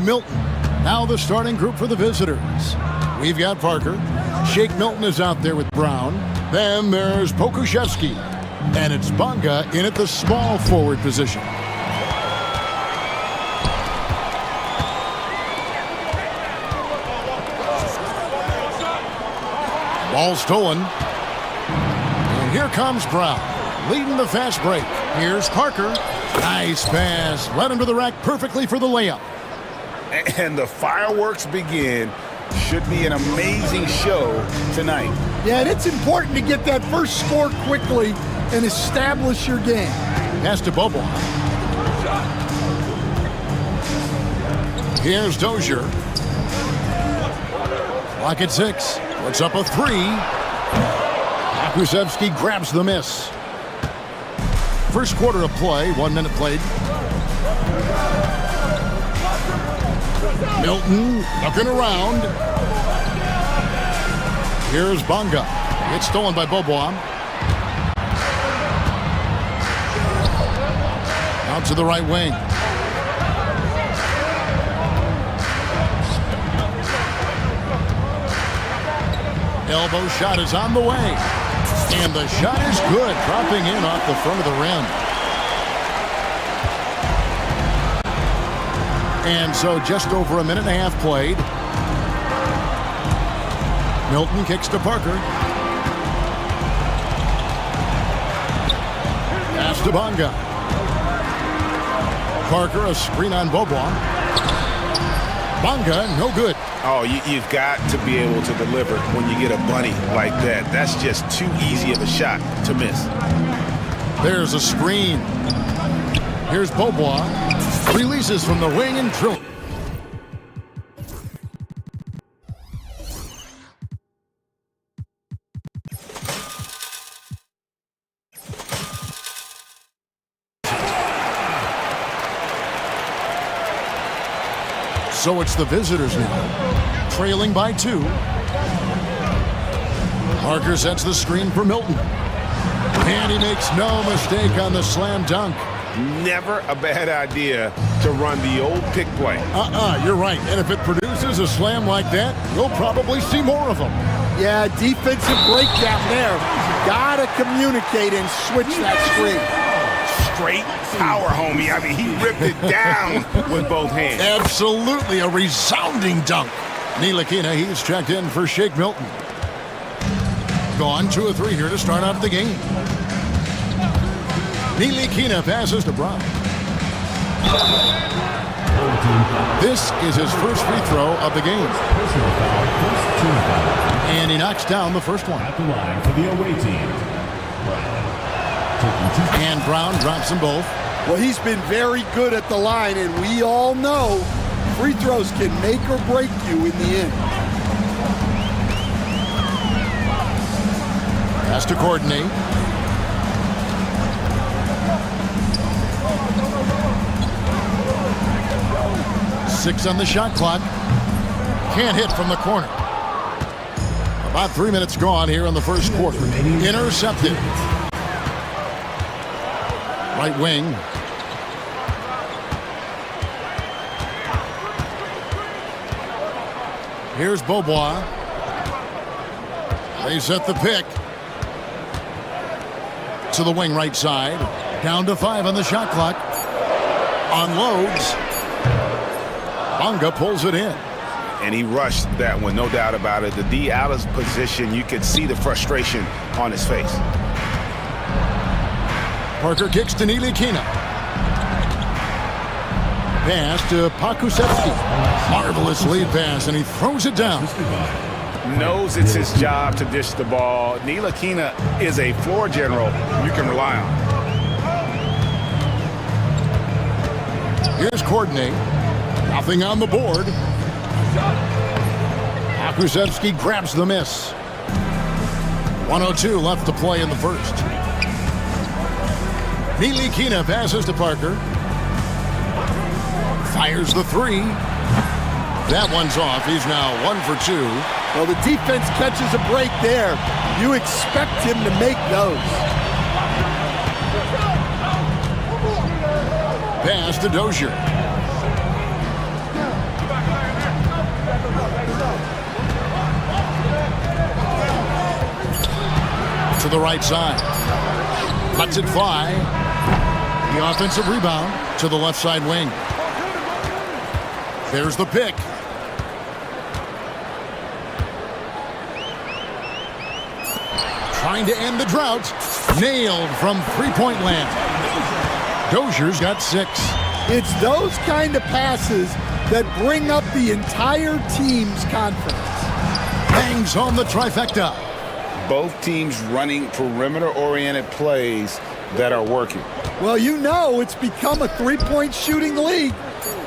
Milton. Now the starting group for the visitors. We've got Parker. Shake Milton is out there with Brown. Then there's Pokushevsky. And it's Bonga in at the small forward position. Ball stolen. And here comes Brown, leading the fast break. Here's Parker. Nice pass. Led him to the rack perfectly for the layup. And the fireworks begin. Should be an amazing show tonight. Yeah, and it's important to get that first score quickly and establish your game. Pass to Bobo. Here's Dozier. Lock at 6. Puts up a 3. Pokusevsky grabs the miss. First quarter of play, 1 minute played. Milton looking around. Here's Bonga. It's stolen by Boboam. Out to the right wing. Elbow shot is on the way. And the shot is good, dropping in off the front of the rim. And so just over a minute and a half played. Milton kicks to Parker. Pass to Bonga. Parker, a screen on Boboam. Bonga, no good. Oh, you've got to be able to deliver when you get a bunny like that. That's just too easy of a shot to miss. There's a screen. Here's Boboam. Releases from the wing and drill. So it's the visitors now, trailing by 2. Parker sets the screen for Milton. And he makes no mistake on the slam dunk. Never a bad idea to run the old pick play. You're right. And if it produces a slam like that, you'll probably see more of them. Yeah, defensive breakdown there. Gotta communicate and switch that screen. Straight power, homie. I mean, he ripped it down with both hands. Absolutely a resounding dunk. Ntilikina, he's checked in for Shake Milton. Gone 2 of 3 here to start out the game. Ntilikina passes to Brown. This is his first free throw of the game. And he knocks down the first one. At the line for the away team. And Brown drops them both. Well, he's been very good at the line, and we all know free throws can make or break you in the end. Has to coordinate. Six on the shot clock. Can't hit from the corner. About 3 minutes gone here in the first quarter. Intercepted. Right wing. Here's Bobois. They set the pick. To the wing right side. Down to 5 on the shot clock. Unloads. Bonga pulls it in. And he rushed that one, no doubt about it. The D out of position, you could see the frustration on his face. Parker kicks to Ntilikina. Pass to Pokusevsky. Marvelous lead pass, and he throws it down. Knows it's his job to dish the ball. Ntilikina is a floor general you can rely on. Here's coordinate. Nothing on the board. Pokusevsky grabs the miss. 1:02 left to play in the first. Ntilikina passes to Parker. Fires the 3. That one's off. He's now 1 for 2. Well, the defense catches a break there. You expect him to make those. Pass to Dozier. To the right side. Lets it fly. The offensive rebound to the left side wing. There's the pick. Trying to end the drought. Nailed from three-point land. Dozier's got 6. It's those kind of passes that bring up the entire team's confidence. Bangs home the trifecta. Both teams running perimeter-oriented plays that are working. Well, you know it's become a three-point shooting league.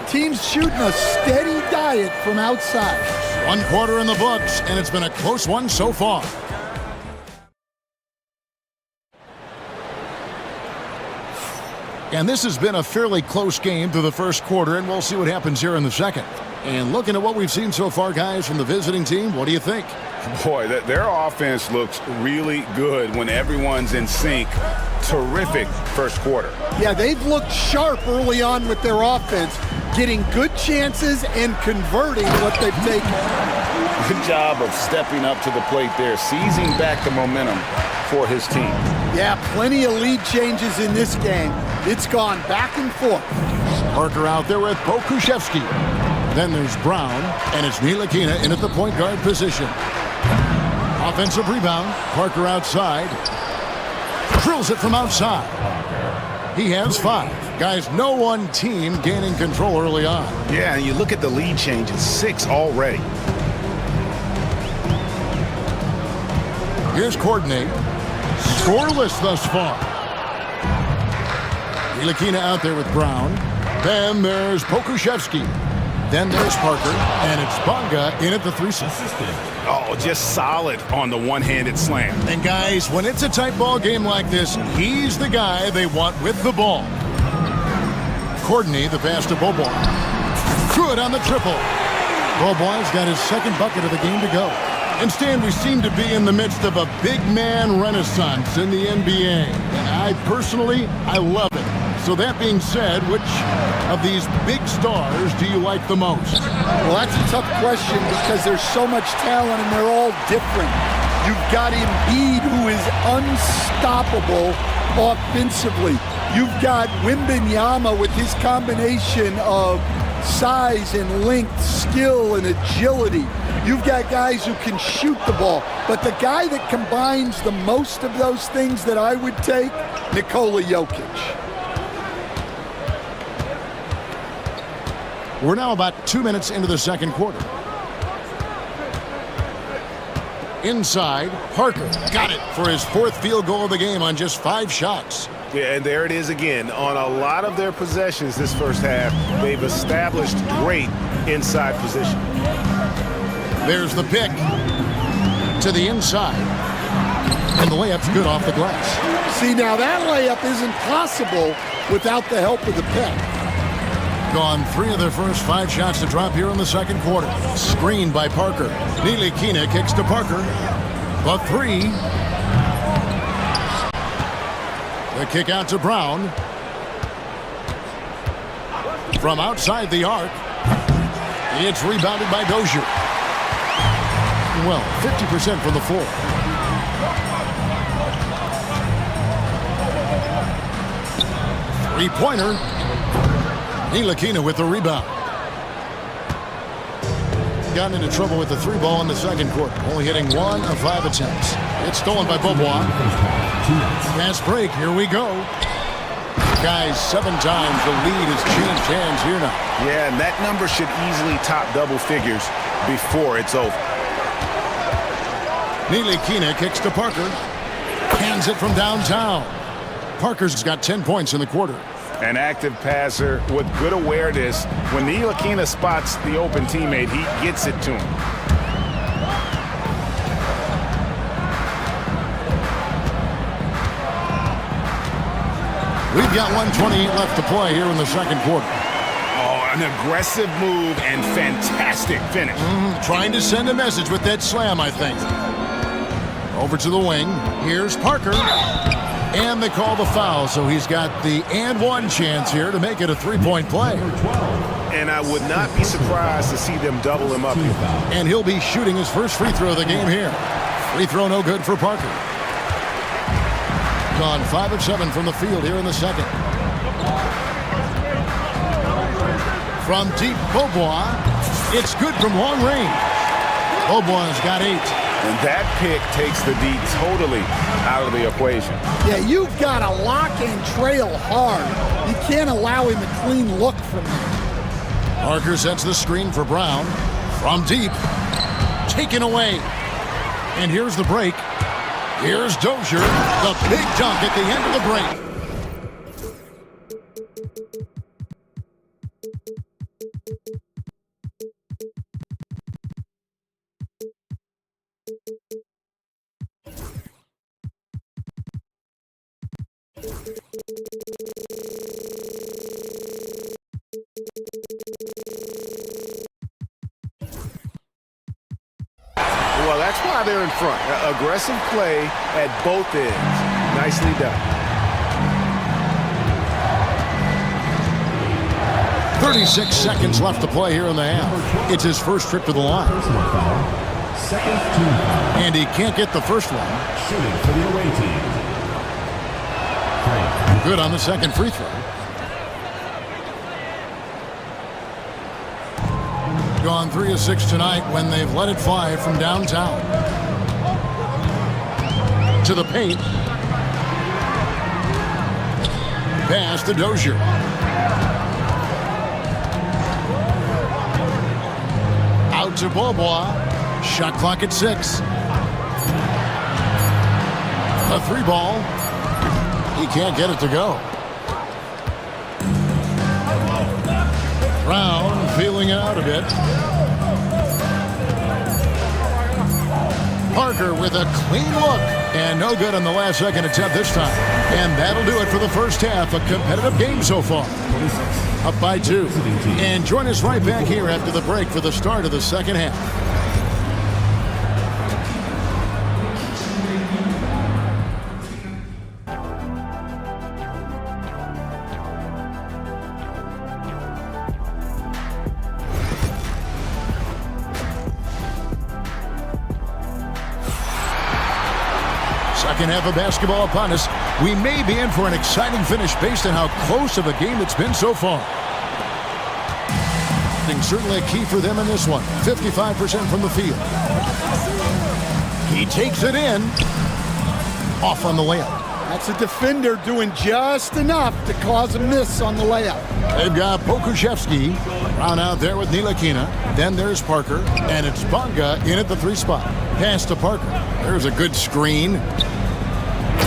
Teams shooting a steady diet from outside. 1 quarter in the books, and it's been a close one so far. And this has been a fairly close game through the first quarter, and we'll see what happens here in the second. And looking at what we've seen so far, guys, from the visiting team, what do you think? Boy, their offense looks really good when everyone's in sync. Terrific first quarter. Yeah, they've looked sharp early on with their offense, getting good chances and converting what they've taken. Good job of stepping up to the plate there, seizing back the momentum for his team. Yeah, plenty of lead changes in this game. It's gone back and forth. Parker out there with Pokushevsky. Then there's Brown, and it's Ntilikina in at the point guard position. Offensive rebound. Parker outside. Drills it from outside. He has 5. Guys, no one team gaining control early on. Yeah, and you look at the lead changes, 6 already. Here's Coordinate. Scoreless thus far. Ntilikina out there with Brown. Then there's Pokushevsky. Then there's Parker, and it's Bonga in at the 3 spot. Oh, just solid on the one-handed slam. And guys, when it's a tight ball game like this, he's the guy they want with the ball. Courtney, the pass to Bobois. Good on the triple. Bobois got his second bucket of the game to go. And Stan, we seem to be in the midst of a big man renaissance in the NBA. And I personally love it. So that being said, which of these big stars do you like the most? Well, that's a tough question because there's so much talent and they're all different. You've got Embiid, who is unstoppable offensively. You've got Wembanyama with his combination of size and length, skill and agility. You've got guys who can shoot the ball. But the guy that combines the most of those things that I would take, Nikola Jokic. We're now about 2 minutes into the second quarter. Inside, Parker got it for his 4th field goal of the game on just 5 shots. Yeah, and there it is again. On a lot of their possessions this first half, they've established great inside position. There's the pick to the inside. And the layup's good off the glass. See, now that layup isn't possible without the help of the pick. Gone 3 of their first 5 shots to drop here in the second quarter. Screened by Parker. Ntilikina kicks to Parker. The 3. The kick out to Brown. From outside the arc. It's rebounded by Dozier. Well, 50% from the floor. Three-pointer. Ntilikina with the rebound. Gotten into trouble with the 3 ball in the second quarter. Only hitting 1 of 5 attempts. It's stolen by Bobois. Fast break. Here we go. Guys, 7 times the lead has changed hands here now. Yeah, and that number should easily top double figures before it's over. Ntilikina kicks to Parker. Hands it from downtown. Parker's got 10 points in the quarter. An active passer with good awareness. When Ntilikina spots the open teammate, he gets it to him. We've got 1:28 left to play here in the second quarter. Oh, an aggressive move and fantastic finish. Trying to send a message with that slam, I think. Over to the wing. Here's Parker. And they call the foul, so he's got the and one chance here to make it a 3-point play. and I would not be surprised to see them double him up here. And he'll be shooting his first free throw of the game here. Free throw no good for Parker. Gone 5 of 7 from the field here in the second. From deep, Beaubois. It's good from long range. Beaubois got 8. And that pick takes the D totally out of the equation. Yeah, you've got to lock and trail hard. You can't allow him a clean look from there. Parker sets the screen for Brown. From deep. Taken away. And here's the break. Here's Dozier. The big dunk at the end of the break. Well, that's why they're in front. Aggressive play at both ends. Nicely done. 36 seconds left to play here in the half. It's his first trip to the line. Second team foul. And he can't get the first one. Shooting for the away team. Good on the second free throw. Gone 3 of 6 tonight when they've let it fly from downtown. To the paint. Pass to Dozier. Out to Beaubois. Shot clock at 6. A 3 ball. He can't get it to go. Brown feeling it out a bit. Parker with a clean look. And no good on the last second attempt this time. And that'll do it for the first half. A competitive game so far. Up by 2. And join us right back here after the break for the start of the second half. Second half of basketball upon us. We may be in for an exciting finish based on how close of a game it's been so far. Certainly a key for them in this one. 55% from the field. He takes it in. Off on the layup. That's a defender doing just enough to cause a miss on the layup. They've got Pokuševski. Brown out there with Ntilikina. Then there's Parker. And it's Bonga in at the 3 spot. Pass to Parker. There's a good screen.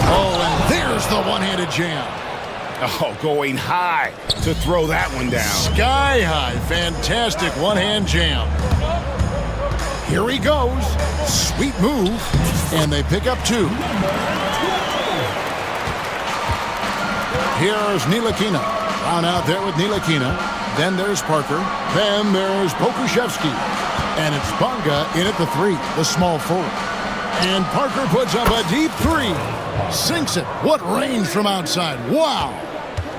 Oh, and there's the one-handed jam. Oh, going high to throw that one down. Sky high. Fantastic one-hand jam. Here he goes. Sweet move. And they pick up 2. Here's Ntilikina. Brown out there with Ntilikina. Then there's Parker. Then there's Pokuševski. And it's Bonga in at the 3, the small forward. And Parker puts up a deep 3. Sinks it. What range from outside. Wow.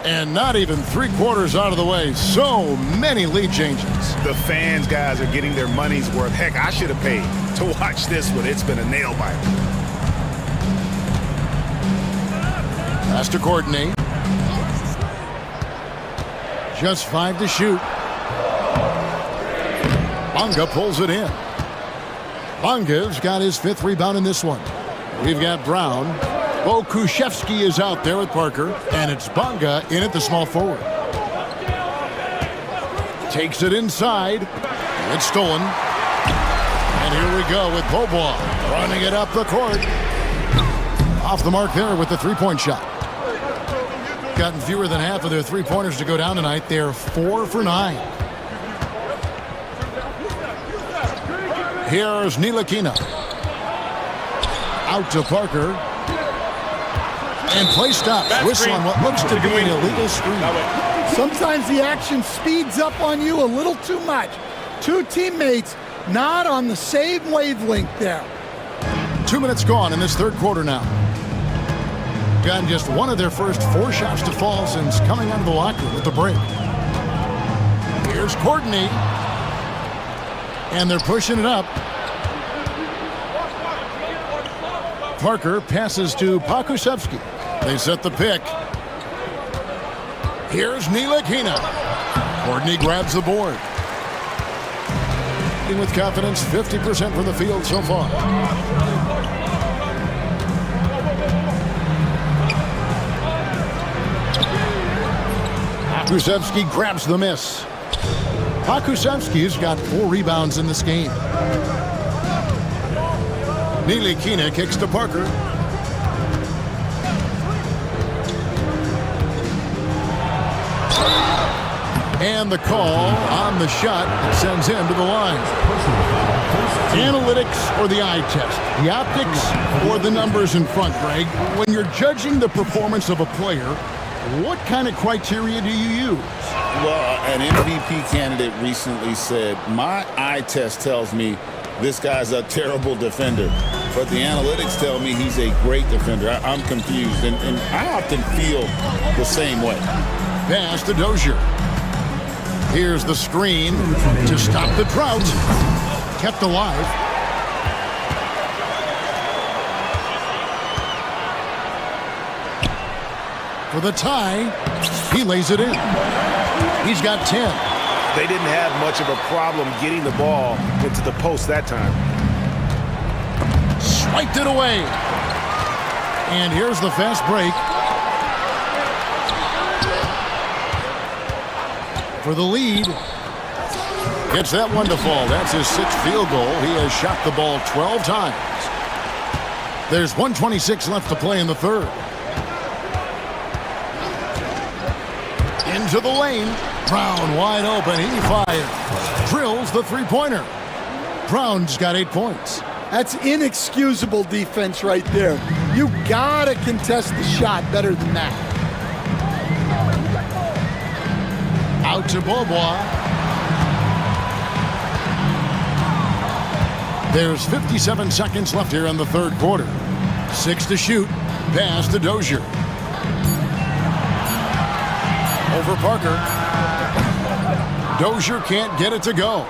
And not even 3/4 out of the way. So many lead changes. The fans, guys, are getting their money's worth. Heck, I should have paid to watch this one. It's been a nail biter. Has to coordinate. Just 5 to shoot. Bonga pulls it in. Bonga's got his 5th rebound in this one. We've got Brown. Pokuševski is out there with Parker. And it's Bonga in at the small forward. Takes it inside. It's stolen. And here we go with Beaubois running it up the court. Off the mark there with the 3-point shot. Gotten fewer than half of their 3-pointers to go down tonight. They're 4 for 9. Here's Ntilikina. Out to Parker. And play stops. Whistle on what looks to be an illegal screen. Sometimes the action speeds up on you a little too much. 2 teammates not on the same wavelength there. 2 minutes gone in this 3rd quarter now. Gotten just one of their first 4 shots to fall since coming out of the locker room with the break. Here's Here's Courtney. And they're pushing it up. Parker passes to Pakusevsky. They set the pick. Here's Ntilikina. Courtney grabs the board. With confidence, 50% from the field so far. Pakusevsky grabs the miss. Pakusevsky's got 4 rebounds in this game. Ntilikina kicks to Parker. And the call on the shot that sends him to the line. Analytics or the eye test? The optics or the numbers in front, Greg? When you're judging the performance of a player, what kind of criteria do you use? Well, an MVP candidate recently said, my eye test tells me this guy's a terrible defender, but the analytics tell me he's a great defender. I'm confused, and I often feel the same way. Pass to Dozier. Here's the screen to stop the drought. Kept alive. For the tie, he lays it in. He's got 10. They didn't have much of a problem getting the ball into the post that time. Swiped it away. And here's the fast break. For the lead. Gets that one to fall. That's his 6th field goal. He has shot the ball 12 times. There's 1:26 left to play in the third. Into the lane. Brown wide open. He fires. Drills the three-pointer. Brown's got 8 points. That's inexcusable defense right there. You gotta contest the shot better than that. Out to Beaubois. There's 57 seconds left here in the third quarter. 6 to shoot. Pass to Dozier. Over Parker. Dozier can't get it to go.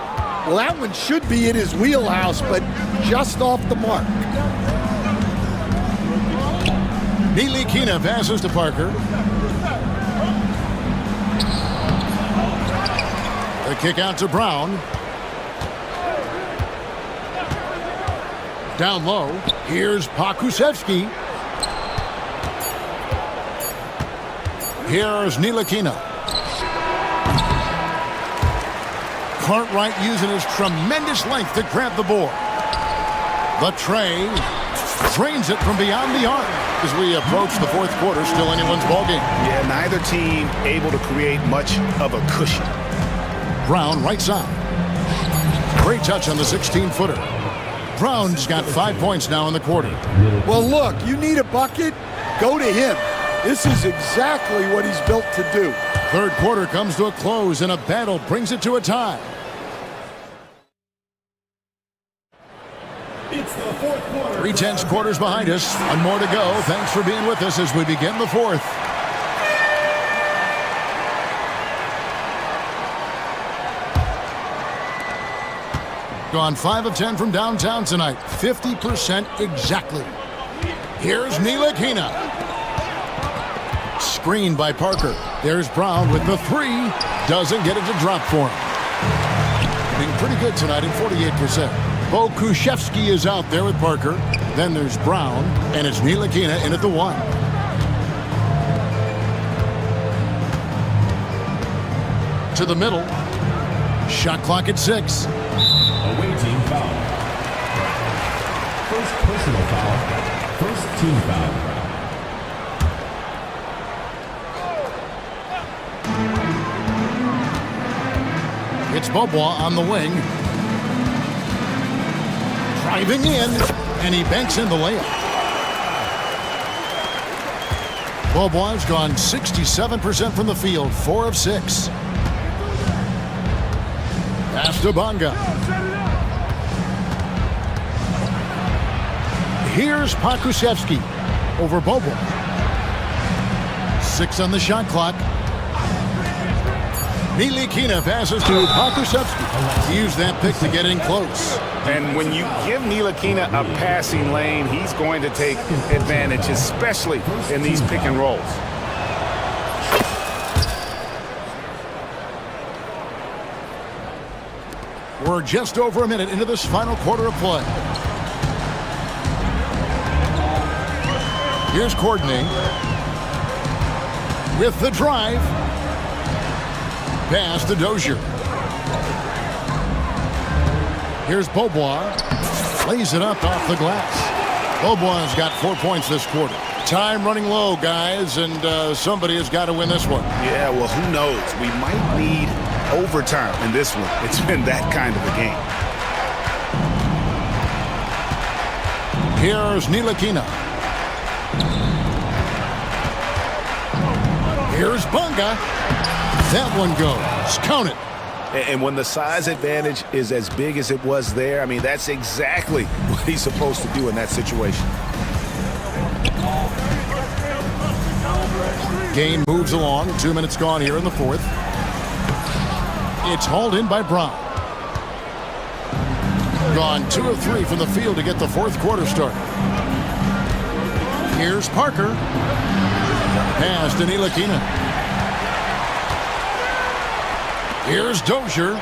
Well, that one should be in his wheelhouse, but just off the mark. Ntilikina passes to Parker. The kick out to Brown. Down low. Here's Pakusevsky. Here's Ntilikina. Cartwright using his tremendous length to grab the board. The tray drains it from beyond the arc as we approach the fourth quarter. Still anyone's ballgame. Yeah, neither team able to create much of a cushion. Brown right side. Great touch on the 16-footer. Brown's got 5 points now in the quarter. Well, look, you need a bucket, go to him. This is exactly what he's built to do. Third quarter comes to a close, and a battle brings it to a tie. It's the fourth quarter. 3 quarters behind us. One more to go. Thanks for being with us as we begin the fourth. Gone 5 of 10 from downtown tonight. 50% exactly. Here's Ntilikina. Screened by Parker. There's Brown with the 3. Doesn't get it to drop for him. Being pretty good tonight at 48%. Pakusevsky is out there with Parker. Then there's Brown, and it's Ntilikina in at the 1. To the middle. Shot clock at 6. Away team foul. First personal foul. First team foul. It's Beaubois on the wing. Driving in, and he banks in the layup. Beaubois has gone 67% from the field, 4 of 6. Pass to Bonga. Here's Pakusevsky over Beaubois. 6 on the shot clock. Nilikina passes to Pokusevsky. He used that pick to get in close. And when you give Nilikina a passing lane, he's going to take advantage, especially in these pick and rolls. We're just over a minute into this final quarter of play. Here's Courtney with the drive. Pass to Dozier. Here's Beaubois. Lays it up off the glass. Beaubois has got 4 points this quarter. Time running low, guys, and somebody has got to win this one. Yeah, well, who knows? We might need overtime in this one. It's been that kind of a game. Here's Nilikina. Here's Bunga. That one goes. Count it. And when the size advantage is as big as it was there, I mean, that's exactly what he's supposed to do in that situation. Game moves along. 2 minutes gone here in the fourth. It's hauled in by Brown. Gone 2 of 3 from the field to get the fourth quarter started. Here's Parker. Pass to Nilikina. Here's Dozier.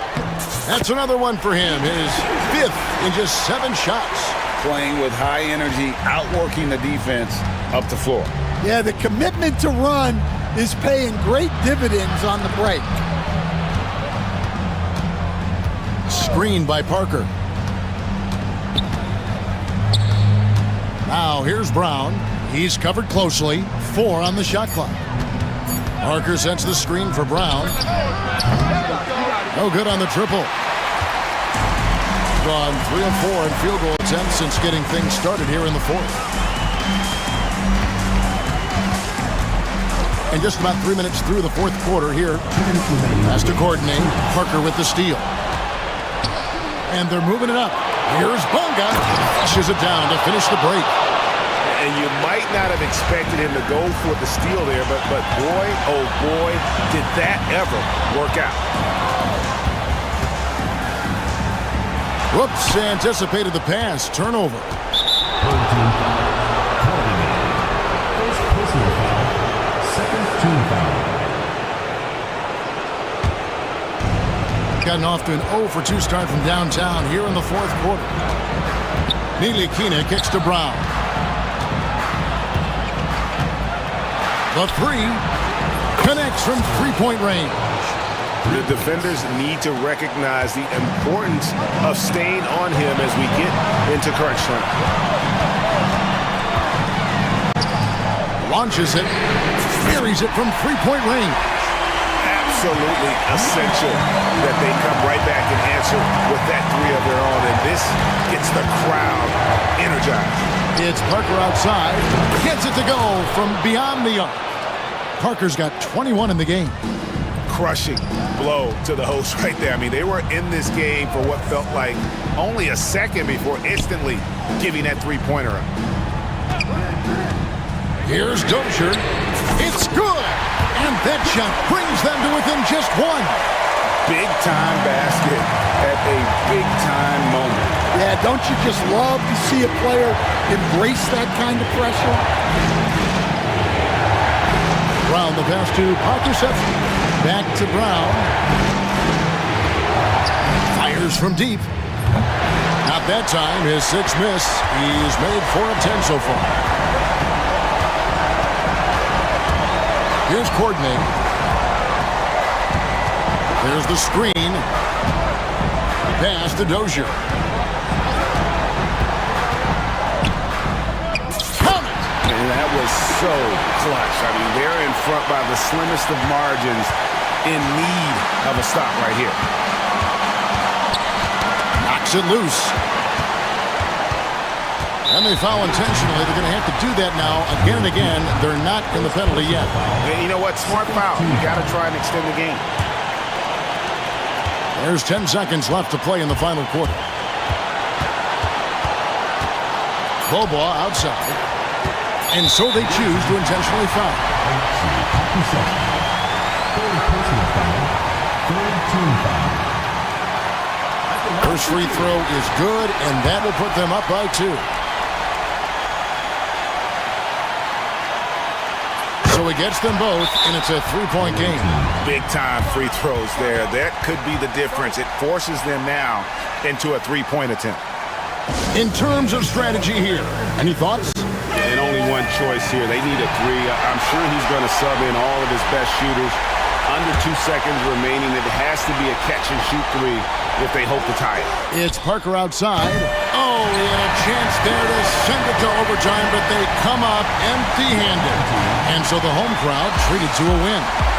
That's another one for him. His 5th in just 7 shots. Playing with high energy, outworking the defense up the floor. Yeah, the commitment to run is paying great dividends on the break. Screened by Parker. Now here's Brown. He's covered closely. 4 on the shot clock. Parker sets the screen for Brown. No good on the triple. Gone 3 of 4 in field goal attempts since getting things started here in the fourth. And just about 3 minutes through the fourth quarter here. Pass to Courtney. Parker with the steal. And they're moving it up. Here's Bunga. Flushes it down to finish the break. And you might not have expected him to go for the steal there, but boy, oh boy, did that ever work out. Whoops, anticipated the pass. Turnover. First personal foul. Second team foul. Gotten off to an 0 for 2 start from downtown here in the fourth quarter. Nilikina kicks to Brown. The 3 connects from 3-point range. The defenders need to recognize the importance of staying on him as we get into crunch time. Launches it, buries it from 3-point range. Absolutely essential that they come right back and answer with that 3 of their own, and this gets the crowd energized. It's Parker outside, gets it to go from beyond the arc. Parker's got 21 in the game. Crushing blow to the host right there. I mean, they were in this game for what felt like only a second before instantly giving that 3-pointer up. Here's Dozier. It's good! And that shot brings them to within just 1. Big-time basket at a big-time moment. Yeah, don't you just love to see a player embrace that kind of pressure? Brown, the pass to Pokusevsky. Back to Brown. Fires from deep. Not that time. His 6th miss. He's made 4 of 10 so far. Here's Courtney. There's the screen. Pass to Dozier. And that was so clutch. I mean, they're in front by the slimmest of margins, in need of a stop right here. Knocks it loose. And they foul intentionally. They're going to have to do that now again and again. They're not in the penalty yet. And you know what? Smart foul. You got to try and extend the game. There's 10 seconds left to play in the final quarter. Beaubois outside. And so they choose to intentionally foul. Third personal foul. team foul. First free throw is good, and that will put them up by 2. So he gets them both, and it's a 3-point game. Big-time free throws there. That could be the difference. It forces them now into a 3-point attempt. In terms of strategy here, any thoughts? And only one choice here. They need a 3. I'm sure he's going to sub in all of his best shooters. Under 2 seconds remaining. It has to be a catch-and-shoot 3 if they hope to tie it. It's Parker outside. Oh, he had a chance there to send it to overtime, but they come up empty-handed. And so the home crowd treated to a win.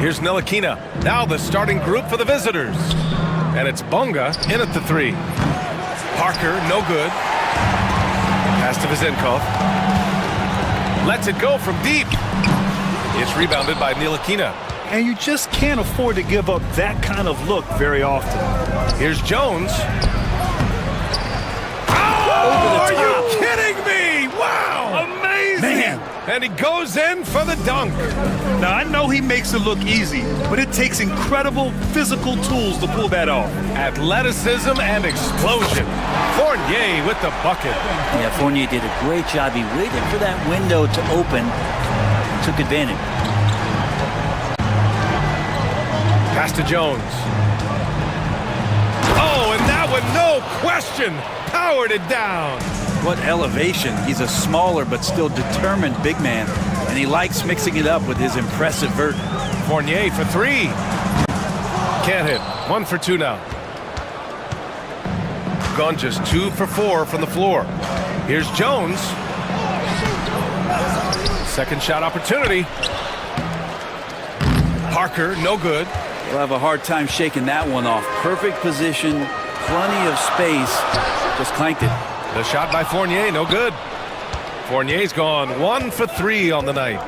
Here's Ntilikina. Now the starting group for the visitors. And it's Bonga in at the 3. Parker, no good. Pass to Vizenkov. Lets it go from deep. It's rebounded by Ntilikina. And you just can't afford to give up that kind of look very often. Here's Jones. Oh, are you kidding me? Wow! Amazing! Man. And he goes in for the dunk. Now, I know he makes it look easy, but it takes incredible physical tools to pull that off. Athleticism and explosion. Fournier with the bucket. Yeah, Fournier did a great job. He waited for that window to open and took advantage. Pass to Jones. Oh, and that one, no question, powered it down. What elevation. He's a smaller but still determined big man, and he likes mixing it up with his impressive vert. Fournier for 3. Can't hit. 1 for 2 now. Gone just 2 for 4 from the floor. Here's Jones. Second shot opportunity. Parker, no good. He'll have a hard time shaking that one off. Perfect position, plenty of space, just clanked it. The shot by Fournier, no good. Fournier's gone 1 for 3 on the night.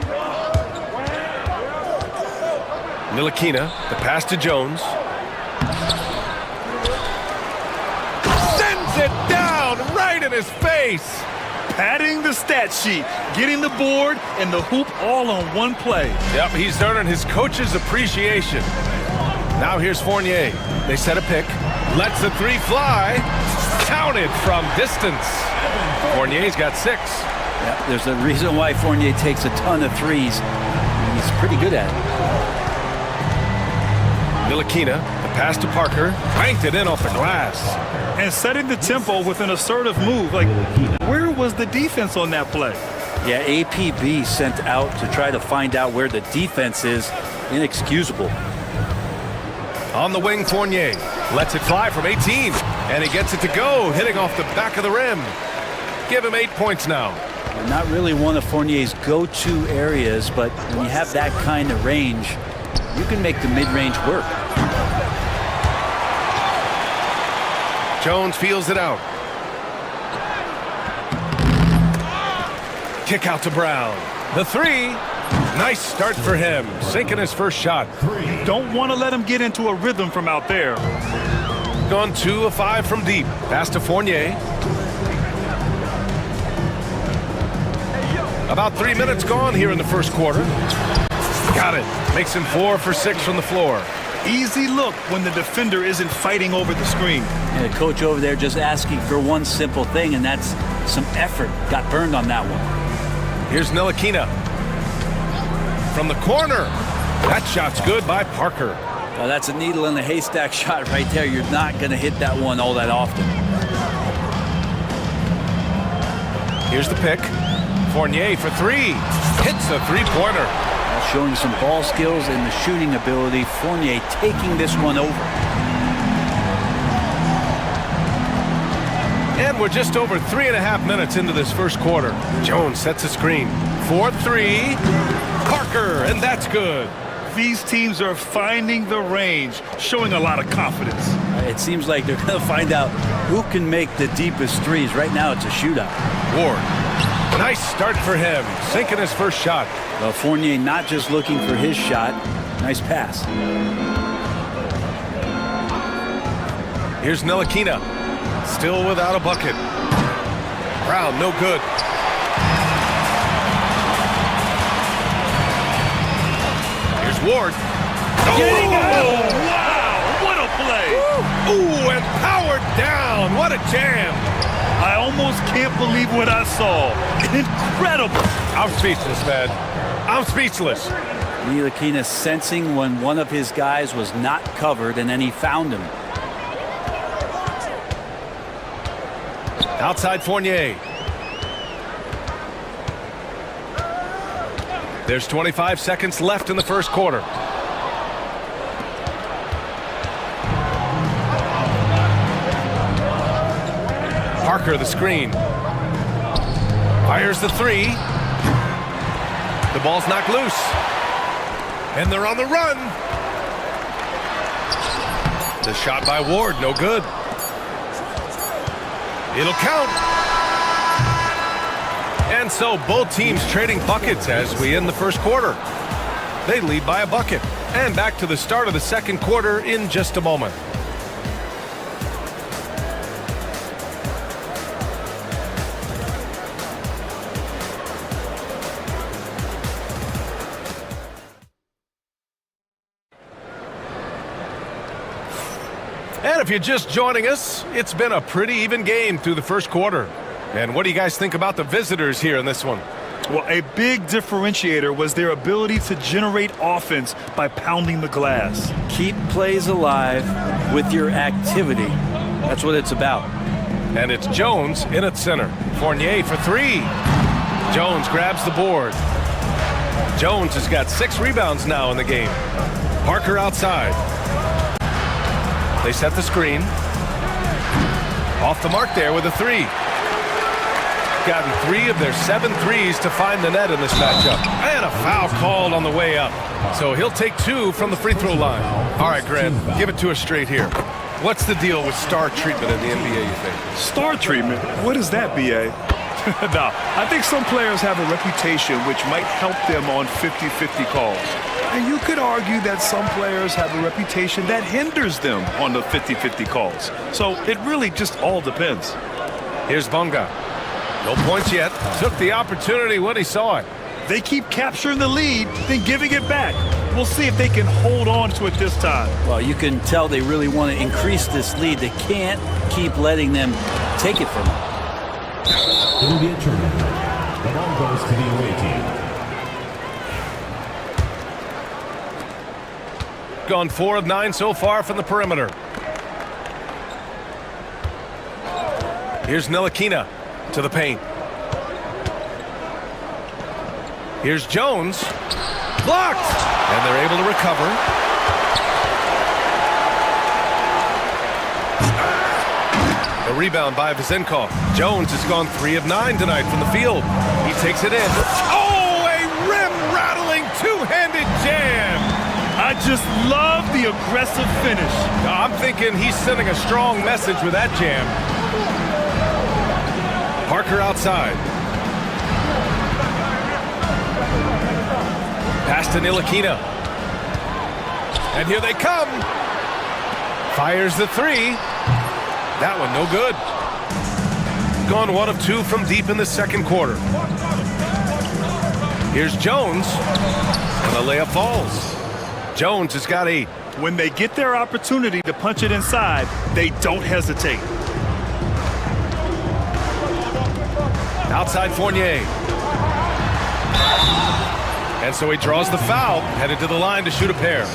Ntilikina, the pass to Jones. Sends it down right in his face. Padding the stat sheet, getting the board and the hoop all on one play. Yep, he's earning his coach's appreciation. Now here's Fournier. They set a pick. Lets the 3 fly. Counted from distance. Fournier's got 6. Yeah, there's a reason why Fournier takes a ton of threes. He's pretty good at it. Ntilikina, the pass to Parker. Banked it in off the glass. And setting the tempo with an assertive move. Like, where was the defense on that play? Yeah, APB sent out to try to find out where the defense is. Inexcusable. On the wing, Fournier lets it fly from 18, and he gets it to go, hitting off the back of the rim. Give him 8 points now. Not really one of Fournier's go-to areas, but when you have that kind of range, you can make the mid-range work. Jones feels it out. Kick out to Brown. The 3. Nice start for him, sinking his first shot. Don't want to let him get into a rhythm from out there. Gone 2 of 5 from deep. Pass to Fournier. About 3 minutes gone here in the first quarter. Got it. Makes him 4 for 6 from the floor. Easy look when the defender isn't fighting over the screen. And the coach over there just asking for one simple thing, and that's some effort. Got burned on that one. Here's Ntilikina. From the corner. That shot's good by Parker. Well, that's a needle in the haystack shot right there. You're not going to hit that one all that often. Here's the pick. Fournier for 3. Hits a 3-pointer. Showing some ball skills and the shooting ability. Fournier taking this one over. And we're just over 3.5 minutes into this first quarter. Jones sets a screen. 4-3. Parker, and that's good. These teams are finding the range, showing a lot of confidence. It seems like they're going to find out who can make the deepest threes. Right now, it's a shootout. Ward. Nice start for him, sinking his first shot. Well, Fournier not just looking for his shot. Nice pass. Here's Ntilikina. Still without a bucket. Brown, no good. Here's Ward. Getting out! Wow, what a play! Ooh, and powered down. What a jam. I almost can't believe what I saw. Incredible. I'm speechless, man. I'm speechless. Ntilikina sensing when one of his guys was not covered, and then he found him. Outside Fournier. There's 25 seconds left in the first quarter. Parker the screen. Fires the 3. The ball's knocked loose. And they're on the run. The shot by Ward, no good. It'll count. And so both teams trading buckets as we end the first quarter. They lead by a bucket. And back to the start of the second quarter in just a moment. And if you're just joining us, it's been a pretty even game through the first quarter. And what do you guys think about the visitors here in this one? Well, a big differentiator was their ability to generate offense by pounding the glass. Keep plays alive with your activity. That's what it's about. And it's Jones in at center. Fournier for three. Jones grabs the board. Jones has got 6 rebounds now in the game. Parker outside. They set the screen. Off the mark there with a three. Gotten 3 of their 7 threes to find the net in this matchup. And a foul called on the way up. So he'll take 2 from the free throw line. All right, Grant, give it to us straight here. What's the deal with star treatment in the NBA, you think? Star treatment? What is that, B.A.? No, I think some players have a reputation which might help them on 50-50 calls. And you could argue that some players have a reputation that hinders them on the 50-50 calls. So it really just all depends. Here's Bunga. No points yet. Took the opportunity when he saw it. They keep capturing the lead, then giving it back. We'll see if they can hold on to it this time. Well, you can tell they really want to increase this lead. They can't keep letting them take it from them. It will be a turnover. The ball goes to the away team. Gone 4 of 9 so far from the perimeter. Here's Ntilikina to the paint. Here's Jones. Blocked! And they're able to recover. A rebound by Vezenkov. Jones has gone 3 of 9 tonight from the field. He takes it in. Oh, a rim-rattling two-handed jam! I just love the aggressive finish. I'm thinking he's sending a strong message with that jam. Parker outside. Pass to Ntilikina. And here they come. Fires the 3. That one no good. Gone 1 of 2 from deep in the second quarter. Here's Jones. And the layup falls. Jones has got 8. When they get their opportunity to punch it inside, they don't hesitate. Outside Fournier. And so he draws the foul, headed to the line to shoot a pair.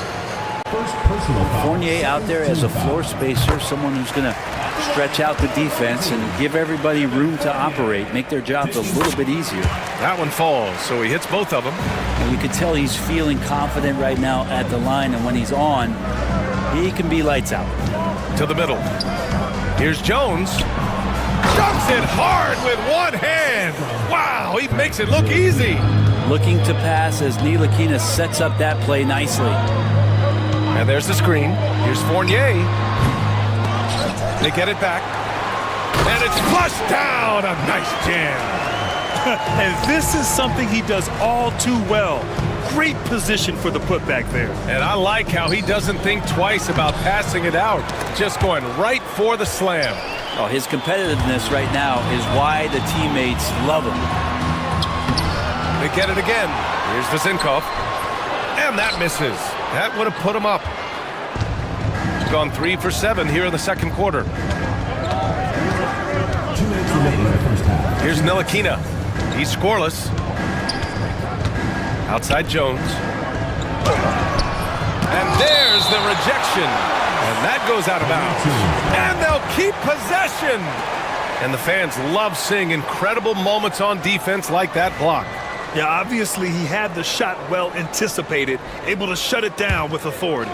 First personal foul. Fournier out there as a floor spacer, someone who's going to stretch out the defense and give everybody room to operate, make their jobs a little bit easier. That one falls, so he hits both of them. And you can tell he's feeling confident right now at the line, and when he's on, he can be lights out. To the middle. Here's Jones. Dunks it hard with one hand. Wow, he makes it look easy. Looking to pass as Ntilikina sets up that play nicely. And there's the screen. Here's Fournier. They get it back. And it's flushed down. A nice jam. And this is something he does all too well. Great position for the putback there. And I like how he doesn't think twice about passing it out. Just going right for the slam. Oh, his competitiveness right now is why the teammates love him. They get it again. Here's Vezenkov. And that misses. That would have put him up. Gone 3 for 7 here in the second quarter. 2 minutes remaining in the first half. Here's Ntilikina. He's scoreless. Outside Jones. And there's the rejection. And that goes out of bounds. And they'll keep possession. And the fans love seeing incredible moments on defense like that block. Yeah, obviously he had the shot well anticipated, able to shut it down with authority.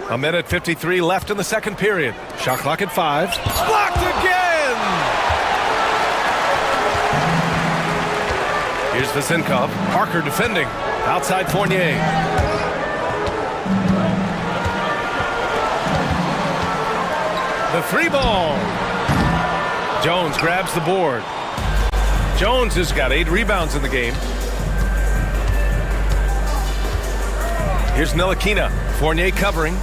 1:53 left in the second period. Shot clock at 5. Blocked again! Here's Vezenkov. Parker defending. Outside Fournier. The three ball. Jones grabs the board. Jones has got 8 rebounds in the game. Here's Ntilikina. Fournier covering.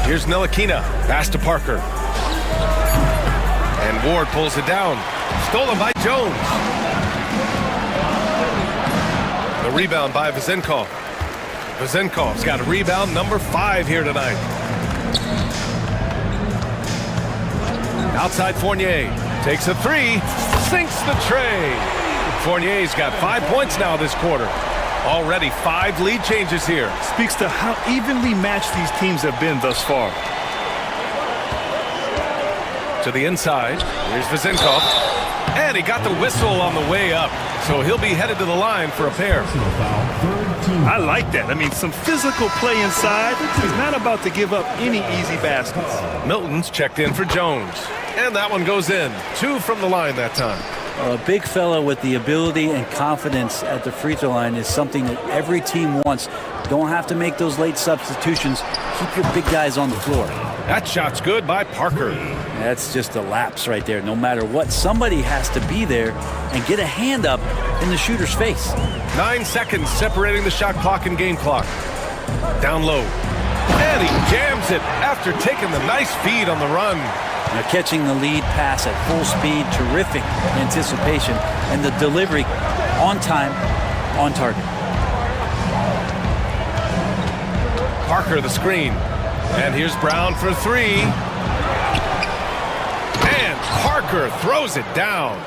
Here's Ntilikina. Pass to Parker. And Ward pulls it down. Stolen by Jones. The rebound by Vezenkov. Vezenkov's got a rebound number 5 here tonight. Outside Fournier. Takes a 3. Sinks the tray. Fournier's got 5 points now this quarter. Already 5 lead changes here. Speaks to how evenly matched these teams have been thus far. To the inside. Here's Vezenkov. And he got the whistle on the way up. So he'll be headed to the line for a pair. I like that. I mean, some physical play inside. He's not about to give up any easy baskets. Milton's checked in for Jones. And that one goes in. 2 from the line that time. Well, a big fella with the ability and confidence at the free throw line is something that every team wants. Don't have to make those late substitutions. Keep your big guys on the floor. That shot's good by Parker. That's just a lapse right there. No matter what, somebody has to be there and get a hand up in the shooter's face. 9 seconds separating the shot clock and game clock. Down low. And he jams it after taking the nice feed on the run. Now catching the lead pass at full speed, terrific anticipation, and the delivery on time, on target. Parker the screen. And here's Brown for 3. And Parker throws it down.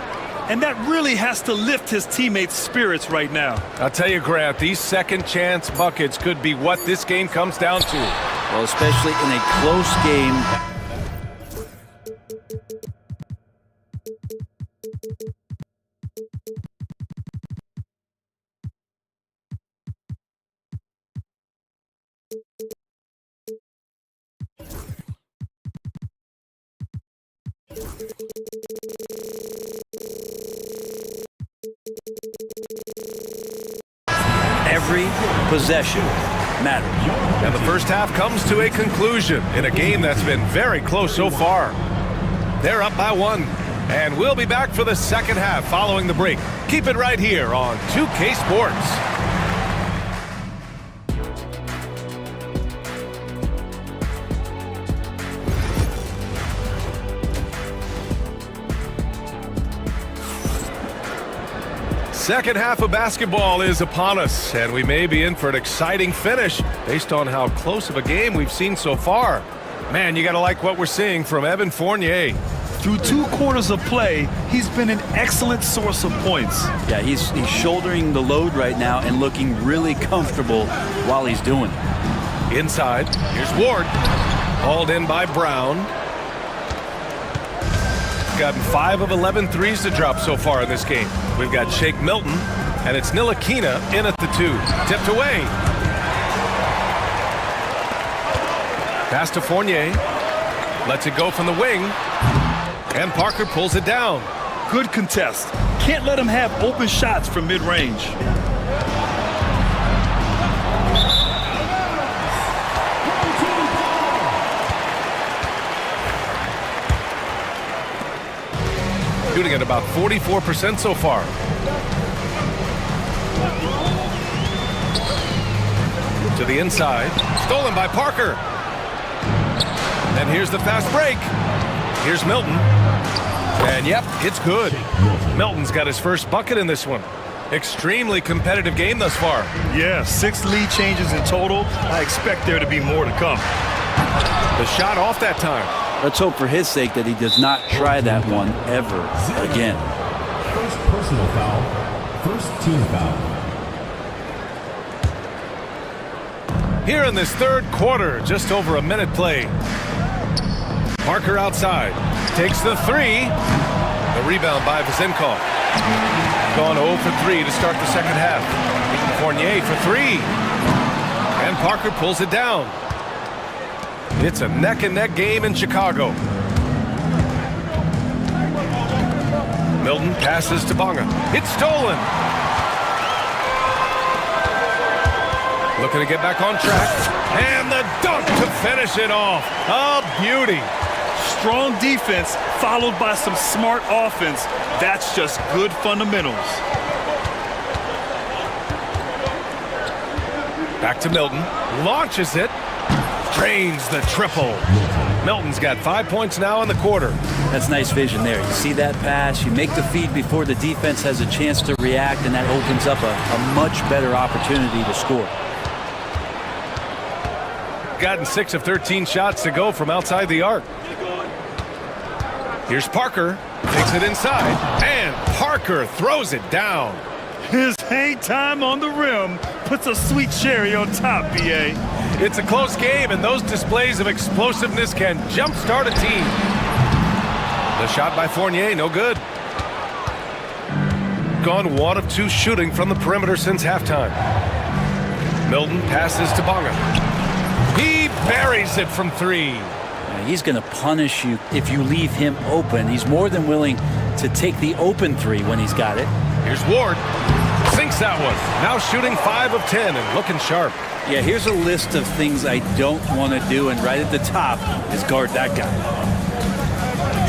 And that really has to lift his teammates' spirits right now. I'll tell you, Grant, these second chance buckets could be what this game comes down to. Well, especially in a close game. Every possession matters. And the first half comes to a conclusion in a game that's been very close so far. They're up by 1. And we'll be back for the second half following the break. Keep it right here on 2K Sports. Second half of basketball is upon us, and we may be in for an exciting finish based on how close of a game we've seen so far. Man, you got to like what we're seeing from Evan Fournier. Through 2 quarters of play, he's been an excellent source of points. Yeah, he's shouldering the load right now and looking really comfortable while he's doing it. Inside, here's Ward. Hauled in by Brown. Gotten 5 of 11 threes to drop so far in this game. We've got Shake Milton, and it's Ntilikina in at the 2. Tipped away. Pass to Fournier. Lets it go from the wing. And Parker pulls it down. Good contest. Can't let him have open shots from mid-range. Shooting at about 44% so far. To the inside. Stolen by Parker. And here's the fast break. Here's Milton. And yep, it's good. Milton's got his first bucket in this one. Extremely competitive game thus far. Yeah, 6 lead changes in total. I expect there to be more to come. The shot off that time. Let's hope for his sake that he does not try that one ever again. First personal foul. First team foul. Here in this third quarter, just over a minute played. Parker outside. Takes the 3. The rebound by Vezenkov. Gone 0 for 3 to start the second half. Fournier for 3. And Parker pulls it down. It's a neck-and-neck game in Chicago. Milton passes to Bonga. It's stolen. Looking to get back on track. And the dunk to finish it off. A beauty. Strong defense followed by some smart offense. That's just good fundamentals. Back to Milton. Launches it. Drains the triple. Milton's got 5 points now in the quarter. That's nice vision there. You see that pass, you make the feed before the defense has a chance to react, and that opens up a much better opportunity to score. Gotten 6 of 13 shots to go from outside the arc. Here's Parker. Takes it inside. And Parker throws it down. His hang time on the rim puts a sweet cherry on top, B.A. It's a close game, and those displays of explosiveness can jumpstart a team. The shot by Fournier, no good. Gone 1 of 2 shooting from the perimeter since halftime. Milton passes to Bonga. He buries it from 3. He's going to punish you if you leave him open. He's more than willing to take the open 3 when he's got it. Here's Ward. Sinks that one. Now shooting 5 of 10 and looking sharp. Yeah, here's a list of things I don't want to do, and right at the top is guard that guy.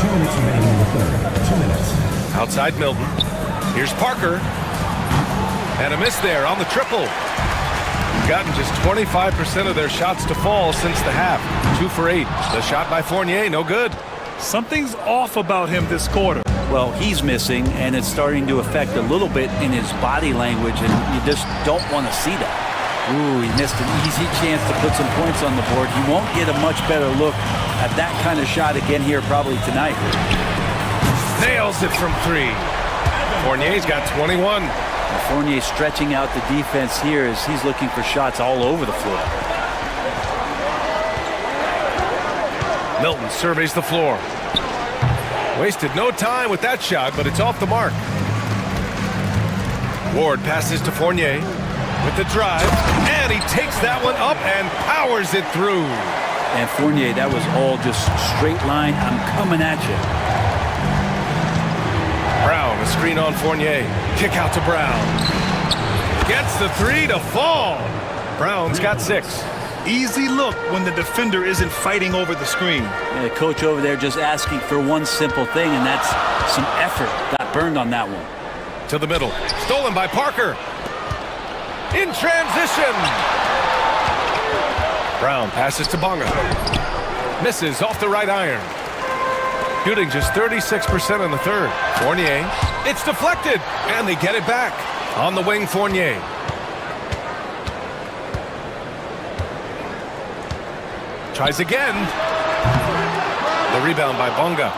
2 minutes remaining in the third. 2 minutes. Outside Milton. Here's Parker. And a miss there on the triple. Gotten just 25% of their shots to fall since the half. 2 for 8. The shot by Fournier, no good. Something's off about him this quarter. Well, he's missing, and it's starting to affect a little bit in his body language, and you just don't want to see that. Ooh, he missed an easy chance to put some points on the board. He won't get a much better look at that kind of shot again here probably tonight. Nails it from 3. Fournier's got 21. Fournier stretching out the defense here as he's looking for shots all over the floor. Milton surveys the floor. Wasted no time with that shot, but it's off the mark. Ward passes to Fournier with the drive, and he takes that one up and powers it through. And Fournier, that was all just straight line. I'm coming at you. Brown, a screen on Fournier. Kick out to Brown. Gets the 3 to fall. Brown's got 6. Easy look when the defender isn't fighting over the screen. And the coach over there just asking for one simple thing, and that's some effort. Got burned on that one. To the middle. Stolen by Parker. In transition. Brown passes to Bonga. Misses off the right iron. Shooting just 36% in the third. Fournier. It's deflected, and they get it back. On the wing, Fournier. Tries again. The rebound by Bonga.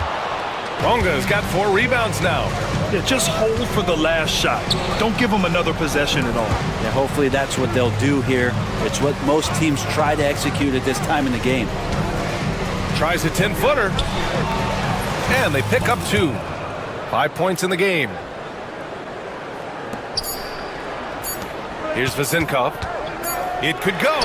Bonga's got 4 rebounds now. Yeah, just hold for the last shot. Don't give them another possession at all. Yeah, hopefully that's what they'll do here. It's what most teams try to execute at this time in the game. Tries a 10-footer. And they pick up 2. 5 points in the game. Here's Vezenkov. It could go.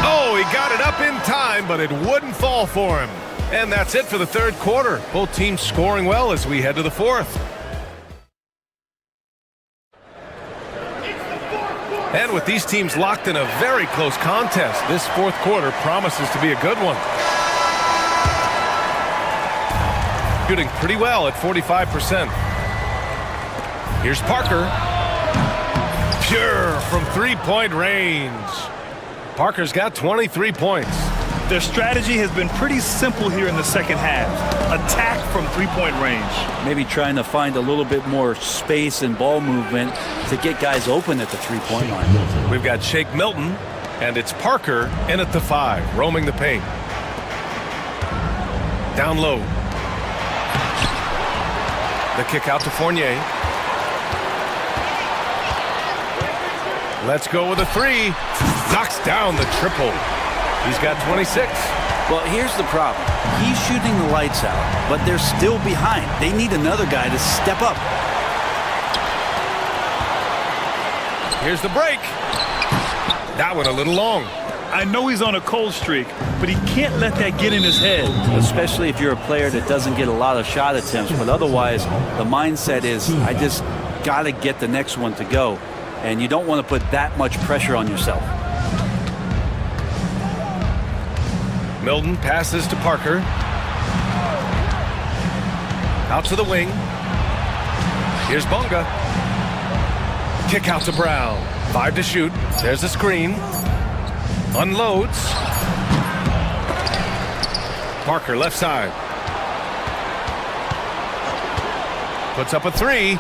Oh, he got it up in time, but it wouldn't fall for him. And that's it for the third quarter. Both teams scoring well as we head to the fourth. And with these teams locked in a very close contest, this fourth quarter promises to be a good one. Shooting pretty well at 45%. Here's Parker. Pure from three-point range. Parker's got 23 points. Their strategy has been pretty simple here in the second half. Attack from three-point range. Maybe trying to find a little bit more space and ball movement to get guys open at the three-point line. We've got Shake Milton, and it's Parker in at the 5, roaming the paint. Down low. The kick out to Fournier. Let's go with a 3. Knocks down the triple. He's got 26. Well, here's the problem. He's shooting the lights out, but they're still behind. They need another guy to step up. Here's the break. That one a little long. I know he's on a cold streak, but he can't let that get in his head. Especially if you're a player that doesn't get a lot of shot attempts, but otherwise the mindset is, I just got to get the next one to go. and you don't want to put that much pressure on yourself. Milton passes to Parker. Out to the wing. Here's Bunga. Kick out to Brown. 5 to shoot. There's a screen. Unloads. Parker left side. Puts up a 3.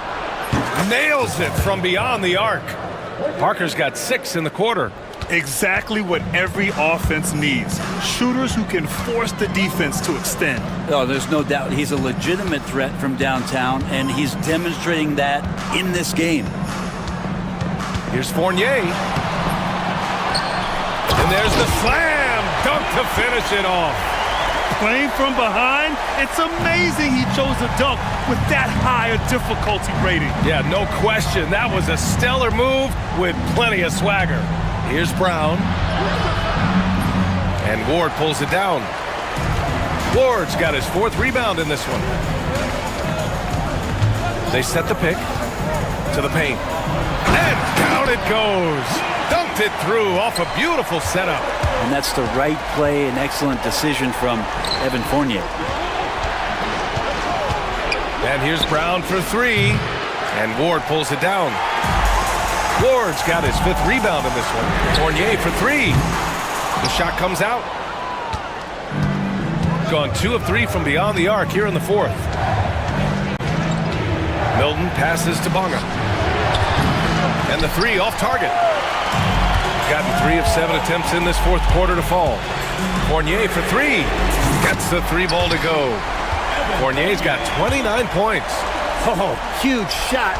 Nails it from beyond the arc. Parker's got 6 in the quarter. Exactly what every offense needs. Shooters who can force the defense to extend. Oh, there's no doubt. He's a legitimate threat from downtown, and he's demonstrating that in this game. Here's Fournier. And there's the slam dunk to finish it off. Playing from behind, it's amazing he chose a dunk with that higher difficulty rating. Yeah, no question. That was a stellar move with plenty of swagger. Here's Brown. And Ward pulls it down. Ward's got his 4th rebound in this one. They set the pick to the paint. And down it goes. Dunked it through off a beautiful setup. And that's the right play and excellent decision from Evan Fournier. And here's Brown for 3. And Ward pulls it down. Ward's got his 5th rebound in this one. Fournier for 3. The shot comes out. Gone 2 of 3 from beyond the arc here in the 4th. Milton passes to Bonga. And the 3 off target. Gotten 3 of 7 attempts in this 4th quarter to fall. Fournier for 3. Gets the 3 ball to go. Fournier's got 29 points. Oh, huge shot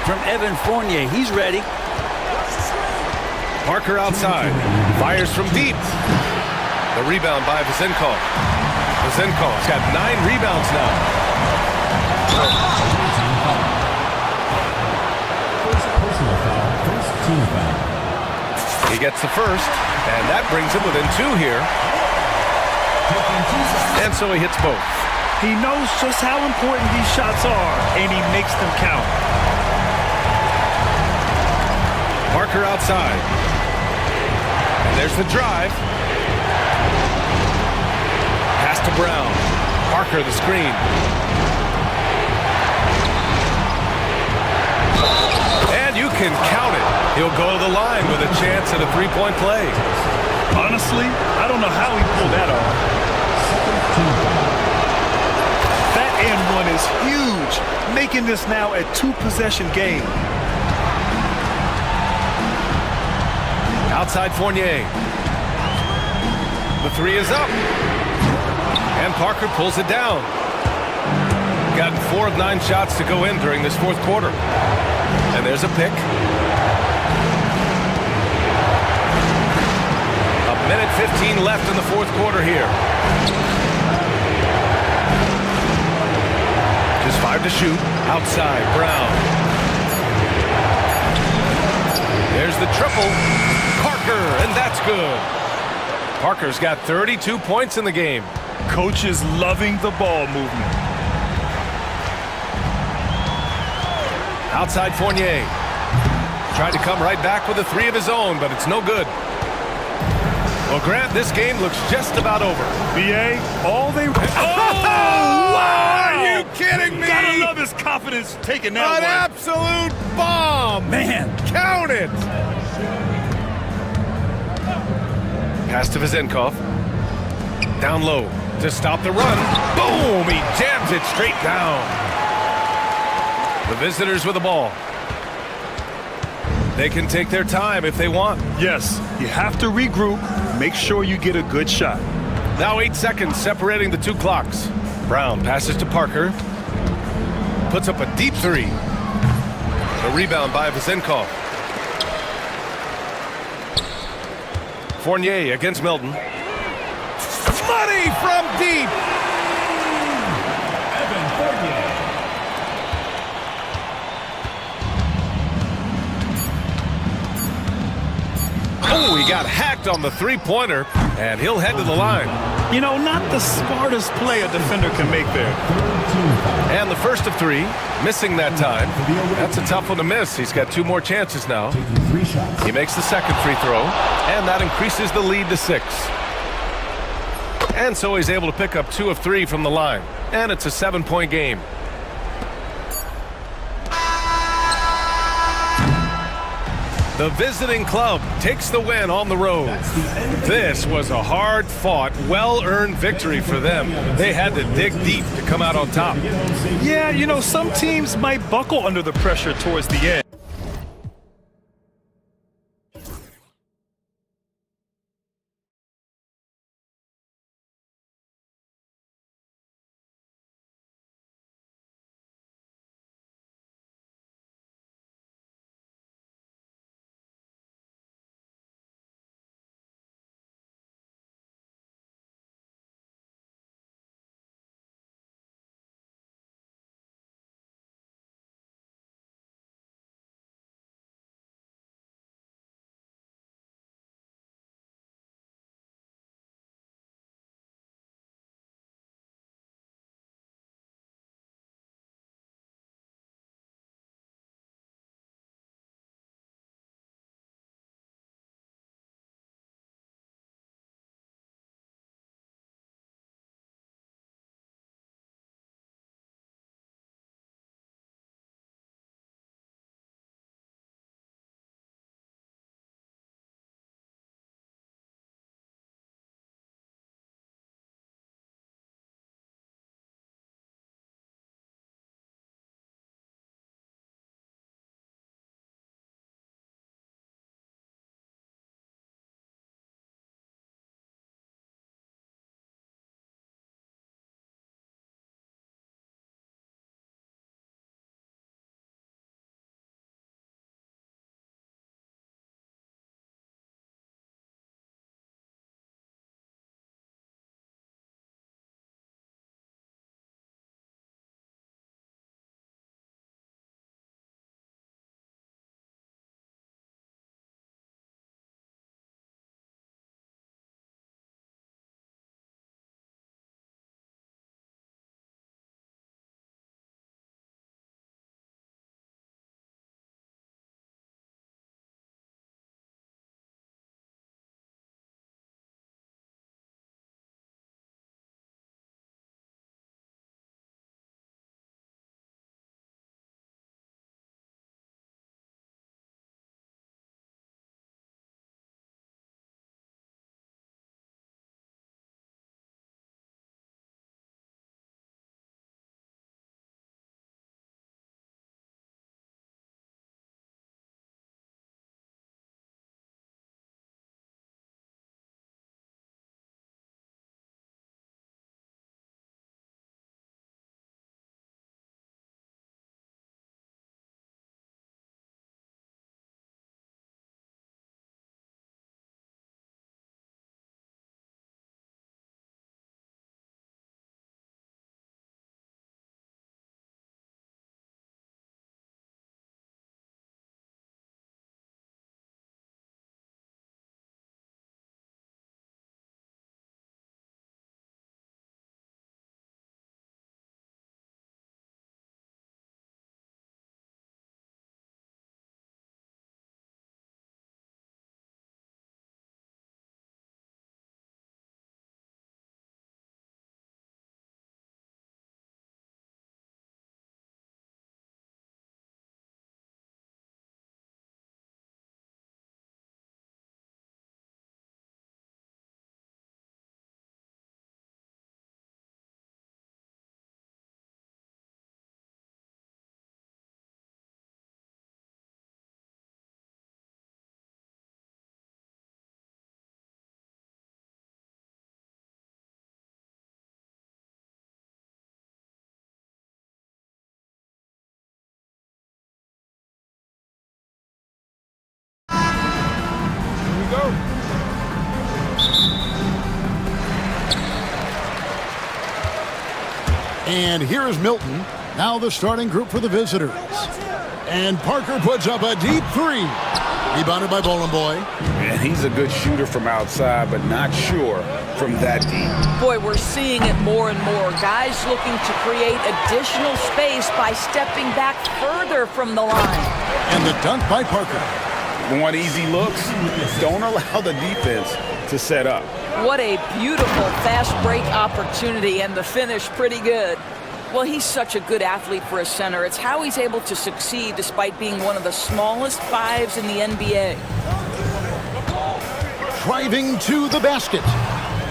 from Evan Fournier. He's ready. Parker outside. Fires from deep. The rebound by Vezenkov. Vezenkov's got 9 rebounds now. Personal foul, first team foul. He gets the first, and that brings him within 2 here. And so he hits both. He knows just how important these shots are, and he makes them count. Parker outside. And there's the drive. Pass to Brown. Parker the screen. And you can count it. He'll go to the line with a chance at a 3-point play. Honestly, I don't know how he pulled that off. That and one is huge, making this now a 2-possession game. Outside Fournier. The 3 is up. And Parker pulls it down. Gotten 4 of 9 shots to go in during this 4th quarter. And there's a pick. A minute 15 left in the 4th quarter here. Just 5 to shoot. Outside, Brown. There's the triple. Parker, and that's good. Parker's got 32 points in the game. Coach is loving the ball movement. Outside Fournier. Tried to come right back with a 3 of his own, but it's no good. Well, Grant, this game looks just about over. BA, all they... Oh, wow! Are you kidding me? Gotta love his confidence taking that An one. absolute bomb! Man. Count it! Pass to Vezenkov. Down low to stop the run. Boom! He jams it straight down. The visitors with the ball. They can take their time if they want. Yes, you have to regroup. Make sure you get a good shot. Now 8 seconds separating the 2 clocks. Brown passes to Parker. Puts up a deep 3. The rebound by Vezenkov. Fournier against Milton. Money from deep. Evan Fournier. Oh, he got hacked on the 3-pointer, and he'll head to the line. You know, not the smartest play a defender can make there. And the first of three, missing that time. That's a tough one to miss. He's got 2 more chances now. He makes the second free throw, and that increases the lead to 6. And so he's able to pick up 2 of 3 from the line. And it's a 7-point game. The visiting club takes the win on the road. This was a hard-fought, well-earned victory for them. They had to dig deep to come out on top. Yeah, you know, some teams might buckle under the pressure towards the end. And here is Milton, now the starting group for the visitors. And Parker puts up a deep 3. Rebounded by Boy. And he's a good shooter from outside, but not sure from that deep. Boy, we're seeing it more and more. Guys looking to create additional space by stepping back further from the line. And the dunk by Parker. Want easy looks? Don't allow the defense to set up. What a beautiful fast break opportunity, and the finish pretty good. Well, he's such a good athlete for a center. It's how he's able to succeed despite being one of the smallest fives in the NBA. Driving to the basket.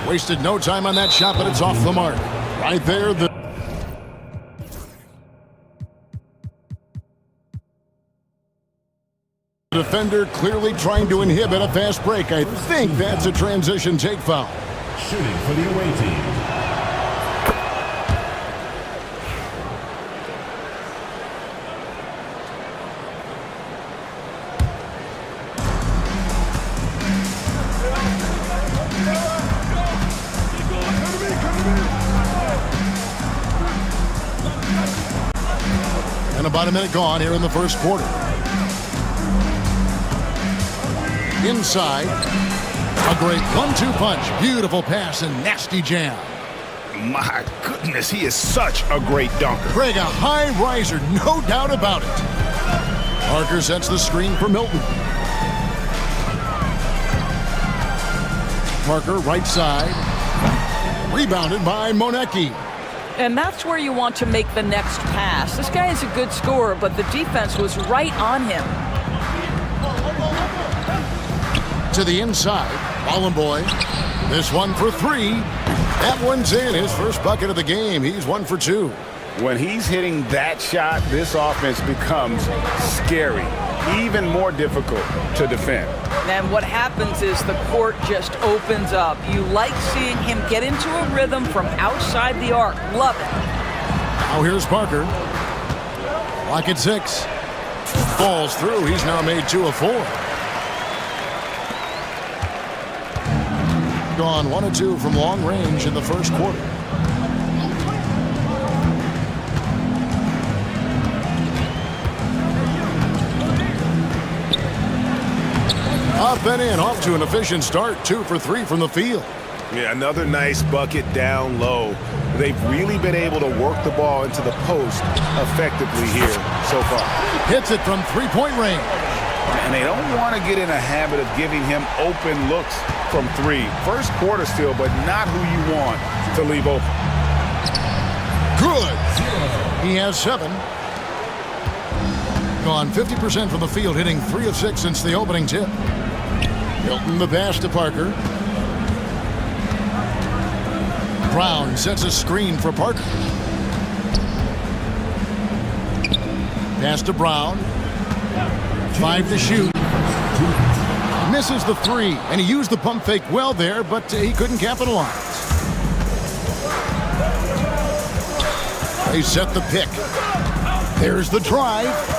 Wasted no time on that shot, but it's off the mark. Right there, the defender clearly trying to inhibit a fast break. I think that's a transition take foul. Shooting for the away team. And about a minute gone here in the first quarter. Inside. A great 1-2 punch. Beautiful pass and nasty jam. My goodness, he is such a great dunker. Craig, a high riser, no doubt about it. Parker sets the screen for Milton. Parker, right side. Rebounded by Monecki. And that's where you want to make the next pass. This guy is a good scorer, but the defense was right on him. To the inside, Boy. This one for three. That one's in, his first bucket of the game. He's 1 for 2. When he's hitting that shot, this offense becomes scary, even more difficult to defend. And what happens is the court just opens up. You like seeing him get into a rhythm from outside the arc. Love it. Now here's Parker. Lock at 6. Falls through. He's now made 2 of 4. Gone 1 of 2 from long range in the first quarter. Up and in, off to an efficient start. 2 for 3 from the field. Yeah, another nice bucket down low. They've really been able to work the ball into the post effectively here so far. Hits it from three-point range. And they don't want to get in a habit of giving him open looks from 3. First quarter still, but not who you want to leave open. Good. He has 7. Gone 50% from the field, hitting 3 of 6 since the opening tip. Milton the pass to Parker. Brown sets a screen for Parker. Pass to Brown. 5 to shoot. Misses the 3, and he used the pump fake well there, but he couldn't capitalize. They set the pick. There's the drive.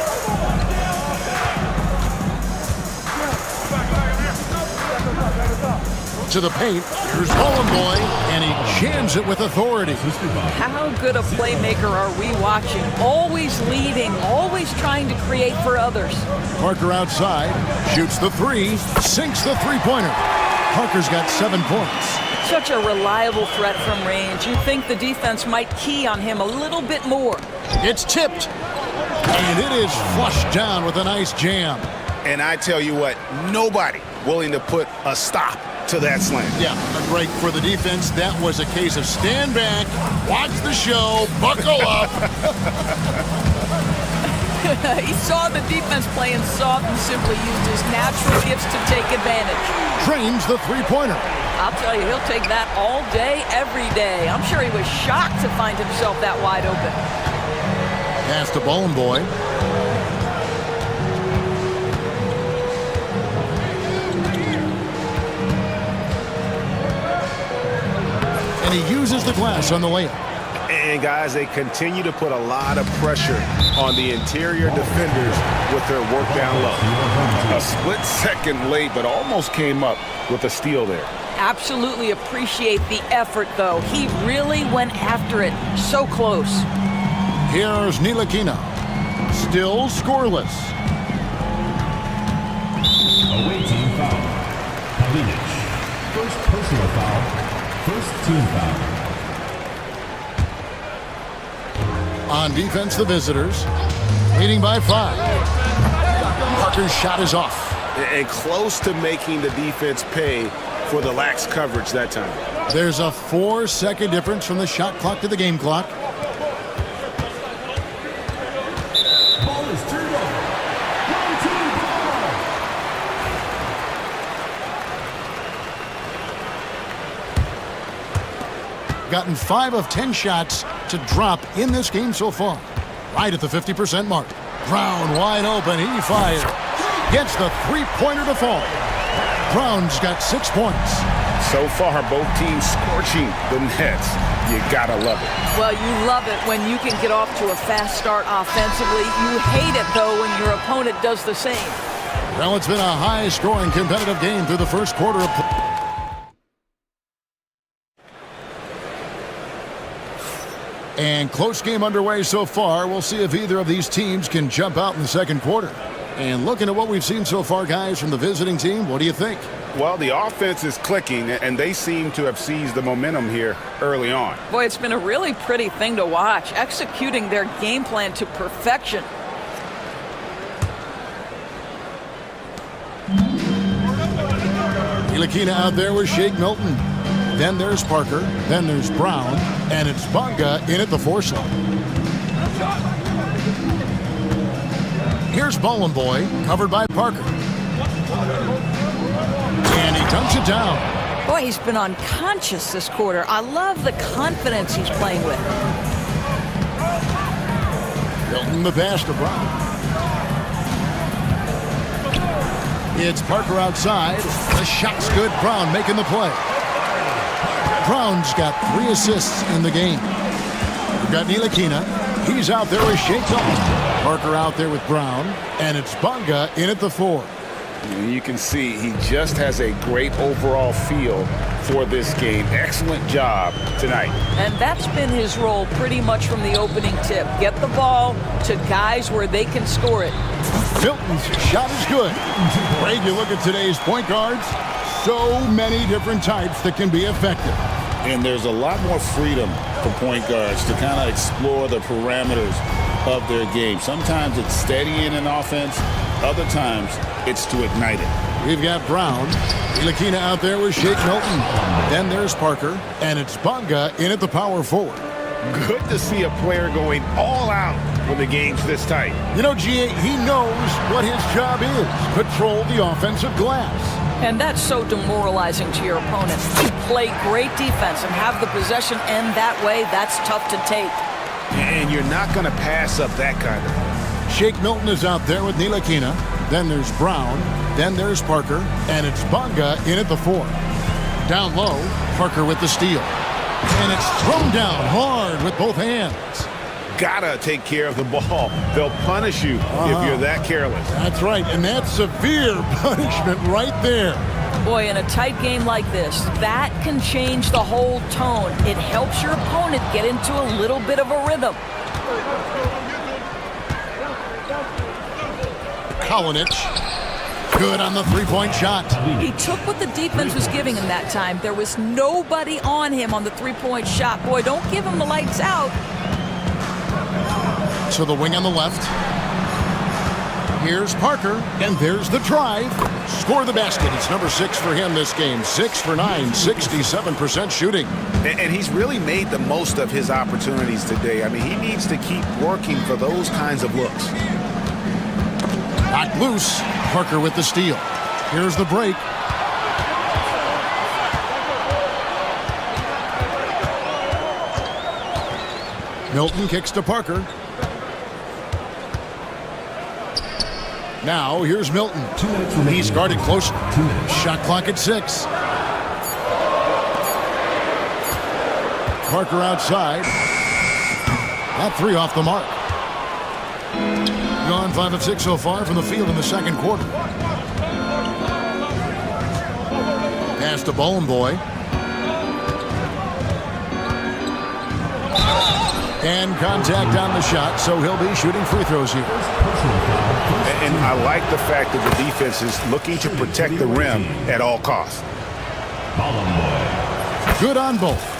To the paint. Here's Boy, and he jams it with authority. How good a playmaker are we watching? Always leading, always trying to create for others. Parker outside, shoots the 3, sinks the three-pointer. Parker's got 7 points. Such a reliable threat from range. You'd think the defense might key on him a little bit more. It's tipped, and it is flushed down with a nice jam. And I tell you what, nobody willing to put a stop to that slam. Yeah, a break for the defense. That was a case of stand back, watch the show, buckle up. He saw the defense playing soft and simply used his natural gifts to take advantage. Trains the three-pointer. I'll tell you, he'll take that all day, every day. I'm sure he was shocked to find himself that wide open. Pass to Boy. And he uses the glass on the layup. And guys, they continue to put a lot of pressure on the interior defenders with their work down low. A split second late, but almost came up with a steal there. Absolutely appreciate the effort, though. He really went after it. So close. Here's Ntilikina. Still scoreless. Away team foul. Kalinic. First personal foul First team foul. On defense, the visitors, leading by 5. Parker's shot is off. And close to making the defense pay for the lax coverage that time. There's a 4-second difference from the shot clock to the game clock. Ball is turned over. One team foul. Gotten 5 of 10 shots to drop in this game so far. Right at the 50% mark. Brown wide open. He fires. Gets the three-pointer to fall. Brown's got 6 points. So far, both teams scorching the nets. You gotta love it. Well, you love it when you can get off to a fast start offensively. You hate it, though, when your opponent does the same. Well, it's been a high-scoring competitive game through the first quarter of play. And close game underway so far. We'll see if either of these teams can jump out in the second quarter. And looking at what we've seen so far, guys, from the visiting team, what do you think? Well, the offense is clicking, and they seem to have seized the momentum here early on. Boy, it's been a really pretty thing to watch, executing their game plan to perfection. Ntilikina out there with Shake Milton. Then there's Parker. Then there's Brown. And it's Bonga in at the 4 slot. Here's Bowling Boy, covered by Parker. And he dunks it down. Boy, he's been unconscious this quarter. I love the confidence he's playing with. Milton the pass to Brown. It's Parker outside. The shot's good. Brown making the play. Brown's got 3 assists in the game. We've got Ntilikina. He's out there with Shake Milton. Parker out there with Brown. And it's Bonga in at the 4. And you can see he just has a great overall feel for this game. Excellent job tonight. And that's been his role pretty much from the opening tip. Get the ball to guys where they can score it. Milton's shot is good. Greg, you look at today's point guards, so many different types that can be effective. And there's a lot more freedom for point guards to kind of explore the parameters of their game. Sometimes it's steadying an offense. Other times it's to ignite it. We've got Brown. Ntilikina out there with Shake Milton. Then there's Parker. And it's Bonga in at the power forward. Good to see a player going all out when the game's this tight. You know, GA, he knows what his job is. Control the offensive glass. And that's so demoralizing to your opponent. You play great defense and have the possession end that way. That's tough to take. And you're not going to pass up that kind of. Shake Milton is out there with Ntilikina. Then there's Brown. Then there's Parker. And it's Bonga in at the 4. Down low, Parker with the steal. And it's thrown down hard with both hands. Gotta take care of the ball. They'll punish you if you're that careless. That's right, and that's severe punishment right there. Boy, in a tight game like this, that can change the whole tone. It helps your opponent get into a little bit of a rhythm. Kalinic, good on the three-point shot. He took what the defense was giving him that time. There was nobody on him on the three-point shot. Boy, don't give him the lights out. So the wing on the left. Here's Parker, and there's the drive. Score the basket. It's number 6 for him this game. 6 for 9, 67% shooting. And he's really made the most of his opportunities today. I mean, he needs to keep working for those kinds of looks. Knocked loose. Parker with the steal. Here's the break. Milton kicks to Parker. Now, here's Milton. He's guarded closely. Shot clock at 6. Parker outside. That 3 off the mark. Gone 5 of 6 so far from the field in the second quarter. Pass to Bowling Boy. And contact on the shot, so he'll be shooting free throws here. And I like the fact that the defense is looking to protect the rim at all costs. Good on both.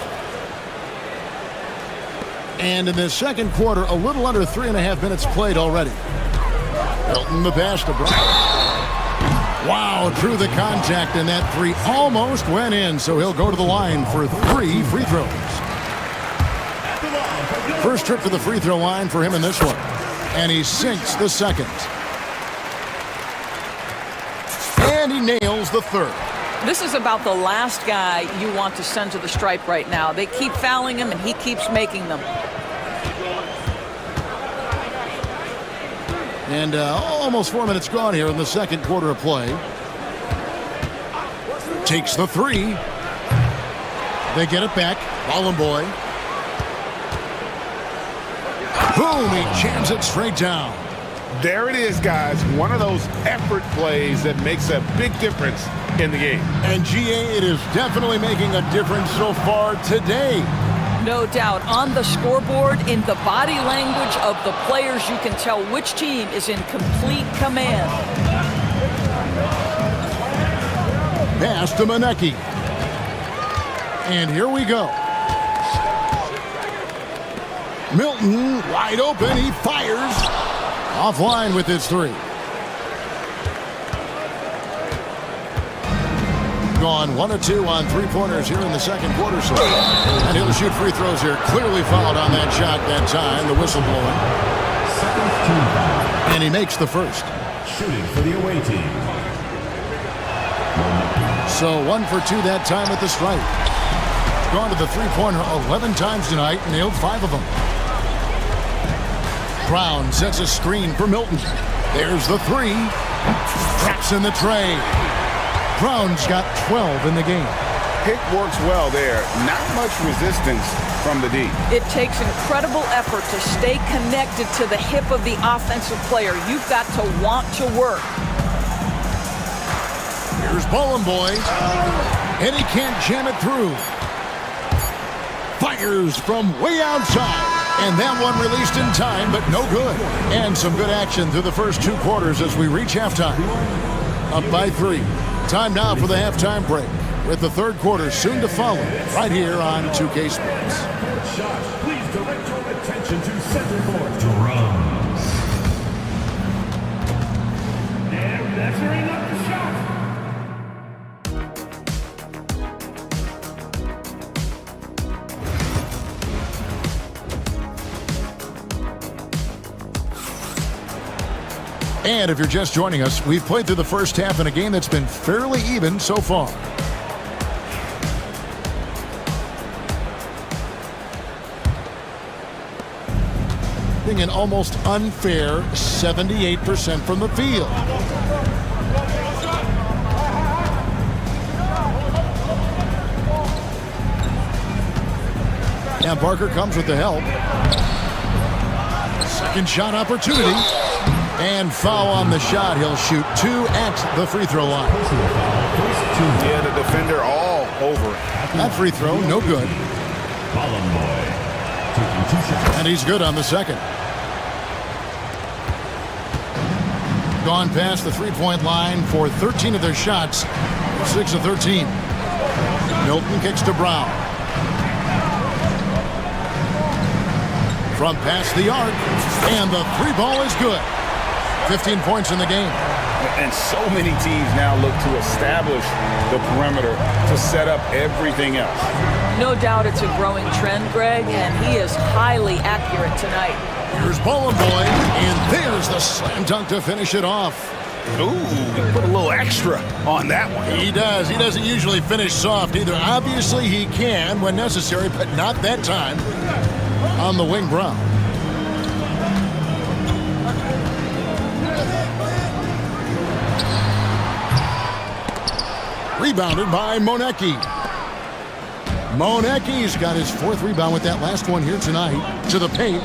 And in the second quarter, a little under 3.5 minutes played already. Milton the pass to Brown. Wow, drew the contact, and that three almost went in, so he'll go to the line for 3 free throws. First trip to the free throw line for him in this one. And he sinks the second. And he nails the third. This is about the last guy you want to send to the stripe right now. They keep fouling him, and he keeps making them. And almost 4 minutes gone here in the second quarter of play. Takes the three. They get it back. Ballin' boy. Boom, he jams it straight down. There it is, guys. One of those effort plays that makes a big difference in the game. And GA, it is definitely making a difference so far today. No doubt. On the scoreboard, in the body language of the players, you can tell which team is in complete command. Pass to Manecki. And here we go. Milton, wide open, he fires. Offline with his three. Gone 1 of 2 on three-pointers here in the second quarter. So, and he'll shoot free throws here. Clearly fouled on that shot that time. The whistle blowing. And he makes the first. Shooting for the away team. So 1 for 2 that time at the stripe. Gone to the three-pointer 11 times tonight. Nailed 5 of them. Brown sets a screen for Milton. There's the three. Traps in the tray. Brown's got 12 in the game. Pick works well there. Not much resistance from the D. It takes incredible effort to stay connected to the hip of the offensive player. You've got to want to work. Here's Ballin' boy. And he can't jam it through. Fires from way outside. And that one released in time, but no good. And some good action through the first 2 quarters as we reach halftime. Up by 3. Time now for the halftime break, with the third quarter soon to follow, right here on 2K Sports. Shots, please direct your attention to center court. Drums. And measuring up the shot. And if you're just joining us, we've played through the first half in a game that's been fairly even so far. Being an almost unfair 78% from the field. And Parker comes with the help. Second shot opportunity. And foul on the shot. He'll shoot 2 at the free throw line. Yeah, the defender all over it. That free throw, no good. And he's good on the second. Gone past the three-point line for 13 of their shots. 6 of 13. Milton kicks to Brown. From past the arc. And the three ball is good. 15 points in the game. And so many teams now look to establish the perimeter to set up everything else. No doubt it's a growing trend, Greg, and he is highly accurate tonight. Here's Ballin' boy, and there's the slam dunk to finish it off. Ooh, he put a little extra on that one. He does. He doesn't usually finish soft either. Obviously, he can when necessary, but not that time on the wing. Brown. Rebounded by Manecki. Manecki's got his 4th rebound with that last one here tonight. To the paint.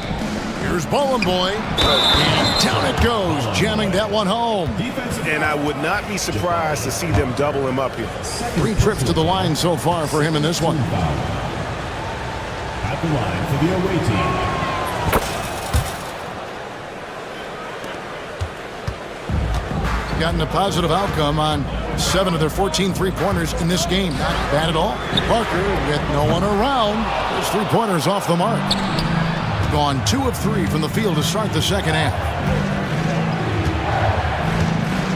Here's Ballin' boy. And down it goes, jamming that one home. And I would not be surprised to see them double him up here. 3 trips to the line so far for him in this one. At the line for the away team. Gotten a positive outcome on 7 of their 14 three-pointers in this game. Not bad at all. Parker with no one around. His three-pointers off the mark. Gone 2 of 3 from the field to start the second half.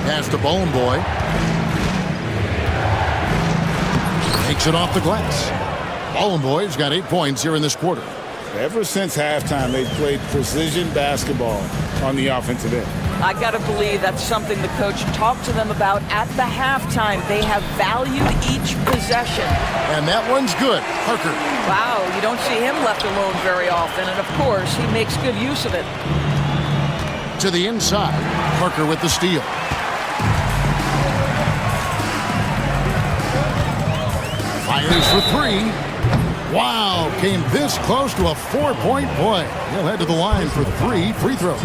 Pass to Bowling Boy. Takes it off the glass. Bowling Boy's got 8 points here in this quarter. Ever since halftime, they've played precision basketball on the offensive end. I got to believe that's something the coach talked to them about at the halftime. They have valued each possession. And that one's good. Parker. Wow, you don't see him left alone very often, and of course, he makes good use of it. To the inside. Parker with the steal. Fires for 3. Wow, came this close to a 4-point play. He'll head to the line for 3 free throws.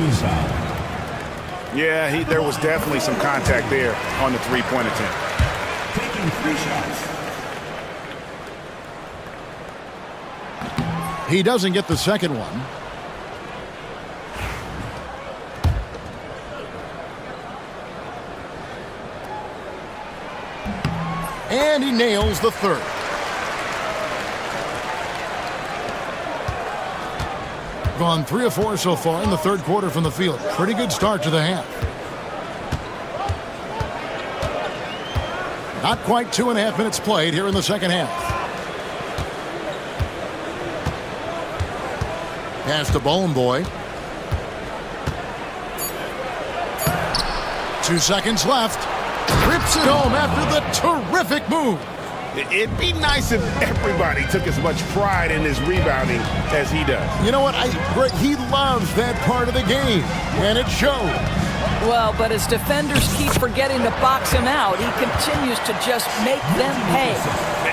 Yeah, there was definitely some contact there on the three-point attempt. Taking 3 shots. He doesn't get the second one. And he nails the third. Gone 3 of 4 so far in the third quarter from the field. Pretty good start to the half. Not quite 2.5 minutes played here in the second half. Pass to Bowling Boy. 2 seconds left. Rips it home after the terrific move. It'd be nice if everybody took as much pride in his rebounding as he does. You know what? He loves that part of the game, and it shows. Well, but as defenders keep forgetting to box him out, he continues to just make them pay.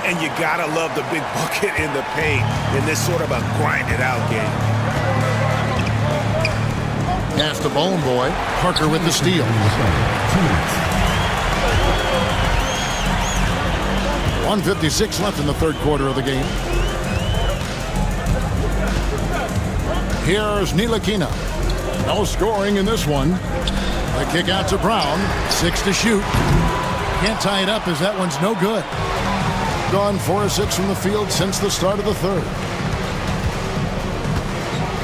And you gotta love the big bucket in the paint in this sort of a grinded-out game. Pass to Bowling Boy. Parker with the steal. 1:56 left in the third quarter of the game. Here's Ntilikina. No scoring in this one. The kick out to Brown. 6 to shoot. Can't tie it up as that one's no good. Gone 4 of 6 from the field since the start of the third.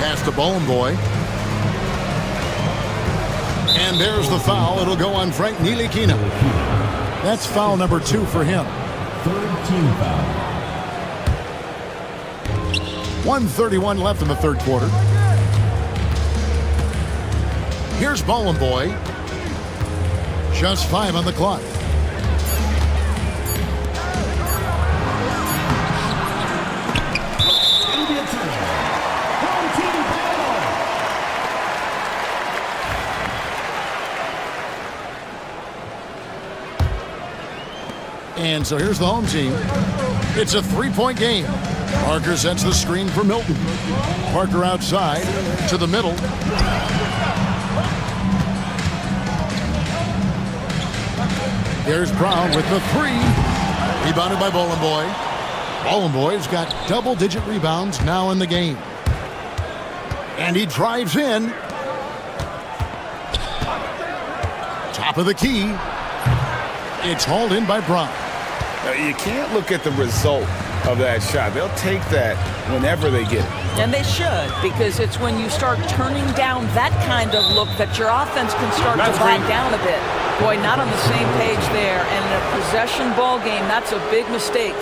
Pass to Bowling Boy. And there's the foul. It'll go on Frank Ntilikina. That's foul number 2 for him. Third team foul. 1:31 left in the third quarter. Here's Bowling Boy. Just 5 on the clock. It'll be a turn. Home team battle. And so here's the home team. It's a 3-point game. Parker sets the screen for Milton. Parker outside to the middle. There's Brown with the 3. Rebounded by Bowling Boy. Bowling Boy's got double-digit rebounds now in the game. And he drives in. Top of the key. It's hauled in by Brown. You can't look at the result of that shot. They'll take that whenever they get it. And they should, because it's when you start turning down that kind of look that your offense can start to back down a bit. Boy, not on the same page there. And in a possession ball game, that's a big mistake.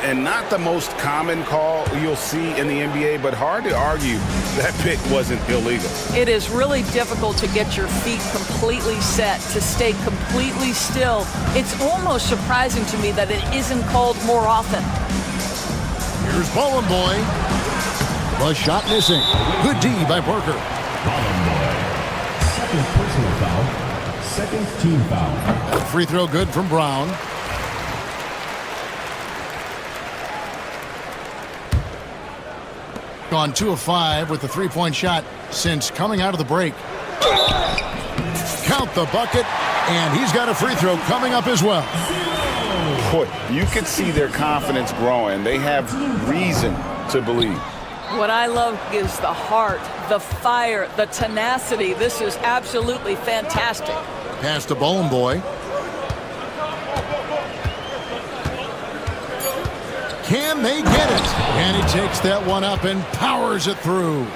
And not the most common call you'll see in the NBA, but hard to argue that pick wasn't illegal. It is really difficult to get your feet completely set, to stay completely still. It's almost surprising to me that it isn't called more often. Here's Bowling Boy. The shot missing. Good D by Parker. Bowling Boy. Second personal foul. Second team foul. That free throw good from Brown. Gone 2 of 5 with the 3-point shot since coming out of the break. Count the bucket, and he's got a free throw coming up as well. Boy, you can see their confidence growing. They have reason to believe. What I love is the heart, the fire, the tenacity. This is absolutely fantastic. Pass to Bowling Boy. Can they get it? And he takes that one up and powers it through.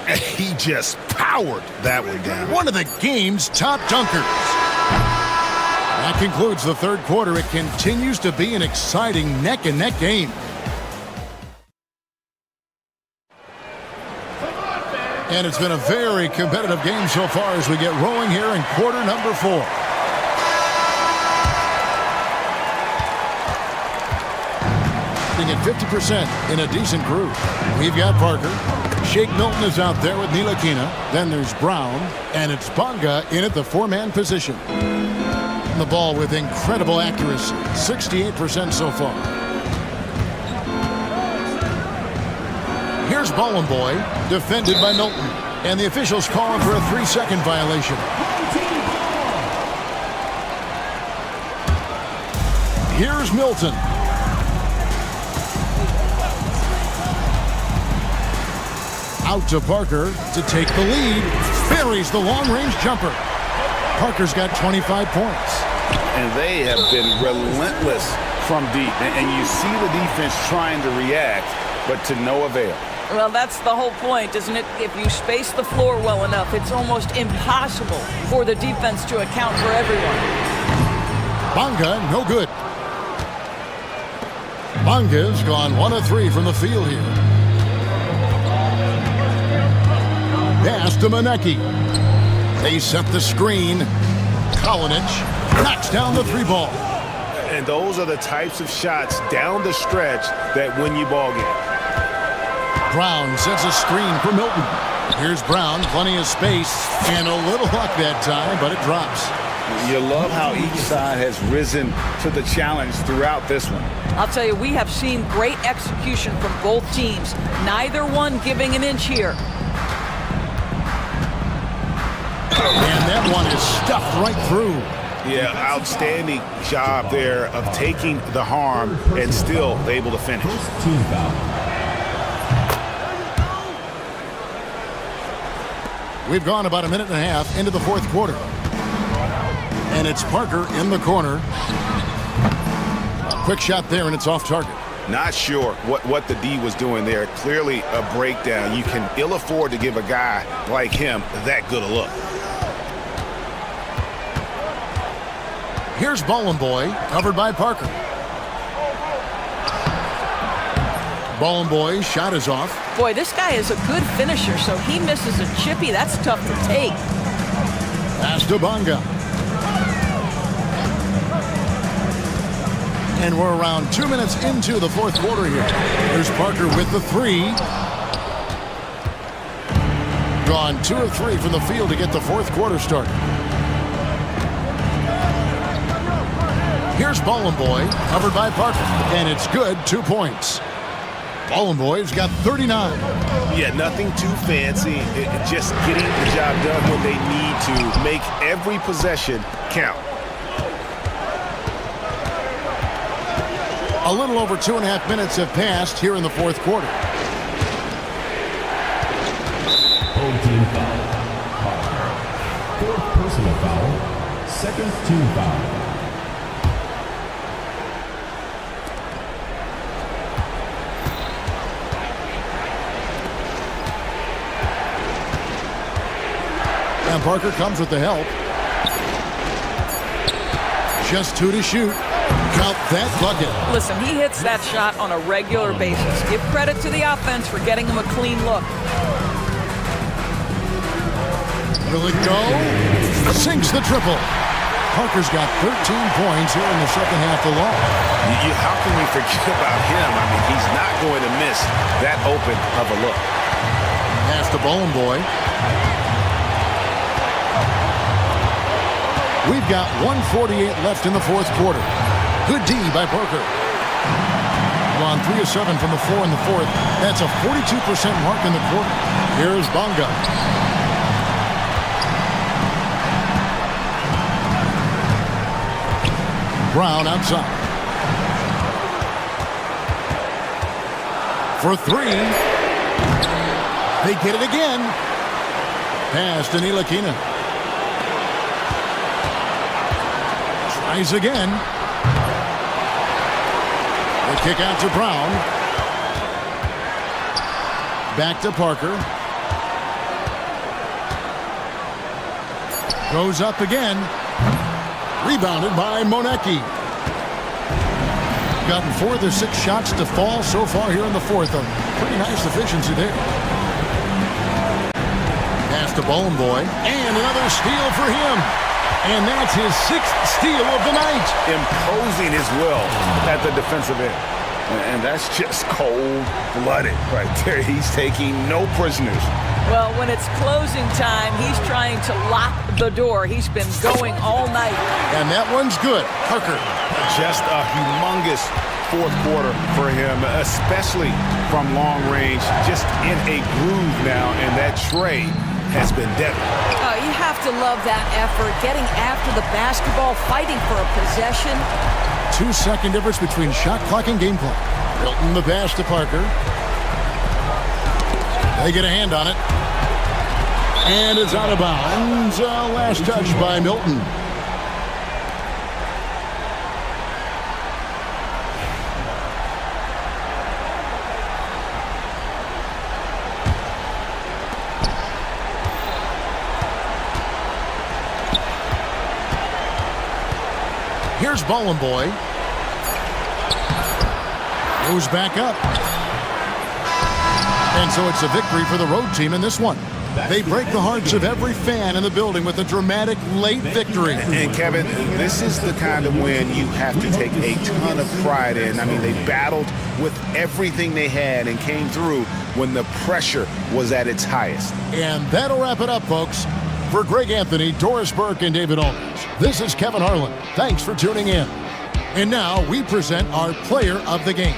He just powered that one down. One of the game's top dunkers. That concludes the third quarter. It continues to be an exciting neck-and-neck game. And it's been a very competitive game so far as we get rolling here in quarter number 4. At 50% in a decent group. We've got Parker. Shake Milton is out there with Ntilikina. Then there's Brown. And it's Bonga in at the 4-man position. And the ball with incredible accuracy. 68% so far. Here's Boy, defended by Milton. And the officials calling for a 3-second violation. Here's Milton. Out to Parker to take the lead. Buries the long-range jumper. Parker's got 25 points. And they have been relentless from deep. And you see the defense trying to react, but to no avail. Well, that's the whole point, isn't it? If you space the floor well enough, it's almost impossible for the defense to account for everyone. Bonga, no good. Bonga's gone 1 of 3 from the field here. Pass to Manecki. They set the screen. Kalinic knocks down the 3-ball. And those are the types of shots down the stretch that win you ball game. Brown sets a screen for Milton. Here's Brown, plenty of space, and a little luck that time, but it drops. You love how each side has risen to the challenge throughout this one. I'll tell you, we have seen great execution from both teams. Neither one giving an inch here. And that one is stuffed right through. Yeah, outstanding job there of taking the harm and still able to finish. Team foul. We've gone about a minute and a half into the fourth quarter. And it's Parker in the corner. A quick shot there, and it's off target. Not sure what the D was doing there. Clearly a breakdown. You can ill afford to give a guy like him that good a look. Here's Boy, covered by Parker. Boy's shot is off. Boy, this guy is a good finisher, so he misses a chippy. That's tough to take. Pass to Bonga. And we're around 2 minutes into the fourth quarter here. There's Parker with the 3. Gone 2 of 3 from the field to get the fourth quarter started. Here's Boy, covered by Parker. And it's good, 2 points. Boy's got 39. Yeah, nothing too fancy. Just getting the job done when they need to. Make every possession count. A little over 2.5 minutes have passed here in the fourth quarter. Home team foul. Fourth personal foul. Second team foul. And Parker comes with the help. Just 2 to shoot. Count that bucket. Listen, he hits that shot on a regular basis. Give credit to the offense for getting him a clean look. Will it go? Sinks the triple. Parker's got 13 points here in the second half alone. How can we forget about him? I mean, he's not going to miss that open of a look. Pass to Boy. We've got 1:48 left in the fourth quarter. Good D by Parker. On 3 of 7 from the floor in the fourth. That's a 42% mark in the quarter. Here's Bonga. Brown outside. For 3. They get it again. Pass to Ntilikina. Tries again. The kick out to Brown. Back to Parker. Goes up again. Rebounded by Monecki. Gotten 4 of their 6 shots to fall so far here in the fourth. A pretty nice efficiency there. Pass to Bowling Boy. And another steal for him. And that's his 6th steal of the night. Imposing his will at the defensive end. And that's just cold-blooded right there. He's taking no prisoners. Well, when it's closing time, he's trying to lock the door. He's been going all night. And that one's good. Parker. Just a humongous fourth quarter for him, especially from long range. Just in a groove now, and that tray has been deadly. Oh, you have to love that effort, getting after the basketball, fighting for a possession. 2-second difference between shot clock and game clock. Milton the pass to Parker. They get a hand on it. And it's out of bounds. Last touch by Milton. Here's Bowling Boy. Goes back up. And so it's a victory for the road team in this one. They break the hearts of every fan in the building with a dramatic late victory. And Kevin, this is the kind of win you have to take a ton of pride in. I mean, they battled with everything they had and came through when the pressure was at its highest. And that'll wrap it up, folks. For Greg Anthony, Doris Burke, and David Aldridge, this is Kevin Harlan. Thanks for tuning in. And now we present our player of the game.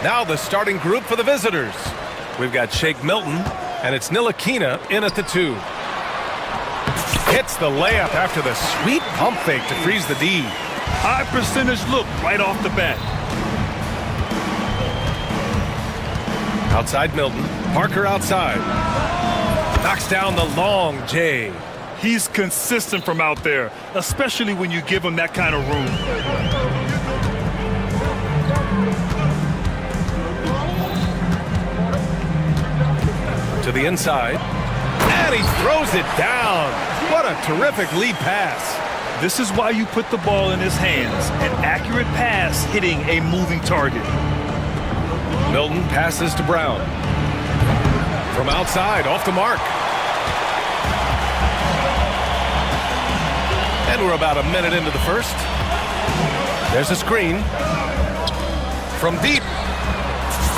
Now the starting group for the visitors. We've got Shake Milton, and it's Ntilikina in at the 2. Hits the layup after the sweet pump fake to freeze the D. High percentage look right off the bat. Outside Milton. Parker outside. Knocks down the long J. He's consistent from out there, especially when you give him that kind of room. To the inside. And he throws it down. What a terrific lead pass. This is why you put the ball in his hands. An accurate pass hitting a moving target. Milton passes to Brown. From outside, off the mark. And we're about a minute into the first. There's a screen. From deep.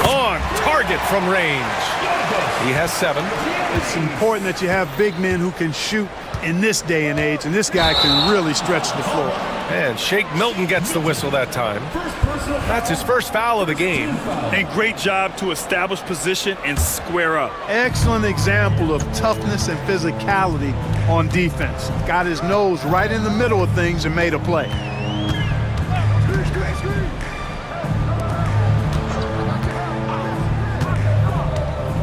On target from range. He has 7. It's important that you have big men who can shoot in this day and age, and this guy can really stretch the floor. And Shake Milton gets the whistle that time. That's his first foul of the game. And great job to establish position and square up. Excellent example of toughness and physicality on defense. Got his nose right in the middle of things and made a play.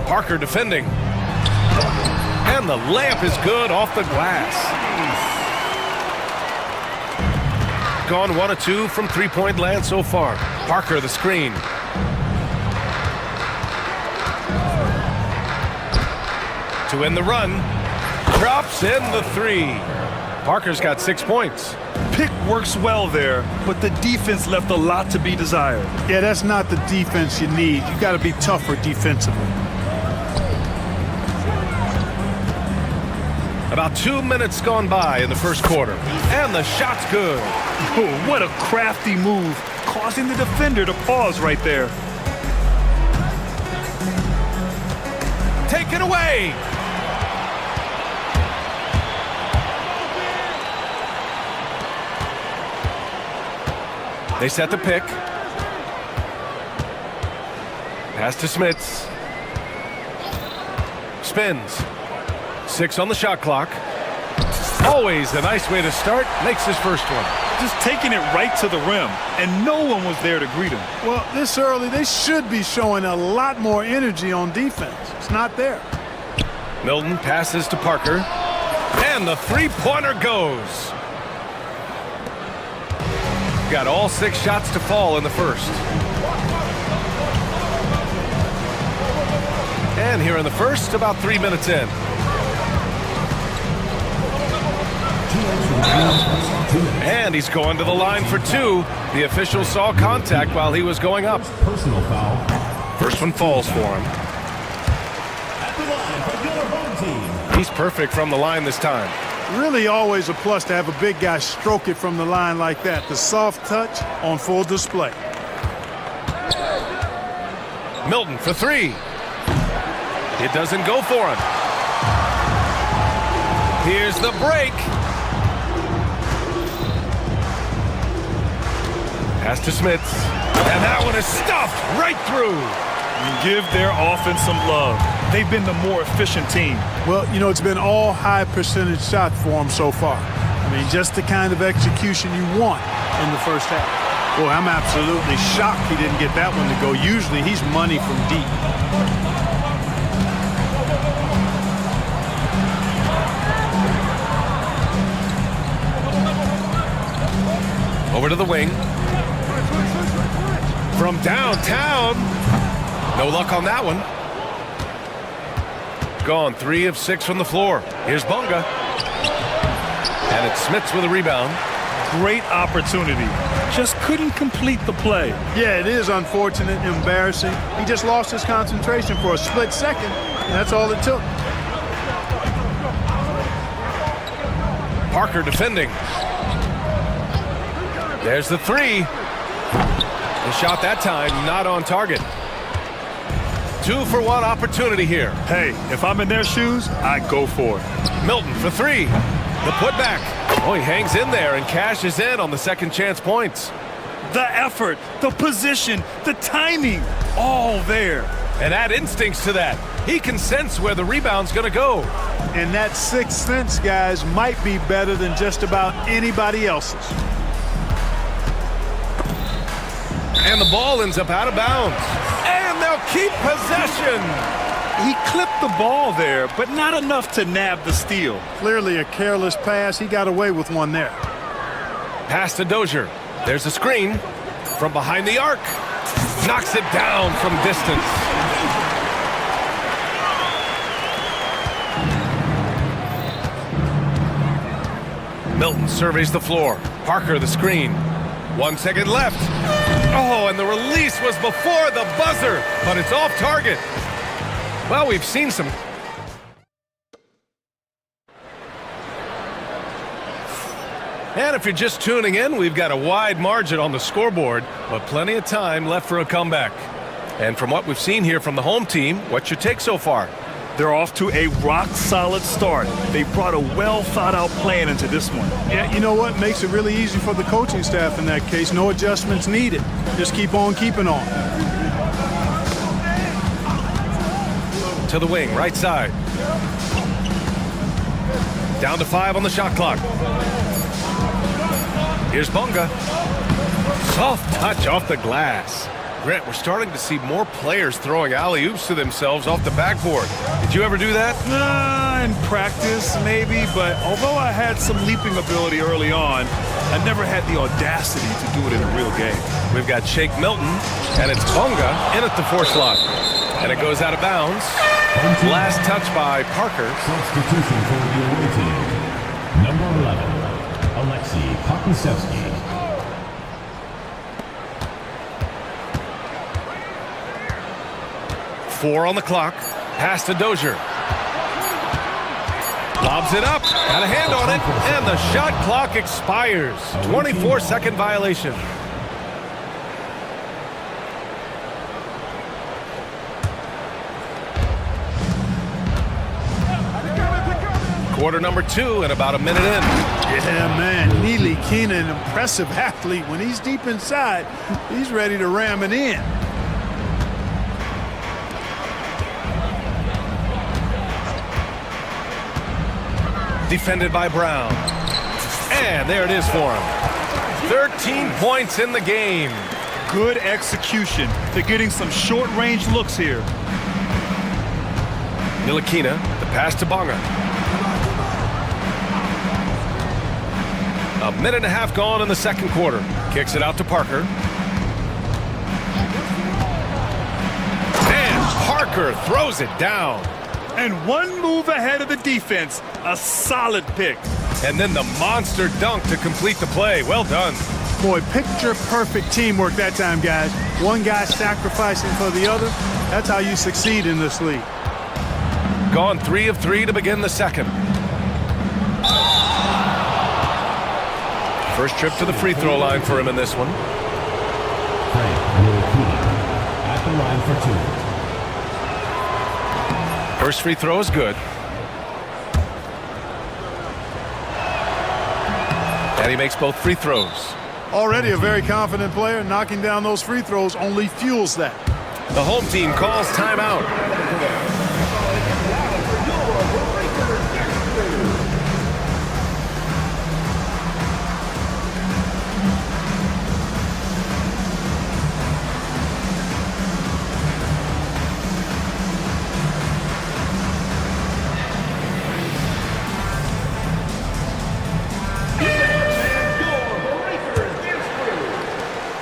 Parker defending. And the layup is good off the glass. Gone 1 of 2 from three-point land so far. Parker the screen. To end the run. Drops in the 3. Parker's got 6 points. Pick works well there, but the defense left a lot to be desired. Yeah, that's not the defense you need. You got to be tougher defensively. About 2 minutes gone by in the first quarter. And the shot's good. Oh, what a crafty move, causing the defender to pause right there. Take it away. They set the pick. Pass to Smits. Spins. 6 on the shot clock. Always a nice way to start. Makes his first one. Just taking it right to the rim, and no one was there to greet him. Well, this early, they should be showing a lot more energy on defense. It's not there. Milton passes to Parker. And the three-pointer goes. Got all 6 shots to fall in the first. And here in the first, about 3 minutes in. And he's going to the line for 2. The official saw contact while he was going up. Personal foul. First one falls for him. At the line for your home team. He's perfect from the line this time. Really always a plus to have a big guy stroke it from the line like that. The soft touch on full display. Milton for 3. It doesn't go for him. Here's the break. Pass to Smits. And that one is stuffed right through. Give their offense some love. They've been the more efficient team. Well, you know, it's been all high percentage shot for them so far. I mean, just the kind of execution you want in the first half. Boy, I'm absolutely shocked he didn't get that one to go. Usually he's money from deep. Over to the wing. From downtown. No luck on that one. Gone 3 of 6 from the floor. Here's Bunga. And it's Smits with a rebound. Great opportunity. Just couldn't complete the play. Yeah, it is unfortunate, embarrassing. He just lost his concentration for a split second, and that's all it took. Parker defending. There's the 3. The shot that time not on target. 2-for-1 opportunity here. Hey, if I'm in their shoes, I go for it. Milton for 3. The putback. Oh, he hangs in there and cashes in on the second chance points. the effort, the position, the timing, all there. And add instincts to that. He can sense where the rebound's going to go. And that sixth sense, guys, might be better than just about anybody else's. And the ball ends up out of bounds. And they'll keep possession. He clipped the ball there, but not enough to nab the steal. Clearly a careless pass. He got away with one there. Pass to Dozier. There's a screen from behind the arc. Knocks it down from distance. Milton surveys the floor. Parker the screen. 1 second left. Oh, and the release was before the buzzer, but it's off target. Well, we've seen some. And if you're just tuning in, we've got a wide margin on the scoreboard, but plenty of time left for a comeback. And from what we've seen here from the home team, what's your take so far? They're off to a rock-solid start. They brought a well-thought-out plan into this one. Yeah, you know what? Makes it really easy for the coaching staff in that case. No adjustments needed. Just keep on keeping on. To the wing, right side. Down to 5 on the shot clock. Here's Bunga. Soft touch off the glass. Grant, we're starting to see more players throwing alley-oops to themselves off the backboard. Did you ever do that? In practice, maybe, but although I had some leaping ability early on, I never had the audacity to do it in a real game. We've got Shake Milton, and it's Bunga in at the 4 slot. And it goes out of bounds. Last touch by Parker. Substitution for the away team. Number 11, Alexei Pokusevsky. 4 on the clock. Pass to Dozier. Lobs it up. Got a hand on it. And the shot clock expires. 24-second violation. Quarter number 2 and about a minute in. Yeah, man. Neely Keenan, an impressive athlete. When he's deep inside, he's ready to ram it in. Defended by Brown. And there it is for him. 13 points in the game. Good execution. They're getting some short-range looks here. Ntilikina, the pass to Bunga. A minute and a half gone in the second quarter. Kicks it out to Parker. And Parker throws it down. And one move ahead of the defense. A solid pick. And then the monster dunk to complete the play. Well done. Boy, picture-perfect teamwork that time, guys. One guy sacrificing for the other. That's how you succeed in this league. Gone 3 of 3 to begin the second. First trip to the free throw line for him in this one. Frank Ntilikina at the line for 2. First free throw is good. And he makes both free throws. Already a very confident player. Knocking down those free throws only fuels that. The home team calls timeout.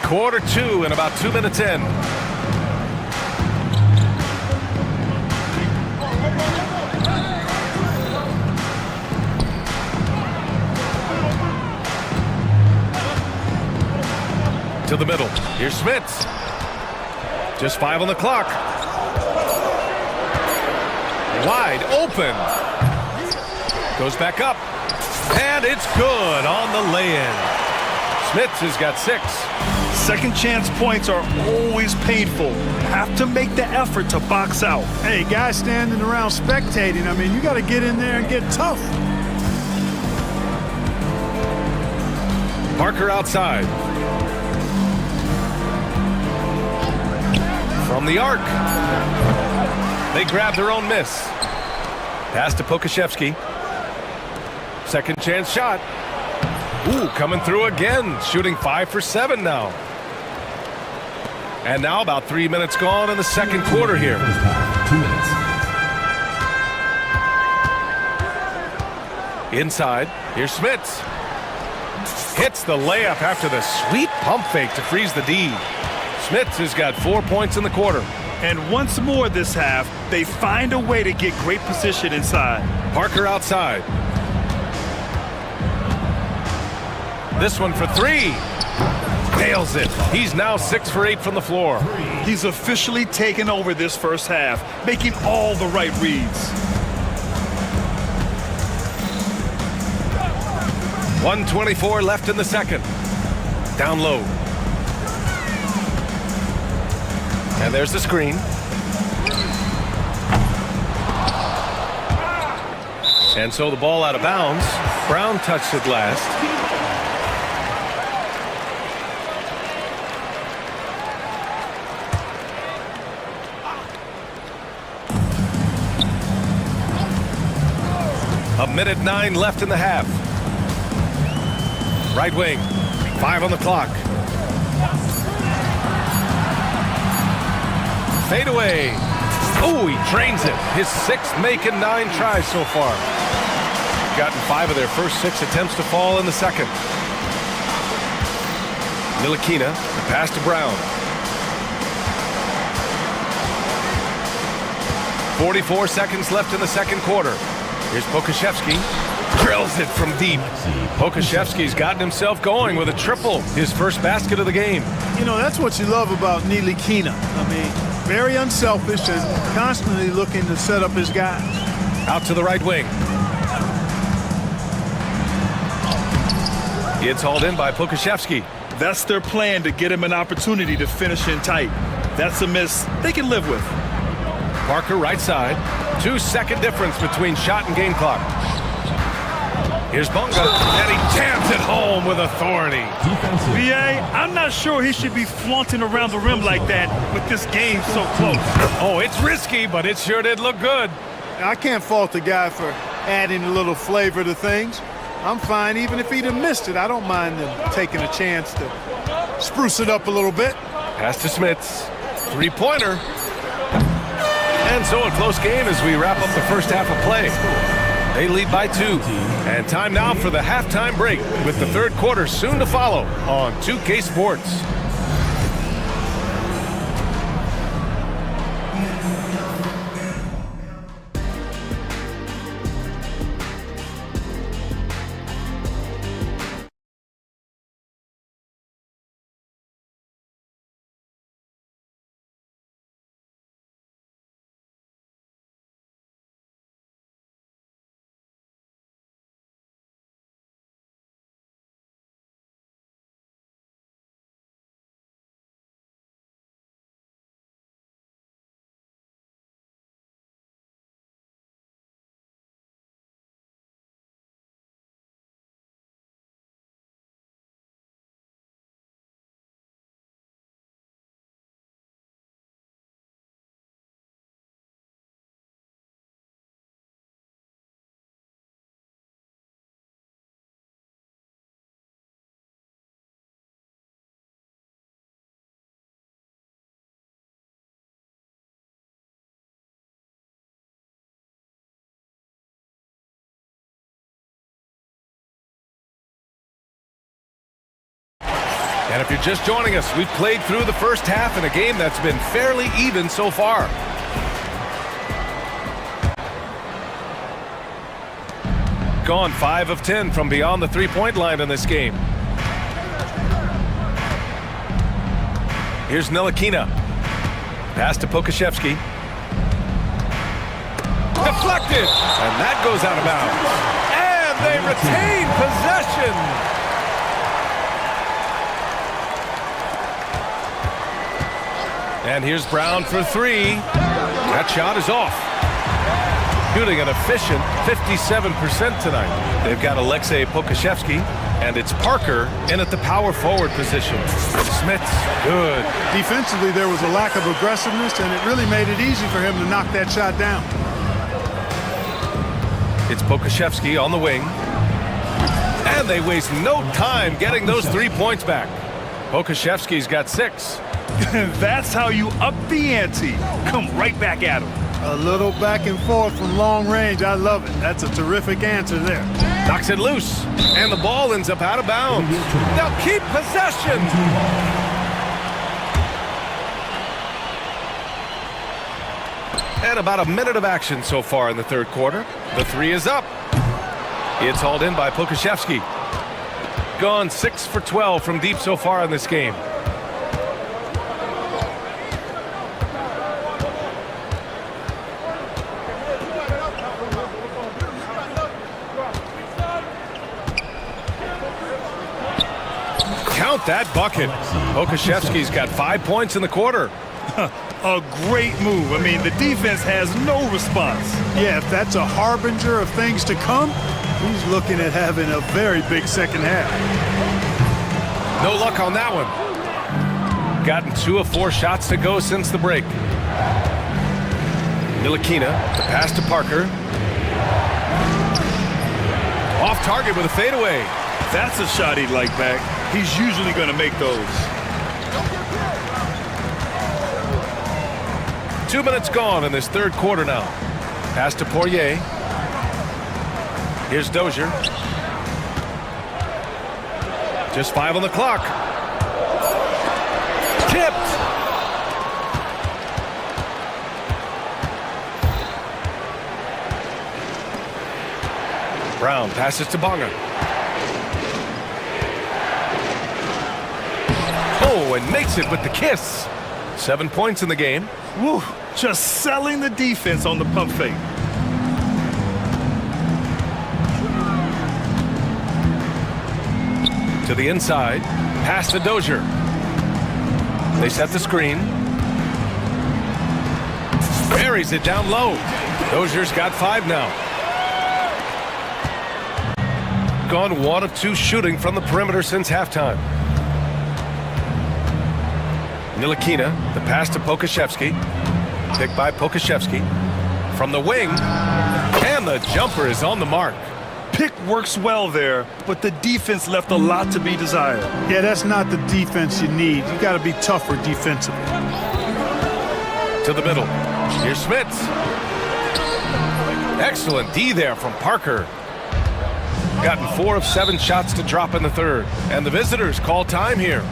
Quarter 2 and about 2 minutes in. To the middle. Here's Smits. Just 5 on the clock. Wide open. Goes back up. And it's good on the lay-in. Smits has got 6. Second chance points are always painful. Have to make the effort to box out. Hey, guys standing around spectating, I mean, you got to get in there and get tough. Parker outside. From the arc. They grab their own miss. Pass to Pokuševski. Second chance shot. Ooh, coming through again. Shooting 5 for 7 now. And now about 3 minutes gone in the second quarter here. 2 minutes. Inside, here's Smits. Hits the layup after the sweet pump fake to freeze the D. Smits has got 4 points in the quarter. And once more this half, they find a way to get great position inside. Parker outside. This one for 3. Nails it. He's now 6 for 8 from the floor. He's officially taken over this first half, making all the right reads. 1:24 left in the second. Down low. And there's the screen. And so the ball out of bounds. Brown touched it last. A minute 9 left in the half. Right wing, 5 on the clock. Fade away. Oh, he drains it. His 6th make in 9 tries so far. Gotten 5 of their first 6 attempts to fall in the second. Ntilikina, pass to Brown. 44 seconds left in the second quarter. Here's Pokuševski. Drills it from deep. Pokuševski's gotten himself going with a triple. His first basket of the game. You know, that's what you love about Ntilikina. I mean, very unselfish and constantly looking to set up his guys. Out to the right wing. It's hauled in by Pokuševski. That's their plan, to get him an opportunity to finish in tight. That's a miss they can live with. Parker right side. 2-second difference between shot and game clock. Here's Bunga, and he jams it home with authority. BA, I'm not sure he should be flaunting around the rim like that with this game so close. Oh, it's risky, but it sure did look good. I can't fault the guy for adding a little flavor to things. I'm fine even if he'd have missed it. I don't mind them taking a chance to spruce it up a little bit. Pass to Smits. 3-pointer. And so a close game as we wrap up the first half of play. They lead by 2. And time now for the halftime break, with the third quarter soon to follow on 2K Sports. And if you're just joining us, we've played through the first half in a game that's been fairly even so far. Gone 5 of 10 from beyond the three-point line in this game. Here's Ntilikina. Pass to Pokuševski. Deflected! And that goes out of bounds. And they retain possession! And here's Brown for 3. That shot is off. Shooting an efficient 57% tonight. They've got Aleksej Pokuševski. And it's Parker in at the power forward position. Smith's good. Defensively, there was a lack of aggressiveness, and it really made it easy for him to knock that shot down. It's Pokusevski on the wing. And they waste no time getting those 3 points back. Pokusevski's got 6. That's how you up the ante. Come right back at him. A little back and forth from long range. I love it. That's a terrific answer there. Knocks it loose. And the ball ends up out of bounds. They'll keep possession. And about a minute of action so far in the third quarter. The 3 is up. It's hauled in by Pokusevski. Gone 6 for 12 from deep so far in this game. Count that bucket. Pokusevski's got 5 points in the quarter. A great move. I mean, the defense has no response. Yeah, if that's a harbinger of things to come, he's looking at having a very big second half. No luck on that one. Gotten 2 of 4 shots to go since the break. Ntilikina, the pass to Parker. Off target with a fadeaway. That's a shot he'd like back. He's usually going to make those. 2 minutes gone in this third quarter now. Pass to Poirier. Here's Dozier. Just 5 on the clock. Tipped. Brown passes to Bonga. Oh, and makes it with the kiss. 7 points in the game. Woo, just selling the defense on the pump fake. To the inside, pass to Dozier. They set the screen. Buries it down low. Dozier's got 5 now. Gone 1 of 2 shooting from the perimeter since halftime. Ntilikina, the pass to Pokusevski. Picked by Pokusevski. From the wing. And the jumper is on the mark. Pick works well there, but the defense left a lot to be desired. Yeah, that's not the defense you need. You got to be tougher defensively. To the middle. Here's Smits. Excellent D there from Parker. Gotten 4 of 7 shots to drop in the third. And the visitors call time here.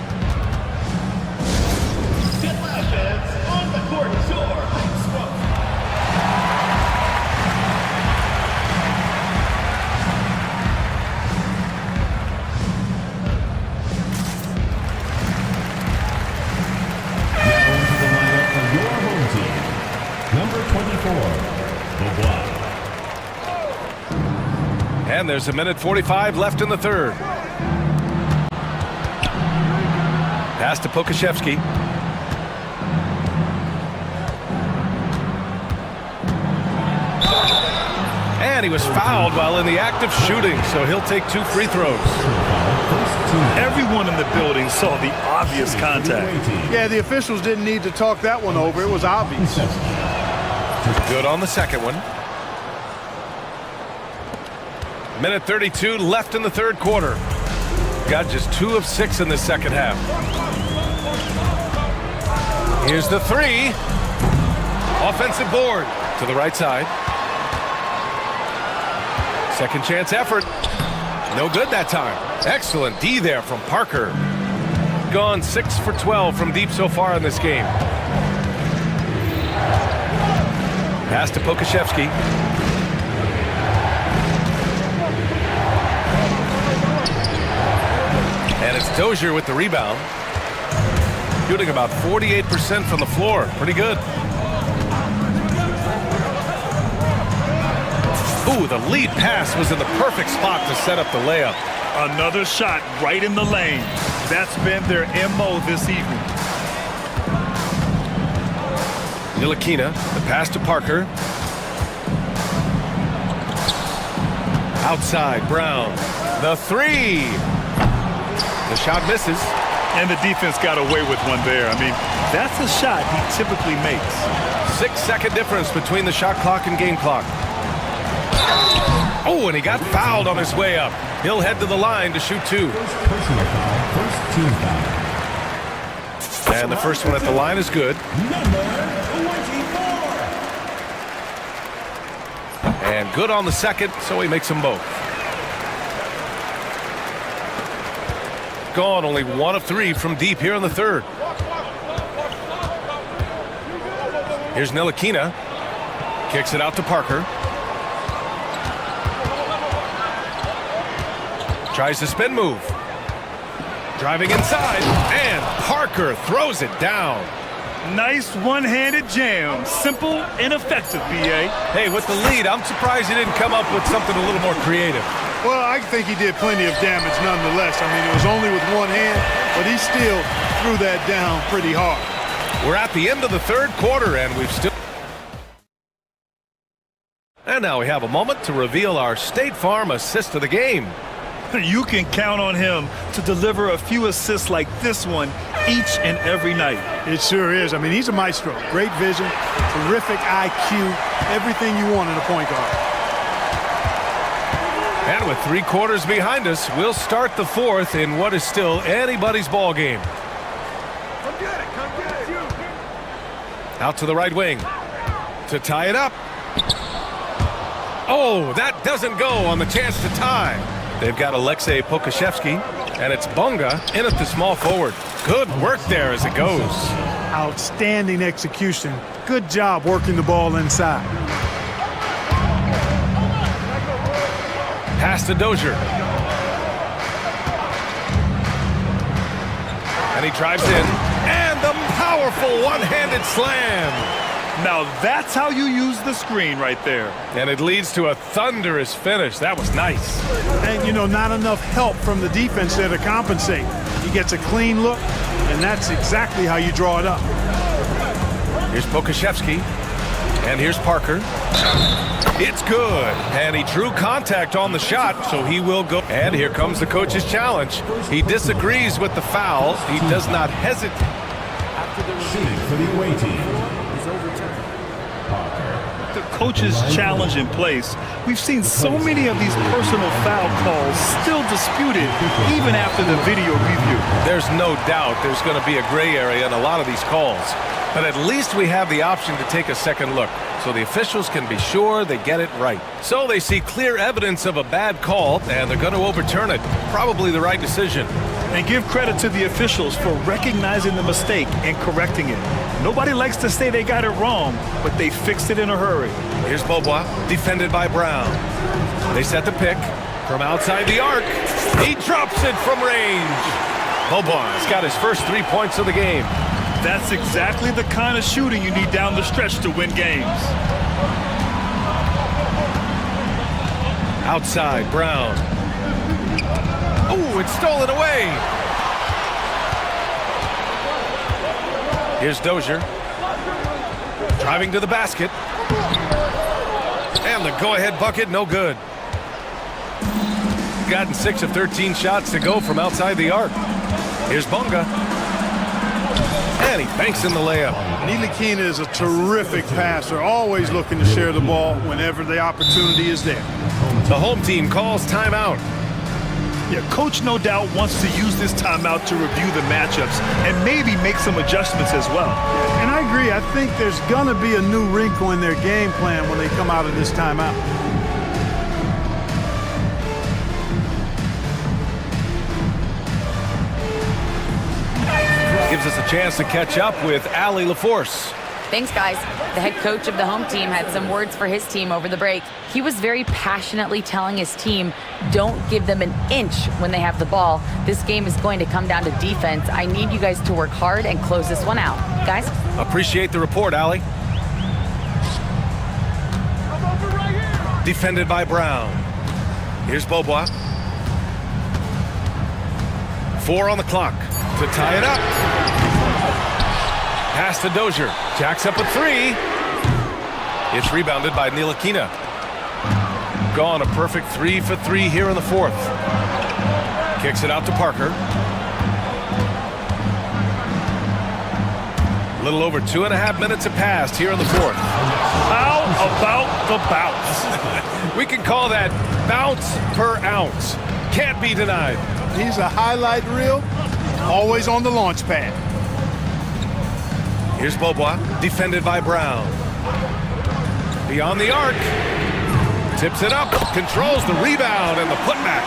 And there's 1:45 left in the third. Pass to Pokusevski. And he was fouled while in the act of shooting, so he'll take 2 free throws. Everyone in the building saw the obvious contact. Yeah, the officials didn't need to talk that one over. It was obvious. Good on the second one. 1:32 left in the third quarter. Got just 2 of 6 in the second half. Here's the 3. Offensive board to the right side. Second chance effort. No good that time. Excellent D there from Parker. Gone 6 for 12 from deep so far in this game. Pass to Pokusevski. And it's Dozier with the rebound. Shooting about 48% from the floor. Pretty good. Ooh, the lead pass was in the perfect spot to set up the layup. Another shot right in the lane. That's been their MO this evening. Ntilikina, the pass to Parker. Outside, Brown. The 3. The shot misses. And the defense got away with one there. I mean, that's a shot he typically makes. 6-second difference between the shot clock and game clock. Oh, and he got fouled on his way up. He'll head to the line to shoot 2. Personal foul, first team foul. And the first one at the line is good. Number 24. And good on the second, so he makes them both. Gone, only 1 of 3 from deep here in the third. Here's Ntilikina. Kicks it out to Parker. Tries the spin move. Driving inside, and Parker throws it down. Nice one-handed jam. Simple and effective, B.A. Hey, with the lead, I'm surprised he didn't come up with something a little more creative. Well, I think he did plenty of damage nonetheless. I mean, it was only with one hand, but he still threw that down pretty hard. We're at the end of the third quarter, and we've still... And now we have a moment to reveal our State Farm assist of the game. You can count on him to deliver a few assists like this one each and every night. It sure is. I mean, he's a maestro. Great vision, terrific IQ, everything you want in a point guard. And with 3 quarters behind us, we'll start the fourth in what is still anybody's ball game. Come get it. Come get it. Out to the right wing to tie it up. Oh, that doesn't go on the chance to tie. They've got Aleksej Pokusevski, and it's Bunga in at the small forward. Good work there as it goes. Outstanding execution. Good job working the ball inside. Pass to Dozier. And he drives in. And the powerful one-handed slam. Now that's how you use the screen right there. And it leads to a thunderous finish. That was nice. And, you know, not enough help from the defense there to compensate. He gets a clean look, and that's exactly how you draw it up. Here's Pokusevski. And here's Parker. It's good. And he drew contact on the shot, so he will go. And here comes the coach's challenge. He disagrees with the foul. He does not hesitate. Shooting for the away team. The coach's challenge in place. We've seen so many of these personal foul calls still disputed even after the video review. There's no doubt there's going to be a gray area in a lot of these calls. But at least we have the option to take a second look, so the officials can be sure they get it right. So they see clear evidence of a bad call, and they're going to overturn it. Probably the right decision. And give credit to the officials for recognizing the mistake and correcting it. Nobody likes to say they got it wrong, but they fixed it in a hurry. Here's Beaubois, defended by Brown. They set the pick from outside the arc. He drops it from range. Beaubois got his first 3 points of the game. That's exactly the kind of shooting you need down the stretch to win games. Outside, Brown. Oh, it's stolen away. Here's Dozier. Driving to the basket. And the go-ahead bucket, no good. Gotten 6 of 13 shots to go from outside the arc. Here's Bunga. And he banks in the layup. Ntilikina is a terrific passer, always looking to share the ball whenever the opportunity is there. The home team calls timeout. Yeah, coach no doubt wants to use this timeout to review the matchups and maybe make some adjustments as well. And I agree. I think there's going to be a new wrinkle in their game plan when they come out of this timeout. Gives us a chance to catch up with Allie LaForce. Thanks, guys. The head coach of the home team had some words for his team over the break. He was very passionately telling his team, don't give them an inch when they have the ball. This game is going to come down to defense. I need you guys to work hard and close this one out. Guys? Appreciate the report, Allie. Defended by Brown. Here's Beaubois. 4 on the clock to tie it up. Pass to Dozier. Jacks up a 3. It's rebounded by Ntilikina. Gone a perfect 3 for 3 here in the fourth. Kicks it out to Parker. A little over 2.5 minutes have passed here in the fourth. How about the bounce? We can call that bounce per ounce. Can't be denied. He's a highlight reel, always on the launch pad. Here's Beaubois, defended by Brown. Beyond the arc. Tips it up, controls the rebound and the putback.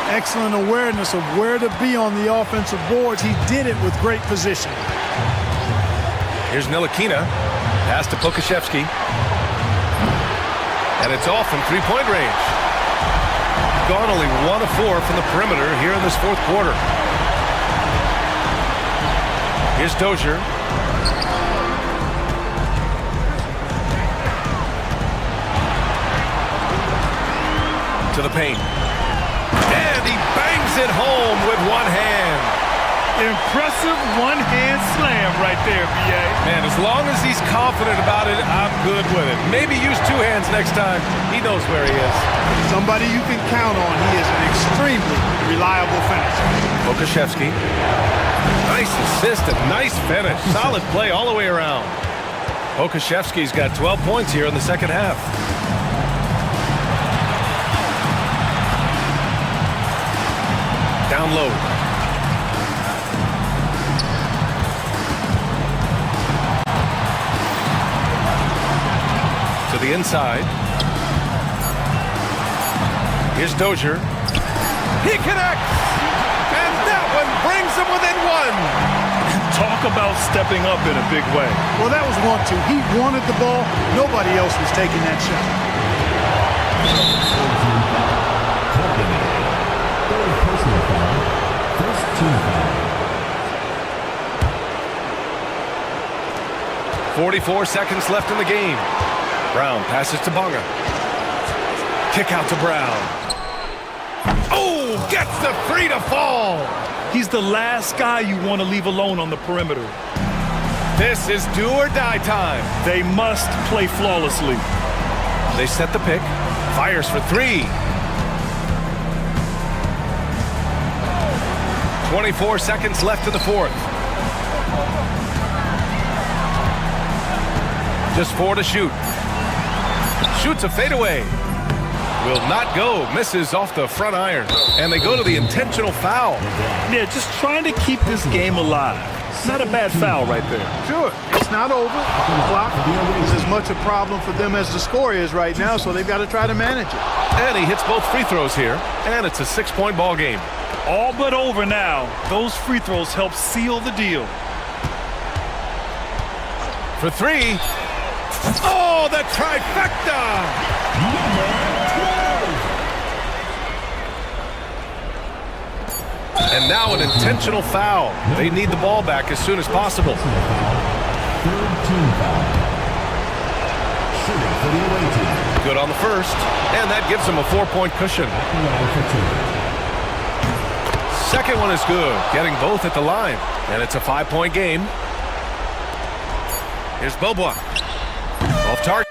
Excellent awareness of where to be on the offensive boards. He did it with great position. Here's Ntilikina. Pass to Pokashevsky. And it's off from three-point range. Gone only 1 of 4 from the perimeter here in this fourth quarter. Here's Dozier. To the paint. And he bangs it home with one hand. Impressive one-hand slam right there, B.A. Man, as long as he's confident about it, I'm good with it. Maybe use 2 hands next time. He knows where he is. Somebody you can count on. He is an extremely reliable finisher. Pokashevsky. Nice assist and nice finish. Solid play all the way around. Pokashevsky's got 12 points here in the second half. Down low. To the inside. Here's Dozier. He connects! And that one brings him within 1. Talk about stepping up in a big way. Well, that was 1-2. He wanted the ball. Nobody else was taking that shot. Third personal foul. First team foul. 44 seconds left in the game. Brown passes to Bonga. Kick out to Brown. Oh, gets the 3 to fall. He's the last guy you want to leave alone on the perimeter. This is do or die time. They must play flawlessly. They set the pick. Fires for 3. 24 seconds left in the fourth. Just 4 to shoot. Shoots a fadeaway. Will not go. Misses off the front iron. And they go to the intentional foul. Yeah, just trying to keep this game alive. It's not a bad foul right there. Sure, it's not over. The clock is as much a problem for them as the score is right now, so they've got to try to manage it. And he hits both free throws here. And it's a 6-point ball game. All but over now. Those free throws help seal the deal. For 3. Oh, the trifecta! And now an intentional foul. They need the ball back as soon as possible. Third team foul. Shooting for the away team. Good on the first. And that gives them a 4-point cushion. Second one is good. Getting both at the line. And it's a 5-point game. Here's Beaubois. Off target.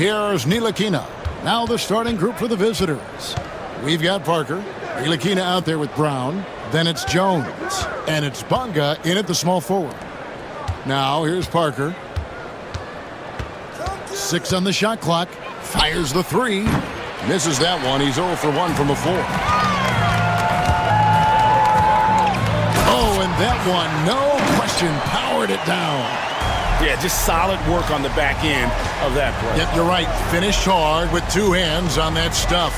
Here's Ntilikina. Now the starting group for the visitors. We've got Parker. Ntilikina out there with Brown. Then it's Jones. And it's Bunga in at the small forward. Now here's Parker. 6 on the shot clock. Fires the 3. Misses that one. He's 0 for 1 from the 4. Oh, and that one, no question, powered it down. Yeah, just solid work on the back end of that play. Yep, you're right. Finished hard with 2 hands on that stuff.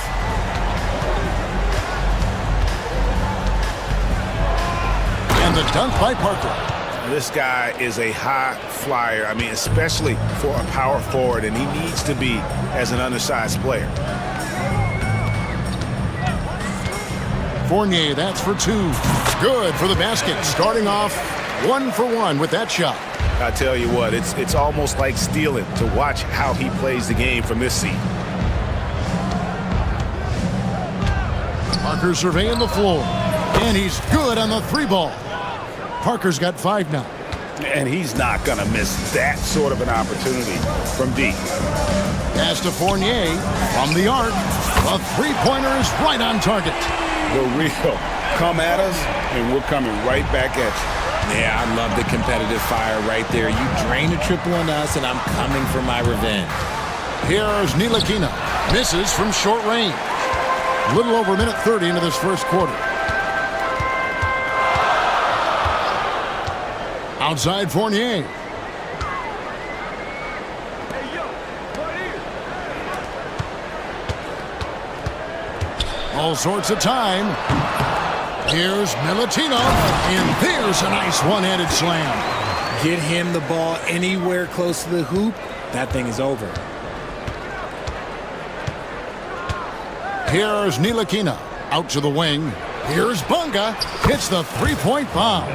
And the dunk by Parker. This guy is a high flyer. I mean, especially for a power forward, and he needs to be as an undersized player. Fournier, that's for 2. Good for the basket. Starting off 1 for 1 with that shot. I tell you what, it's almost like stealing to watch how he plays the game from this seat. Parker surveying the floor. And he's good on the 3 ball. Parker's got 5 now. And he's not going to miss that sort of an opportunity from deep. Pass to Fournier from the arc. The 3-pointer is right on target. The real come at us, and we're coming right back at you. Yeah, I love the competitive fire right there. You drain a triple on us, and I'm coming for my revenge. Here's Ntilikina. Misses from short range. A little over a minute 30 into this first quarter. Outside Fournier. All sorts of time. Here's Milutino, and there's a nice one-handed slam. Get him the ball anywhere close to the hoop, that thing is over. Here's Ntilikina, out to the wing. Here's Bunga, hits the 3-point bomb.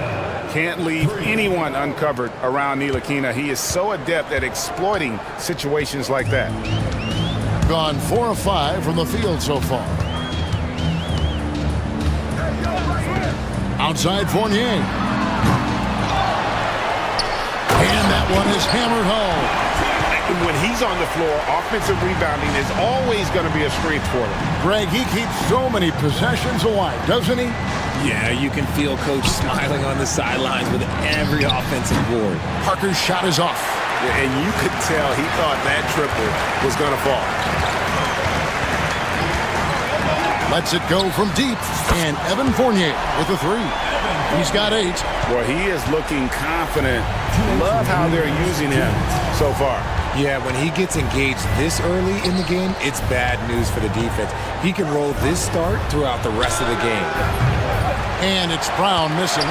Can't leave anyone uncovered around Ntilikina. He is so adept at exploiting situations like that. Gone 4 of 5 from the field so far. Outside Fournier. And that one is hammered home. When he's on the floor, offensive rebounding is always going to be a strength for him. Greg, he keeps so many possessions alive, doesn't he? Yeah, you can feel Coach smiling on the sidelines with every offensive board. Parker's shot is off. Yeah, and you could tell he thought that triple was going to fall. Lets it go from deep, and Evan Fournier with the 3. He's got 8. Well, he is looking confident. Love how they're using him so far. Yeah, when he gets engaged this early in the game, it's bad news for the defense. He can roll this start throughout the rest of the game. And it's Brown missing.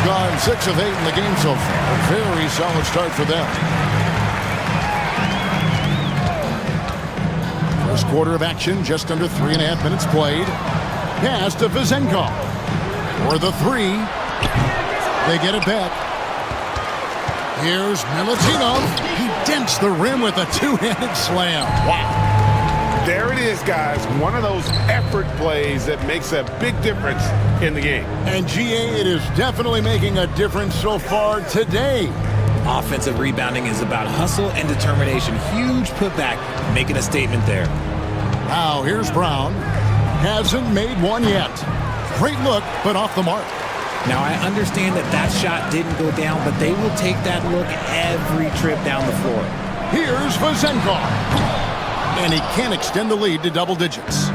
Gone 6 of 8 in the game so far. A very solid start for them. First quarter of action, just under 3.5 minutes played. Pass to Vizenko. For the 3. They get it back. Here's Milutino. He dents the rim with a 2-handed slam. Wow. There it is, guys. One of those effort plays that makes a big difference in the game. And GA, it is definitely making a difference so far today. Offensive rebounding is about hustle and determination. Huge putback, making a statement there. Now here's Brown. Hasn't made one yet. Great look, but off the mark. Now, I understand that shot didn't go down, but they will take that look every trip down the floor. Here's Vizenko. And he can't extend the lead to double digits.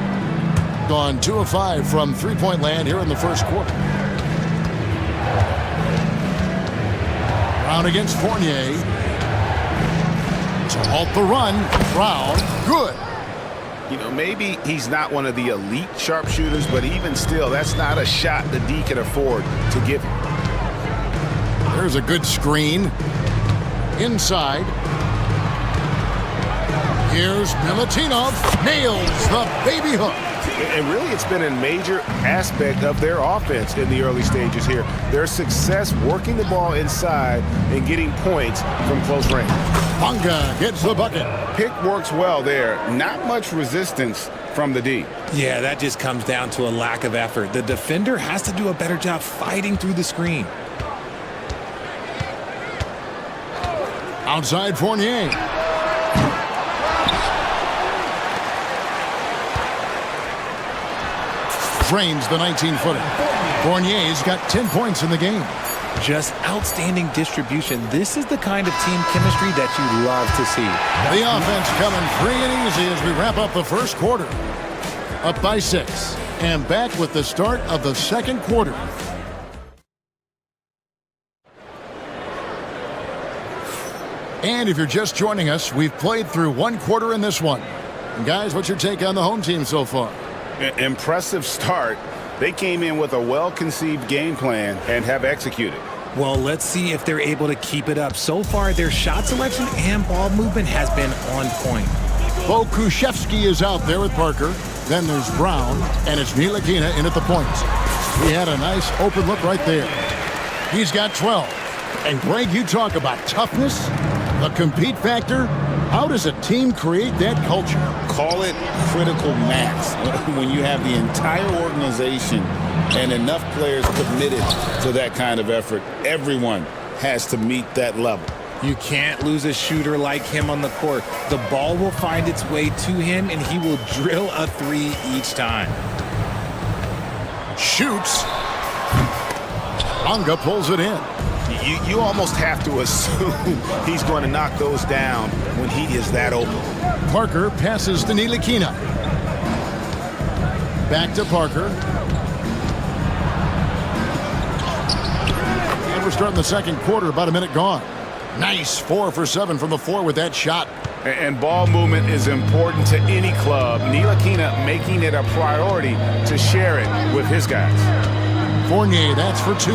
Gone 2 of 5 from 3-point land here in the first quarter. Brown against Fournier. To halt the run. Brown, good. You know, maybe he's not one of the elite sharpshooters, but even still, that's not a shot the D can afford to give him. There's a good screen. Inside. Here's Milutino. Nails the baby hook. And really, it's been a major aspect of their offense in the early stages here. Their success working the ball inside and getting points from close range. Bunga gets the bucket. Pick works well there. Not much resistance from the D. Yeah, that just comes down to a lack of effort. The defender has to do a better job fighting through the screen. Outside Fournier. drains the 19-footer. Fournier's got 10 points in the game. Just outstanding distribution. This is the kind of team chemistry that you love to see. The offense coming free and easy as we wrap up the first quarter. Up by 6. And back with the start of the second quarter. And if you're just joining us, we've played through one quarter in this one. And guys, what's your take on the home team so far? Impressive start. They came in with a well-conceived game plan and have executed. Well, let's see if they're able to keep it up. So far, their shot selection and ball movement has been on point. Pokushevsky is out there with Parker. Then there's Brown, and it's Ntilikina in at the points. He had a nice open look right there. He's got 12. And Greg, you talk about toughness, the compete factor. How does a team create that culture? Call it critical mass. When you have the entire organization and enough players committed to that kind of effort, everyone has to meet that level. You can't lose a shooter like him on the court. The ball will find its way to him, and he will drill a three each time. Shoots. Bonga pulls it in. You almost have to assume he's going to knock those down when he is that open. Parker passes to Ntilikina. Back to Parker. And we're starting the second quarter, about a minute gone. Nice 4 for 7 from the floor with that shot. And ball movement is important to any club. Ntilikina making it a priority to share it with his guys. Fournier, that's for 2.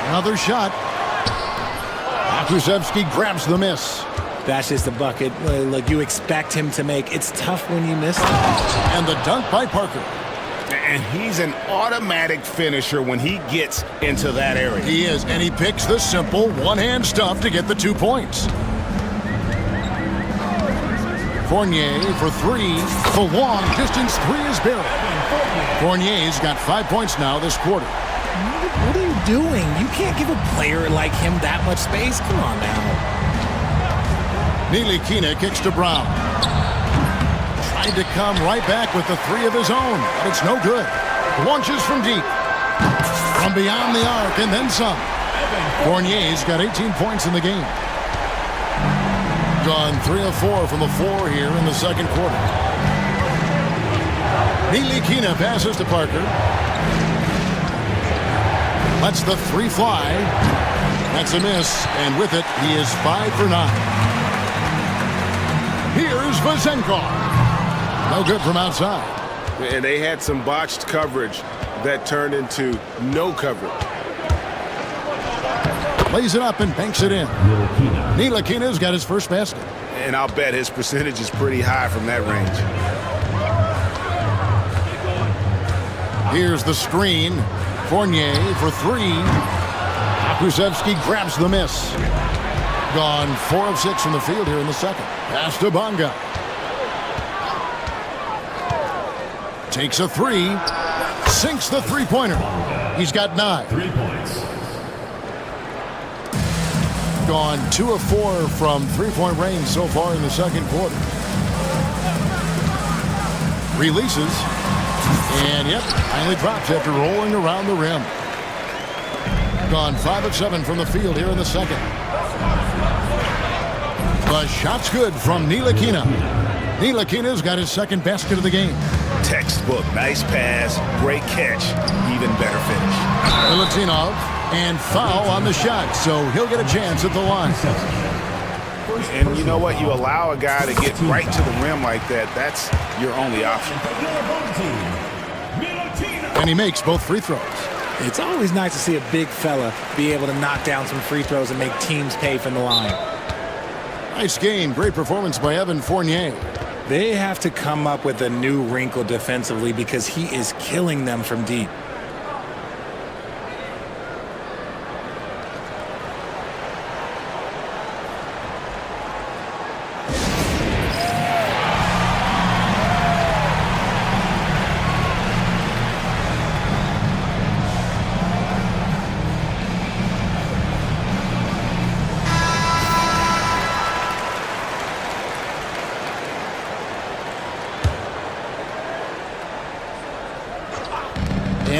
Another shot. Pokusevsky grabs the miss. That's just a bucket. Like you expect him to make. It's tough when you miss. And the dunk by Parker. And he's an automatic finisher when he gets into that area. He is, and he picks the simple one-hand stuff to get the 2 points. Fournier for 3. The long distance 3 is buried. Fournier's got 5 points now this quarter. What are you doing? You can't give a player like him that much space. Come on now. Ntilikina kicks to Brown. Tried to come right back with the 3 of his own, but it's no good. Launches from deep. From beyond the arc and then some. Fournier's got 18 points in the game. Gone 3 of 4 from the floor here in the second quarter. Ntilikina passes to Parker. Lets the 3 fly. That's a miss, and with it, he is 5 for 9. Here's Vazenkov. No good from outside. And they had some botched coverage that turned into no coverage. Lays it up and banks it in. Ntilikina's got his first basket. And I'll bet his percentage is pretty high from that range. Here's the screen. Fournier for 3. Pokusevsky grabs the miss. Gone 4 of 6 from the field here in the second. Pass to Bonga. Takes a 3. Sinks the three-pointer. He's got 9. 3 points. Gone 2 of 4 from three-point range so far in the second quarter. Releases. And yep, finally drops after rolling around the rim. Gone 5 of 7 from the field here in the second. The shot's good from Ntilikina. Ntilikina's got his second basket of the game. Textbook, nice pass, great catch, even better finish. Milutinov, and foul on the shot, so he'll get a chance at the line. And you know what? You allow a guy to get right to the rim like that, that's your only option. And he makes both free throws. It's always nice to see a big fella be able to knock down some free throws and make teams pay from the line. Nice game. Great performance by Evan Fournier. They have to come up with a new wrinkle defensively because he is killing them from deep.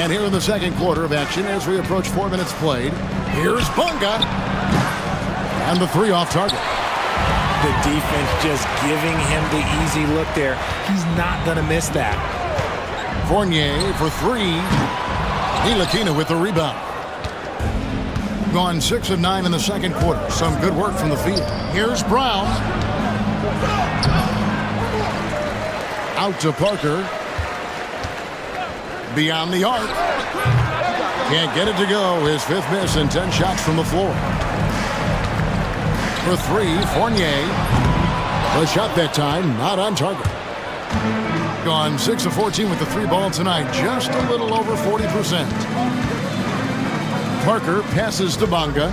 And here in the second quarter of action as we approach 4 minutes played. Here's Bunga. And the three off target. The defense just giving him the easy look there. He's not going to miss that. Fournier for three. Ntilikina with the rebound. Gone 6 of 9 in the second quarter. Some good work from the field. Here's Brown. Out to Parker. Beyond the arc. Can't get it to go. His fifth miss and 10 shots from the floor. For three, Fournier. The shot that time, not on target. Gone 6 of 14 with the three ball tonight. Just a little over 40%. Parker passes to Bunga.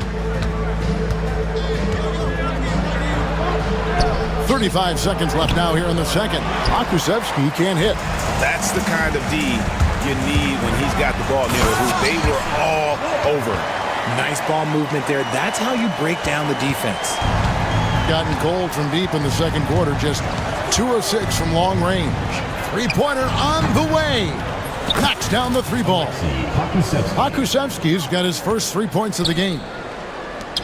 35 seconds left now here in the second. Akusevsky can't hit. That's the kind of D you need when he's got the ball near the hoop. They were all over. Nice ball movement there. That's how you break down the defense. Gotten cold from deep in the second quarter. Just 2 of 6 from long range. Three-pointer on the way. Knocks down the three ball. Akusevsky's got his first 3 points of the game.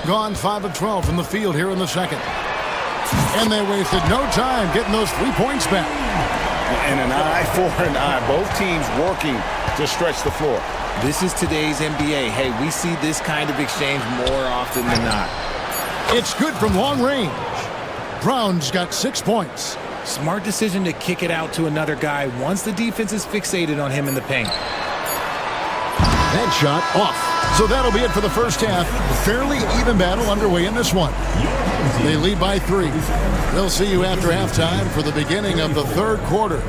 Gone 5 of 12 from the field here in the second. And they wasted no time getting those 3 points back. And an eye for an eye. Both teams working to stretch the floor. This is today's NBA. Hey, we see this kind of exchange more often than not. It's good from long range. Brown's got 6 points. Smart decision to kick it out to another guy once the defense is fixated on him in the paint. That shot off. So that'll be it for the first half. Fairly even battle underway in this one. They lead by 3. We'll see you after halftime for the beginning of the third quarter.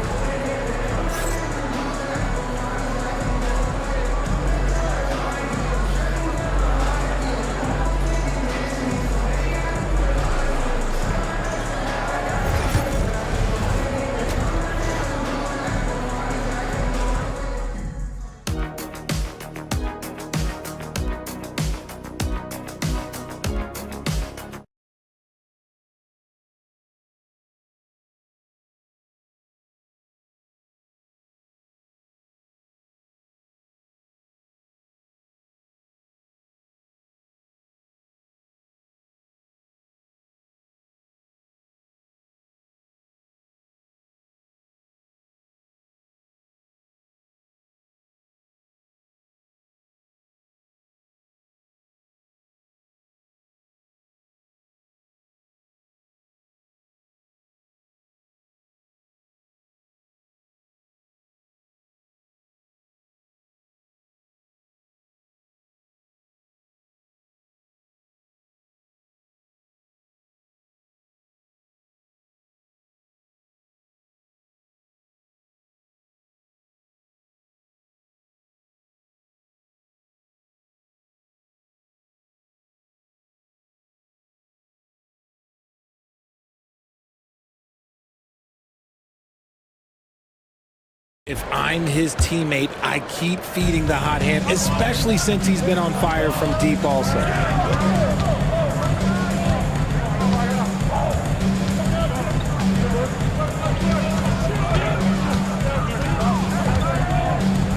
If I'm his teammate, I keep feeding the hot hand, especially since he's been on fire from deep also.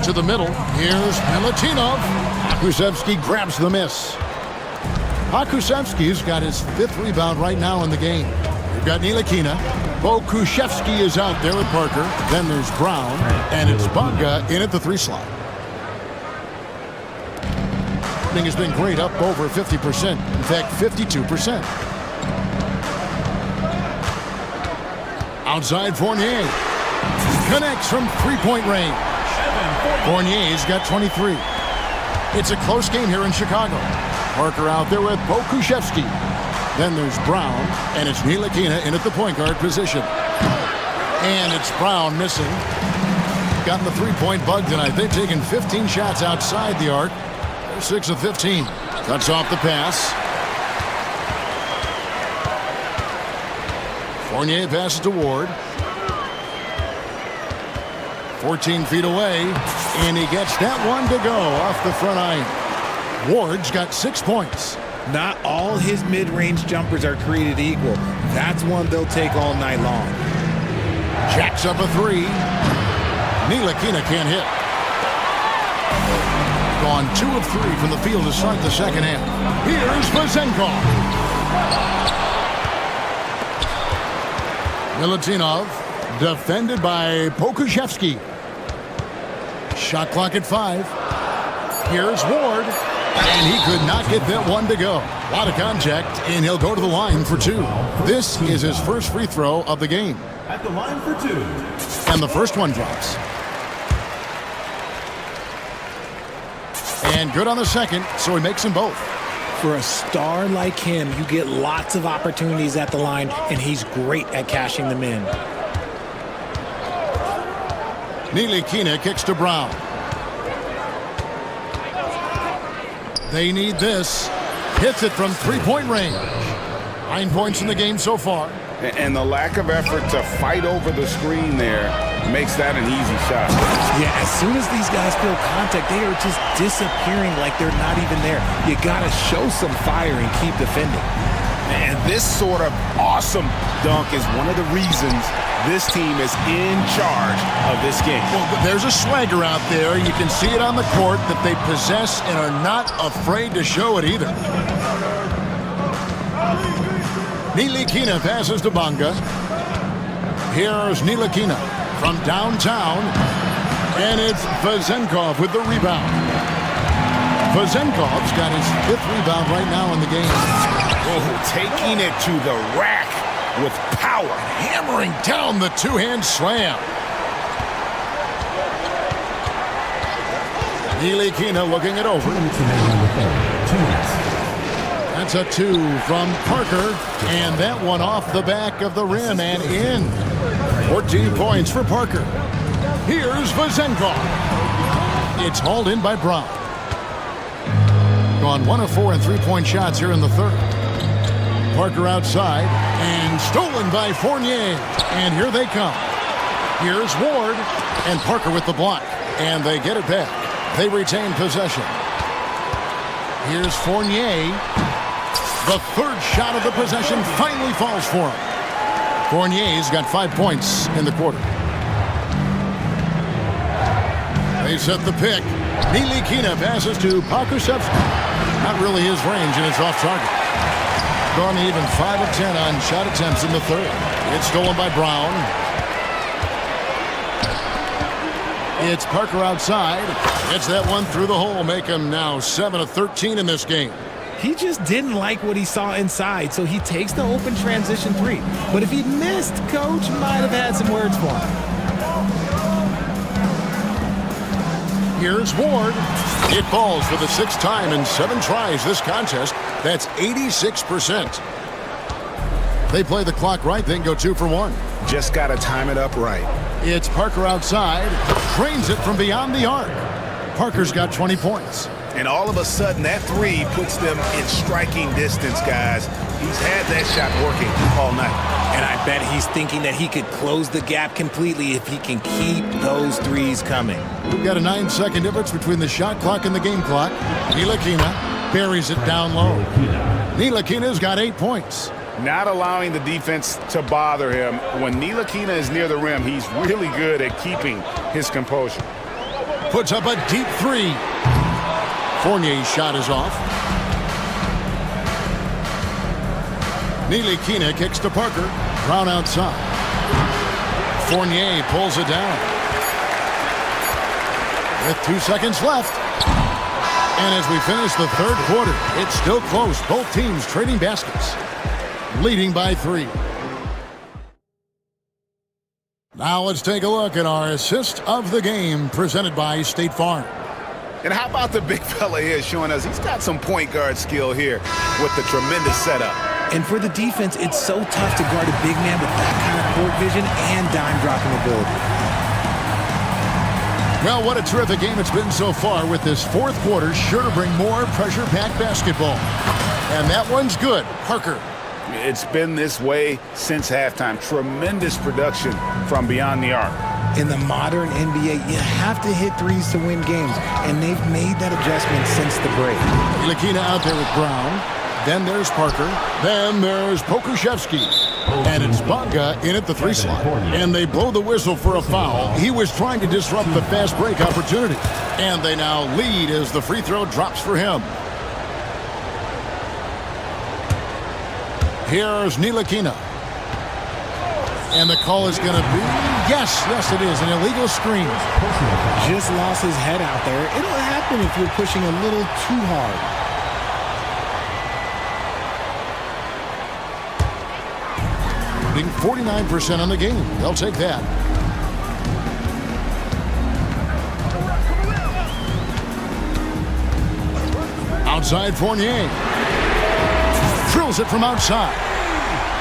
To the middle, here's Milutinov. Akusevsky grabs the miss. Akusevsky's got his 5th rebound right now in the game. We've got Ntilikina. Pokushevsky is out there with Parker. Then there's Brown, and it's Bunga in at the 3 slot. Shooting has been great, up over 50%. In fact, 52%. Outside Fournier. Connects from 3-point range. Fournier's got 23. It's a close game here in Chicago. Parker out there with Pokushevsky. Then there's Brown, and it's Ntilikina in at the point guard position. And it's Brown missing. Gotten the 3-point bug tonight. They've taken 15 shots outside the arc. They're 6 of 15. Cuts off the pass. Fournier passes to Ward. 14 feet away, and he gets that one to go off the front iron. Ward's got 6 points. Not all his mid-range jumpers are created equal. That's one they'll take all night long. Jacks up a 3. Ntilikina can't hit. gone 2 of 3 from the field to start the second half. Here's Vazenkov. Milutinov, defended by Pokushevsky. Shot clock at 5. Here's Ward, and he could not get that one to go. A lot of contact, and he'll go to the line for 2. This is his first free throw of the game. At the line for 2. And the first one drops. And good on the second, so he makes them both. For a star like him, you get lots of opportunities at the line, and he's great at cashing them in. Nilikina kicks to Brown. They need this. Hits it from three-point range. 9 points in the game so far. And the lack of effort to fight over the screen there makes that an easy shot. Yeah, as soon as these guys feel contact, they are just disappearing like they're not even there. You gotta show some fire and keep defending. And this sort of awesome dunk is one of the reasons this team is in charge of this game. Well, there's a swagger out there. You can see it on the court that they possess and are not afraid to show it either. Nilikina passes to Bonga. Here's Nilikina from downtown, and it's Vazenkov with the rebound. Vazenkov's got his 5th rebound right now in the game. Oh, taking it to the rack with power. Hammering down the two-hand slam. Nilikina looking it over. That's a 2 from Parker, and that one off the back of the rim and in. 14 points for Parker. Here's Vazenkov. It's hauled in by Brown. Gone 1 of 4 in three-point shots here in the third. Parker outside, and stolen by Fournier. And here they come. Here's Ward, and Parker with the block. And they get it back. They retain possession. Here's Fournier. The third shot of the possession finally falls for him. Fournier's got 5 points in the quarter. They set the pick. Nilikina passes to Pokusevsky. Not really his range, and it's off target. Gone even 5 of 10 on shot attempts in the third. It's stolen by Brown. It's Parker outside. Gets that one through the hole. Make him now 7 of 13 in this game. He just didn't like what he saw inside, so he takes the open transition 3. But if he missed, Coach might have had some words for him. Here's Ward. It falls for the 6th time in 7 tries this contest. That's 86%. They play the clock right, then go 2 for 1. Just got to time it up right. It's Parker outside. Drains it from beyond the arc. Parker's got 20 points. And all of a sudden, that 3 puts them in striking distance, guys. He's had that shot working all night. And I bet he's thinking that he could close the gap completely if he can keep those 3s coming. We've got a 9-second difference between the shot clock and the game clock. Nilikina buries it down low. Nilikina's got 8 points. Not allowing the defense to bother him. When Nilikina is near the rim, he's really good at keeping his composure. Puts up a deep 3. Fournier's shot is off. Nilikina kicks to Parker. Brown outside. Fournier pulls it down. With 2 seconds left. And as we finish the third quarter, it's still close. Both teams trading baskets. Leading by 3. Now let's take a look at our assist of the game presented by State Farm. And how about the big fella here showing us he's got some point guard skill here with the tremendous setup. And for the defense, it's so tough to guard a big man with that kind of court vision and dime dropping ability. Well, what a terrific game it's been so far, with this fourth quarter sure to bring more pressure-packed basketball. And that one's good. Parker. It's been this way since halftime. Tremendous production from beyond the arc. In the modern NBA, you have to hit 3s to win games, and they've made that adjustment since the break. Nilikina out there with Brown. Then there's Parker. Then there's Pokushevsky. And it's Bonga in at the 3 slot. And they blow the whistle for a foul. He was trying to disrupt the fast break opportunity. And they now lead as the free throw drops for him. Here's Ntilikina. And the call is going to be, yes, it is, an illegal screen. Just lost his head out there. It'll happen if you're pushing a little too hard. Putting 49% on the game. They'll take that. Outside Fournier. Drills it from outside.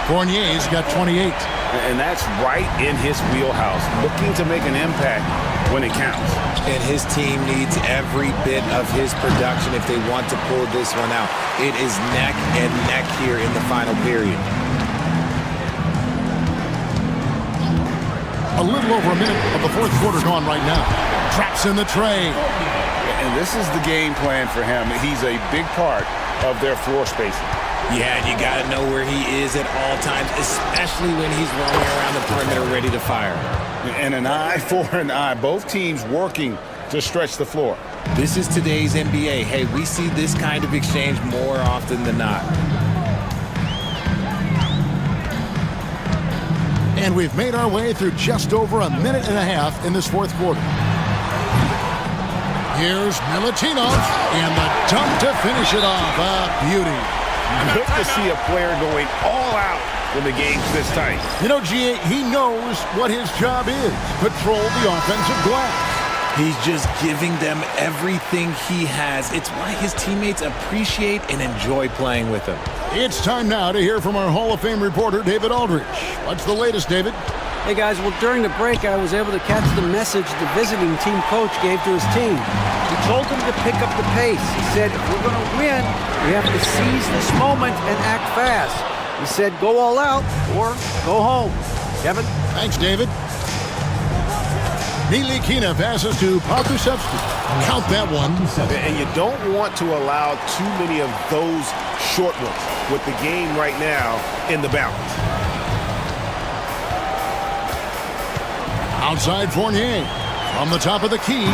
Fournier's got 28. And that's right in his wheelhouse, looking to make an impact when it counts. And his team needs every bit of his production if they want to pull this one out. It is neck and neck here in the final period. A little over a minute of the fourth quarter gone right now. Traps in the tray. And this is the game plan for him. He's a big part of their floor spacing. Yeah, and you got to know where he is at all times, especially when he's roaming around the perimeter ready to fire. And an eye for an eye. Both teams working to stretch the floor. This is today's NBA. Hey, we see this kind of exchange more often than not. And we've made our way through just over a minute and a half in this fourth quarter. Here's Milutinov, and the dunk to finish it off. A beauty. Good to see a player going all out when the game's this tight. You know, G.A., he knows what his job is. Patrol the offensive glass. He's just giving them everything he has. It's why his teammates appreciate and enjoy playing with him. It's time now to hear from our Hall of Fame reporter, David Aldridge. What's the latest, David? Hey, guys. Well, during the break, I was able to catch the message the visiting team coach gave to his team. He told them to pick up the pace. He said, if we're going to win, we have to seize this moment and act fast. He said, go all out or go home. Kevin? Thanks, David. Ntilikina passes to Pokusevski. Count that one. And you don't want to allow too many of those short ones with the game right now in the balance. Outside Fournier. From the top of the key.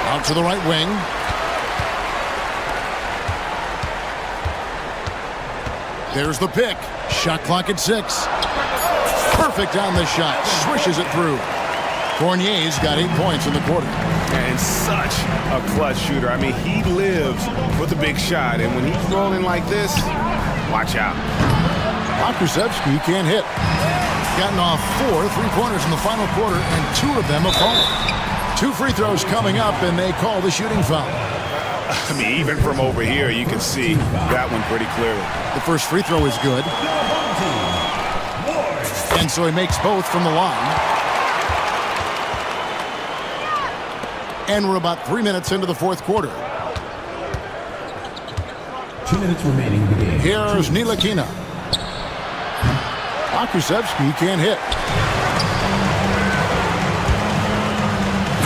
Out to the right wing. There's the pick. Shot clock at 6. Perfect on the shot. Swishes it through. Fournier's got 8 points in the quarter. And such a clutch shooter. I mean, he lives with a big shot. And when he's rolling like this, watch out. Pokusevski can't hit. Gotten off 4 3-pointers in the final quarter, and 2 of them have fallen. 2 free throws coming up, and they call the shooting foul. I mean, even from over here, you can see that one pretty clearly. The first free throw is good. And so he makes both from the line. And we're about 3 minutes into the fourth quarter. 2 minutes remaining in the game. Here's Ntilikina. Pokusevski can't hit.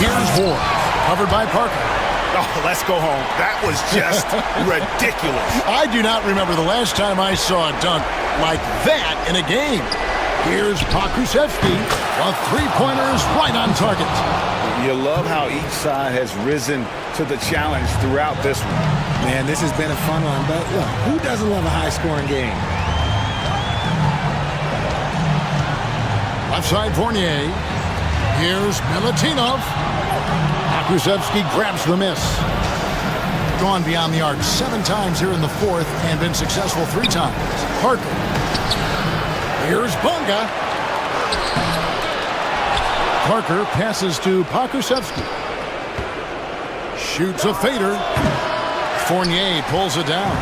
Here's Ward, covered by Parker. Oh, let's go home. That was just ridiculous. I do not remember the last time I saw a dunk like that in a game. Here's Pokusevski. A 3-pointer is right on target. You love how each side has risen to the challenge throughout this one. Man, this has been a fun one, but look, who doesn't love a high-scoring game? Left side Fournier. Here's Milutinov. Pokusevski grabs the miss. Gone beyond the arc 7 times here in the fourth and been successful 3 times. Parker. Here's Bonga. Parker passes to Pokusevski. Shoots a fader. Fournier pulls it down.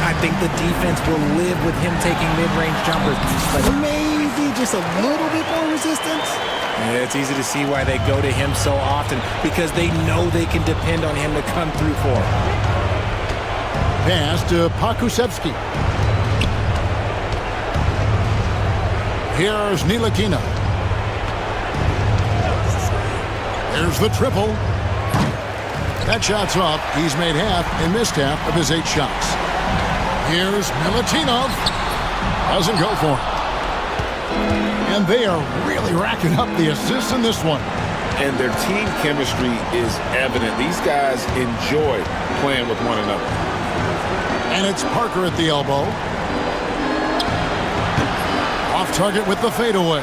I think the defense will live with him taking mid-range jumpers, but maybe just a little bit more resistance. Yeah, it's easy to see why they go to him so often, because they know they can depend on him to come through for them. Pass to Pokusevski. Here's Ntilikina. There's the triple. That shot's up. He's made half and missed half of his 8 shots. Here's Milutinov. Doesn't go for it. And they are really racking up the assists in this one. And their team chemistry is evident. These guys enjoy playing with one another. And it's Parker at the elbow. Off target with the fadeaway.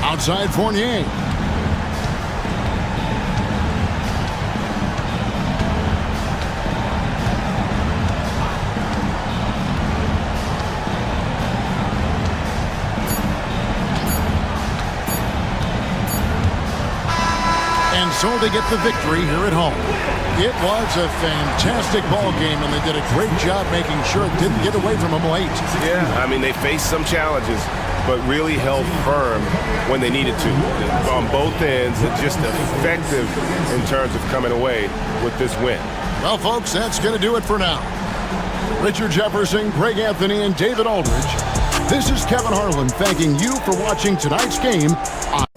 Outside Fournier. And so they get the victory here at home. It was a fantastic ball game, and they did a great job making sure it didn't get away from them late. Yeah, I mean, they faced some challenges, but really held firm when they needed to. On both ends, and just effective in terms of coming away with this win. Well, folks, that's going to do it for now. Richard Jefferson, Greg Anthony, and David Aldridge. This is Kevin Harlan thanking you for watching tonight's game on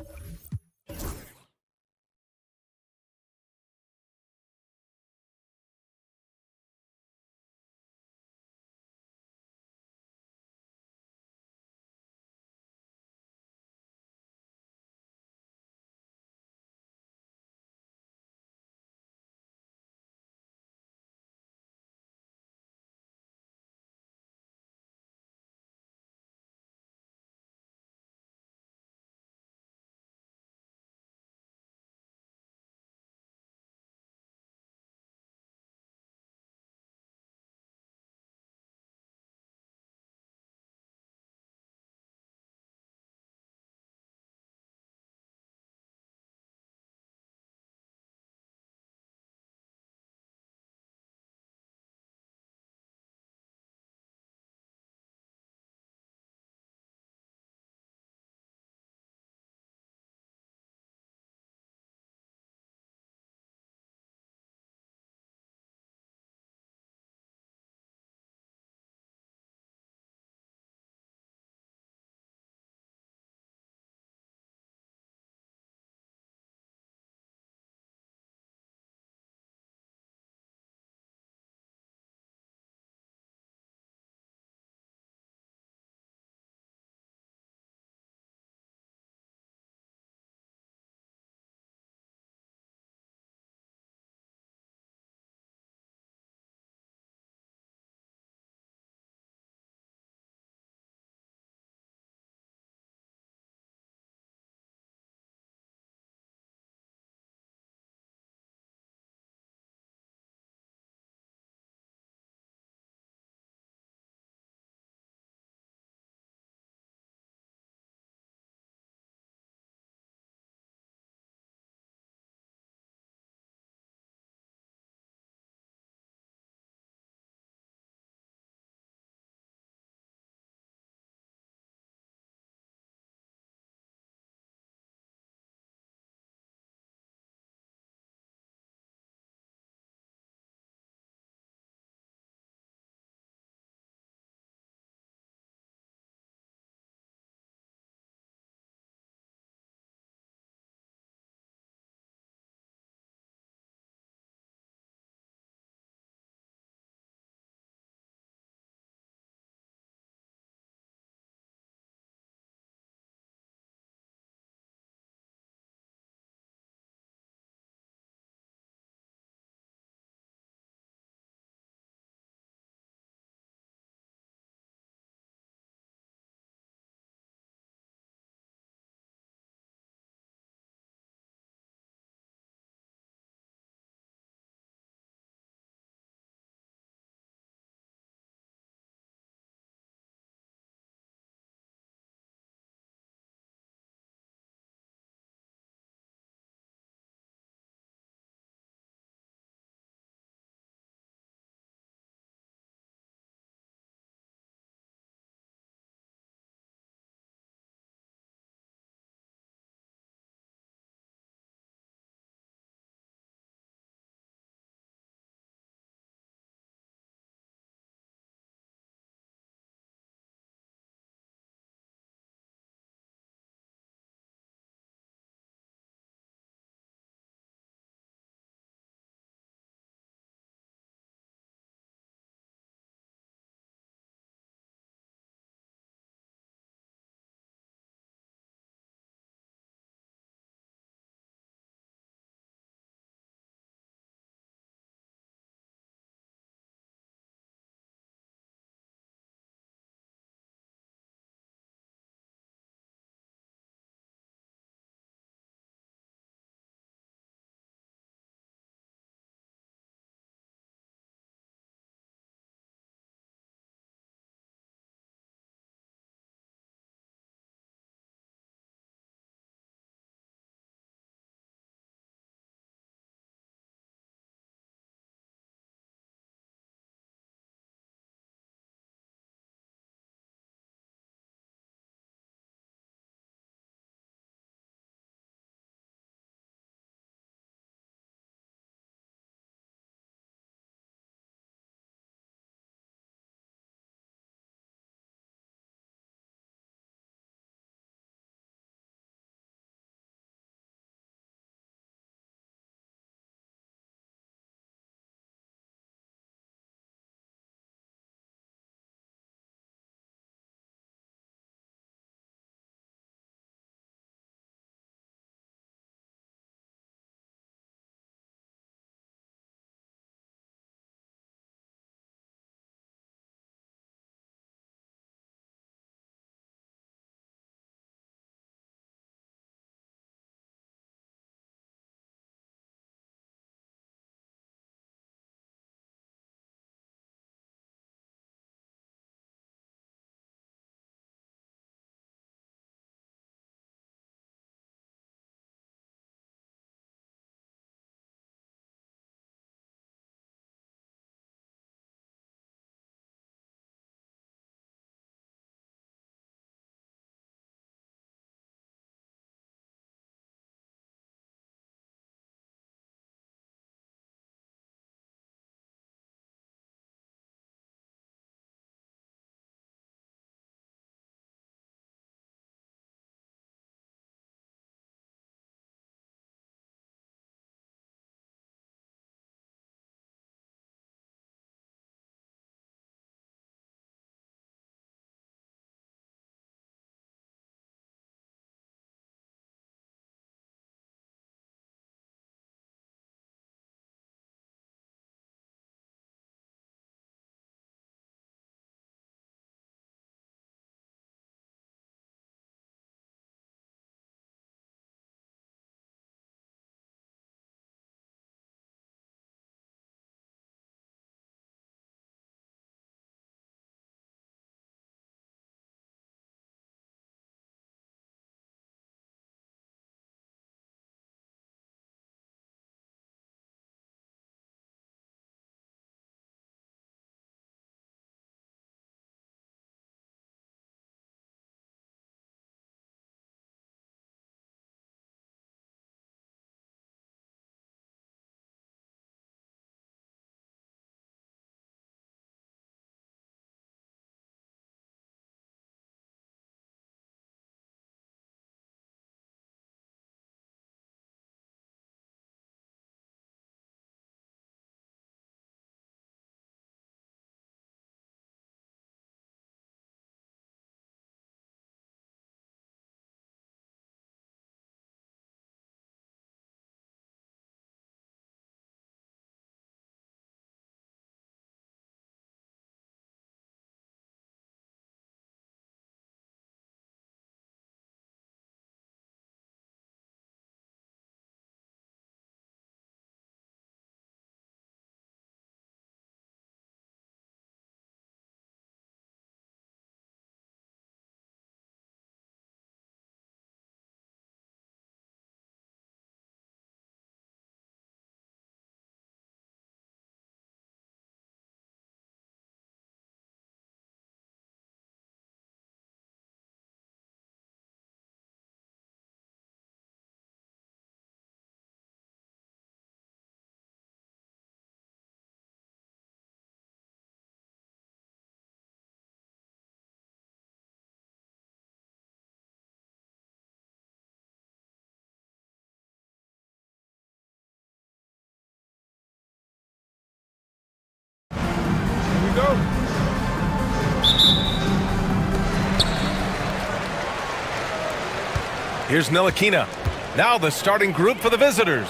Here's Ntilikina. Now the starting group for the visitors.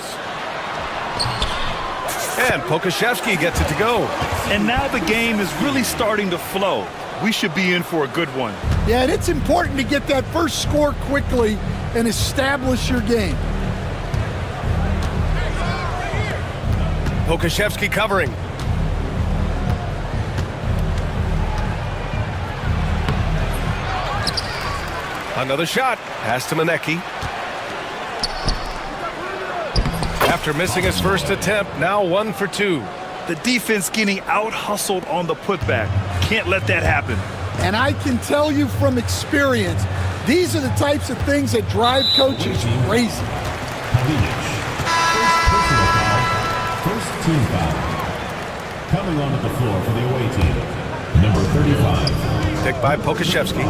And Pokusevski gets it to go. And now the game is really starting to flow. We should be in for a good one. Yeah, and it's important to get that first score quickly and establish your game. Pokusevski covering. Another shot. Pass to Maneki. After missing his first attempt, now 1 for 2. The defense getting out-hustled on the putback. Can't let that happen. And I can tell you from experience, these are the types of things that drive coaches crazy. First team foul. Coming onto the floor for the away team, number 35. Picked by Pokusevski.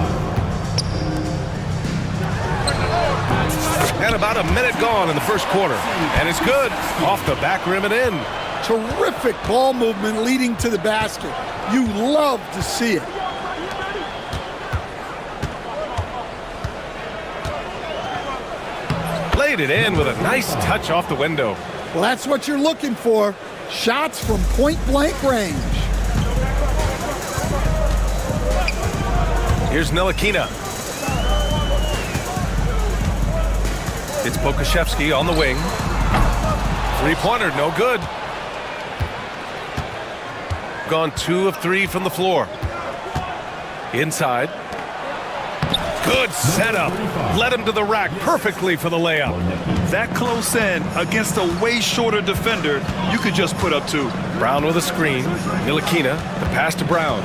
And about a minute gone in the first quarter. And it's good. Off the back rim and in. Terrific ball movement leading to the basket. You love to see it. Laid it in with a nice touch off the window. Well, that's what you're looking for. Shots from point-blank range. Here's Ntilikina. It's Pokusevski on the wing. Three-pointer, no good. Gone 2 of 3 from the floor. Inside. Good setup. Led him to the rack perfectly for the layup. That close in against a way shorter defender, you could just put up 2. Brown with a screen. Ntilikina, the pass to Brown.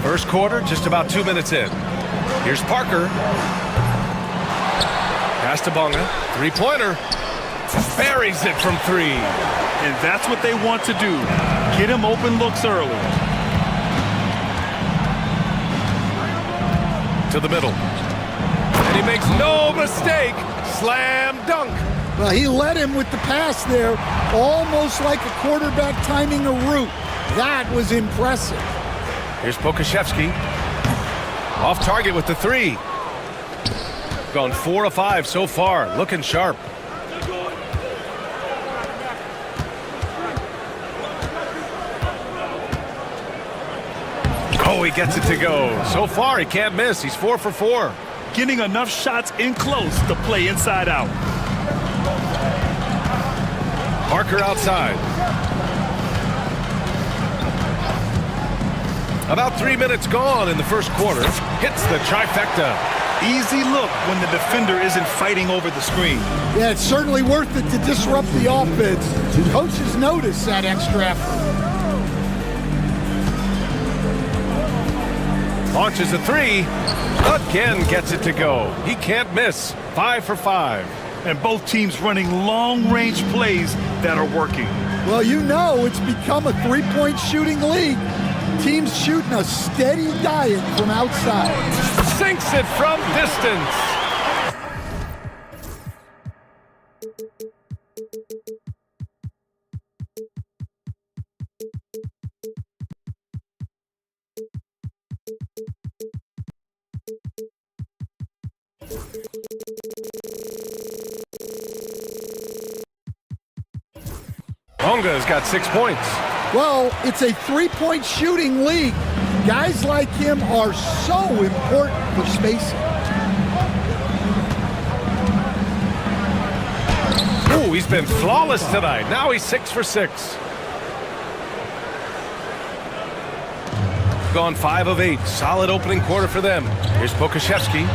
First quarter, just about 2 minutes in. Here's Parker. Pass to Bonga. Three-pointer. Buries it from 3. And that's what they want to do. Get him open looks early. To the middle. And he makes no mistake. Slam dunk. Well, he led him with the pass there, almost like a quarterback timing a route. That was impressive. Here's Pokusevski. Off target with the 3. Gone 4 of 5 so far. Looking sharp. Oh, he gets it to go. So far, he can't miss. He's 4 for 4. Getting enough shots in close to play inside out. Parker outside. About 3 minutes gone in the first quarter. Hits the trifecta. Easy look when the defender isn't fighting over the screen. Yeah, it's certainly worth it to disrupt the offense. Coaches notice that extra effort. Launches a 3. Again gets it to go. He can't miss. 5 for 5. And both teams running long-range plays that are working. Well, you know it's become a three-point shooting league. Teams shooting a steady diet from outside. Sinks it from distance. Bonga's got 6 points. Well, it's a three-point shooting league. Guys like him are so important for spacing. Ooh, he's been flawless tonight. Now he's 6 for 6. Gone 5 of 8. Solid opening quarter for them. Here's Pokusevski.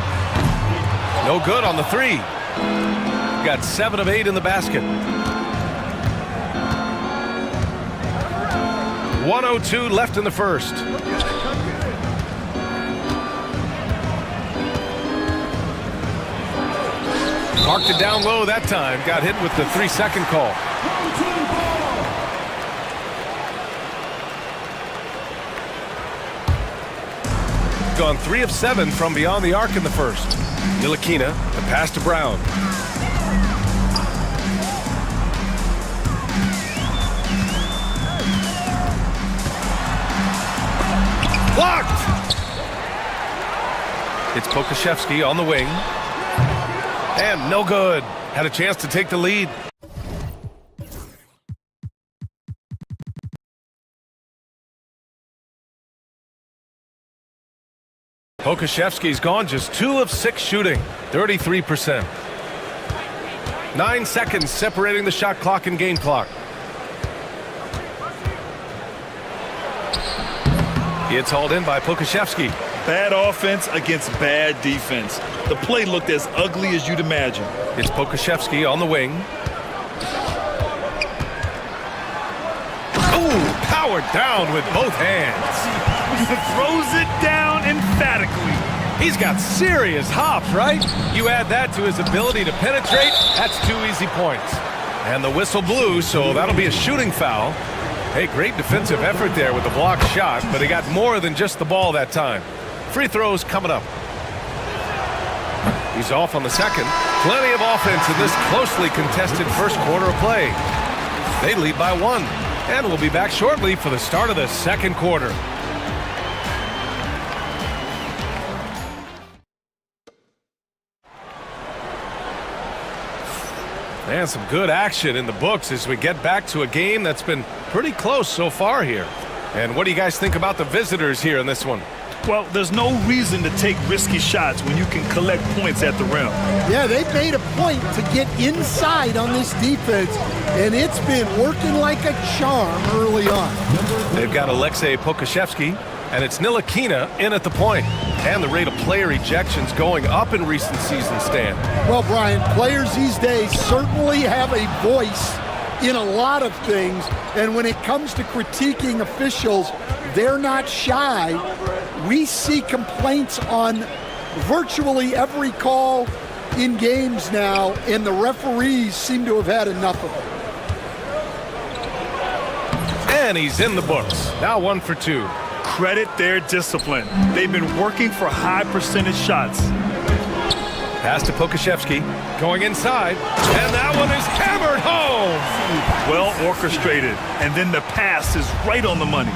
No good on the 3. Got 7 of 8 in the basket. 1:02 left in the first. Parked it down low that time. Got hit with the 3-second call. Gone 3 of 7 from beyond the arc in the first. Ntilikina, the pass to Brown. Blocked! Pokuševski on the wing. And no good. Had a chance to take the lead. Pokuševski's gone just 2 of 6 shooting, 33%. 9 seconds separating the shot clock and game clock. It's hauled in by Pokuševski. Bad offense against bad defense. The play looked as ugly as you'd imagine. It's Pokuševski on the wing. Ooh, powered down with both hands. Throws it down emphatically. He's got serious hops, right? You add that to his ability to penetrate, that's 2 easy points. And the whistle blew, so that'll be a shooting foul. Hey, great defensive effort there with the blocked shot, but he got more than just the ball that time. Free throws coming up. He's off on the second. Plenty of offense in this closely contested first quarter of play. They lead by 1, and we'll be back shortly for the start of the second quarter. And some good action in the books as we get back to a game that's been pretty close so far here. And what do you guys think about the visitors here in this one? Well, there's no reason to take risky shots when you can collect points at the rim. Yeah, they've made a point to get inside on this defense, and it's been working like a charm early on. They've got Alexei Pokuševski, and it's Ntilikina in at the point. And the rate of player ejections going up in recent seasons, Stan. Well, Brian, players these days certainly have a voice in a lot of things, and when it comes to critiquing officials, they're not shy. We see complaints on virtually every call in games now, and the referees seem to have had enough of it. And he's in the books. Now 1 for 2. Credit their discipline. They've been working for high percentage shots. Pass to Pokuševski, going inside, and that one is hammered home. Well orchestrated, and then the pass is right on the money.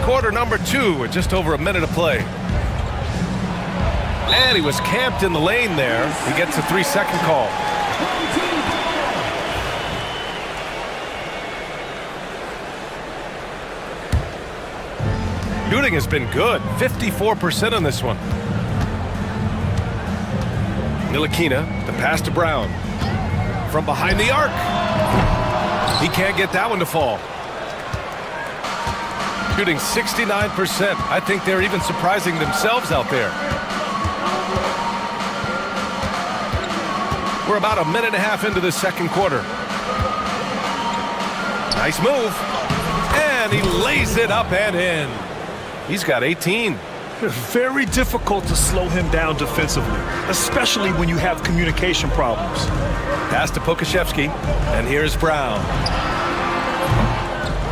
Quarter number 2 with just over a minute of play. And he was camped in the lane there. He gets a 3-second call. Shooting has been good, 54% on this one. Ntilikina, the pass to Brown. From behind the arc. He can't get that one to fall. Shooting 69%. I think they're even surprising themselves out there. We're about a minute and a half into the second quarter. Nice move. And he lays it up and in. He's got 18. Very difficult to slow him down defensively, especially when you have communication problems. Pass to Pokuševski, and here's Brown.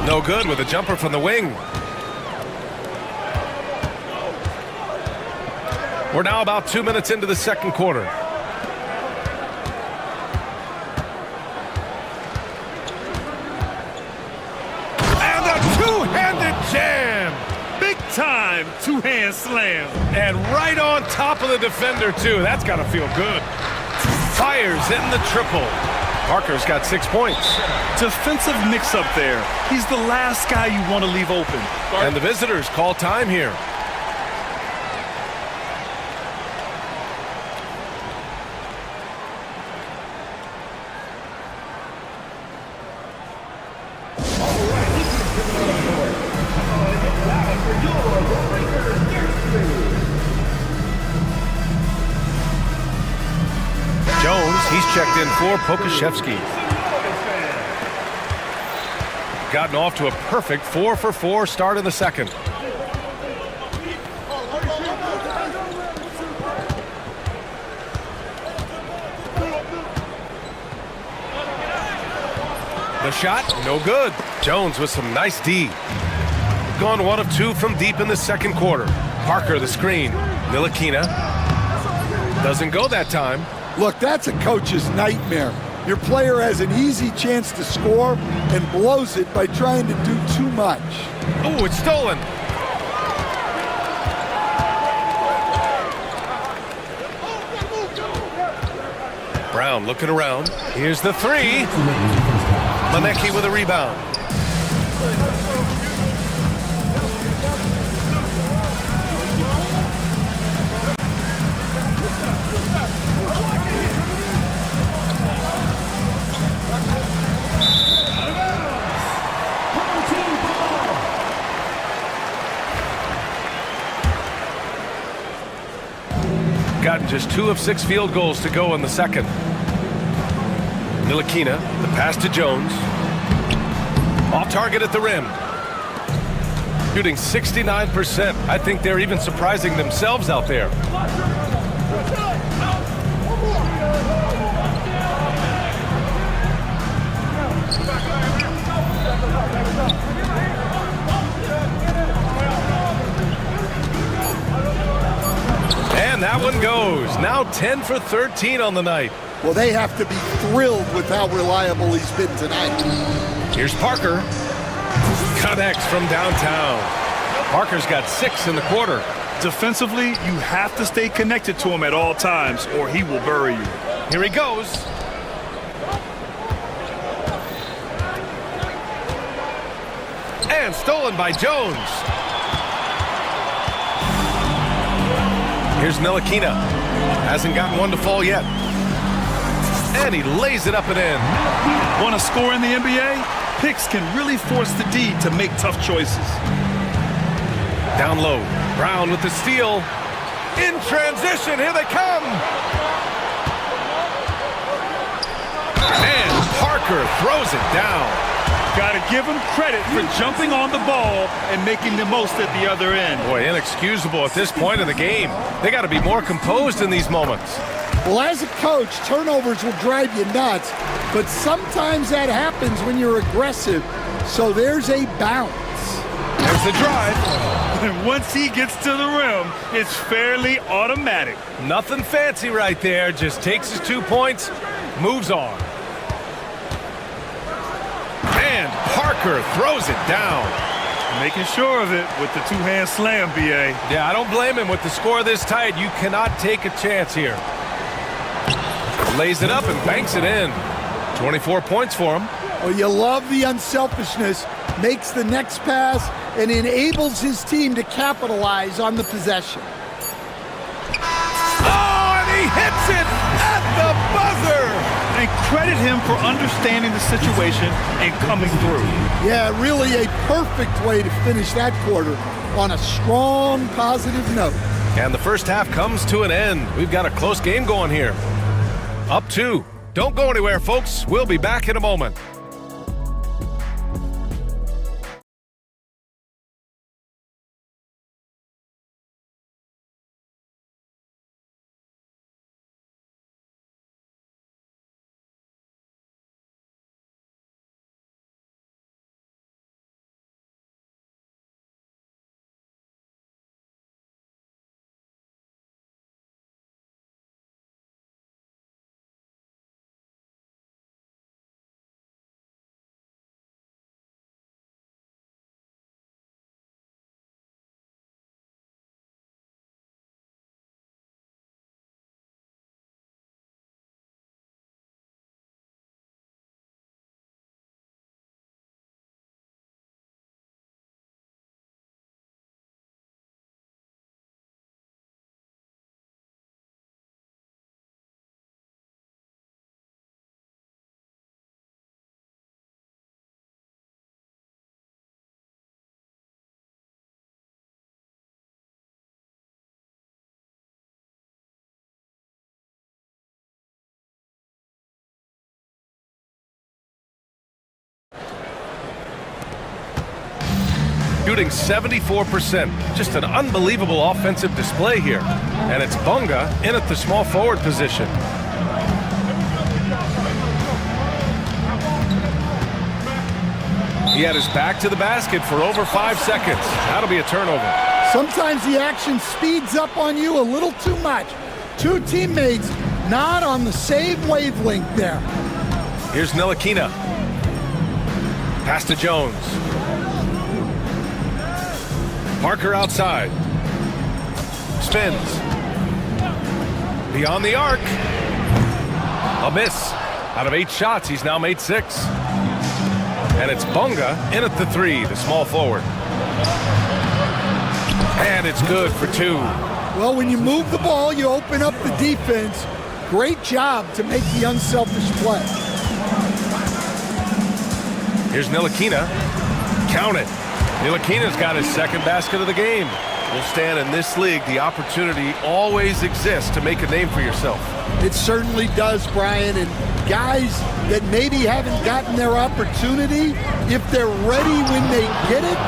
No good with a jumper from the wing. We're now about 2 minutes into the second quarter. And a two-handed jam! Big-time two-hand slam. And right on top of the defender, too. That's got to feel good. Fires in the triple. Parker's got 6 points. Defensive mix-up there. He's the last guy you want to leave open. And the visitors call time here. He's checked in for Pokuševski. Gotten off to a perfect 4-for-4 start in the second. The shot, no good. Jones with some nice D. Gone 1 of 2 from deep in the second quarter. Parker the screen. Ntilikina doesn't go that time. Look, that's a coach's nightmare. Your player has an easy chance to score and blows it by trying to do too much. Oh, it's stolen. Brown looking around. Here's the three. Manecki with a rebound. Gotten just 2 of 6 field goals to go in the second. Ntilikina, the pass to Jones. Off target at the rim. Shooting 69%. I think they're even surprising themselves out there. And that one goes. Now 10 for 13 on the night. Well, they have to be thrilled with how reliable he's been tonight. Here's Parker. Connects from downtown. Parker's got 6 in the quarter. Defensively, you have to stay connected to him at all times or he will bury you. Here he goes. And stolen by Jones. Here's Ntilikina. Hasn't gotten one to fall yet. And he lays it up and in. Want to score in the NBA? Picks can really force the D to make tough choices. Down low. Brown with the steal. In transition. Here they come. And Parker throws it down. Got to give him credit for jumping on the ball and making the most at the other end. Boy, inexcusable at this point in the game. They got to be more composed in these moments. Well, as a coach, turnovers will drive you nuts, but sometimes that happens when you're aggressive. So there's a bounce. There's the drive. And once he gets to the rim, it's fairly automatic. Nothing fancy right there. Just takes his 2 points, moves on. And Parker throws it down. Making sure of it with the two-hand slam, B.A. Yeah, I don't blame him with the score this tight. You cannot take a chance here. Lays it up and banks it in. 24 points for him. Well, you love the unselfishness, makes the next pass, and enables his team to capitalize on the possession. Oh, and he hits it at the buzzer! And credit him for understanding the situation and coming through. Yeah, really a perfect way to finish that quarter on a strong, positive note. And the first half comes to an end. We've got a close game going here. Up 2. Don't go anywhere, folks. We'll be back in a moment. Shooting 74%. Just an unbelievable offensive display here. And it's Bunga in at the small forward position. He had his back to the basket for over 5 seconds. That'll be a turnover. Sometimes the action speeds up on you a little too much. Two teammates not on the same wavelength there. Here's Ntilikina. Pass to Jones. Parker outside. Spins. Beyond the arc. A miss. Out of 8 shots, he's now made 6. And it's Bunga in at the 3, the small forward. And it's good for 2. Well, when you move the ball, you open up the defense. Great job to make the unselfish play. Here's Ntilikina. Count it. Ntilikina's got his second basket of the game. Well, Stan, in this league, the opportunity always exists to make a name for yourself. It certainly does, Brian. And guys that maybe haven't gotten their opportunity, if they're ready when they get it,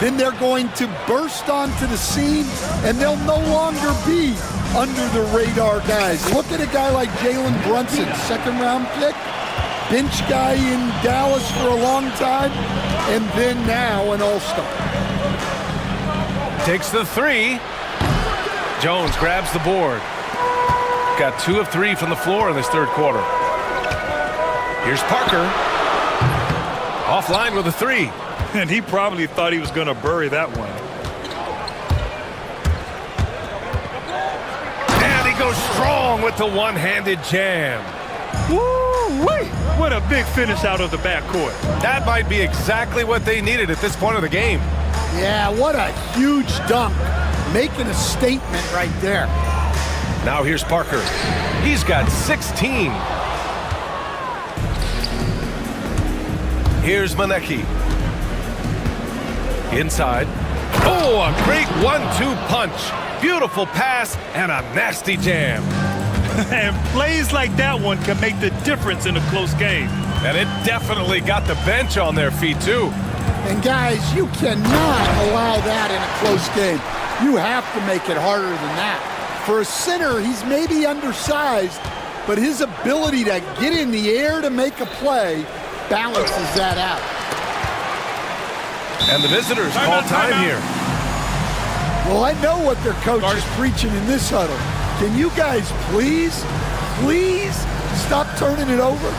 then they're going to burst onto the scene, and they'll no longer be under the radar guys. Look at a guy like Jalen Brunson, second-round pick, bench guy in Dallas for a long time, and then now an all-star. Takes the 3. Jones grabs the board. Got 2 of 3 from the floor in this third quarter. Here's Parker. Offline with a 3. And he probably thought he was going to bury that one. And he goes strong with the one-handed jam. Woo-wee! What a big finish out of the backcourt. That might be exactly what they needed at this point of the game. Yeah, what a huge dunk. Making a statement right there. Now here's Parker. He's got 16. Here's Maneki. Inside. Oh, a great 1-2 punch. Beautiful pass and a nasty jam. And plays like that one can make the difference in a close game. And it definitely got the bench on their feet, too. And guys, you cannot allow that in a close game. You have to make it harder than that. For a center, he's maybe undersized, but his ability to get in the air to make a play balances that out. And the visitors call time here. Well, I know what their coach is preaching in this huddle. Can you guys please stop turning it over?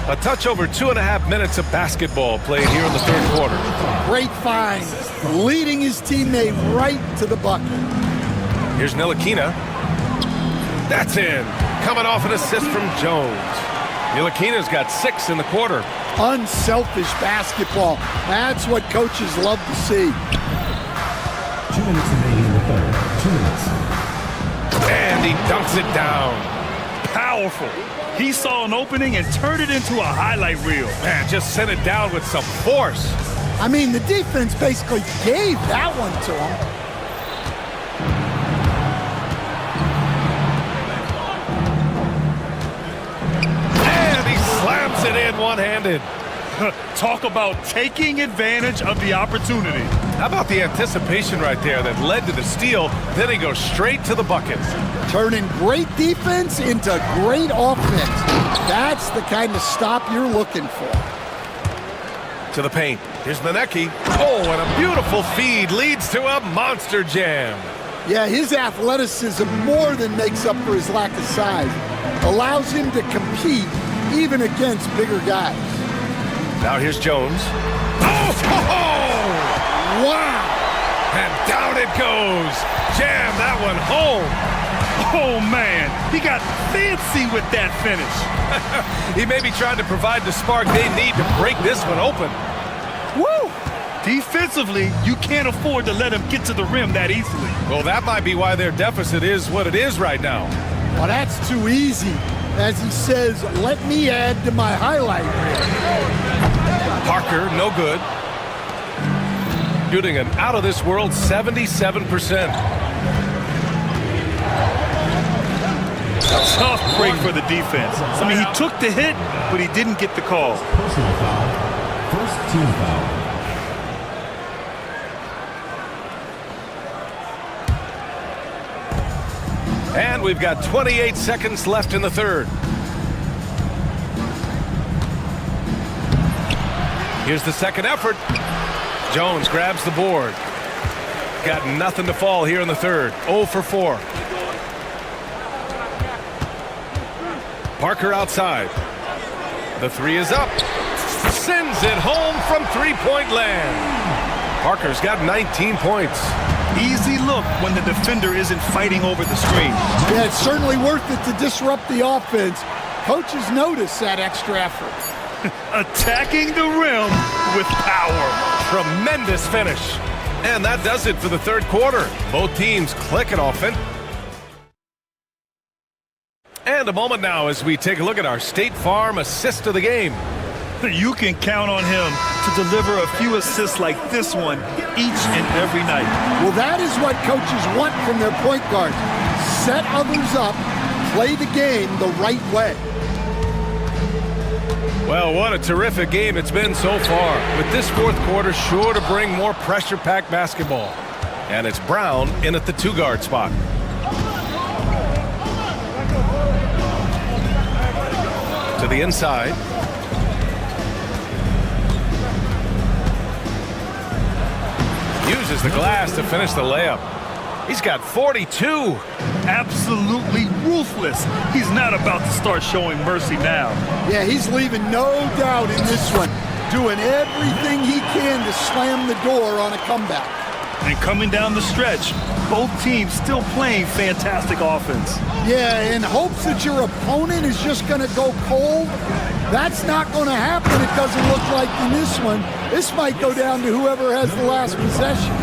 A touch over 2.5 minutes of basketball played here in the third quarter. Great find, leading his teammate right to the bucket. Here's Ntilikina. That's in. Coming off an assist from Jones. Ntilikina's got 6 in the quarter. Unselfish basketball. That's what coaches love to see. 2 minutes remaining in the third. 2 minutes. And he dunks it down. Powerful. He saw an opening and turned it into a highlight reel. Man, just sent it down with some force. I mean, the defense basically gave that one to him. And he slams it in one-handed. Talk about taking advantage of the opportunity. How about the anticipation right there that led to the steal? Then he goes straight to the bucket. Turning great defense into great offense. That's the kind of stop you're looking for. To the paint. Here's Maneki. Oh, and a beautiful feed leads to a monster jam. Yeah, his athleticism more than makes up for his lack of size. Allows him to compete even against bigger guys. Now here's Jones. Oh! Wow! And down it goes. Jam that one home. Oh, man. He got fancy with that finish. He may be trying to provide the spark they need to break this one open. Woo! Defensively, you can't afford to let him get to the rim that easily. Well, that might be why their deficit is what it is right now. Well, that's too easy. As he says, let me add to my highlight reel. Parker, no good. Shooting an out-of-this-world 77%. Tough break for the defense. I mean, he took the hit, but he didn't get the call. Personal foul. First team foul. And we've got 28 seconds left in the third. Here's the second effort. Jones grabs the board. got nothing to fall here in the third. 0 for 4. Parker outside. The three is up. Sends it home from three-point land. Parker's got 19 points. Easy look when the defender isn't fighting over the screen. Yeah, it's certainly worth it to disrupt the offense. Coaches notice that extra effort. Attacking the rim with power. Tremendous finish. And that does it for the third quarter. Both teams clicking offense. And a moment now as we take a look at our State Farm assist of the game. You can count on him to deliver a few assists like this one each and every night. Well, that is what coaches want from their point guards. Set others up, play the game the right way. Well, what a terrific game it's been so far. With this fourth quarter sure to bring more pressure-packed basketball. And it's Brown in at the two-guard spot. To the inside. Uses the glass to finish the layup. He's got 42. Absolutely ruthless. He's not about to start showing mercy now. Yeah, he's leaving no doubt in this one. Doing everything he can to slam the door on a comeback. And coming down the stretch, both teams still playing fantastic offense. Yeah, in hopes that your opponent is just going to go cold. That's not going to happen, it doesn't look like in this one. This might go down to whoever has the last possession.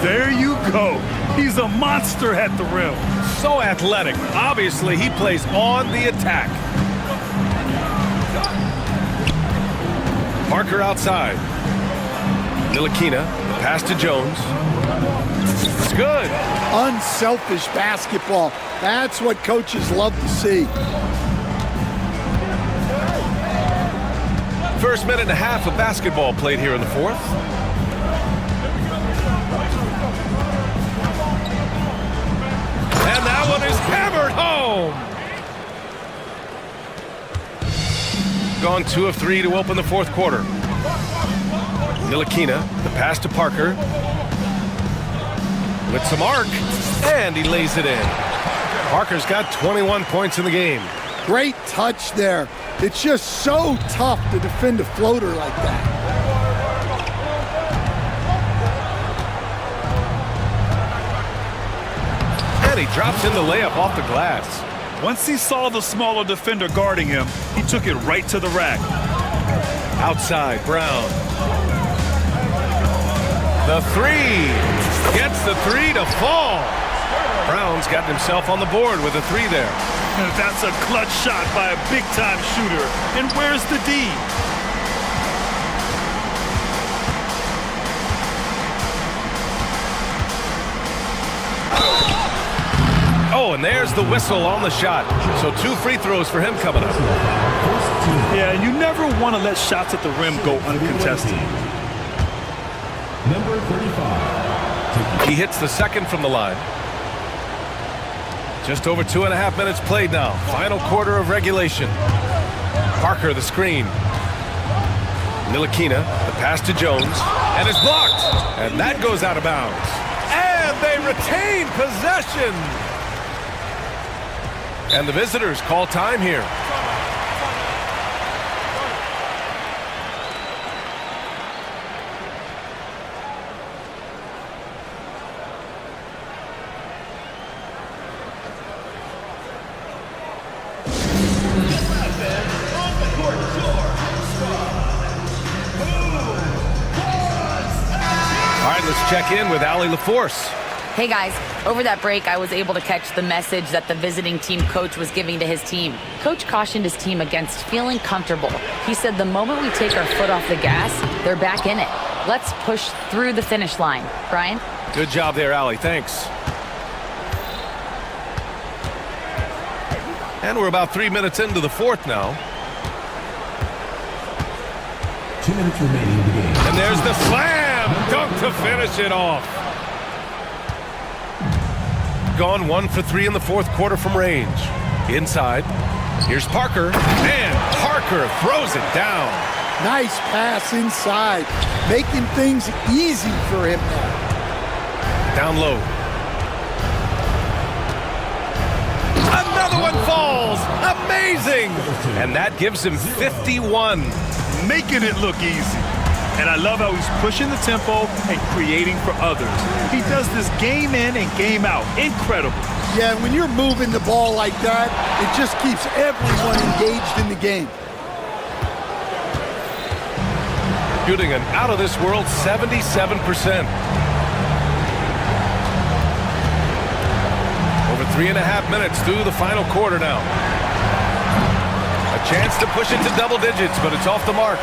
There you go. He's a monster at the rim. So athletic. Obviously, he plays on the attack. Parker outside. Ntilikina, pass to Jones. It's good. Unselfish basketball. That's what coaches love to see. First minute and a half of basketball played here in the fourth. And that one is hammered home. Gone 2 of 3 to open the fourth quarter. Ntilikina, the pass to Parker. With some arc, and he lays it in. Parker's got 21 points in the game. Great touch there. It's just so tough to defend a floater like that. And he drops in the layup off the glass. Once he saw the smaller defender guarding him, he took it right to the rack. Outside, Brown. The three. Gets the three to fall. Brown's got himself on the board with a three there. That's a clutch shot by a big-time shooter. And where's the D? Oh, and there's the whistle on the shot. So 2 free throws for him coming up. Yeah, and you never want to let shots at the rim go uncontested. Number 35. He hits the second from the line. Just over 2.5 minutes played now. Final quarter of regulation. Parker the screen. Ntilikina, the pass to Jones, and it's blocked. And that goes out of bounds. And they retain possession. And the visitors call time here. Let's check in with Allie LaForce. Hey guys, over that break, I was able to catch the message that the visiting team coach was giving to his team. Coach cautioned his team against feeling comfortable. He said the moment we take our foot off the gas, they're back in it. Let's push through the finish line. Brian? Good job there, Allie. Thanks. And we're about 3 minutes into the fourth now. 2 minutes remaining in the game. And there's the slam dunk to finish it off. Gone 1 for 3 in the fourth quarter from range. Inside, here's Parker, and Parker throws it down. Nice pass inside, making things easy for him now. Down low. Another one falls. Amazing. And that gives him 51. Making it look easy. And I love how he's pushing the tempo and creating for others. He does this game in and game out. Incredible. Yeah, when you're moving the ball like that, it just keeps everyone engaged in the game. Shooting an out-of-this-world 77%. Over 3.5 minutes through the final quarter now. A chance to push it to double digits, but it's off the mark.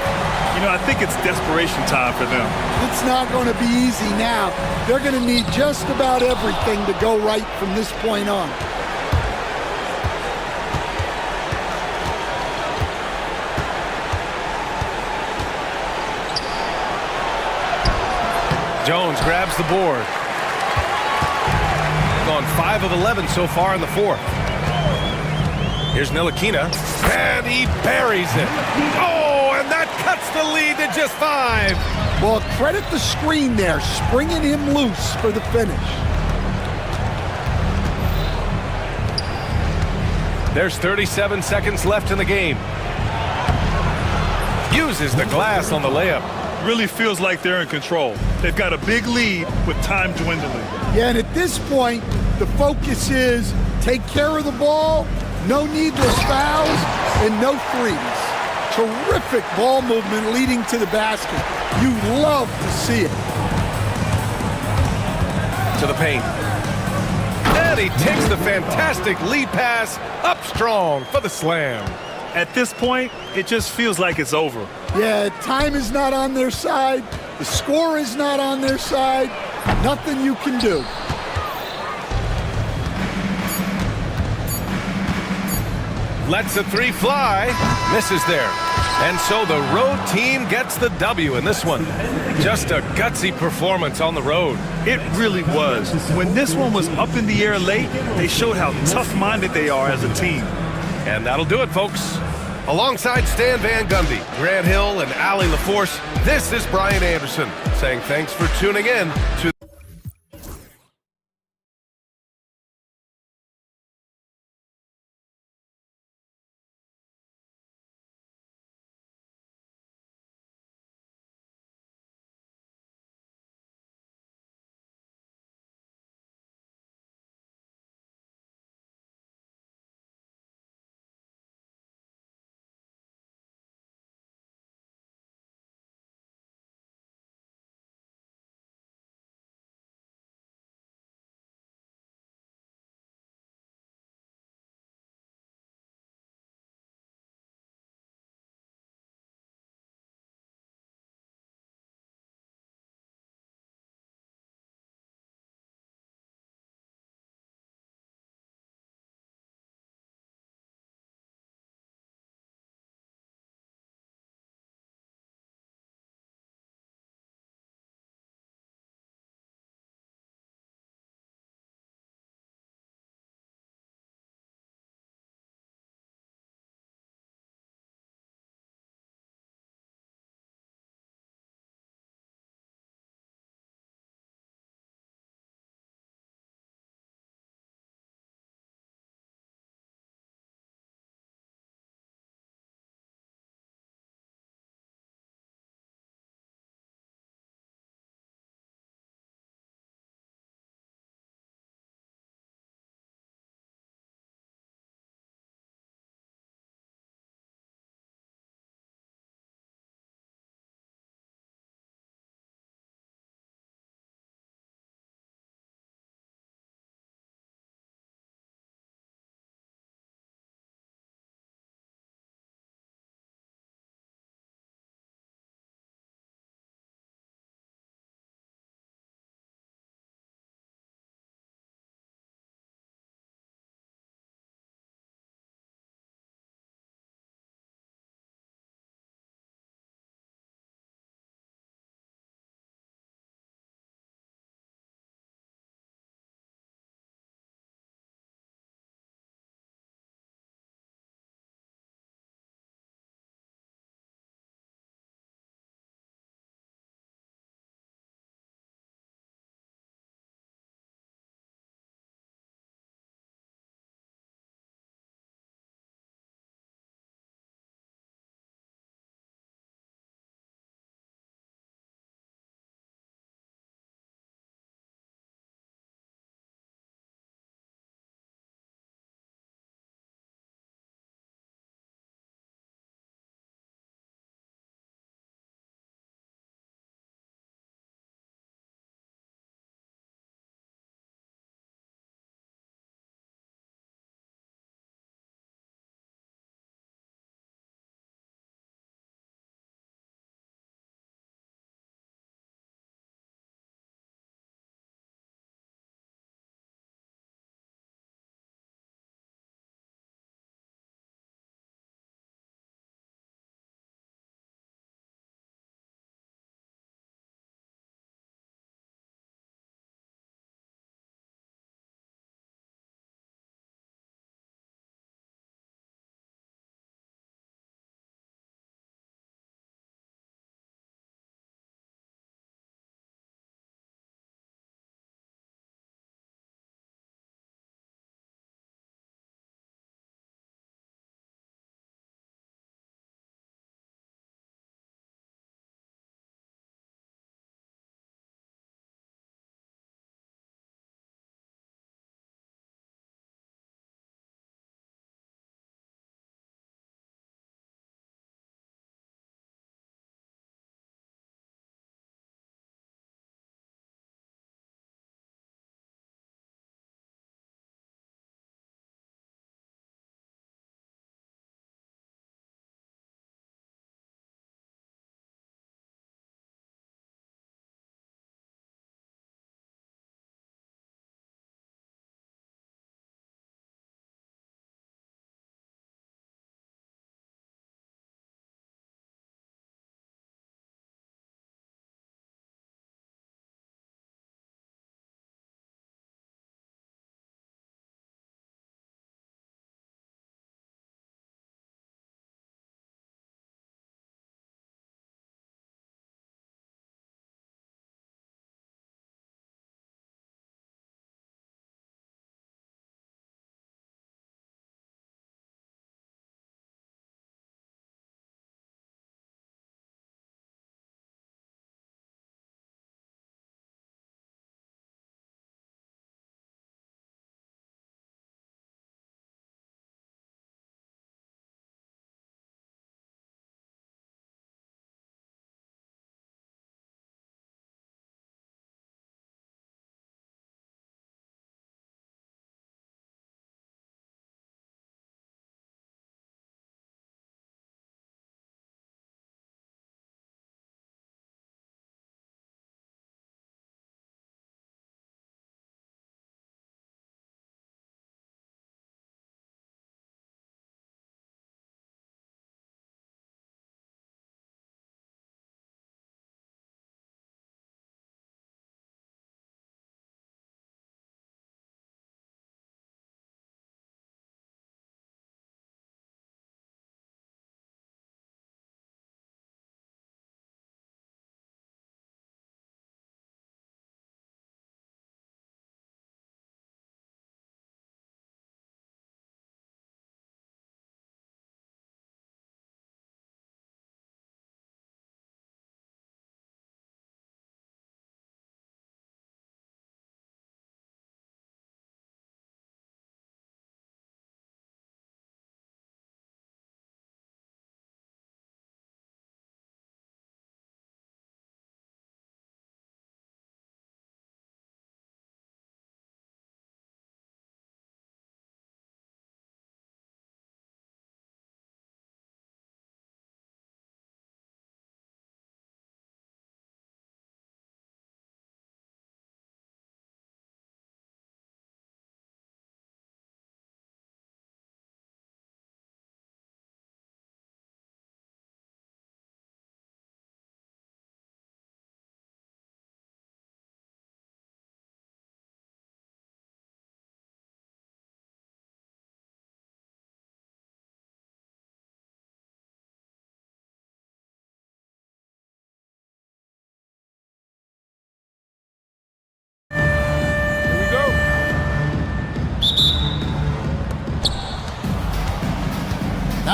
You know, I think it's desperation time for them. It's not going to be easy now. They're going to need just about everything to go right from this point on. Jones grabs the board. Gone 5 of 11 so far in the fourth. Here's Ntilikina, and he buries it. Oh, and that cuts the lead to just 5. Well, credit the screen there, springing him loose for the finish. There's 37 seconds left in the game. Uses the glass on the layup. Really feels like they're in control. They've got a big lead with time dwindling. Yeah, and at this point, the focus is take care of the ball, no needless fouls, and no threes. Terrific ball movement leading to the basket. You love to see it. To the paint. And he takes the fantastic lead pass up strong for the slam. At this point, it just feels like it's over. Yeah, time is not on their side. The score is not on their side. Nothing you can do. Lets the three fly. Misses there. And so the road team gets the W in this one. Just a gutsy performance on the road. It really was. When this one was up in the air late, they showed how tough-minded they are as a team. And that'll do it, folks. Alongside Stan Van Gundy, Grant Hill, and Allie LaForce, this is Brian Anderson saying thanks for tuning in to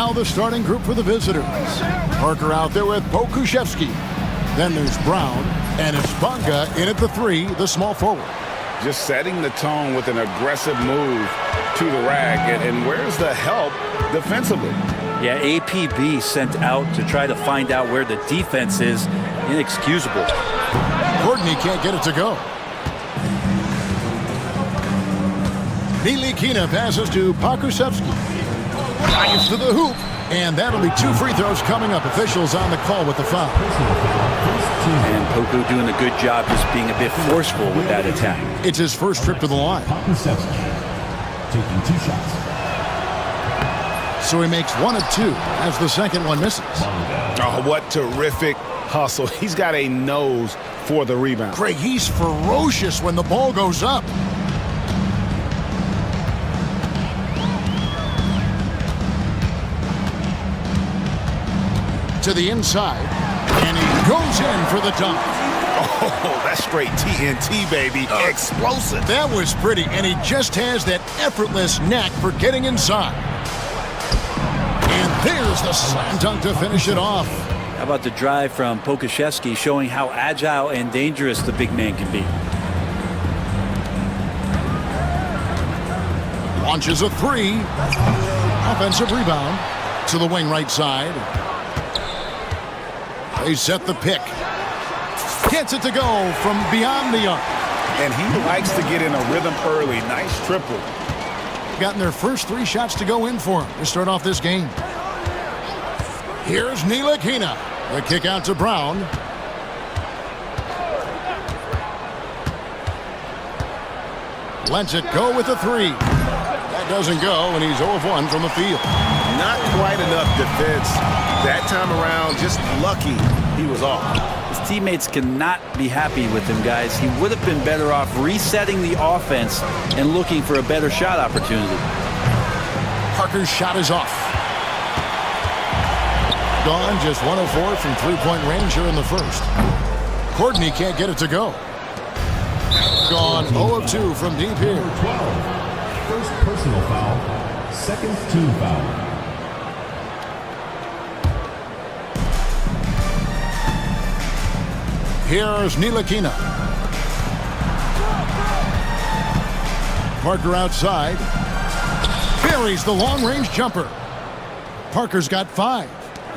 Now the starting group for the visitors. Parker out there with Pokushevsky. Then there's Brown, and it's Bunga in at the 3, the small forward. Just setting the tone with an aggressive move to the rack. And where's the help defensively? Yeah, APB sent out to try to find out where the defense is. Inexcusable. Courtney can't get it to go. Nilikina passes to Pokusevsky. Drives to the hoop. And that'll be 2 free throws coming up. Officials on the call with the foul. And Poku doing a good job just being a bit forceful with that attack. It's his first trip to the line. Taking 2 shots. So he makes 1 of 2 as the second one misses. Oh, what terrific hustle. He's got a nose for the rebound. Craig, he's ferocious when the ball goes up. To the inside, and he goes in for the dunk. Oh, that's straight TNT, baby. Explosive. That was pretty, and he just has that effortless knack for getting inside. And there's the slam dunk to finish it off. How about the drive from Pokushevsky, showing how agile and dangerous the big man can be. Launches a 3. Offensive rebound to the wing right side. They set the pick. Gets it to go from beyond the arc. And he likes to get in a rhythm early. Nice triple. Gotten their first 3 shots to go in for him to start off this game. Here's Nilikina. The kick out to Brown. Lets it go with a 3. That doesn't go, and he's 0 of 1 from the field. Not quite enough defense. That time around, just lucky he was off. His teammates cannot be happy with him, guys. He would have been better off resetting the offense and looking for a better shot opportunity. Parker's shot is off. Gone, just 1 of 4 from 3-point range here in the first. Courtney can't get it to go. Gone, 0 of 2 from deep here. 12. First personal foul. Second team foul. Here's Nilikina. Parker outside. Buries the long-range jumper. Parker's got 5.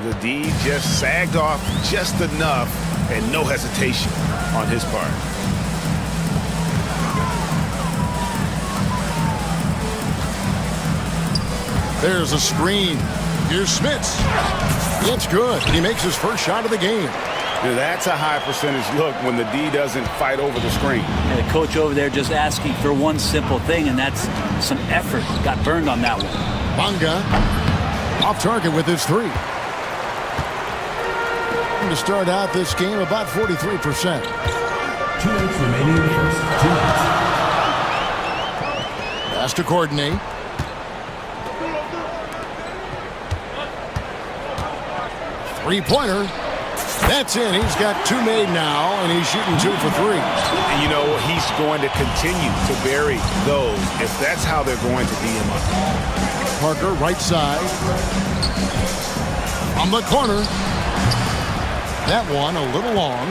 The D just sagged off just enough, and no hesitation on his part. There's a screen. Here's Smits. It's good. He makes his first shot of the game. That's a high percentage look when the D doesn't fight over the screen. And the coach over there just asking for one simple thing, and that's some effort. Got burned on that one. Bunga off target with his 3. To start out this game, about 43%. 2 minutes remaining in the first. 2 minutes. Pass to coordinate. Three-pointer. That's in. He's got 2 made now, and he's shooting 2 for 3. And you know, he's going to continue to bury those if that's how they're going to beat him up. Parker, right side. From the corner. That one a little long.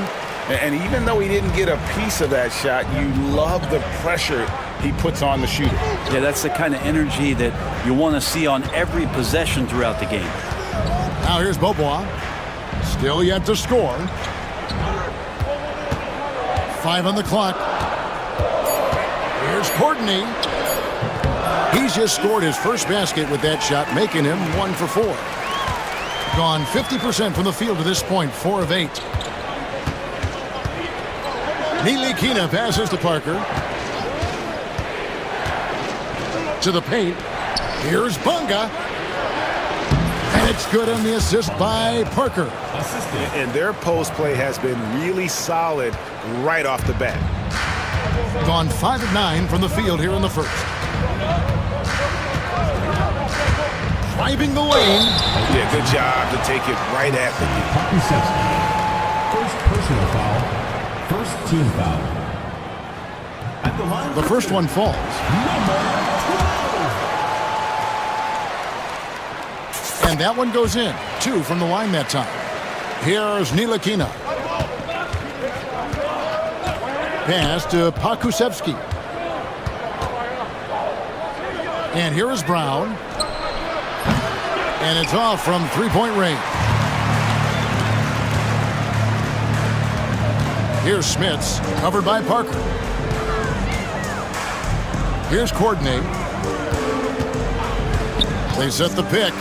And even though he didn't get a piece of that shot, you love the pressure he puts on the shooter. Yeah, that's the kind of energy that you want to see on every possession throughout the game. Now here's Bobois. Still yet to score. 5 on the clock. Here's Courtney. He's just scored his first basket with that shot, making him 1 for 4. Gone 50% from the field to this point, 4 of 8. Nilikina passes to Parker. To the paint. Here's Bunga. And it's good on the assist by Parker. And their post play has been really solid right off the bat. Gone 5 of 9 from the field here in the first. Driving the lane. Yeah, good job to take it right at the knee. First personal foul. First team foul. At the line. The first one falls. And And that one goes in. 2 from the line that time. Here's Ntilikina. Pass to Pakusevski. And here is Brown. And it's off from three-point range. Here's Smits, covered by Parker. Here's Courtney. They set the pick.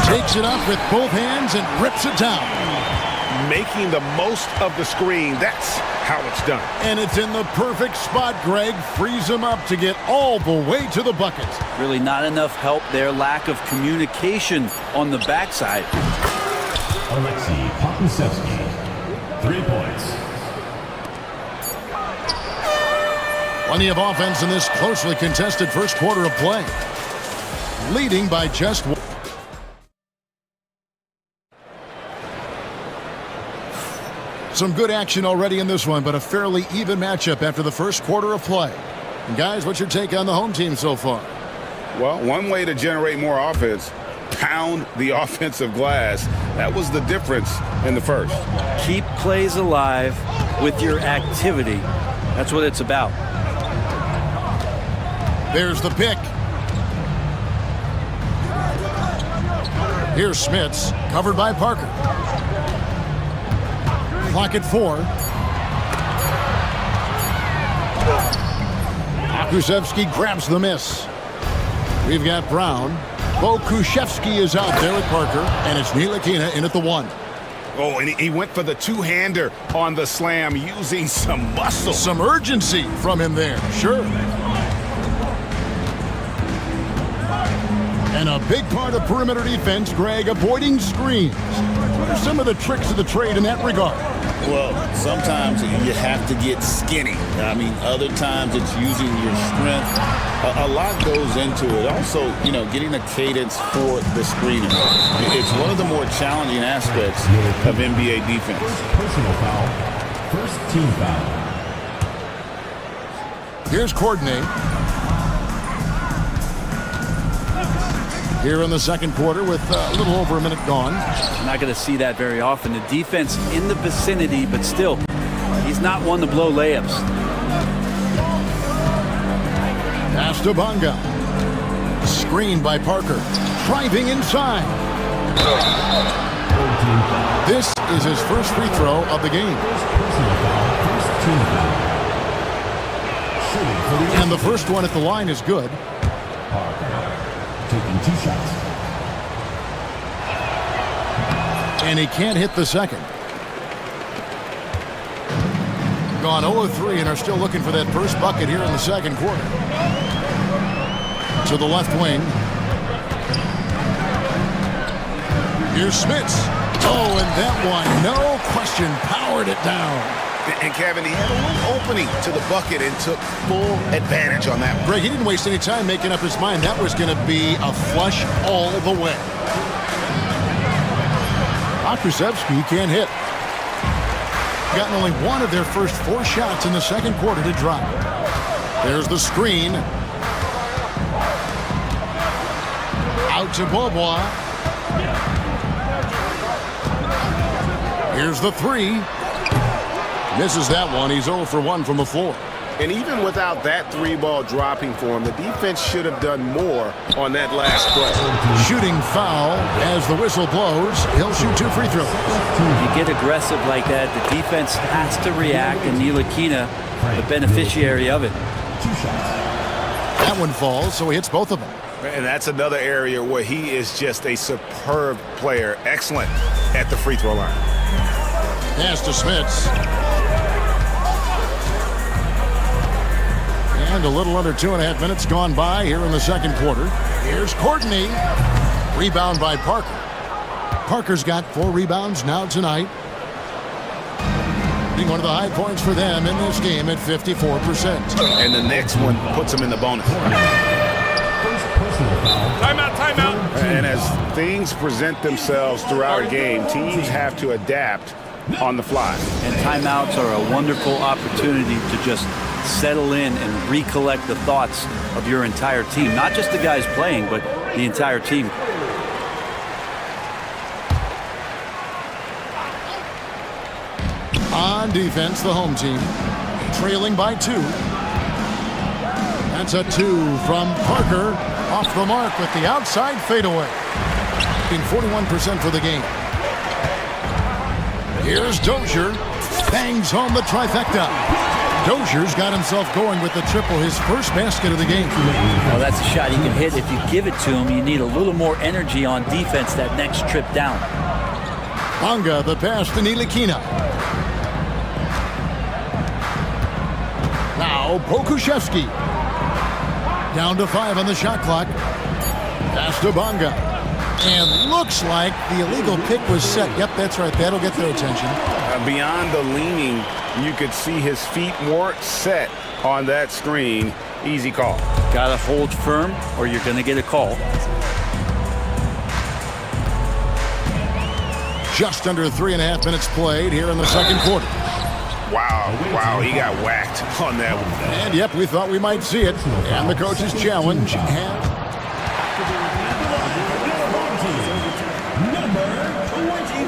Takes it up with both hands and rips it down. Making the most of the screen. That's how it's done. And it's in the perfect spot, Greg. Frees him up to get all the way to the bucket. Really not enough help there. Lack of communication on the backside. Alexei Pakusevski, 3 points. Plenty of offense in this closely contested first quarter of play. Leading by just one. Some good action already in this one, but a fairly even matchup after the first quarter of play. And guys, what's your take on the home team so far? Well, one way to generate more offense, pound the offensive glass. That was the difference in the first. Keep plays alive with your activity. That's what it's about. There's the pick. Here's Smits, covered by Parker. Clock at 4. Pakusevski grabs the miss. We've got Brown. Bokushevsky is out there with Parker, and it's Ntilikina in at the 1. Oh, and he went for the two-hander on the slam using some muscle. Some urgency from him there, sure. And a big part of perimeter defense, Greg, avoiding screens. What are some of the tricks of the trade in that regard? Well, sometimes you have to get skinny. I mean, other times it's using your strength. A lot goes into it. Also, you know, getting a cadence for the screening. It's one of the more challenging aspects of NBA defense. Personal foul. First team foul. Here's Courtney. Here in the second quarter with a little over a minute gone. You're not going to see that very often. The defense in the vicinity, but still, he's not one to blow layups. Pass to Bonga. Screened by Parker. Driving inside. This is his first free throw of the game. And the first one at the line is good. Taking 2 shots. And he can't hit the second. Gone 0 of 3 and are still looking for that first bucket here in the second quarter. To the left wing. Here's Smits. Oh, and that one, no question, powered it down. And Kevin, he had a little opening to the bucket and took full advantage on that one. Greg, he didn't waste any time making up his mind. That was going to be a flush all the way. Pakusevski can't hit. Gotten only one of their first 4 shots in the second quarter to drop. There's the screen. Out to Bobois. Here's the 3. Misses that one. He's 0 for 1 from the floor. And even without that 3-ball dropping for him, the defense should have done more on that last play. Shooting foul as the whistle blows. He'll shoot 2 free throws. You get aggressive like that, the defense has to react, and Ntilikina, the beneficiary of it. 2 shots. That one falls, so he hits both of them. And that's another area where he is just a superb player. Excellent at the free throw line. Pass to Smits. And a little under 2.5 minutes gone by here in the second quarter. Here's Courtney. Rebound by Parker. Parker's got 4 rebounds now tonight. Being one of the high points for them in this game at 54%. And the next one puts him in the bonus. Timeout. And as things present themselves throughout a game, teams have to adapt on the fly. And timeouts are a wonderful opportunity to just settle in and recollect the thoughts of your entire team. Not just the guys playing, but the entire team. on defense, the home team. Trailing by 2. That's a 2 from Parker. Off the mark with the outside fadeaway. Being 41% for the game. Here's Dozier. Bangs home the trifecta. Dozier's got himself going with the triple, his first basket of the game. Well, that's a shot he can hit. If you give it to him, you need a little more energy on defense that next trip down. Bonga, the pass to Nilikina. Now, Pokushevsky. Down to 5 on the shot clock. Pass to Bonga. And looks like the illegal pick was set. Yep, that's right. That'll get their attention. Beyond the leaning, you could see his feet weren't set on that screen. Easy call. Gotta hold firm or you're gonna get a call. Just under 3.5 minutes played here in the second quarter. Wow, he got whacked on that one. And yep, we thought we might see it. And the coach's challenge.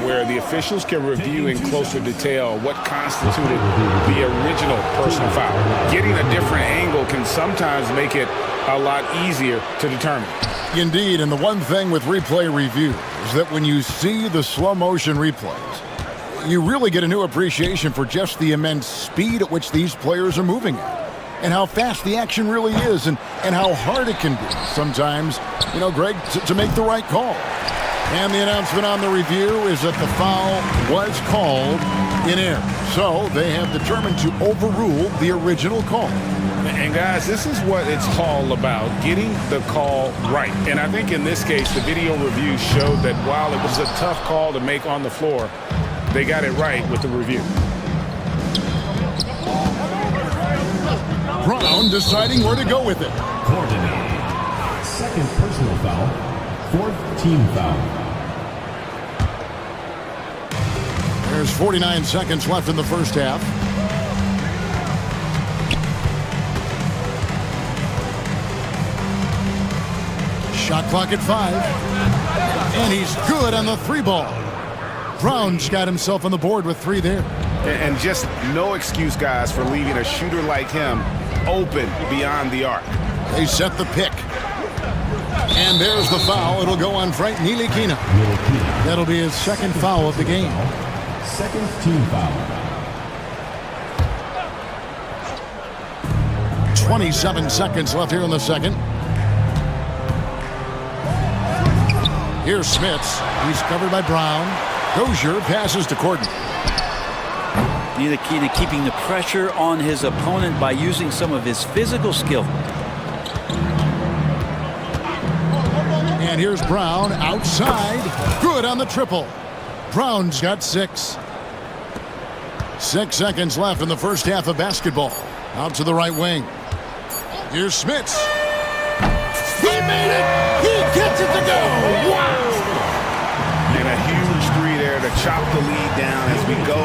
Where the officials can review in closer detail what constituted the original personal foul. Getting a different angle can sometimes make it a lot easier to determine. Indeed, and the one thing with replay review is that when you see the slow motion replays, you really get a new appreciation for just the immense speed at which these players are moving at, and how fast the action really is, and how hard it can be sometimes, Greg, to make the right call. And the announcement on the review is that the foul was called in error. So they have determined to overrule the original call. And guys, this is what it's all about, getting the call right. And I think in this case, the video review showed that while it was a tough call to make on the floor, they got it right with the review. Brown deciding where to go with it. Coordinating. Second personal foul. Fourth team foul. There's 49 seconds left in the first half. Shot clock at 5. And he's good on the 3 ball. Brown's got himself on the board with 3 there. And just no excuse, guys, for leaving a shooter like him open beyond the arc. They set the pick. And there's the foul. It'll go on Frank Nilikina. That'll be his second foul of the game. Second team foul. 27 seconds left here in the second. Here's Smits. He's covered by Brown. Dozier passes to Corden. Nilikina keeping the pressure on his opponent by using some of his physical skill. And here's Brown outside. Good on the triple. Brown's got 6. 6 seconds left in the first half of basketball. Out to the right wing. Here's Smits. He made it. He gets it to go. Wow. And a huge 3 there to chop the lead down as we go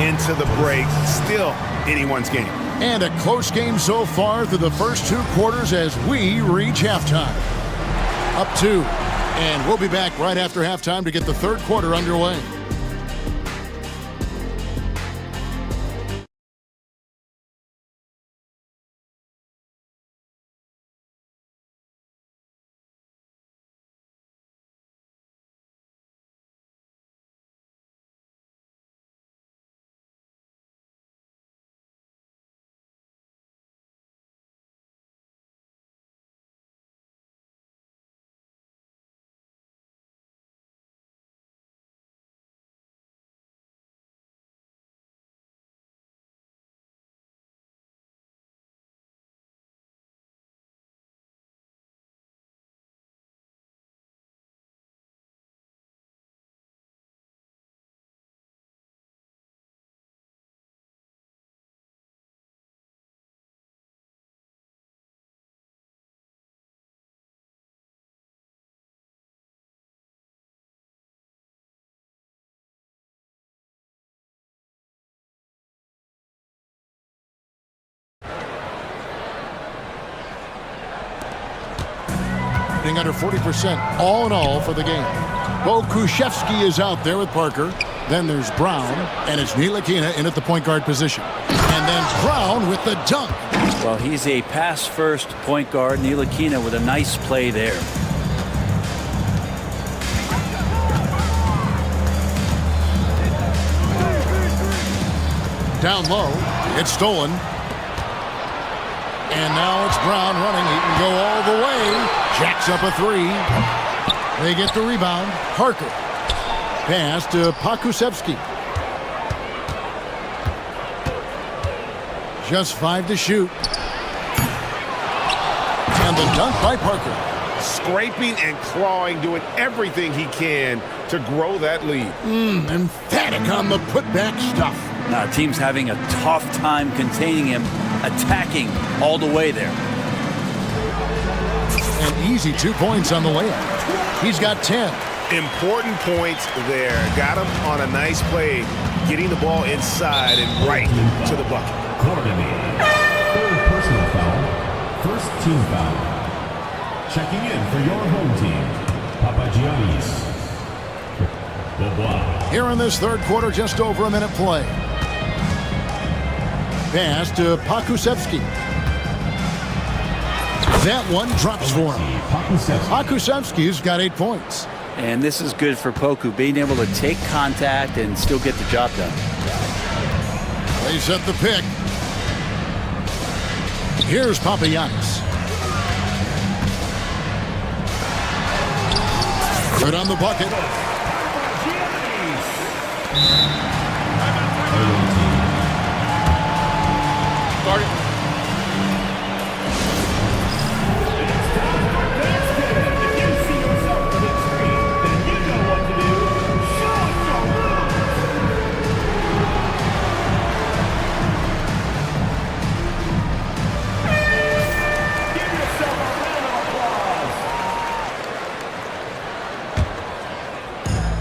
into the break. Still anyone's game. And a close game so far through the first 2 quarters as we reach halftime. Up 2. And we'll be back right after halftime to get the third quarter underway. Under 40% all in all for the game. Pokushevsky is out there with Parker. Then there's Brown, and it's Ntilikina in at the point guard position. And then Brown with the dunk. Well, he's a pass-first point guard. Ntilikina with a nice play there. Down low, it's stolen. And now it's Brown running. He can go all the way. Jacks up a three. They get the rebound. Parker. Pass to Pakusevsky. Just 5 to shoot. And the dunk by Parker. Scraping and clawing, doing everything he can to grow that lead. Emphatic on the putback stuff. Now, team's having a tough time containing him, attacking all the way there. An easy 2 points on the layup. He's got 10. Important points there. Got him on a nice play, getting the ball inside and right to the bucket. Third personal foul. First team foul. Checking in for your home team, Papagiannis. Here in this third quarter, just over a minute play. Pass to Pakusevsky. That one drops for him. Pakusevsky's got 8 points. And this is good for Poku, being able to take contact and still get the job done. They set the pick. Here's Papagiannis. Good on the bucket.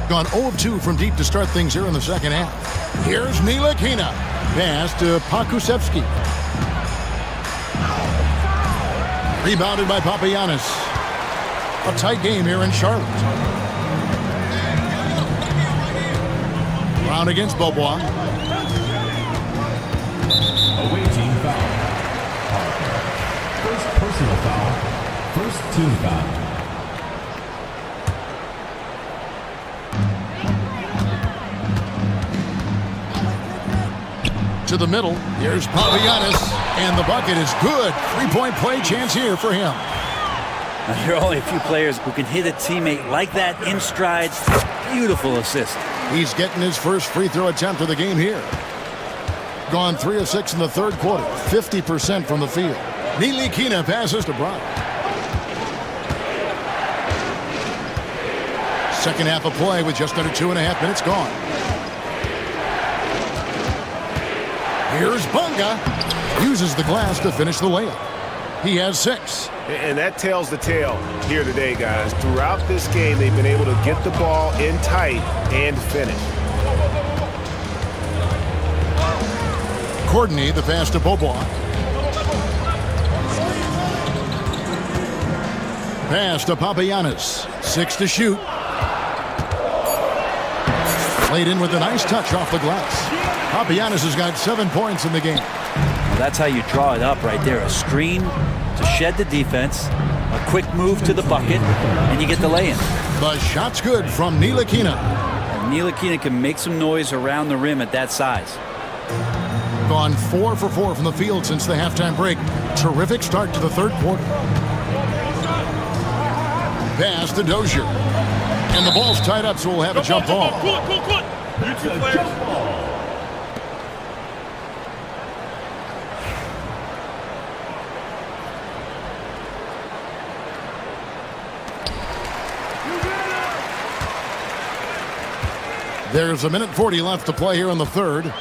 Gone 0 of 2 from deep to start things here in the second half. Here's Ntilikina. Pass to Pakusevsky. Rebounded by Papagiannis. A tight game here in Charlotte. Brown against Beaubois. Away team foul. First personal foul. First team foul. To the middle. Here's Papagiannis. And the bucket is good. 3-point play chance here for him. There are only a few players who can hit a teammate like that in stride. Beautiful assist. He's getting his first free throw attempt of the game here. Gone 3 of 6 in the third quarter. 50% from the field. Ntilikina passes to Brown. Second half of play with just under 2.5 minutes gone. Here's Bunga. Uses the glass to finish the layup. He has 6. And that tells the tale here today, guys. Throughout this game, they've been able to get the ball in tight and finish. Courtney, the pass to Beaubois. Pass to Papagiannis. 6 to shoot. Laid in with a nice touch off the glass. Papagiannis has got 7 points in the game. Well, that's how you draw it up right there. A screen to shed the defense, a quick move to the bucket, and you get the lay-in. The shot's good from Ntilikina. Ntilikina can make some noise around the rim at that size. Gone 4 for 4 from the field since the halftime break. Terrific start to the third quarter. Pass to Dozier. And the ball's tied up, so we'll have a jump ball. There's a minute 40 left to play here in the third.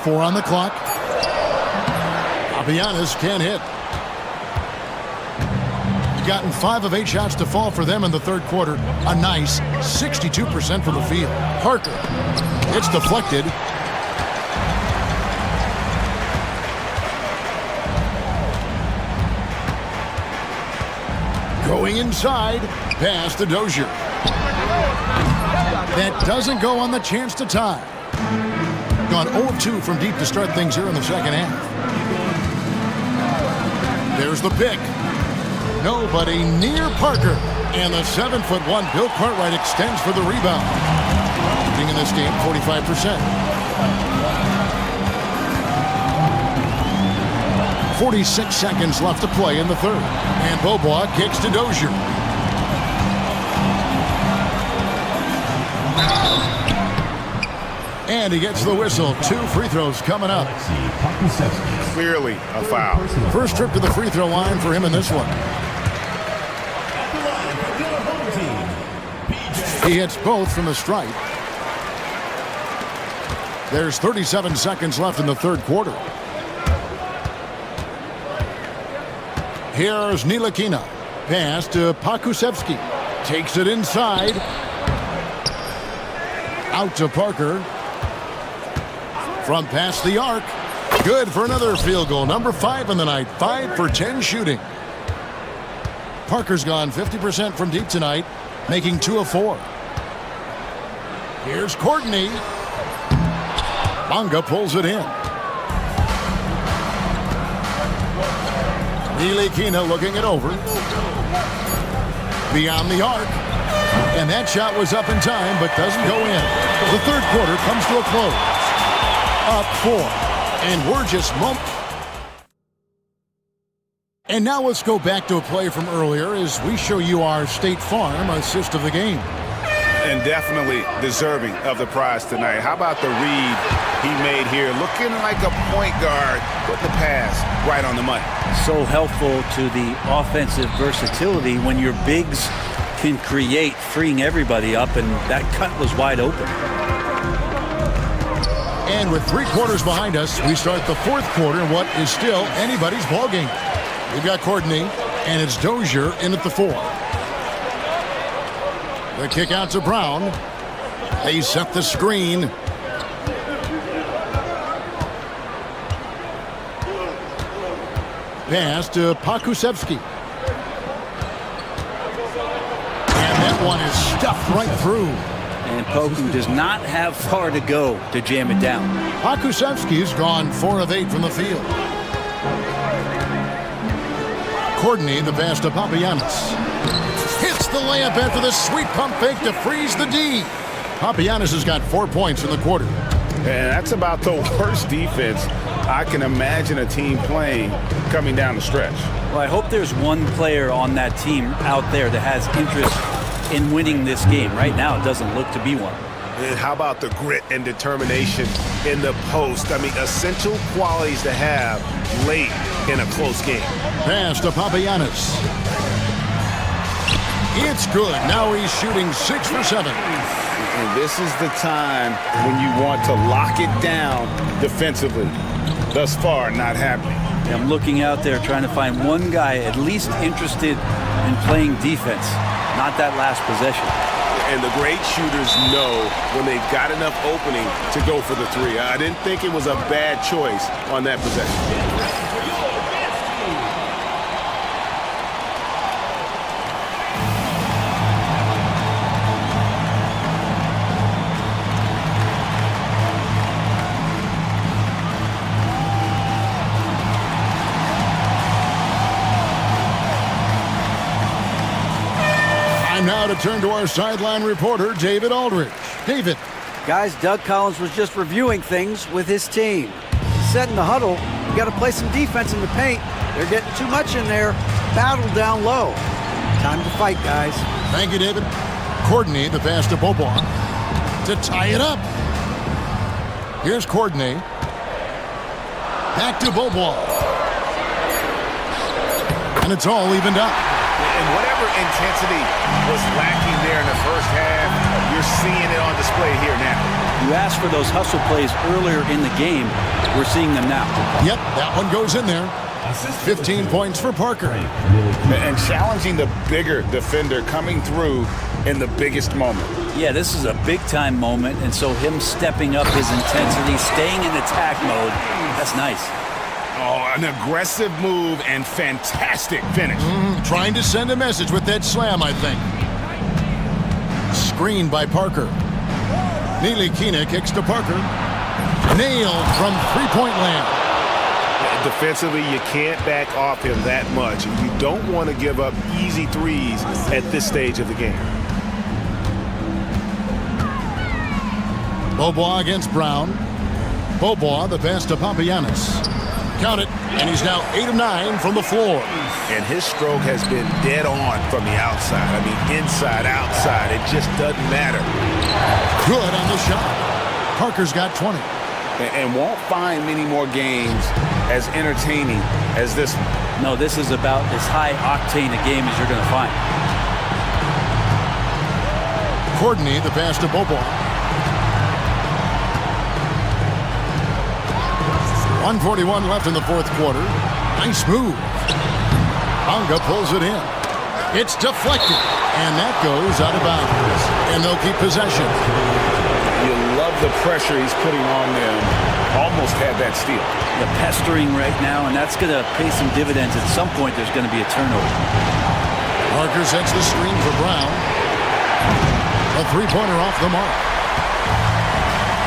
4 on the clock. Papagiannis can't hit. Gotten 5 of 8 shots to fall for them in the third quarter. A nice 62% from the field. Parker. It's deflected. Going inside. Pass to Dozier. That doesn't go on the chance to tie. Gone 0-2 from deep to start things here in the second half. There's the pick. Nobody near Parker. And the 7'1" Bill Cartwright extends for the rebound. Shooting in this game, 45%. 46 seconds left to play in the third. And Beaubois kicks to Dozier. And he gets the whistle. 2 free throws coming up. Clearly a foul. First trip to the free throw line for him in this one. He hits both from the stripe. There's 37 seconds left in the third quarter. Here's Ntilikina. Pass to Pakusevski. Takes it inside. Out to Parker. From past the arc. Good for another field goal. Number 5 in the night. 5 for 10 shooting. Parker's gone 50% from deep tonight, making 2 of 4. Here's Courtney. Bonga pulls it in. Ntilikina looking it over. Beyond the arc. And that shot was up in time, but doesn't go in. The third quarter comes to a close. Up 4. And we're just And now let's go back to a play from earlier as we show you our State Farm assist of the game. And definitely deserving of the prize tonight. How about the read he made here? Looking like a point guard, put the pass right on the money. So helpful to the offensive versatility when your bigs can create, freeing everybody up, and that cut was wide open. And with 3 quarters behind us, we start the fourth quarter in what is still anybody's ballgame. We've got Courtney, and it's Dozier in at the 4. The kick out to Brown. They set the screen. Pass to Pakusevski. And that one is stuffed right through. And Poku does not have far to go to jam it down. Pakusevski's gone 4 of 8 from the field. Courtney, the pass to Papagiannis. Hits the layup after the sweet pump fake to freeze the D. Papagiannis has got 4 points in the quarter. And that's about the worst defense I can imagine a team playing coming down the stretch. Well, I hope there's one player on that team out there that has interest in winning this game. Right now, it doesn't look to be one. And how about the grit and determination in the post? I mean, essential qualities to have late in a close game. Pass to Papagiannis. It's good. Now he's shooting 6 for 7. And this is the time when you want to lock it down defensively. Thus far, not happening. I'm looking out there trying to find one guy at least interested in playing defense, not that last possession. And the great shooters know when they've got enough opening to go for the 3. I didn't think it was a bad choice on that possession. Now to turn to our sideline reporter, David Aldridge. David. Guys, Doug Collins was just reviewing things with his team. He said in the huddle, you got to play some defense in the paint. They're getting too much in there. Battle down low. Time to fight, guys. Thank you, David. Courtney, the pass to Beaubois to tie it up. Here's Courtney. Back to Beaubois. And it's all evened up. And whatever intensity was lacking there in the first half, you're seeing it on display here now. You asked for those hustle plays earlier in the game. We're seeing them now. Yep, that one goes in there. 15 points for Parker. And challenging the bigger defender coming through in the biggest moment. Yeah, this is a big-time moment, and so him stepping up his intensity, staying in attack mode, that's nice. Oh, an aggressive move and fantastic finish. Trying to send a message with that slam, I think. Screened by Parker. Nilikina kicks to Parker. Nailed from three-point land. Defensively, you can't back off him that much. And you don't want to give up easy threes at this stage of the game. Beaubois against Brown. Beaubois, the pass to Papagiannis. Count it, and he's now 8 of 9 from the floor. And his stroke has been dead on from the outside. I mean, inside, outside, it just doesn't matter. Good on the shot. Parker's got 20. And won't find many more games as entertaining as this one. No, this is about as high-octane a game as you're going to find. Courtney, the pass to Beaubois. 1:41 left in the fourth quarter. Nice move. Bonga pulls it in. It's deflected, and that goes out of bounds. And they'll keep possession. You love the pressure he's putting on them. Almost had that steal. The pestering right now, and that's going to pay some dividends. At some point, there's going to be a turnover. Parker sets the screen for Brown. A three-pointer off the mark.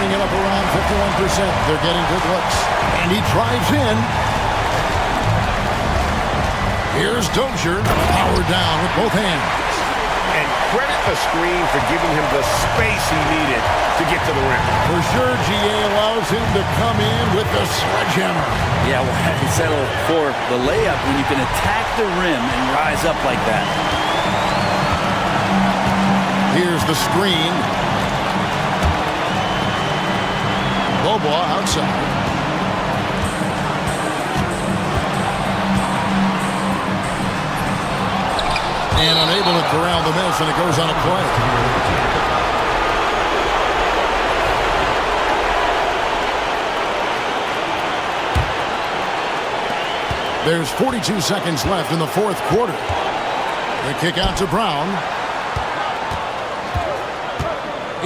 It up around 51%. They're getting good looks. And he drives in. Here's Dozier. Powered down with both hands. And credit the screen for giving him the space he needed to get to the rim. For sure, GA allows him to come in with the sledgehammer. Yeah, well, he settled for the layup when you can attack the rim and rise up like that. Here's the screen. Beaubois outside. And unable to corral the miss, and it goes on a play. There's 42 seconds left in the fourth quarter. The kick out to Brown.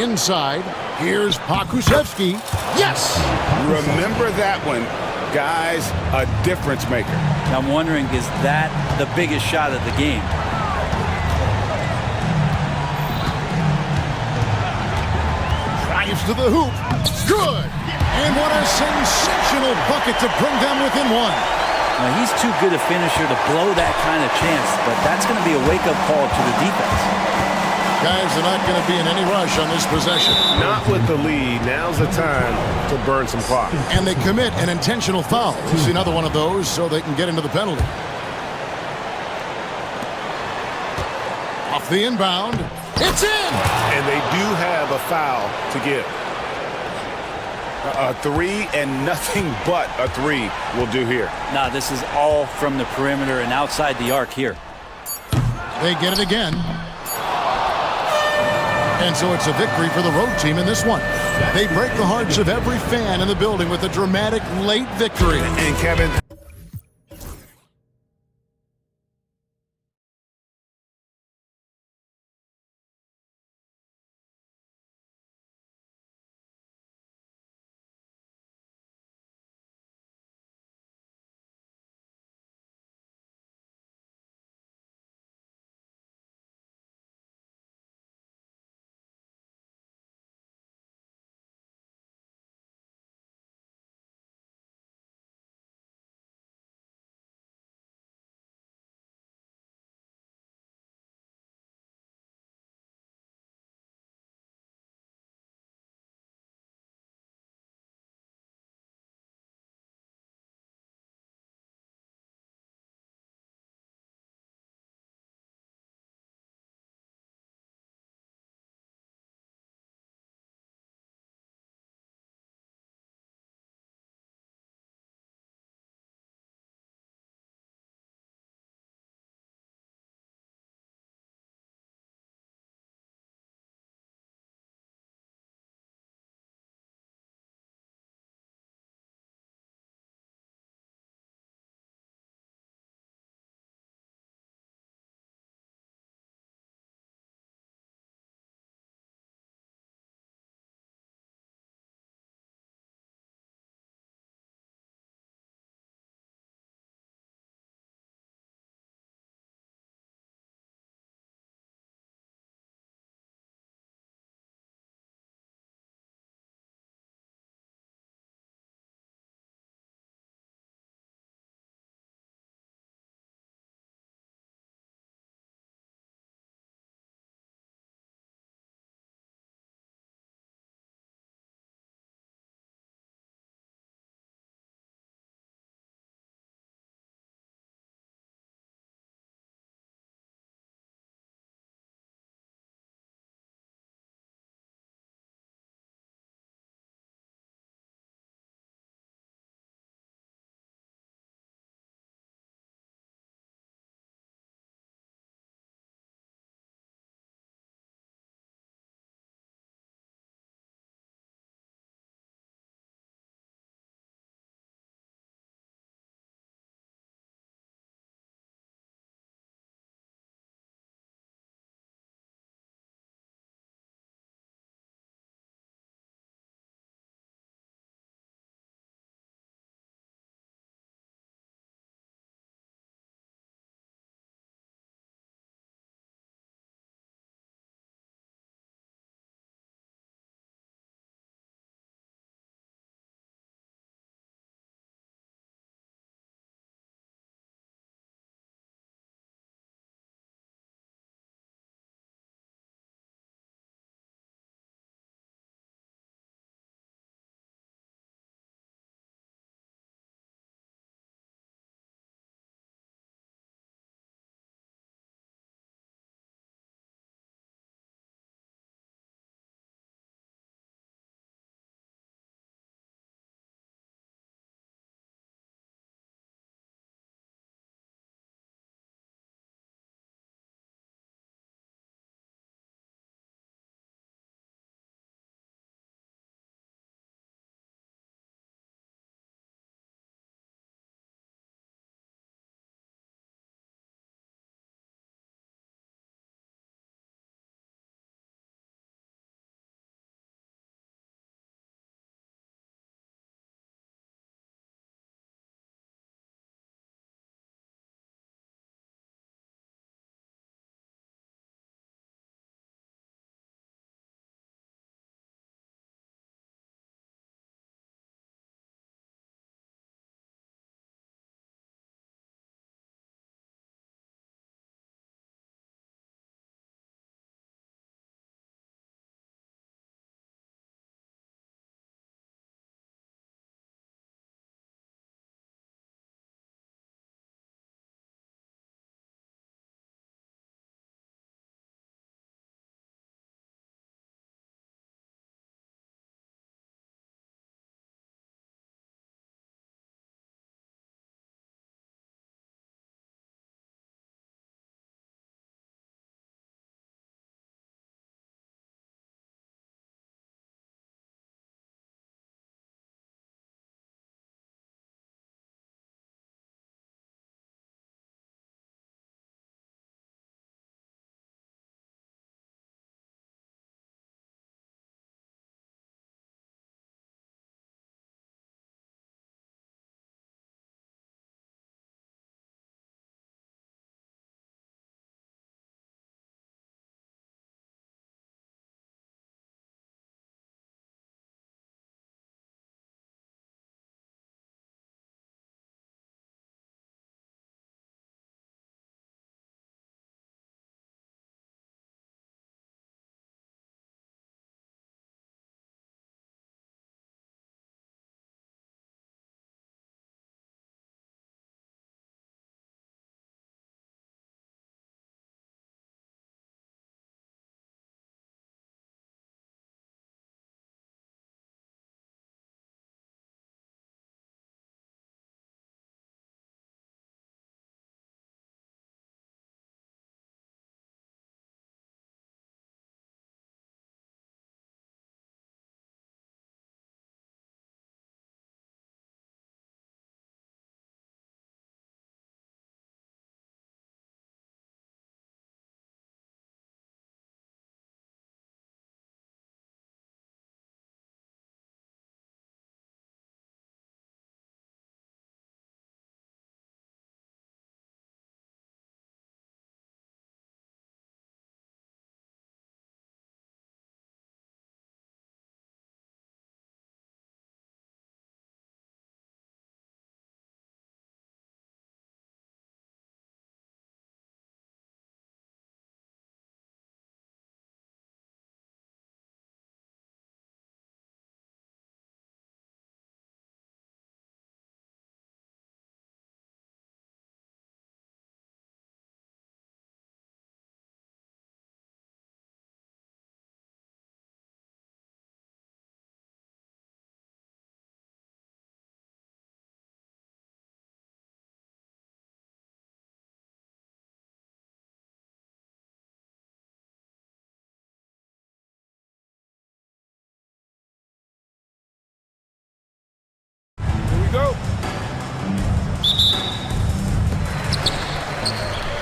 Inside. Here's Pakushevsky. Yes! Remember that one. Guys, a difference maker. I'm wondering, is that the biggest shot of the game? Drives to the hoop. Good! And what a sensational bucket to bring them within one. Now, he's too good a finisher to blow that kind of chance, but that's going to be a wake-up call to the defense. Guys are not going to be in any rush on this possession. Not with the lead. Now's the time to burn some clock. And they commit an intentional foul. You see another one of those so they can get into the penalty. Off the inbound. It's in! And they do have a foul to give. A three and nothing but a three will do here. Nah, this is all from the perimeter and outside the arc here. They get it again. And so it's a victory for the road team in this one. They break the hearts of every fan in the building with a dramatic late victory. And Kevin,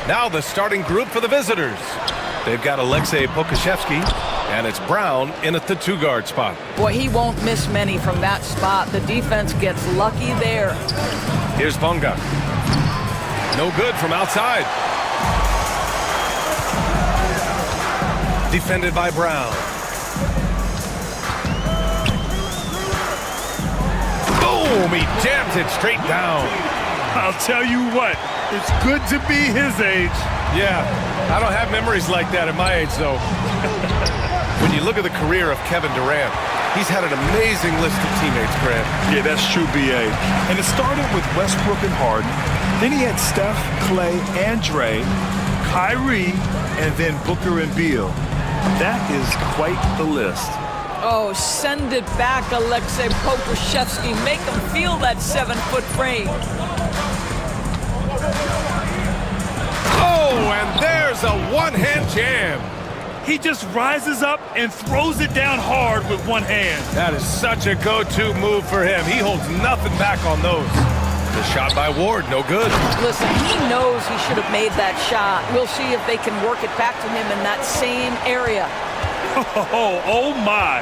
Now the starting group for the visitors. They've got Alexei Pokushevsky, and it's Brown in at the 2-guard spot. Boy, he won't miss many from that spot. The defense gets lucky there. Here's Bunga. No good from outside. Defended by Brown. Boom! He jams it straight down. I'll tell you what, it's good to be his age. Yeah, I don't have memories like that at my age, though. When you look at the career of Kevin Durant, he's had an amazing list of teammates, Grant. Yeah, that's true, B.A. And it started with Westbrook and Harden. Then he had Steph, Clay, and Dre, Kyrie, and then Booker and Beal. That is quite the list. Oh, send it back, Alexei Pokushevsky. Make him feel that 7-foot frame. Oh, and there's a one-hand jam. He just rises up and throws it down hard with one hand. That is such a go-to move for him. He holds nothing back on those. The shot by Ward, no good. Listen, he knows he should have made that shot. We'll see if they can work it back to him in that same area. Oh my.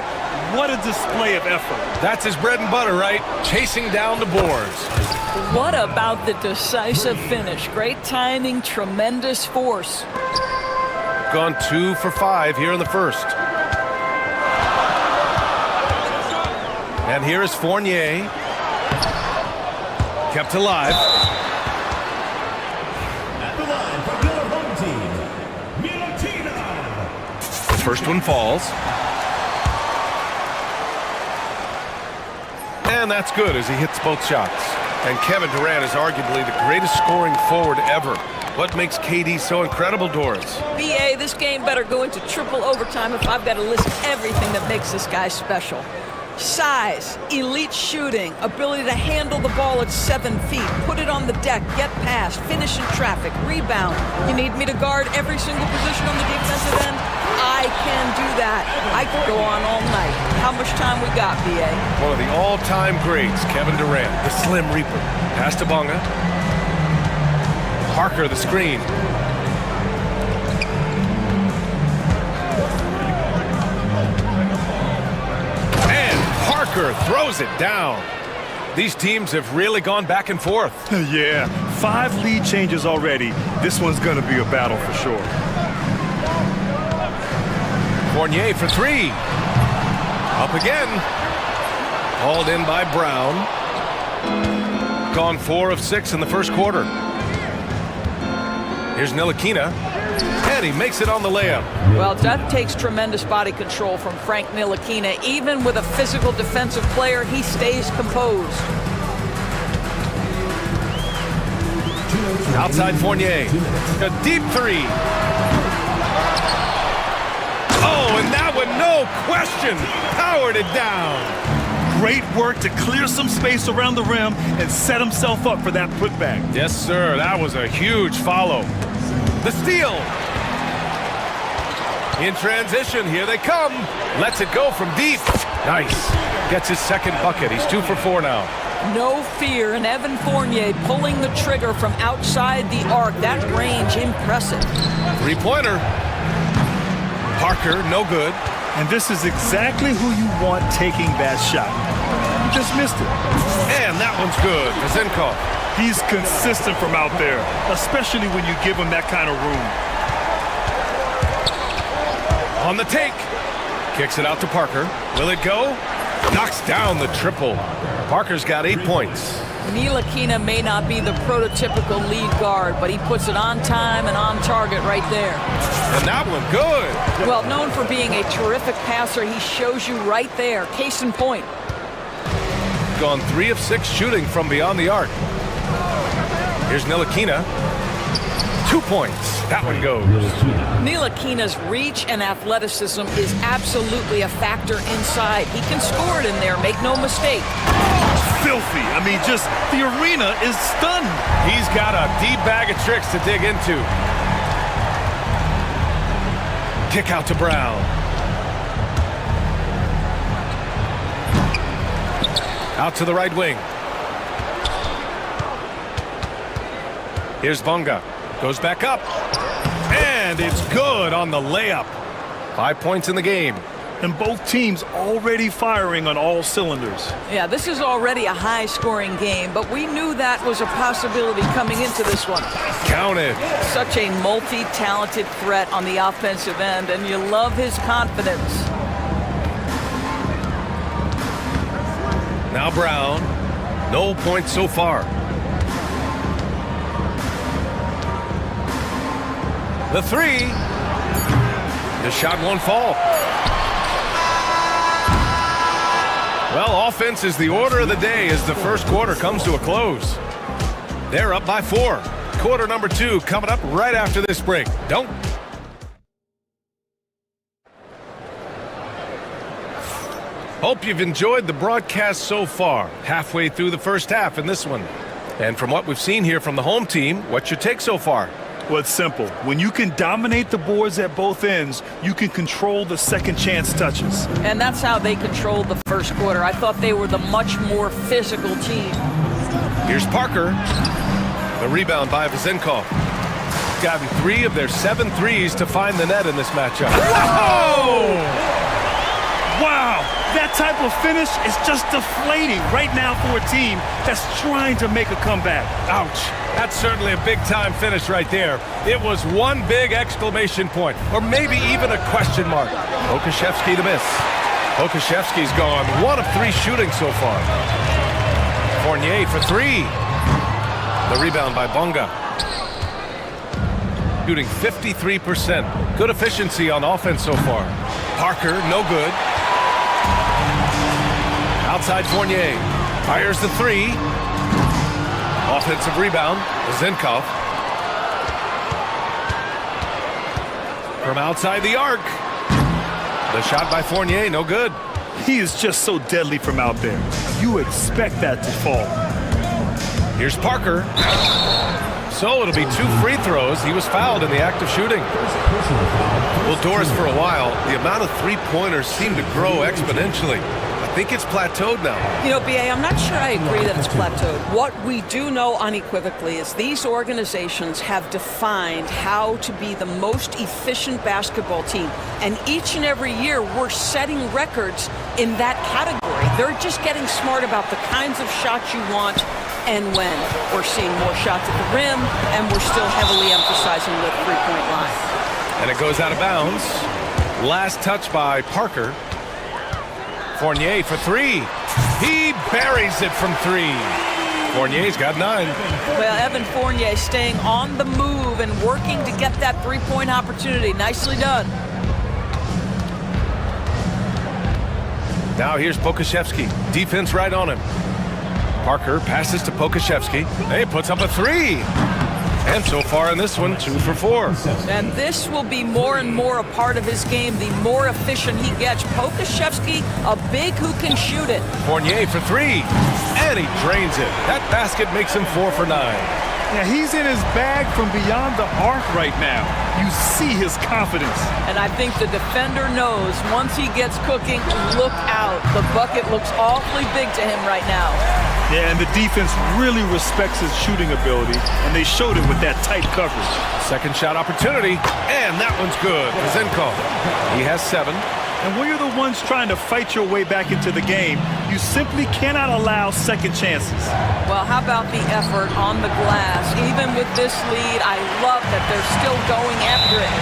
What a display of effort. That's his bread and butter, right? Chasing down the boards. What about the decisive finish? Great timing, tremendous force. Gone 2 for 5 here in the first. And here is Fournier. Kept alive. At the line from your home team, Milutina. The first one falls. And that's good as he hits both shots. And Kevin Durant is arguably the greatest scoring forward ever. What makes KD so incredible, Doris? BA, this game better go into triple overtime if I've got to list everything that makes this guy special. Size, elite shooting, ability to handle the ball at 7 feet, put it on the deck, get past, finish in traffic, rebound. You need me to guard every single position on the defensive end? I can do that. I could go on all night. How much time we got, BA? One of the all-time greats, Kevin Durant, the Slim Reaper. Pass to Bunga. Parker, the screen. Parker throws it down. These teams have really gone back and forth. Yeah, 5 lead changes already. This one's going to be a battle for sure. Fournier for 3. Up again. Hauled in by Brown. Gone 4 of 6 in the first quarter. Here's Ntilikina. And he makes it on the layup. Well, that takes tremendous body control from Frank Ntilikina. Even with a physical defensive player, he stays composed. Outside Fournier. A deep 3. Oh, and that one, no question, powered it down. Great work to clear some space around the rim and set himself up for that putback. Yes, sir. That was a huge follow. The steal. In transition, here they come. Lets it go from deep. Nice. Gets his second bucket. He's 2 for 4 now. No fear, and Evan Fournier pulling the trigger from outside the arc. That range, impressive. 3-pointer. Parker, no good. And this is exactly who you want taking that shot. You just missed it. And that one's good. Vezenkov. He's consistent from out there, especially when you give him that kind of room. On the take. Kicks it out to Parker. Will it go? Knocks down the triple. Parker's got 8 points. Ntilikina may not be the prototypical lead guard, but he puts it on time and on target right there. And that one, good. Well, known for being a terrific passer, he shows you right there. Case in point. Gone 3 of 6 shooting from beyond the arc. Here's Ntilikina. 2 points. That one goes. Ntilikina's reach and athleticism is absolutely a factor inside. He can score it in there, make no mistake. Filthy. I mean, just the arena is stunned. He's got a deep bag of tricks to dig into. Kick out to Brown. Out to the right wing. Here's Bunga. Goes back up. And it's good on the layup. 5 points in the game. And both teams already firing on all cylinders. Yeah, this is already a high-scoring game, but we knew that was a possibility coming into this one. Counted. Such a multi-talented threat on the offensive end, and you love his confidence. Now Brown. No points so far. The three. The shot won't fall. Well, offense is the order of the day as the first quarter comes to a close. They're up by 4. Quarter number 2 coming up right after this break. Don't. Hope you've enjoyed the broadcast so far. Halfway through the first half in this one. And from what we've seen here from the home team, what's your take so far? Well, it's simple. When you can dominate the boards at both ends, you can control the second chance touches. And that's how they controlled the first quarter. I thought they were the much more physical team. Here's Parker. The rebound by Vezenkov. Gotten 3 of their 7 threes to find the net in this matchup. Whoa! Wow! That type of finish is just deflating right now for a team that's trying to make a comeback. Ouch. That's certainly a big-time finish right there. It was one big exclamation point, or maybe even a question mark. Okashevsky to miss. Okashevsky's gone 1 of 3 shooting so far. Fournier for 3. The rebound by Bonga. Shooting 53%. Good efficiency on offense so far. Parker, no good. Outside Fournier. Fires the 3. Offensive rebound. Vezenkov. From outside the arc. The shot by Fournier, no good. He is just so deadly from out there. You expect that to fall. Here's Parker. So it'll be 2 free throws. He was fouled in the act of shooting. Well, Doris, for a while, the amount of three-pointers seemed to grow exponentially. I think it's plateaued now. You know, B.A., I'm not sure I agree that it's plateaued. What we do know unequivocally is these organizations have defined how to be the most efficient basketball team. And each and every year, we're setting records in that category. They're just getting smart about the kinds of shots you want and when. We're seeing more shots at the rim, and we're still heavily emphasizing the three-point line. And it goes out of bounds. Last touch by Parker. Fournier for 3. He buries it from 3. Fournier's got 9. Well, Evan Fournier staying on the move and working to get that three-point opportunity. Nicely done. Now here's Pokashevsky. Defense right on him. Parker passes to Pokashevsky. He puts up a 3. And so far in this one, 2 for 4. And this will be more and more a part of his game, the more efficient he gets. Pokashevsky, a big who can shoot it. Fournier for 3. And he drains it. That basket makes him 4 for 9. Yeah, he's in his bag from beyond the arc right now. You see his confidence. And I think the defender knows once he gets cooking, look out. The bucket looks awfully big to him right now. Yeah, and the defense really respects his shooting ability, and they showed it with that tight coverage. Second shot opportunity, and that one's good. Vezenkov. He has 7. And when you're the ones trying to fight your way back into the game, you simply cannot allow second chances. Well, how about the effort on the glass? Even with this lead, I love that they're still going after it.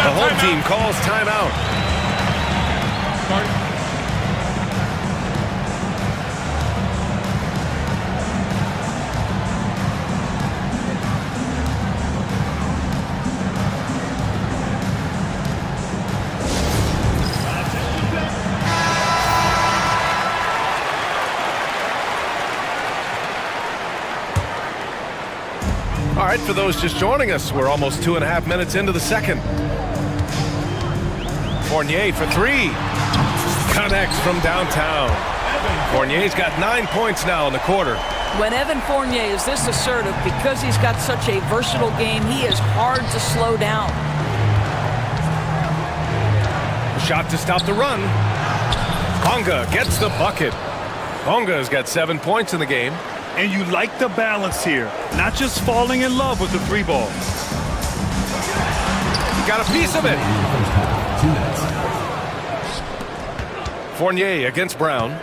The home team calls timeout. All right, for those just joining us, we're almost 2.5 minutes into the second. Fournier for 3. Connects from downtown. Fournier's got 9 points now in the quarter. When Evan Fournier is this assertive, because he's got such a versatile game, he is hard to slow down. A shot to stop the run. Bonga gets the bucket. Bonga's got 7 points in the game. And you like the balance here, not just falling in love with the 3 ball. Got a piece of it. Fournier against Brown.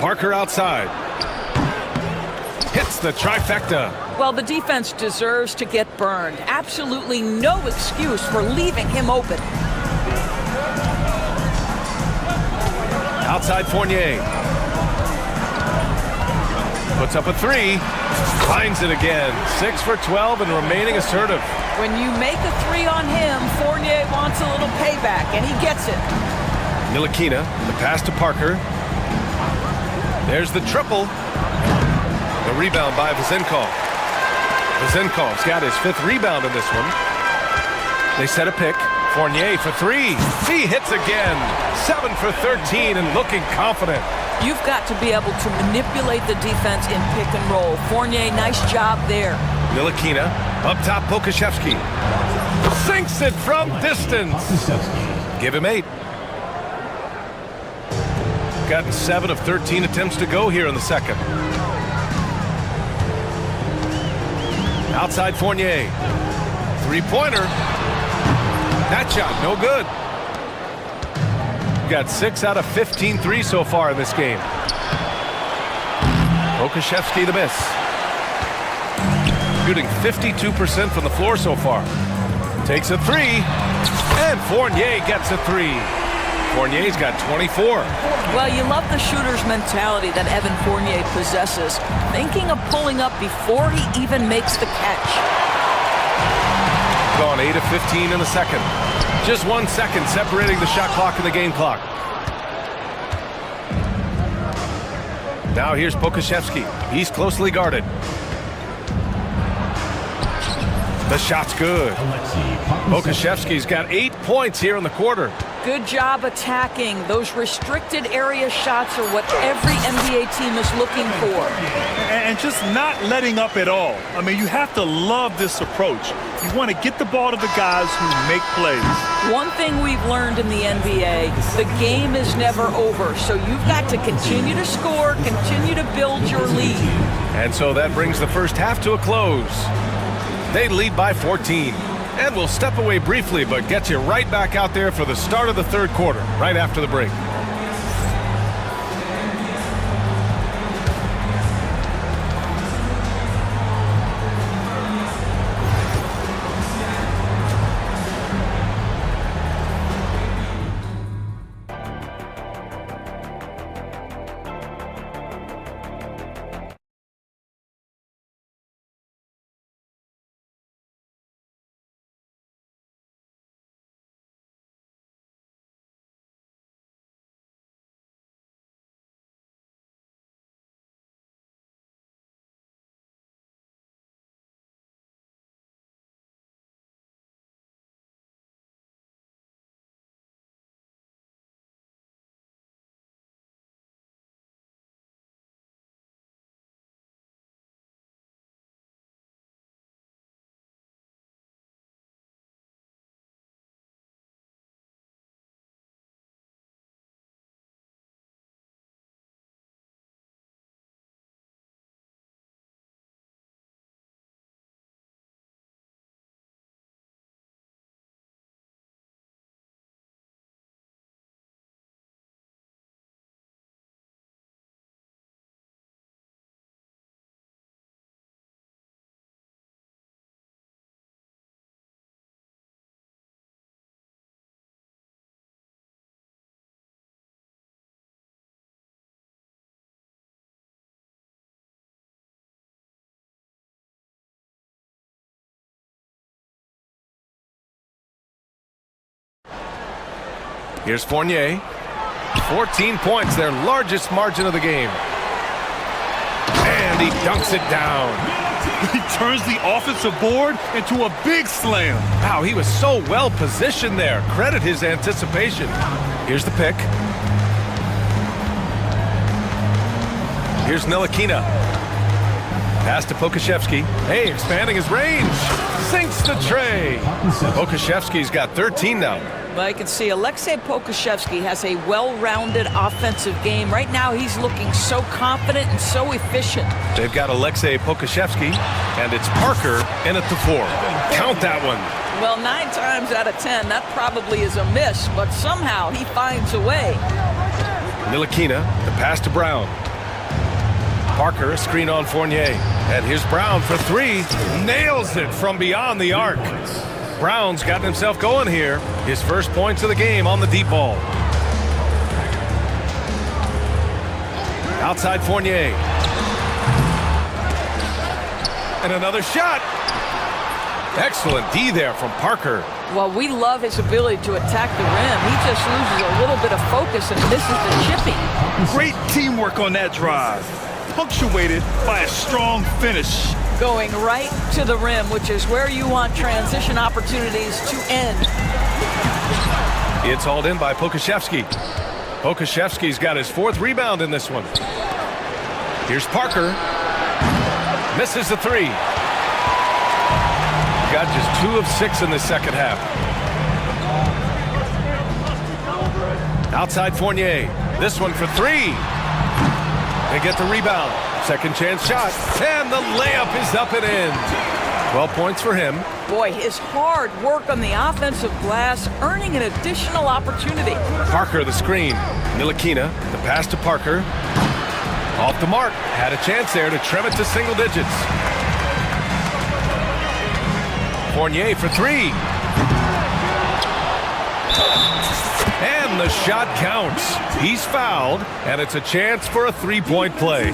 Parker outside. Hits the trifecta. Well, the defense deserves to get burned. Absolutely no excuse for leaving him open. Outside Fournier. Puts up a three. Finds it again. 6 for 12 and remaining assertive. When you make a three on him, Fournier wants a little payback, and he gets it. Ntilikina, the pass to Parker. There's the triple. The rebound by Vezenkov. Vezenkov's got his 5th rebound in this one. They set a pick. Fournier for 3. He hits again. 7 for 13 and looking confident. You've got to be able to manipulate the defense in pick and roll. Fournier, nice job there. Ntilikina, up top Pokashevsky. Sinks it from distance. Give him 8. Gotten 7 of 13 attempts to go here in the second. Outside Fournier. 3-pointer. That shot, no good. Got 6 out of 15 threes so far in this game. Pokashevsky the miss. Shooting 52% from the floor so far. Takes a 3. And Fournier gets a 3. Fournier's got 24. Well, you love the shooter's mentality that Evan Fournier possesses, thinking of pulling up before he even makes the catch. Gone 8 of 15 in the second. Just 1 second separating the shot clock and the game clock. Now here's Pokashevsky. He's closely guarded. The shot's good. Pokashevsky's got 8 points here in the quarter. Good job attacking. Those restricted area shots are what every NBA team is looking for. And just not letting up at all. I mean, you have to love this approach. You want to get the ball to the guys who make plays. One thing we've learned in the NBA, the game is never over. So you've got to continue to score, continue to build your lead. And so that brings the first half to a close. They lead by 14. And we'll step away briefly, but get you right back out there for the start of the third quarter, right after the break. Here's Fournier. 14 points, their largest margin of the game. And he dunks it down. He turns the offensive board into a big slam. Wow, he was so well positioned there. Credit his anticipation. Here's the pick. Here's Ntilikina. Pass to Pokashevsky. Hey, expanding his range. Sinks the tray. Pokashevsky's got 13 now. Well, you can see Alexei Pokashevsky has a well-rounded offensive game. Right now, he's looking so confident and so efficient. They've got Alexei Pokashevsky. And it's Parker in at the 4. Count that one. Well, 9 times out of 10, that probably is a miss, but somehow he finds a way. Ntilikina, the pass to Brown. Parker, a screen on Fournier. And here's Brown for 3. Nails it from beyond the arc. Brown's gotten himself going here. His first points of the game on the deep ball. Outside Fournier. And another shot. Excellent D there from Parker. Well, we love his ability to attack the rim. He just loses a little bit of focus and misses the chipping. Great teamwork on that drive, punctuated by a strong finish. Going right to the rim, which is where you want transition opportunities to end. It's hauled in by Pokusevski. Pokusevski's got his 4th rebound in this one. Here's Parker. Misses the 3. Got just 2 of 6 in the second half. Outside Fournier. This one for 3. They get the rebound. Second chance shot. And the layup is up and in. 12 points for him. Boy, his hard work on the offensive glass, earning an additional opportunity. Parker the screen. Ntilikina, the pass to Parker. Off the mark. Had a chance there to trim it to single digits. Fournier for 3. And the shot counts. He's fouled, and it's a chance for a 3-point play.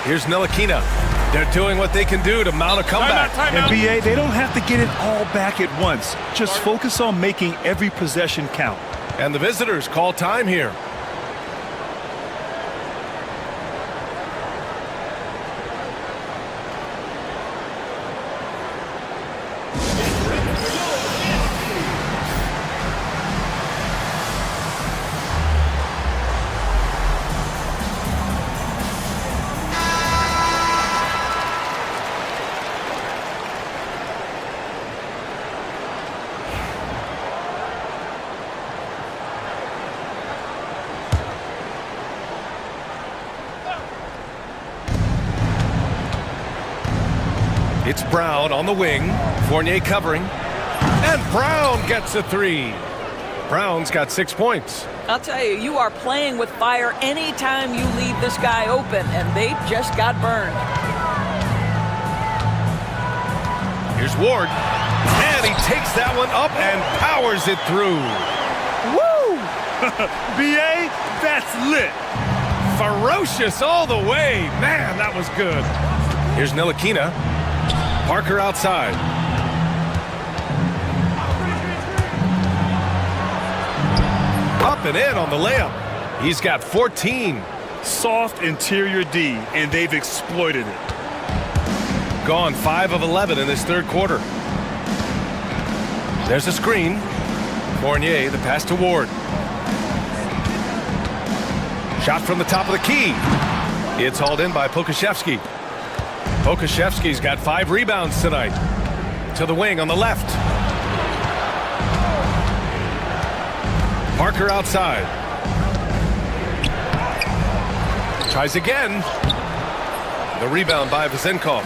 Here's Ntilikina. They're doing what they can do to mount a comeback. And BA, they don't have to get it all back at once. Just focus on making every possession count. And the visitors call time here. It's Brown on the wing. Fournier covering. And Brown gets a 3. Brown's got 6 points. I'll tell you, you are playing with fire anytime you leave this guy open, and they just got burned. Here's Ward. And he takes that one up and powers it through. Woo! BA, that's lit. Ferocious all the way. Man, that was good. Here's Ntilikina. Parker outside. Up and in on the layup. He's got 14. Soft interior D, and they've exploited it. Gone 5 of 11 in this third quarter. There's a screen. Fournier, the pass to Ward. Shot from the top of the key. It's hauled in by Pokusevski. Pokusevski's got 5 rebounds tonight. To the wing on the left. Parker outside. Tries again. The rebound by Vezenkov.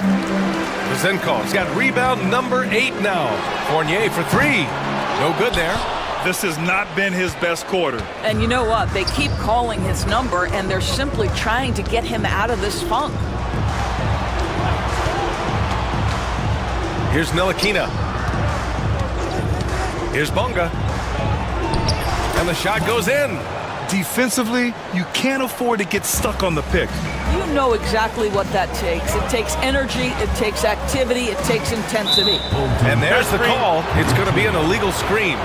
Vezenkov's got rebound number 8 now. Fournier for 3. No good there. This has not been his best quarter. And you know what? They keep calling his number, and they're simply trying to get him out of this funk. Here's Ntilikina. Here's Bonga. And the shot goes in. Defensively, you can't afford to get stuck on the pick. You know exactly what that takes. It takes energy, it takes activity, it takes intensity. And there's the call. It's going to be an illegal screen.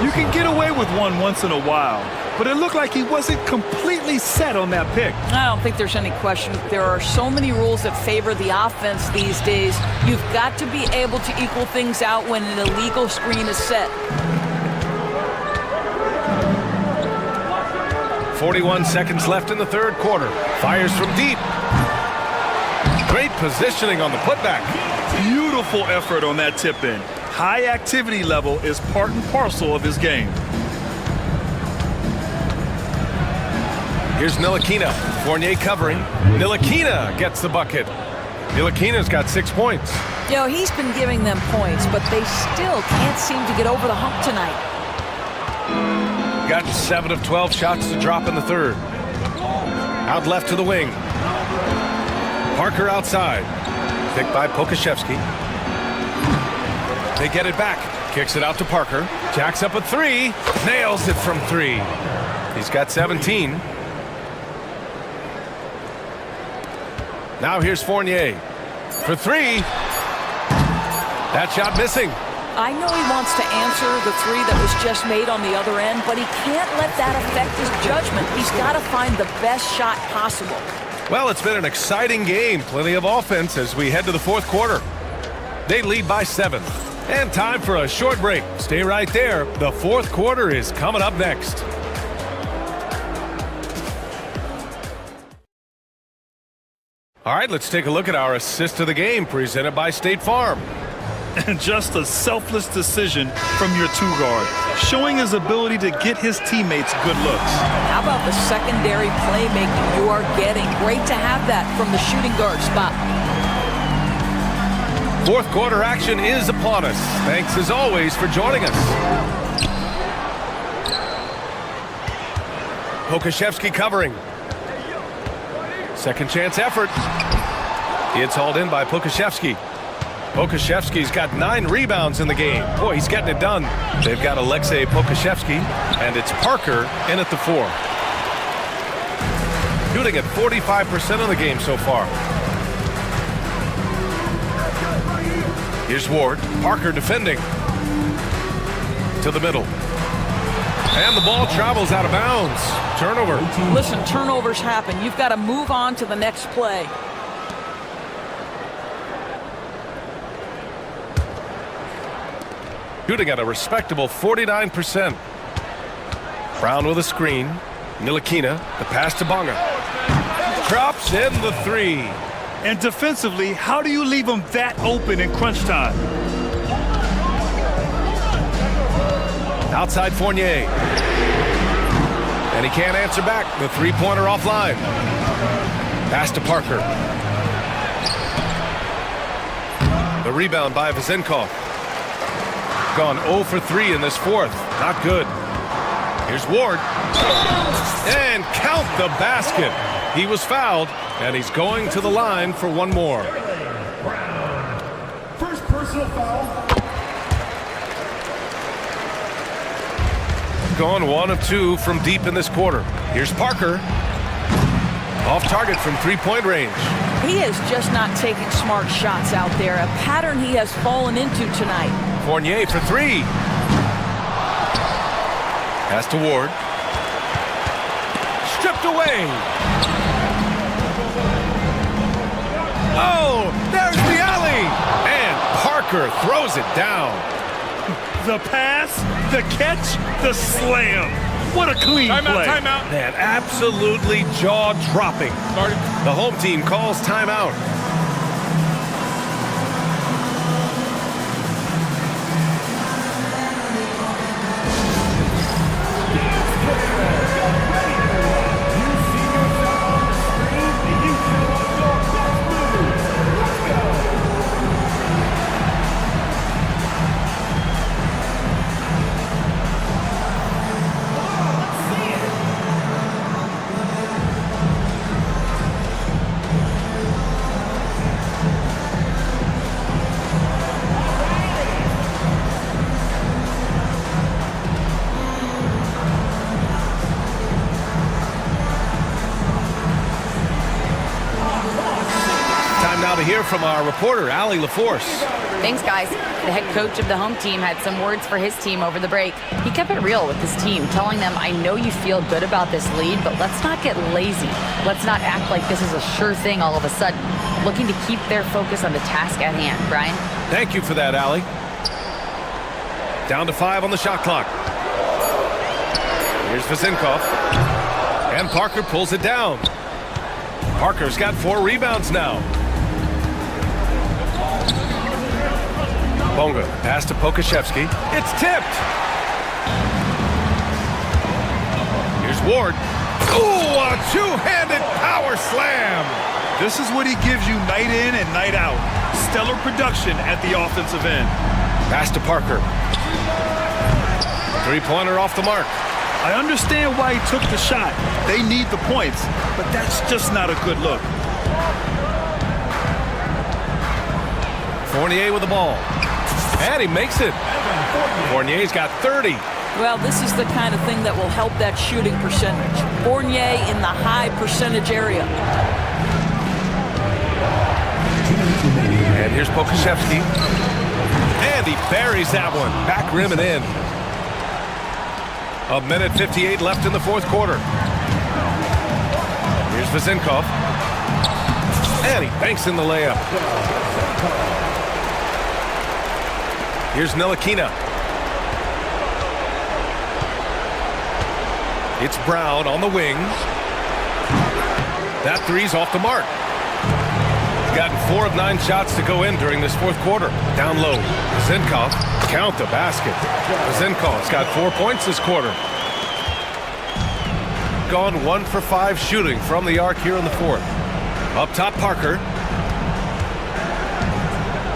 You can get away with one once in a while, but it looked like he wasn't completely set on that pick. I don't think there's any question. There are so many rules that favor the offense these days. You've got to be able to equal things out when an illegal screen is set. 41 seconds left in the third quarter. Fires from deep. Great positioning on the putback. Beautiful effort on that tip-in. High activity level is part and parcel of his game. Here's Ntilikina. Fournier covering. Ntilikina gets the bucket. Ntilikina's got 6 points. You know, he's been giving them points, but they still can't seem to get over the hump tonight. Got 7 of 12 shots to drop in the third. Out left to the wing. Parker outside. Picked by Pokashevsky. They get it back. Kicks it out to Parker. Jacks up a 3. Nails it from 3. He's got 17. Now here's Fournier. For 3. That shot missing. I know he wants to answer the 3 that was just made on the other end, but he can't let that affect his judgment. He's got to find the best shot possible. Well, it's been an exciting game. Plenty of offense as we head to the fourth quarter. They lead by 7. And time for a short break. Stay right there. The fourth quarter is coming up next. All right, let's take a look at our assist of the game presented by State Farm. And just a selfless decision from your 2-guard, showing his ability to get his teammates good looks. How about the secondary playmaking you are getting? Great to have that from the shooting guard spot. Fourth quarter action is upon us. Thanks as always for joining us. Pokashevsky covering. Second chance effort. It's hauled in by Pokashevsky. Pokashevsky's got 9 rebounds in the game. Boy, he's getting it done. They've got Alexei Pokashevsky, and it's Parker in at the 4. Shooting at 45% of the game so far. Here's Ward. Parker defending. To the middle. And the ball travels out of bounds. Turnover. Listen, turnovers happen. You've got to move on to the next play. Shooting at a respectable 49%. Brown with a screen. Ntilikina, the pass to Bonga. Drops in the 3. And defensively, how do you leave them that open in crunch time? Outside Fournier. And he can't answer back. The 3-pointer offline. Pass to Parker. The rebound by Vezenkov. Gone 0 for 3 in this fourth. Not good. Here's Ward. And count the basket. He was fouled, and he's going to the line for one more. First personal foul. Gone 1 of 2 from deep in this quarter. Here's Parker. Off target from 3-point range. He is just not taking smart shots out there, a pattern he has fallen into tonight. Fournier for 3. Pass to Ward. Stripped away. Oh, there's the alley. And Parker throws it down. The pass, the catch, the slam. What a clean play. Timeout. Man, absolutely jaw-dropping. The home team calls timeout. To hear from our reporter, Allie LaForce. Thanks, guys. The head coach of the home team had some words for his team over the break. He kept it real with his team, telling them, I know you feel good about this lead, but let's not get lazy. Let's not act like this is a sure thing all of a sudden. Looking to keep their focus on the task at hand. Brian? Thank you for that, Allie. Down to 5 on the shot clock. Here's Vezenkov. And Parker pulls it down. Parker's got 4 rebounds now. Bonga, pass to Pokashevsky. It's tipped. Here's Ward. Ooh, a two-handed power slam. This is what he gives you night in and night out. Stellar production at the offensive end. Pass to Parker. Three-pointer off the mark. I understand why he took the shot. They need the points, but that's just not a good look. Fournier with the ball. And he makes it. Fournier's got 30. Well, this is the kind of thing that will help that shooting percentage. Fournier in the high percentage area. And here's Pokusevski. And he buries that one. Back rim and in. A minute 58 left in the fourth quarter. Here's Vezenkov. And he banks in the layup. Here's Ntilikina. It's Brown on the wing. That three's off the mark. Gotten 4 of 9 shots to go in during this fourth quarter. Down low. Vezenkov, count the basket. Vezenkov's got 4 points this quarter. Gone 1 for 5 shooting from the arc here in the fourth. Up top, Parker.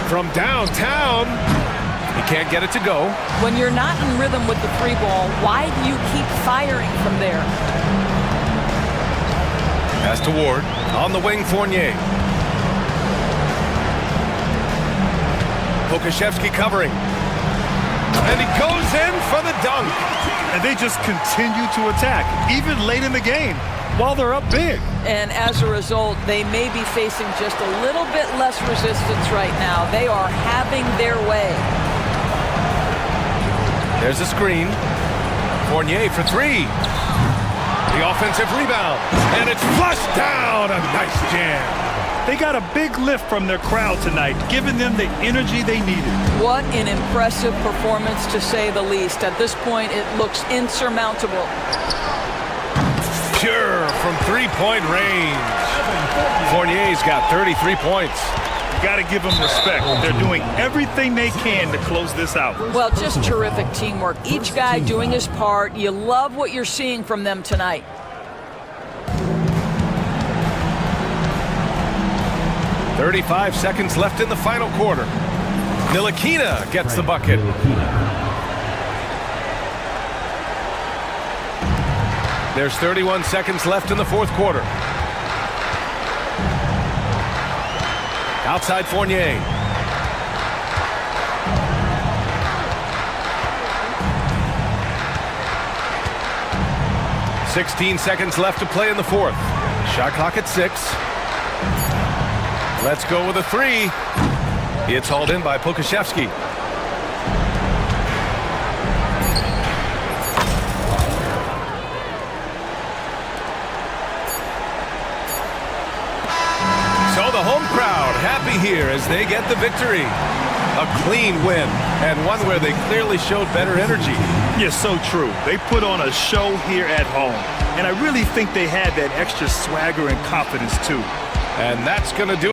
From downtown. He can't get it to go. When you're not in rhythm with the three ball, why do you keep firing from there? Pass to Ward. On the wing, Fournier. Pokusevski covering. And he goes in for the dunk. And they just continue to attack, even late in the game, while they're up big. And as a result, they may be facing just a little bit less resistance right now. They are having their way. There's a screen. Fournier for 3. The offensive rebound. And it's flushed down. A nice jam. They got a big lift from their crowd tonight, giving them the energy they needed. What an impressive performance, to say the least. At this point, it looks insurmountable. Pure from three-point range. Fournier's got 33 points. Got to give them respect. They're doing everything they can to close this out. Well, just terrific teamwork. Each guy doing his part. You love what you're seeing from them tonight. "35 seconds left in the final quarter. Ntilikina gets the bucket. There's 31 seconds left in the fourth quarter. Outside Fournier. "16 seconds left to play in the fourth. Shot clock at 6. Let's go with a 3. It's hauled in by Pokusevski. So the home crowd happy here as they get the victory. A clean win, and one where they clearly showed better energy. Yes, so true. They put on a show here at home, and I really think they had that extra swagger and confidence too. And that's going to do it.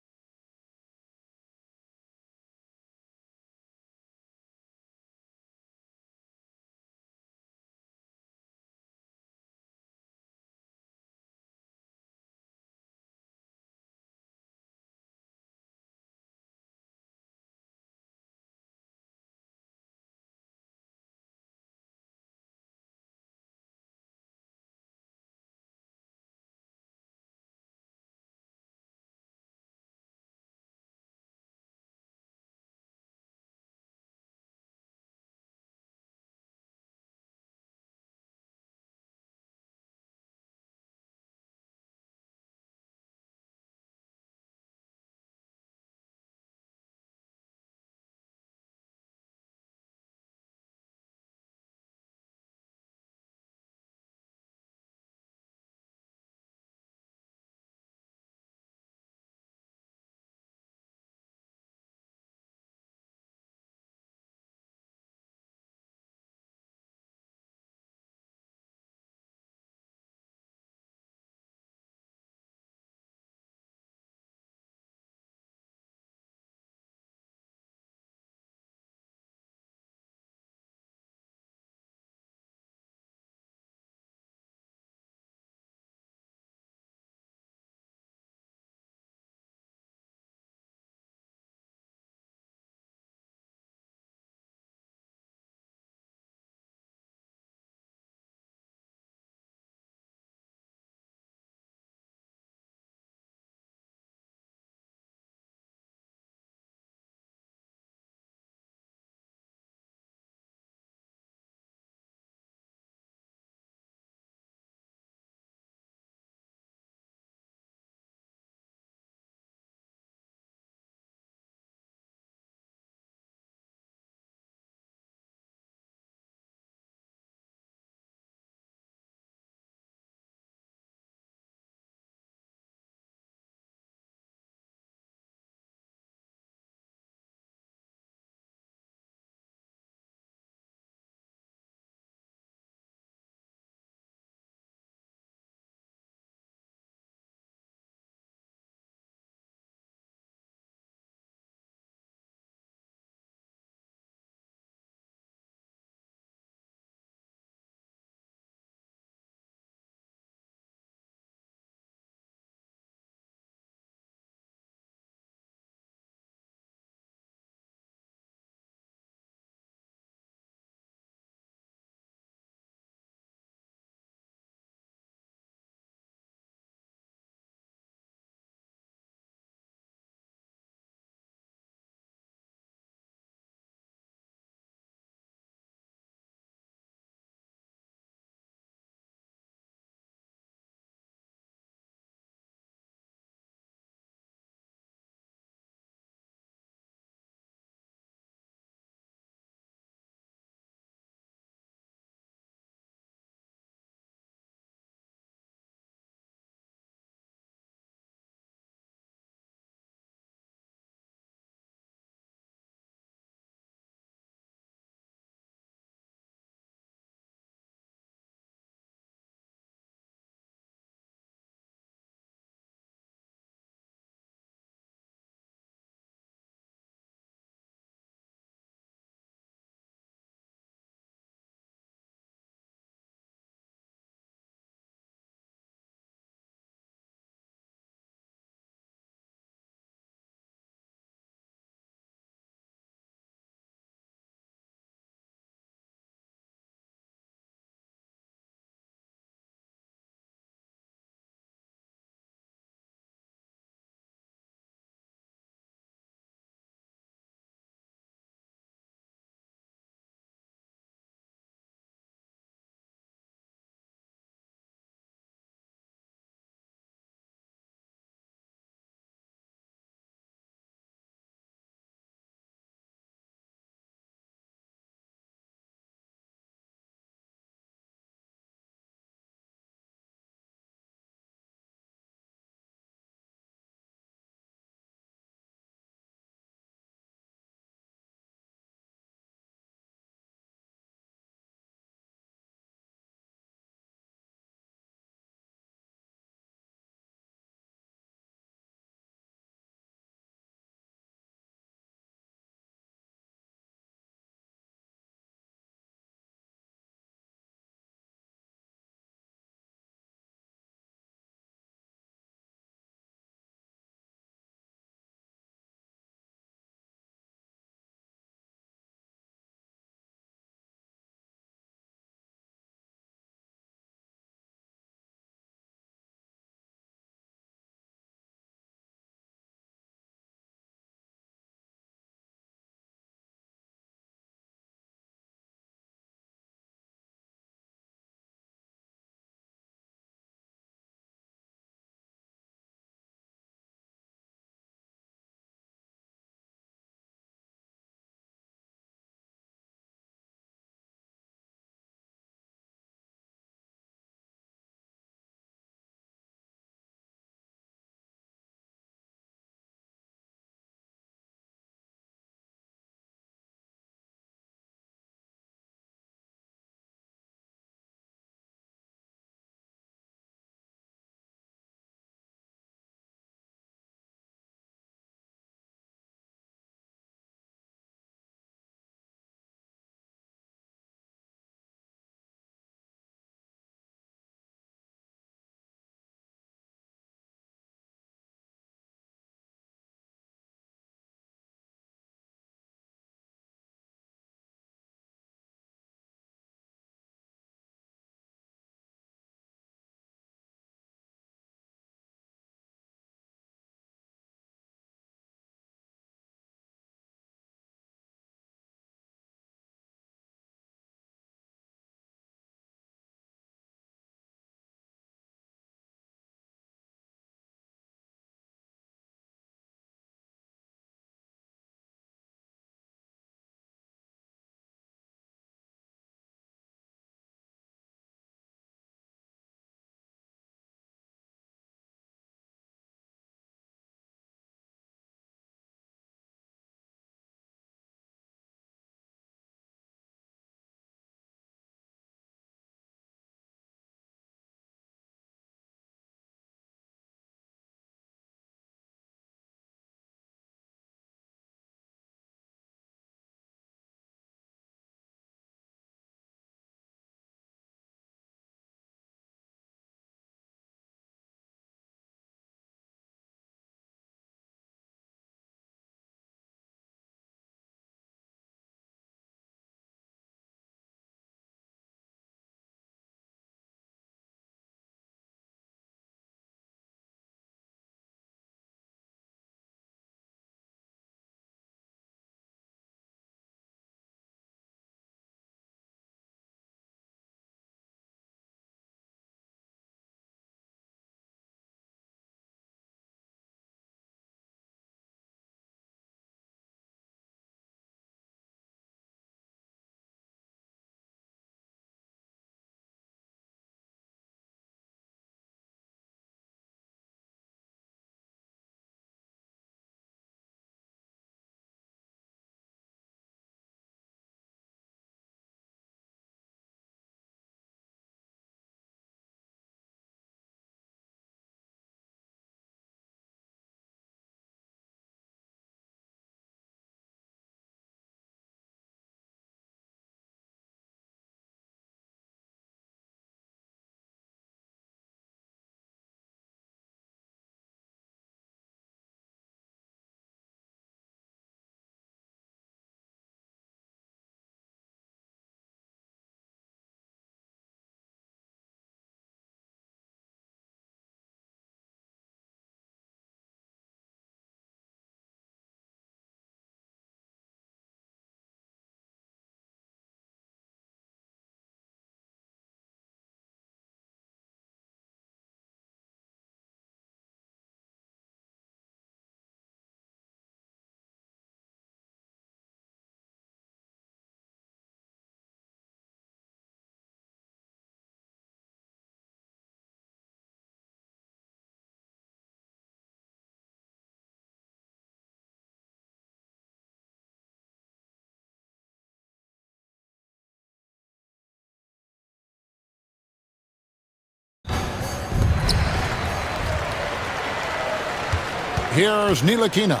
Here's Ntilikina.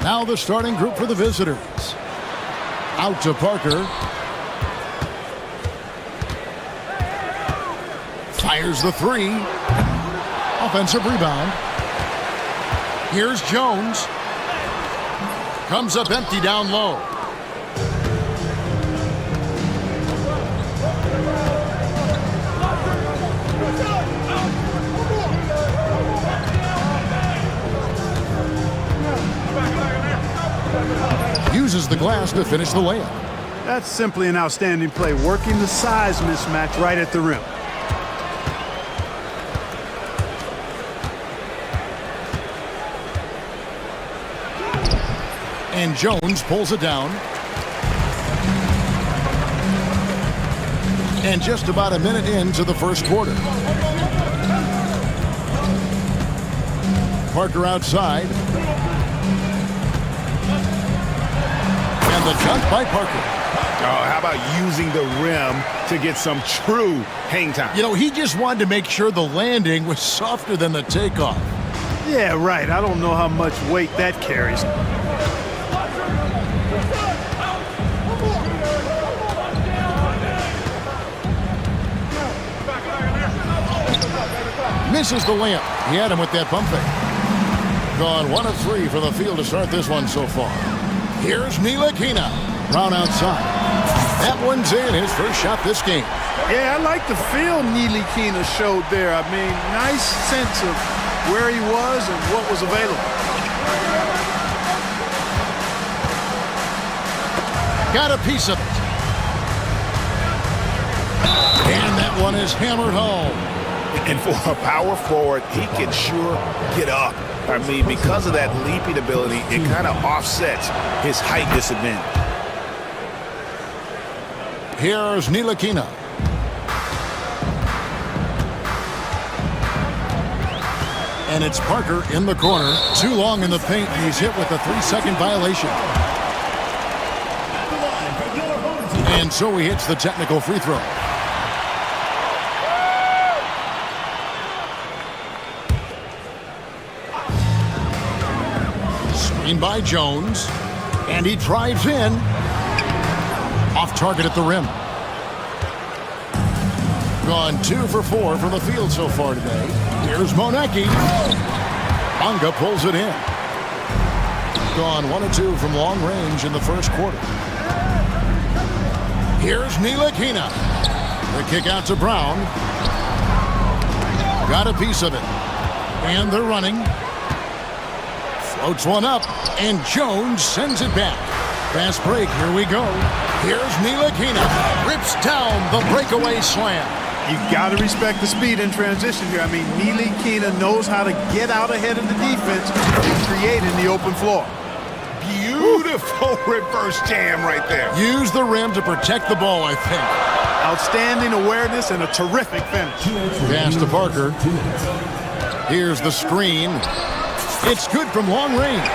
Now the starting group for the visitors. Out to Parker. Fires the three. Offensive rebound. Here's Jones. Comes up empty down low. Uses the glass to finish the layup. That's simply an outstanding play, working the size mismatch right at the rim. And Jones pulls it down. And just about a minute into the first quarter. Parker outside. And the dunk by Parker. Oh, how about using the rim to get some true hang time? You know, he just wanted to make sure the landing was softer than the takeoff. Yeah, right. I don't know how much weight that carries. Misses the layup. He had him with that pump fake. Gone 1 of 3 for the field to start this one so far. Here's Ntilikina. Brown outside. That one's in, his first shot this game. Yeah, I like the feel Ntilikina showed there. I mean, nice sense of where he was and what was available. Got a piece of it. And that one is hammered home. And for a power forward, he can sure get up. I mean, because of that leaping ability, it kind of offsets his height disadvantage. Here's Ntilikina. And it's Parker in the corner. Too long in the paint, and he's hit with a 3-second violation. And so he hits the technical free throw. Screen by Jones. And he drives in. Off target at the rim. Gone 2 for 4 from the field so far today. Here's Monecki. Bonga pulls it in. Gone 1 of 2 from long range in the first quarter. Here's Ntilikina. The kick out to Brown. Got a piece of it. And they're running. Floats one up. And Jones sends it back. Fast break. Here we go. Here's Ntilikina. Rips down the breakaway slam. You've got to respect the speed in transition here. I mean, Ntilikina knows how to get out ahead of the defense and create in the open floor. Beautiful reverse jam right there. Use the rim to protect the ball, I think. Outstanding awareness and a terrific finish. Pass to Parker. Here's the screen. It's good from long range.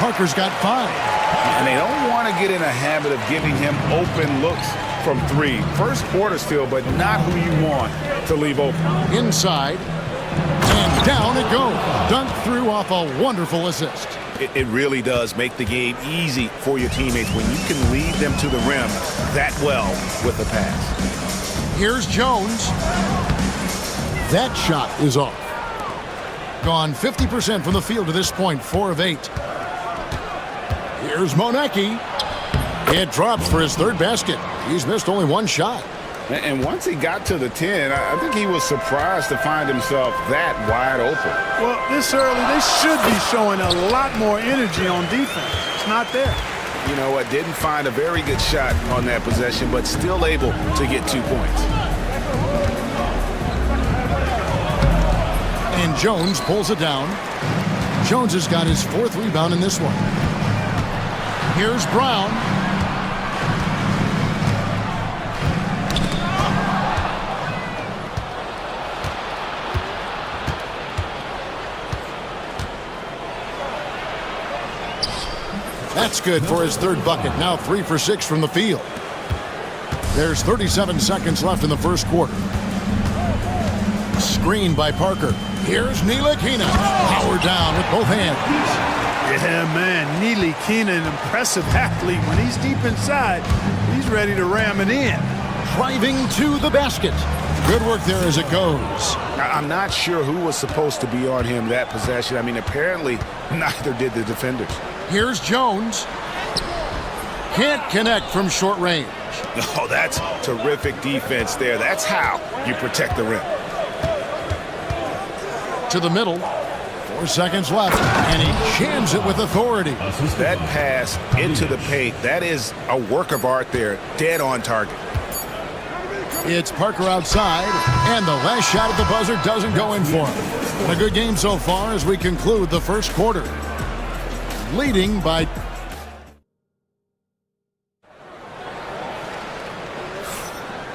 Parker's got 5. And they don't want to get in a habit of giving him open looks from 3. First quarter still, but not who you want to leave open. Inside. And down it goes. Dunked through off a wonderful assist. It really does make the game easy for your teammates when you can lead them to the rim that well with a pass. Here's Jones. That shot is off. Gone 50% from the field to this point, 4 of 8. Here's Monecki. It drops for his 3rd basket. He's missed only 1 shot. And once he got to the 10, I think he was surprised to find himself that wide open. Well, this early, they should be showing a lot more energy on defense. It's not there. You know what? Didn't find a very good shot on that possession, but still able to get 2 points. And Jones pulls it down. Jones has got his 4th rebound in this one. Here's Brown. That's good for his 3rd bucket. Now 3 for 6 from the field. There's 37 seconds left in the first quarter. Screen by Parker. Here's Ntilikina. Power down with both hands. Yeah, man, Ntilikina, an impressive athlete. When he's deep inside, he's ready to ram it in. Driving to the basket. Good work there as it goes. I'm not sure who was supposed to be on him that possession. I mean, apparently neither did the defenders. Here's Jones. Can't connect from short range. Oh, that's terrific defense there. That's how you protect the rim. To the middle. 4 seconds left, and he jams it with authority. That pass into the paint, that is a work of art there, dead on target. It's Parker outside, and the last shot at the buzzer doesn't go in for him. A good game so far as we conclude the first quarter. Leading by...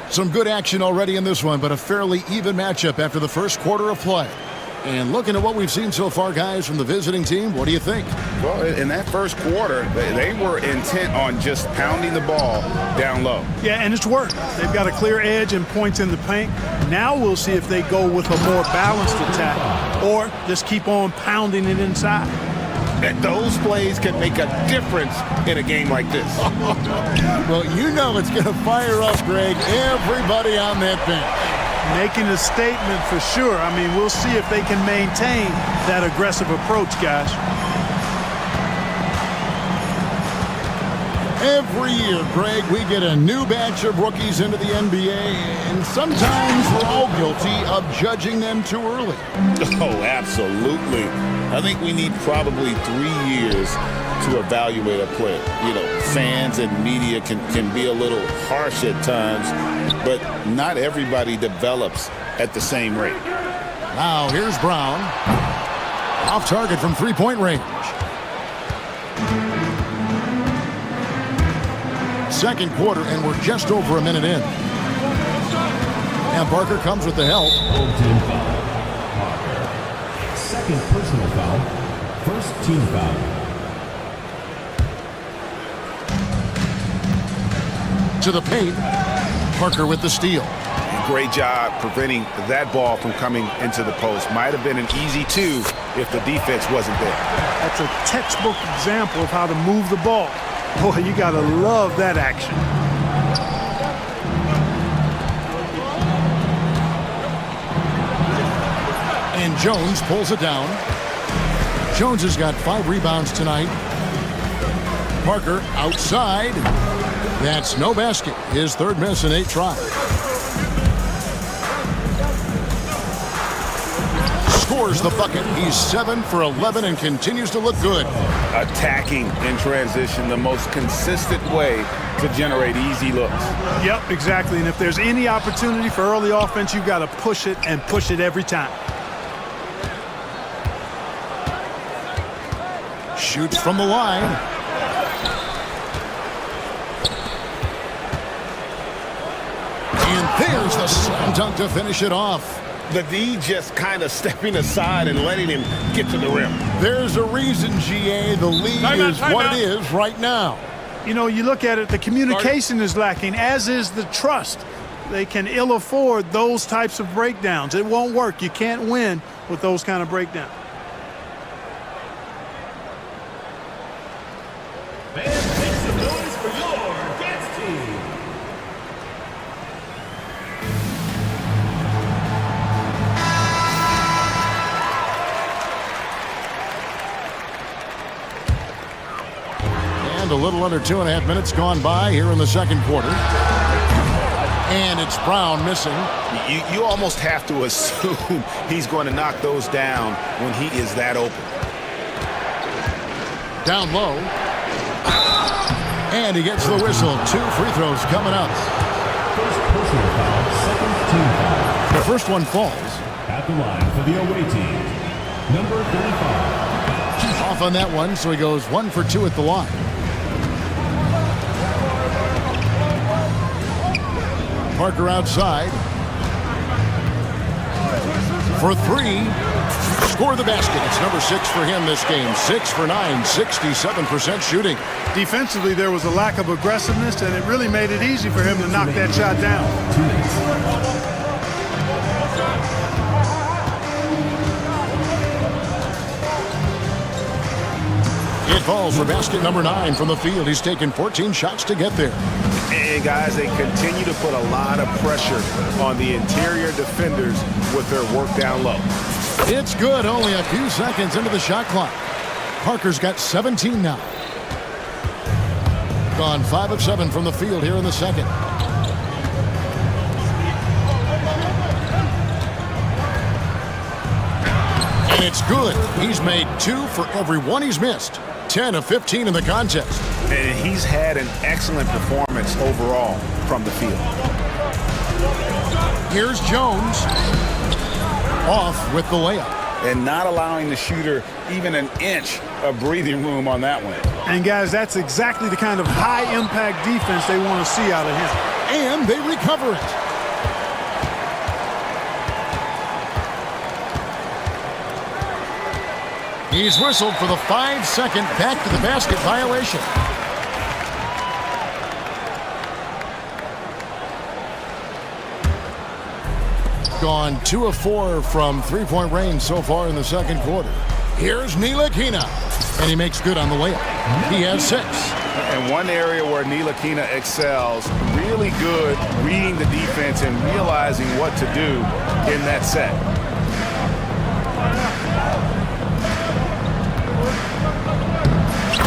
Some good action already in this one, but a fairly even matchup after the first quarter of play. And looking at what we've seen so far, guys, from the visiting team, what do you think? Well, in that first quarter, they were intent on just pounding the ball down low. Yeah, and it's worked. They've got a clear edge and points in the paint. Now we'll see if they go with a more balanced attack or just keep on pounding it inside. And those plays can make a difference in a game like this. Well, you know it's going to fire up, Greg, everybody on that bench. Making a statement for sure. I mean, we'll see if they can maintain that aggressive approach, guys. Every year, Greg, we get a new batch of rookies into the NBA, and sometimes we're all guilty of judging them too early. Oh, absolutely. I think we need probably 3 years to evaluate a player. You know, fans and media can be a little harsh at times, but not everybody develops at the same rate. Now, here's Brown. Off target from three-point range. Second quarter, and we're just over a minute in. And Parker comes with the help. Team foul. Second personal foul. First team foul. To the paint. Parker with the steal. Great job preventing that ball from coming into the post. Might have been an easy 2 if the defense wasn't there. That's a textbook example of how to move the ball. Boy, you gotta love that action. And Jones pulls it down. Jones has got 5 rebounds tonight. Parker outside. That's no basket. His third miss in 8 tries. Scores the bucket. He's 7 for 11 and continues to look good. Attacking in transition, the most consistent way to generate easy looks. Yep, exactly. And if there's any opportunity for early offense, you've got to push it and push it every time. Shoots from the line. And there's the slam dunk to finish it off. The D just kind of stepping aside and letting him get to the rim. There's a reason, GA, the lead is what it is right now. You know, you look at it, the communication is lacking, as is the trust. They can ill afford those types of breakdowns. It won't work. You can't win with those kind of breakdowns. Make some noise for your dance team. And a little under 2.5 minutes gone by here in the second quarter. And it's Brown missing. You almost have to assume he's going to knock those down when he is that open. Down low. And he gets the whistle. 2 free throws coming up. First personal foul, second team foul. The first one falls. At the line for the away team, number 35. Off on that one, so he goes 1 for 2 at the line. Parker outside. For 3. Score the basket. It's number 6 for him this game. 6 for 9, 67% shooting. Defensively, there was a lack of aggressiveness, and it really made it easy for him to knock that shot down. It falls for basket number 9 from the field. He's taken 14 shots to get there. And guys, they continue to put a lot of pressure on the interior defenders with their work down low. It's good, only a few seconds into the shot clock. Parker's got 17 now. Gone 5 of 7 from the field here in the second. And it's good. He's made 2 for every one he's missed. 10 of 15 in the contest. And he's had an excellent performance overall from the field. Here's Jones. Off with the layup. And not allowing the shooter even an inch of breathing room on that one. And guys, that's exactly the kind of high-impact defense they want to see out of him. And they recover it. He's whistled for the 5-second back-to-the-basket violation. Gone 2 of 4 from three-point range so far in the second quarter. Here's Ntilikina, and he makes good on the layup. He has 6. And one area where Ntilikina excels, really good reading the defense and realizing what to do in that set.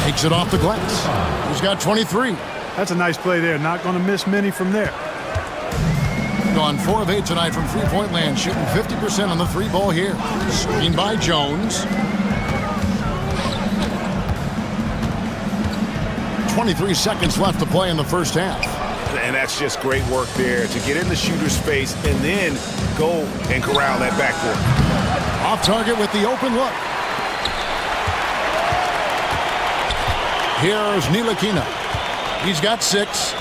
Takes it off the glass. He's got 23. That's a nice play there. Not going to miss many from there. Gone 4 of 8 tonight from three-point land, shooting 50% on the 3-ball here. Screened by Jones. 23 seconds left to play in the first half. And that's just great work there to get in the shooter's space and then go and corral that backboard. Off target with the open look. Here's Ntilikina. He's got 6.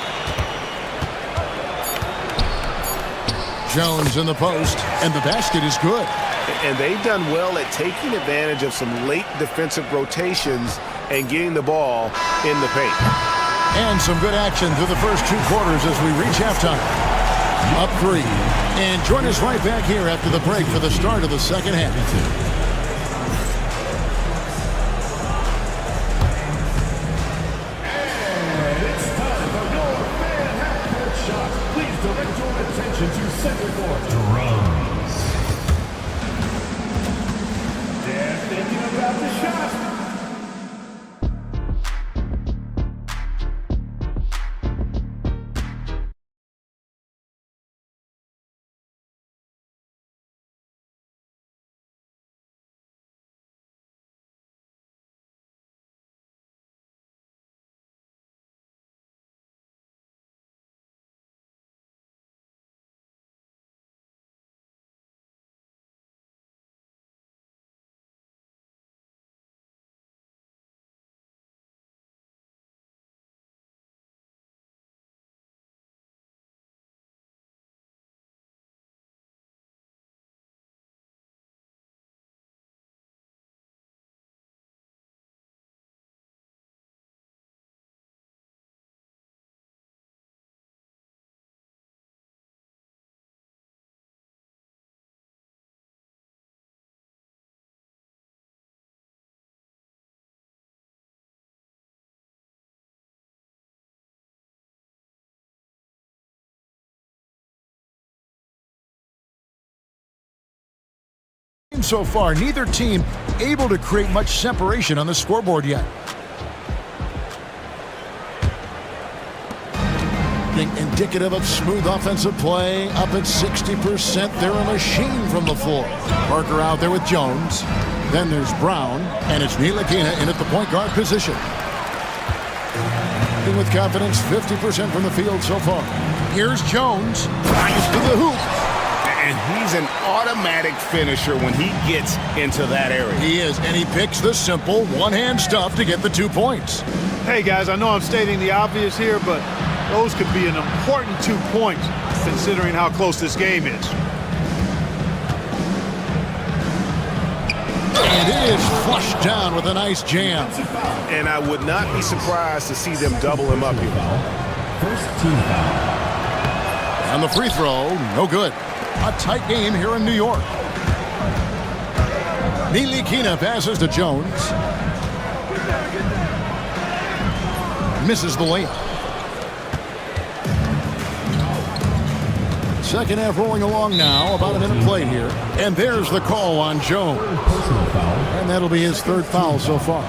Jones in the post, and the basket is good. And they've done well at taking advantage of some late defensive rotations and getting the ball in the paint. And some good action through the first 2 quarters as we reach halftime. Up 3. And join us right back here after the break for the start of the second half. To center court. Drums. They're thinking about the shot. So far, neither team able to create much separation on the scoreboard yet. Being indicative of smooth offensive play, up at 60%. They're a machine from the floor. Parker out there with Jones. Then there's Brown, and it's Ntilikina in at the point guard position. With confidence, 50% from the field so far. Here's Jones, drives to the hoop. And he's an automatic finisher when he gets into that area. He is, and he picks the simple one-hand stuff to get the 2 points. Hey, guys, I know I'm stating the obvious here, but those could be an important 2 points considering how close this game is. And it is flushed down with a nice jam. And I would not be surprised to see them double him up here. First team foul. And the free throw, no good. A tight game here in New York. Ntilikina passes to Jones. Misses the layup. Second half rolling along now. About a minute played here. And there's the call on Jones. And that'll be his third foul so far.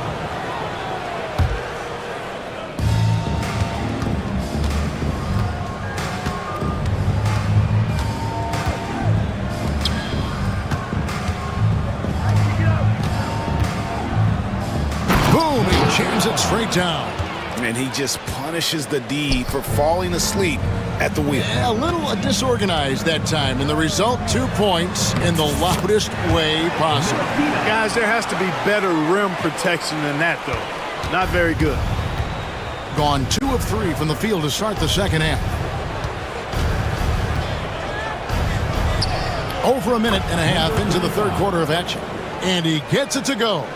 Boom! He jams it straight down. And he just punishes the D for falling asleep at the wheel. A little disorganized that time, and the result, 2 points in the loudest way possible. Guys, there has to be better rim protection than that, though. Not very good. Gone 2 of 3 from the field to start the second half. Over a minute and a half into the third quarter of action. And he gets it to go.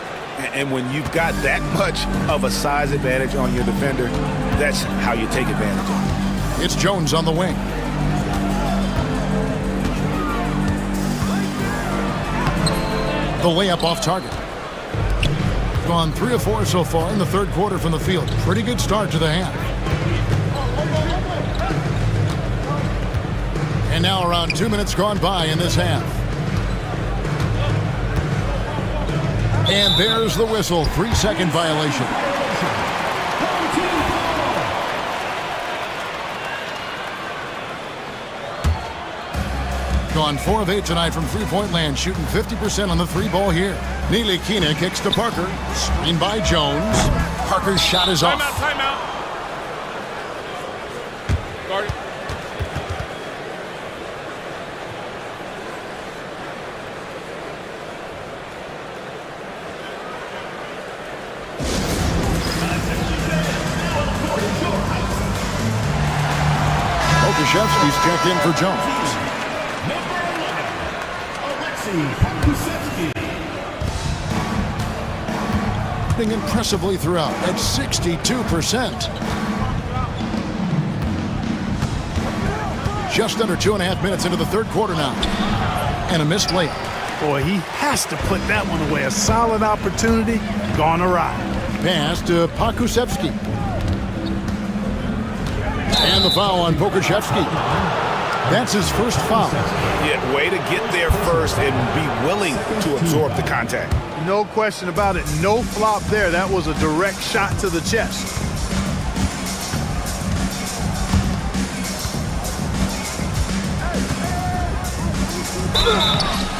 And when you've got that much of a size advantage on your defender, that's how you take advantage of it. It's Jones on the wing. The layup off target. Gone 3 of 4 so far in the third quarter from the field. Pretty good start to the half. And now around 2 minutes gone by in this half. And there's the whistle. 3-second violation. Gone 4 of 8 tonight from three-point land, shooting 50% on the 3-ball here. Nilikina kicks to Parker. Screen by Jones. Parker's shot is off. Timeout. Guard. Okashevsky's checked in for Jones. Being impressively throughout at 62%. Just under 2.5 minutes into the third quarter now. And a missed layup. Boy, he has to put that one away. A solid opportunity gone awry. Pass to Pakusevsky. And the foul on Pokushevsky. That's his first foul. Yeah, way to get there first and be willing to absorb the contact. No question about it. No flop there. That was a direct shot to the chest.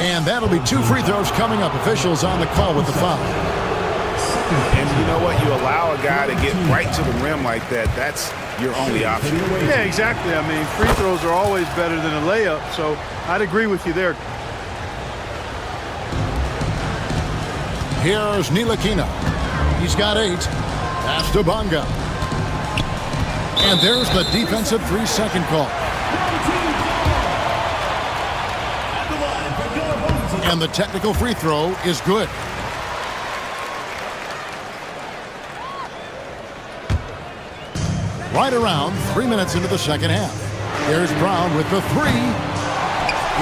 And that'll be 2 free throws coming up. Officials on the call with the foul. And you know what? You allow a guy to get right to the rim like that. That's your only option. Yeah, exactly. I mean, free throws are always better than a layup, so I'd agree with you there. Here's Nilikina. He's got 8. Pass to Bonga. And there's the defensive 3-second call. And the technical free throw is good. Right around 3 minutes into the second half. Here's Brown with the 3.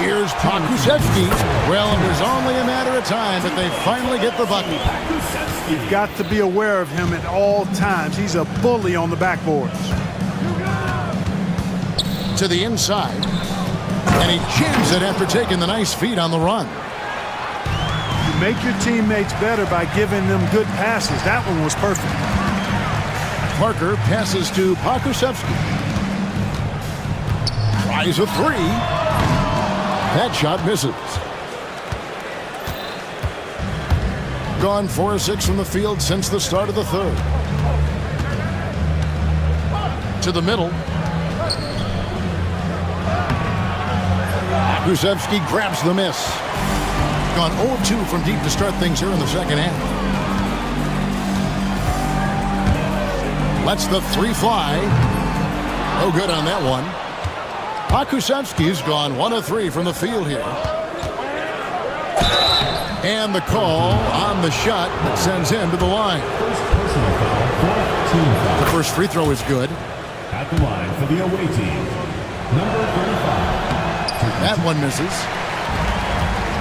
Here's Pakusevsky. Well, it was only a matter of time that they finally get the bucket. You've got to be aware of him at all times. He's a bully on the backboards. To the inside. And he jams it after taking the nice feed on the run. You make your teammates better by giving them good passes. That one was perfect. Parker passes to Pakusevsky. Tries a 3. That shot misses. Gone 4 of 6 from the field since the start of the third. To the middle. Pakusevsky grabs the miss. Gone 0 of 2 from deep to start things here in the second half. Lets the 3 fly. No good on that one. Pakusevsky's gone 1 of 3 from the field here. And the call on the shot that sends him to the line. The first free throw is good. At the line for the away team, number 35. That one misses.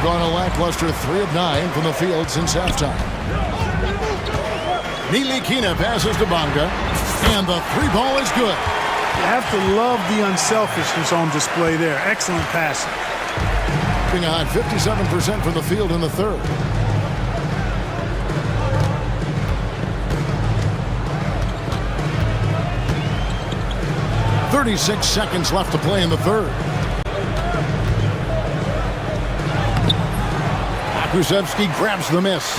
Gone a lackluster 3 of 9 from the field since halftime. Nilikina passes to Bonga, and the three ball is good. You have to love the unselfishness on display there. Excellent passing. Being on 57% from the field in the third. "36 seconds left to play in the third. Hakusevsky grabs the miss.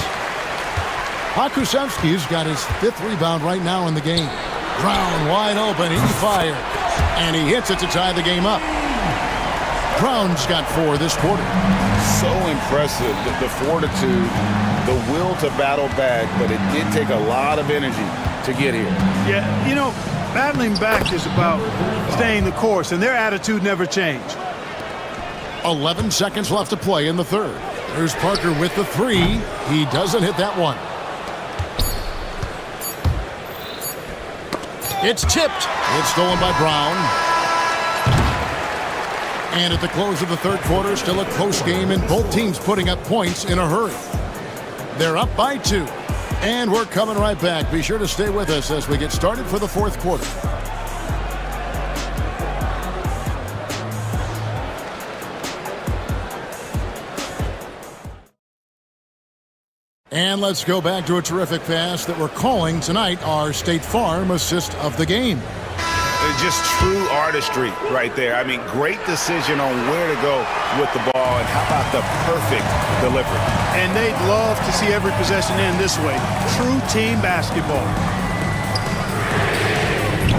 Hakusevsky's got his 5th rebound right now in the game. Brown wide open, he fires, and he hits it to tie the game up. Brown's got 4 this quarter. So impressive, the fortitude, the will to battle back, but it did take a lot of energy to get here. Yeah, you know, battling back is about staying the course, and their attitude never changed. 11 seconds left to play in the third. There's Parker with the 3. He doesn't hit that one. It's tipped. It's stolen by Brown. And at the close of the third quarter, still a close game, and both teams putting up points in a hurry. They're up by 2. And we're coming right back. Be sure to stay with us as we get started for the fourth quarter. And let's go back to a terrific pass that we're calling tonight our State Farm assist of the game. Just true artistry right there. I mean, great decision on where to go with the ball, and how about the perfect delivery? And they'd love to see every possession end this way. True team basketball.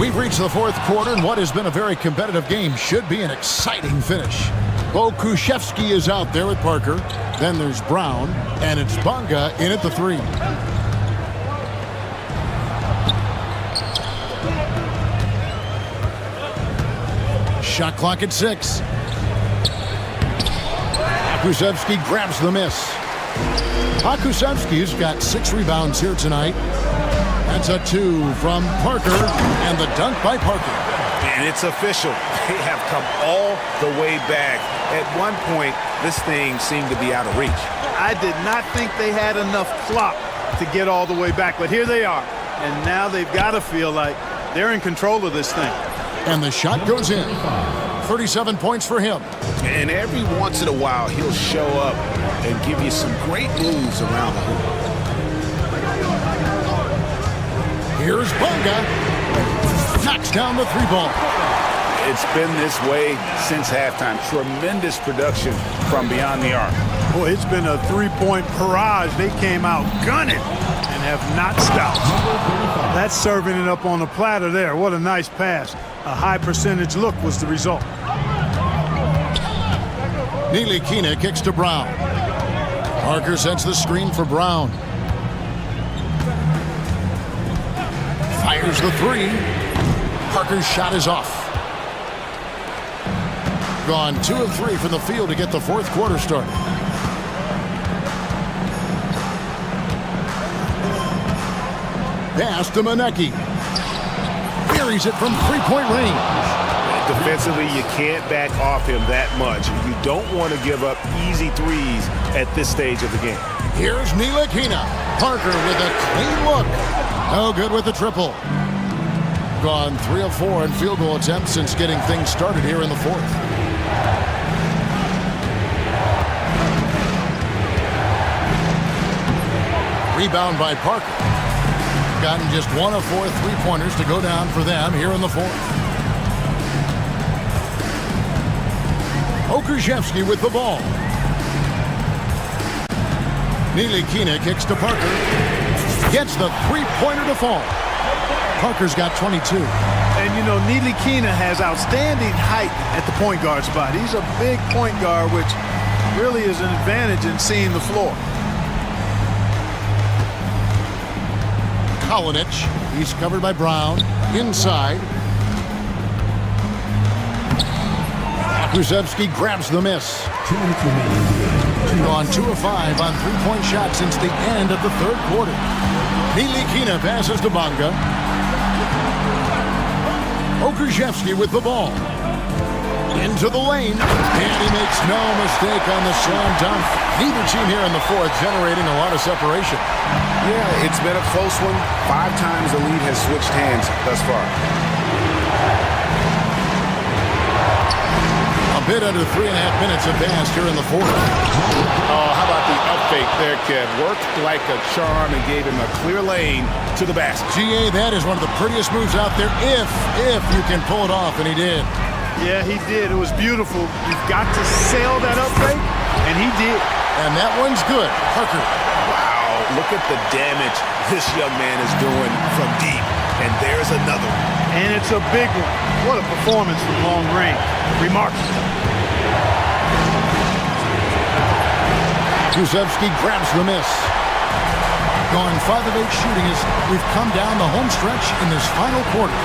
We've reached the fourth quarter, and what has been a very competitive game should be an exciting finish. Bokushevsky is out there with Parker. Then there's Brown, and it's Bonga in at the 3. Shot clock at 6. Hakusevsky grabs the miss. Hakusevsky's got 6 rebounds here tonight. That's a 2 from Parker, and the dunk by Parker. And it's official. They have come all the way back. At one point, this thing seemed to be out of reach. I did not think they had enough clock to get all the way back, but here they are. And now they've got to feel like they're in control of this thing. And the shot goes in. 37 points for him. And every once in a while, he'll show up and give you some great moves around the hoop. Here's Bonga. Knocks down the 3 ball. It's been this way since halftime. Tremendous production from beyond the arc. Boy, it's been a 3-point barrage. They came out gunning and have not stopped. That's serving it up on a platter there. What a nice pass. A high percentage look was the result. Nilikina kicks to Brown. Parker sets the screen for Brown. Fires the 3. Parker's shot is off. Gone 2 of 3 from the field to get the fourth quarter started. Pass to Manecki. Buries it from 3-point range. Defensively, you can't back off him that much. You don't want to give up easy threes at this stage of the game. Here's Nilikina. Parker with a clean look. No good with the triple. Gone 3 of 4 in field goal attempts since getting things started here in the fourth. Rebound by Parker. Gotten just 1 of 4 3-pointers to go down for them here in the fourth. Okushevsky with the ball. Nilikina kicks to Parker. Gets the 3-pointer to fall. Parker's got 22. And, you know, Nilikina has outstanding height at the point guard spot. He's a big point guard, which really is an advantage in seeing the floor. Kalinic, he's covered by Brown. Inside. Hakusevsky grabs the miss. 2 minutes remaining. On 2 of 5 on 3-point shots since the end of the third quarter. Nilikina passes to Bonga. Okushevsky with the ball. Into the lane. And he makes no mistake on the slam dunk. Neither team here in the fourth generating a lot of separation. Yeah, it's been a close one. 5 times the lead has switched hands thus far. A bit under 3.5 minutes have passed here in the fourth. Oh, how about the up fake there, Kev? Worked like a charm and gave him a clear lane to the basket. GA, that is one of the prettiest moves out there if you can pull it off, and he did. Yeah, he did. It was beautiful. You've got to sail that up fake, and he did. And that one's good. Parker. Wow, look at the damage this young man is doing from deep. And there's another one. And it's a big one. What a performance from long range. Remarkable. Krzyzewski grabs the miss. Gone 5 of 8 shooting as we've come down the home stretch in this final quarter.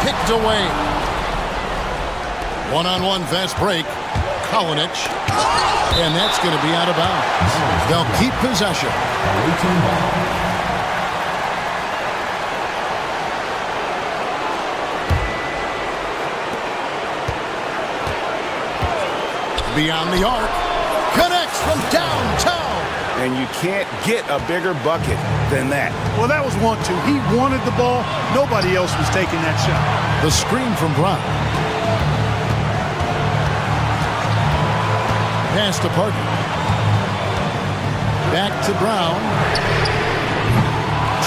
Kicked away. One-on-one fast break. Kalinic. And that's going to be out of bounds. They'll keep possession. Beyond the arc. Connects from downtown. And you can't get a bigger bucket than that. Well, that was 1-2. He wanted the ball. Nobody else was taking that shot. The screen from Brown. Pass to Parker. Back to Brown.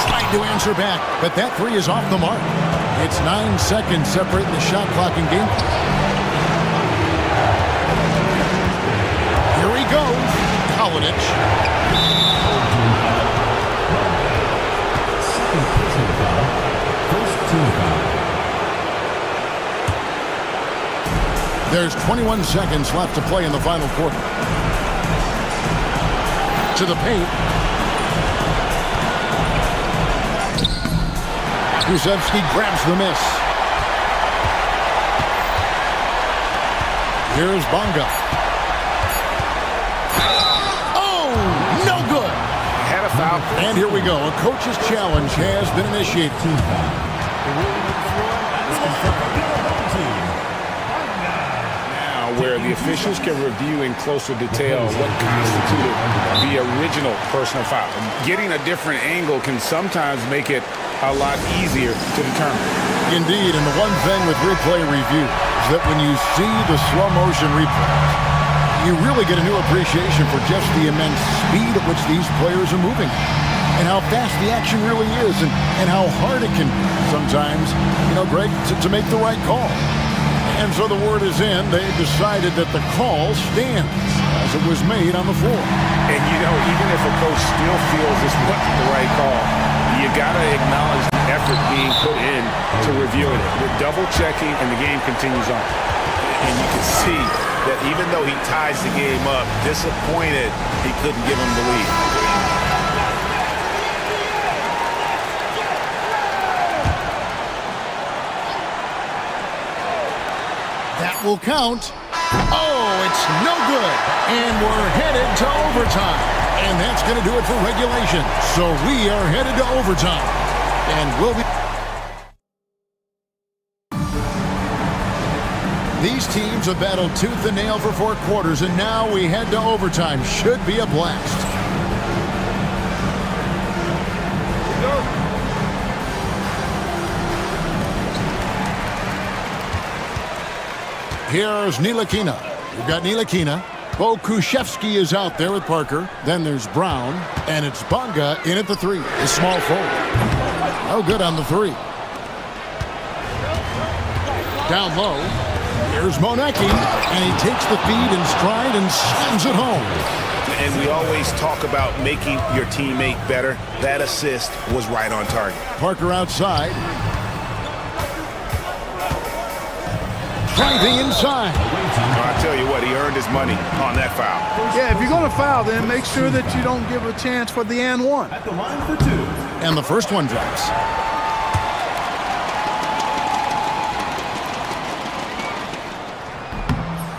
Tried to answer back, but that 3 is off the mark. It's 9 seconds separating the shot clock and game. Here he goes. Kalinic. There's 21 seconds left to play in the final quarter. To the paint. Krzyzewski grabs the miss. Here's Bonga. Oh, no good. Had a foul. And here we go. A coach's challenge has been initiated. Where the officials can review in closer detail what constituted the original personal foul. Getting a different angle can sometimes make it a lot easier to determine. Indeed, and the one thing with replay review is that when you see the slow motion replay, you really get a new appreciation for just the immense speed at which these players are moving and how fast the action really is and how hard it can sometimes, Greg, to make the right call. And so the word is in. They decided that the call stands as it was made on the floor. And, even if a coach still feels this wasn't the right call, you got to acknowledge the effort being put in to reviewing it. We're double-checking, and the game continues on. And you can see that even though he ties the game up, disappointed he couldn't give him the lead. That will count. Oh, it's no good. And we're headed to overtime. And that's going to do it for regulation. So we are headed to overtime. And we'll be... These teams have battled tooth and nail for 4 quarters, and now we head to overtime. Should be a blast. Here's Ntilikina. We've got Ntilikina. Krzyzewski is out there with Parker. Then there's Brown. And it's Bonga in at the 3. The small forward. No good on the 3. Down low. Here's Monecki. And he takes the feed in stride and slams it home. And we always talk about making your teammate better. That assist was right on target. Parker outside. Driving inside. I tell you what, he earned his money on that foul. Yeah, if you're going to foul, then make sure that you don't give a chance for the and 1. At the line for 2. And the first one drops.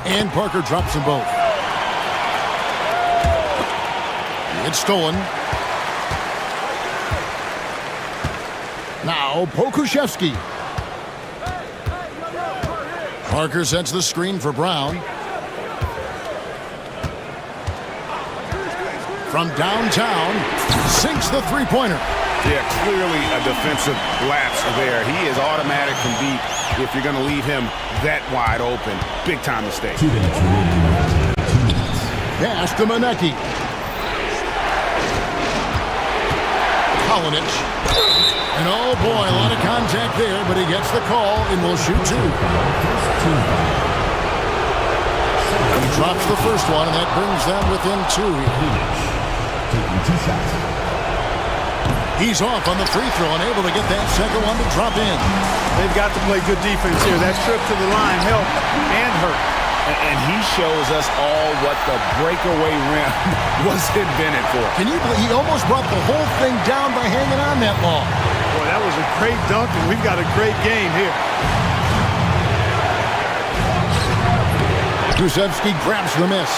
And Parker drops them both. It's stolen. Now Krzyzewski. Parker sets the screen for Brown. from downtown, sinks the three-pointer. Yeah, clearly a defensive lapse there. He is automatic from deep if you're going to leave him that wide open. Big-time mistake. 2 minutes remaining. 2 minutes. Pass to Manecki. Kalinic. And oh boy, a lot of contact there, but he gets the call and will shoot two. He drops the first one, and that brings them within two. Taking 2 shots. He's off on the free throw, unable to get that second one to drop in. They've got to play good defense here. That trip to the line helped and hurt. And he shows us all what the breakaway rim was invented for. Can you believe he almost brought the whole thing down by hanging on that long? Boy, that was a great dunk, and we've got a great game here. Pakusevski grabs the miss.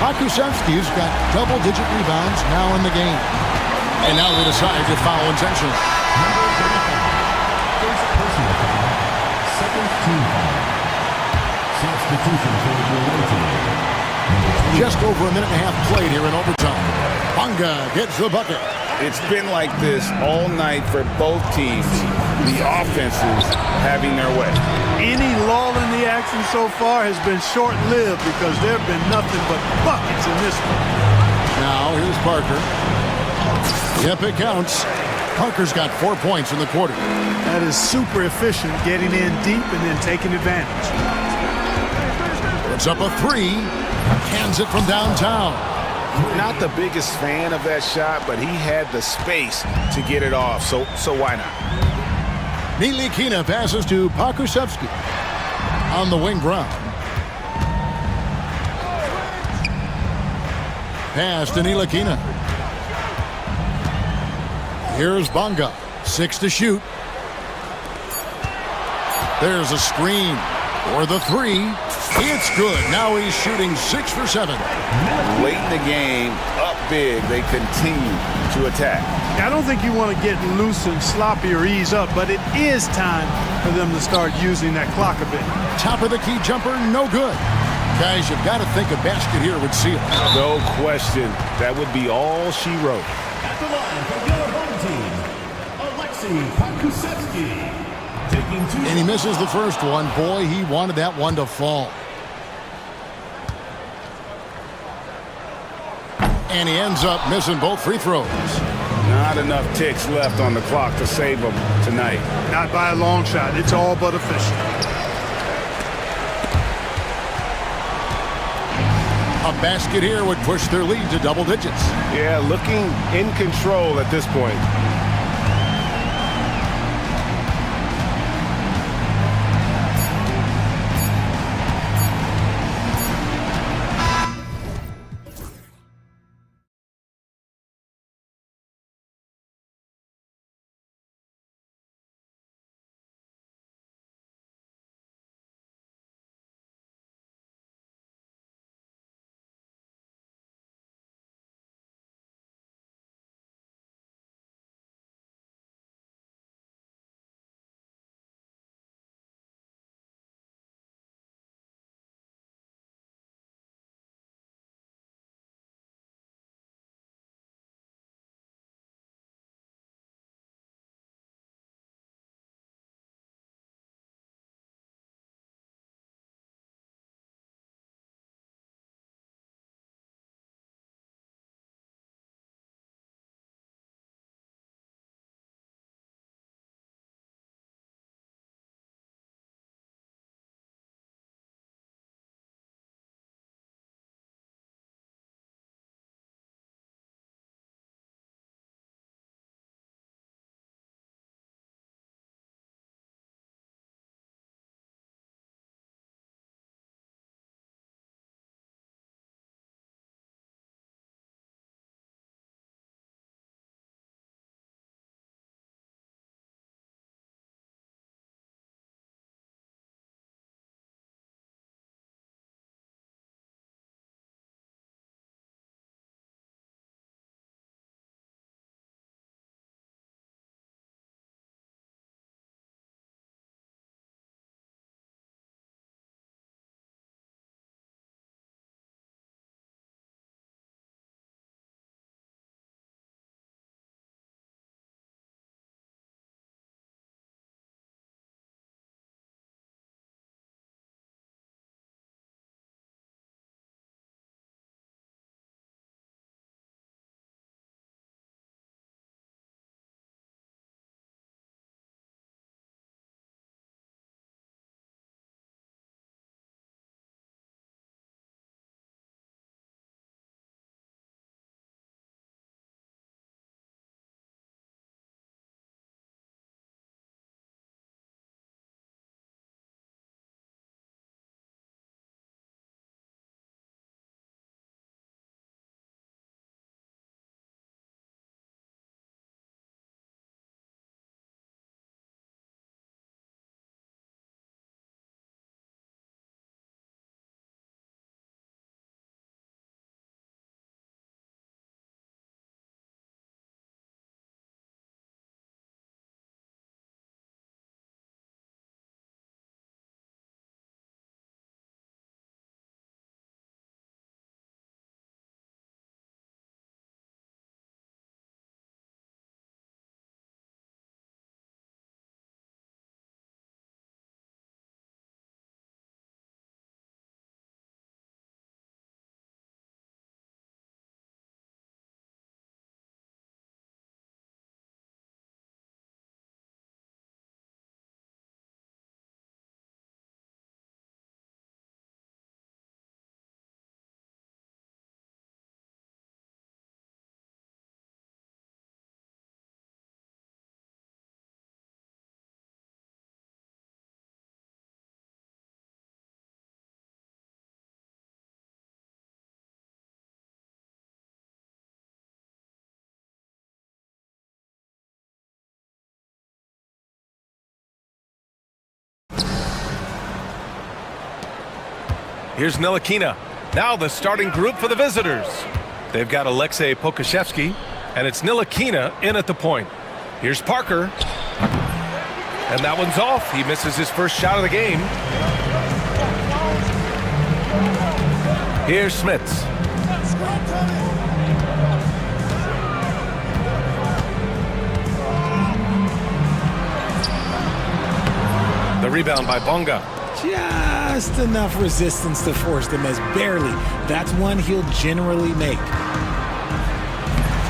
Pakusevski's got double-digit rebounds now in the game. And now they decide to foul intentionally. First personal foul. Second team foul. Substitution for the away team. Just over a minute and a half played here in overtime. Bunga gets the bucket. It's been like this all night for both teams. The offenses having their way. Any lull in the action so far has been short-lived because there have been nothing but buckets in this one. Now here's Parker. Yep, it counts. Parker's got 4 points in the quarter. That is super efficient, getting in deep and then taking advantage. Puts up a three. Hands it from downtown. Not the biggest fan of that shot, but he had the space to get it off, so why not? Nilikina passes to Pakusevski. On the wing, Brown. Pass to Nilikina. Here's Bunga. 6 to shoot. There's a screen for the three. It's good. Now he's shooting 6 for 7. Late in the game, up big, they continue to attack. I don't think you want to get loose and sloppy or ease up, but it is time for them to start using that clock a bit. Top of the key jumper, no good. Guys, you've got to think a basket here would seal. No question. That would be all she wrote. At the line for your home team, Alexei Pakusevski. Taking 2 And he misses the first one. Boy, he wanted that one to fall. And he ends up missing both free throws. Not enough ticks left on the clock to save them tonight. Not by a long shot. It's all but official. A basket here would push their lead to double digits. Yeah, looking in control at this point. Here's Ntilikina. Now the starting group for the visitors. They've got Alexei Pokusevski, and it's Ntilikina in at the point. Here's Parker. And that one's off. He misses his first shot of the game. Here's Smits. The rebound by Bonga. Just enough resistance to force them as barely. That's one he'll generally make.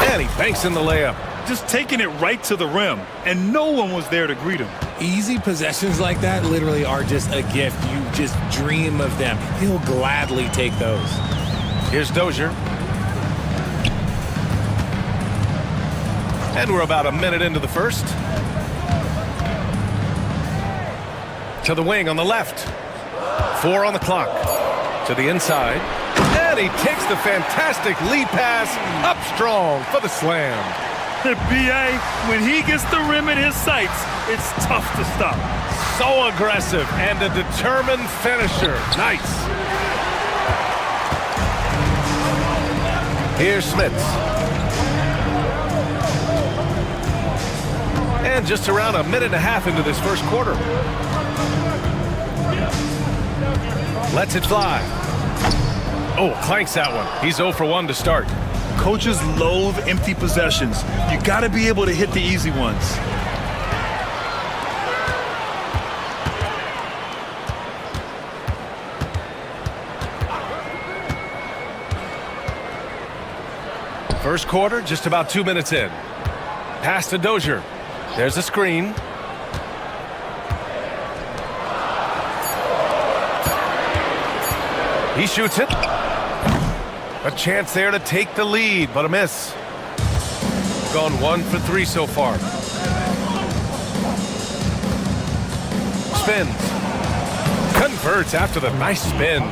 And he banks in the layup. Just taking it right to the rim, and no one was there to greet him. Easy possessions like that literally are just a gift. You just dream of them. He'll gladly take those. Here's Dozier. And we're about a minute into the first. To the wing on the left. 4 on the clock. To the inside. And he takes the fantastic lead pass up strong for the slam. B.A., when he gets the rim in his sights, it's tough to stop. So aggressive and a determined finisher. Nice. Here's Smits. And just around a minute and a half into this first quarter. Lets it fly. Oh, clanks that one. He's 0 for 1 to start. Coaches loathe empty possessions. You got to be able to hit the easy ones. First quarter, just about 2 minutes in. Pass to Dozier. There's a screen. He shoots it. A chance there to take the lead, but a miss. Gone 1 for 3 so far. Spins. Converts after the nice spin.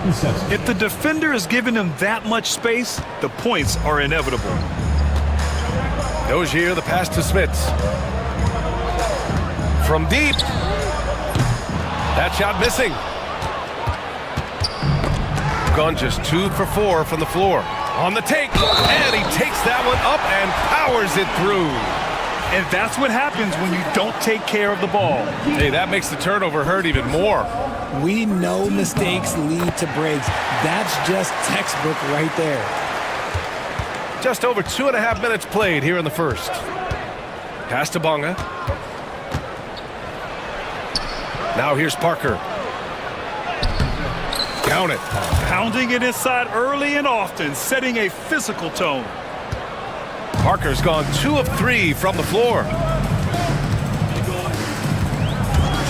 If the defender is giving him that much space, the points are inevitable. Dozier, the pass to Smits. From deep. That shot missing. Gone just 2 for 4 from the floor. On the take, and he takes that one up and powers it through. And that's what happens when you don't take care of the ball. Hey, that makes the turnover hurt even more. We know mistakes lead to breaks. That's just textbook right there. Just over 2.5 minutes played here in the first. Pass to Bonga. Now here's Parker. Count it. Pounding it inside early and often, setting a physical tone. Parker's gone 2 of 3 from the floor. 2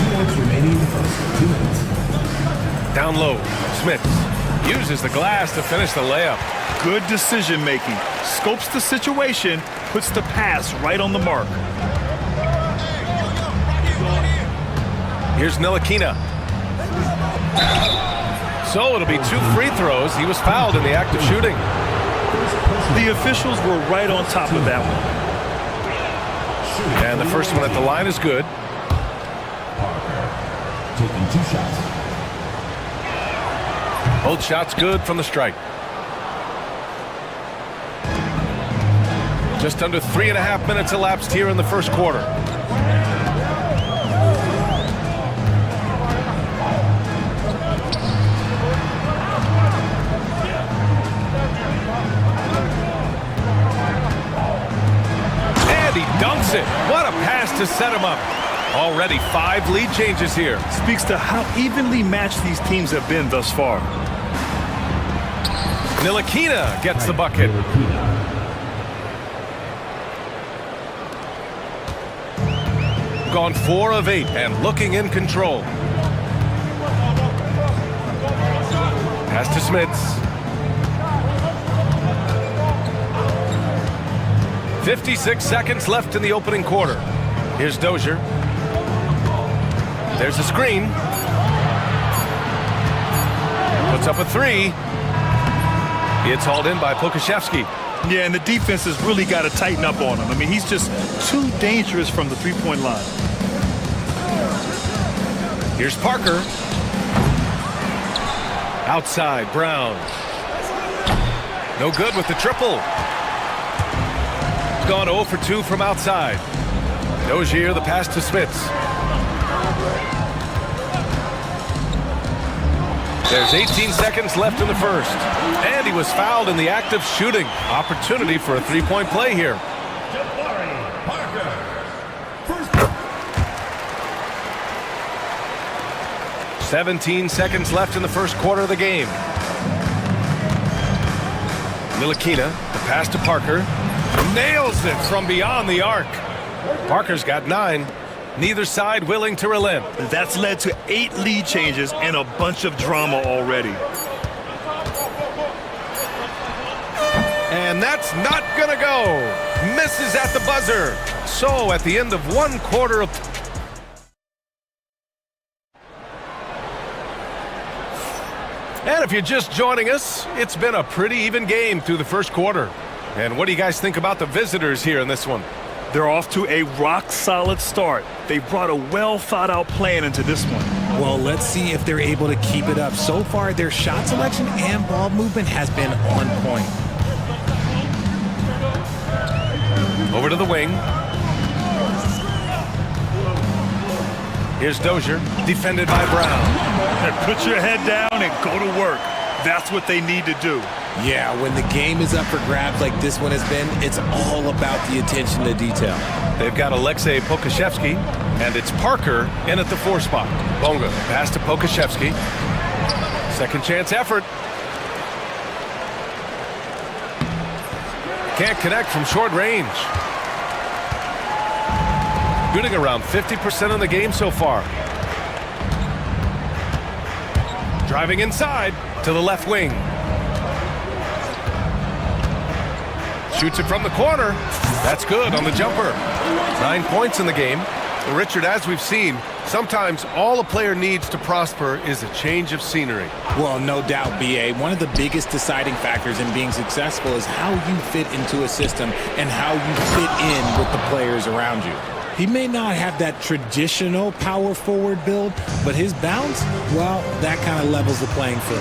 minutes remaining in the first. 2 minutes. Down low, Smits uses the glass to finish the layup. Good decision making. Scopes the situation, puts the pass right on the mark. Here's Ntilikina. So it'll be 2 free throws. He was fouled in the act of shooting. The officials were right on top of that one. And the first one at the line is good. Parker taking 2 shots. Both shots good from the strike. Just under 3.5 minutes elapsed here in the first quarter. He dunks it. What a pass to set him up. Already 5 lead changes here. Speaks to how evenly matched these teams have been thus far. Ntilikina gets the bucket. Gone 4 of 8 and looking in control. Pass to Smits. 56 seconds left in the opening quarter. Here's Dozier. There's a screen. Puts up a 3. It's hauled in by Pokusevski. Yeah, and the defense has really got to tighten up on him. I mean, he's just too dangerous from the three-point line. Here's Parker. Outside, Brown. No good with the triple. Gone 0 for 2 from outside. Dozier, the pass to Smits. There's 18 seconds left in the first. And he was fouled in the act of shooting. Opportunity for a three-point play here. 17 seconds left in the first quarter of the game. Ntilikina, the pass to Parker. Nails it from beyond the arc. Parker's got 9. Neither side willing to relent. That's led to 8 lead changes and a bunch of drama already. And that's not gonna go. Misses at the buzzer. So at the end of one quarter of... And if you're just joining us, it's been a pretty even game through the first quarter. And what do you guys think about the visitors here in this one? They're off to a rock-solid start. They brought a well-thought-out plan into this one. Well, let's see if they're able to keep it up. So far, their shot selection and ball movement has been on point. Over to the wing. Here's Dozier, defended by Brown. Put your head down and go to work. That's what they need to do. Yeah, when the game is up for grabs like this one has been, it's all about the attention to detail. They've got Alexei Pokashevsky, and it's Parker in at the 4 spot. Bonga, pass to Pokashevsky. Second chance effort. Can't connect from short range. Shooting around 50% in the game so far. Driving inside to the left wing. Shoots it from the corner. That's good on the jumper. 9 points in the game. Richard, as we've seen, sometimes all a player needs to prosper is a change of scenery. Well, no doubt, B.A. One of the biggest deciding factors in being successful is how you fit into a system and how you fit in with the players around you. He may not have that traditional power forward build, but his bounce, well, that kind of levels the playing field.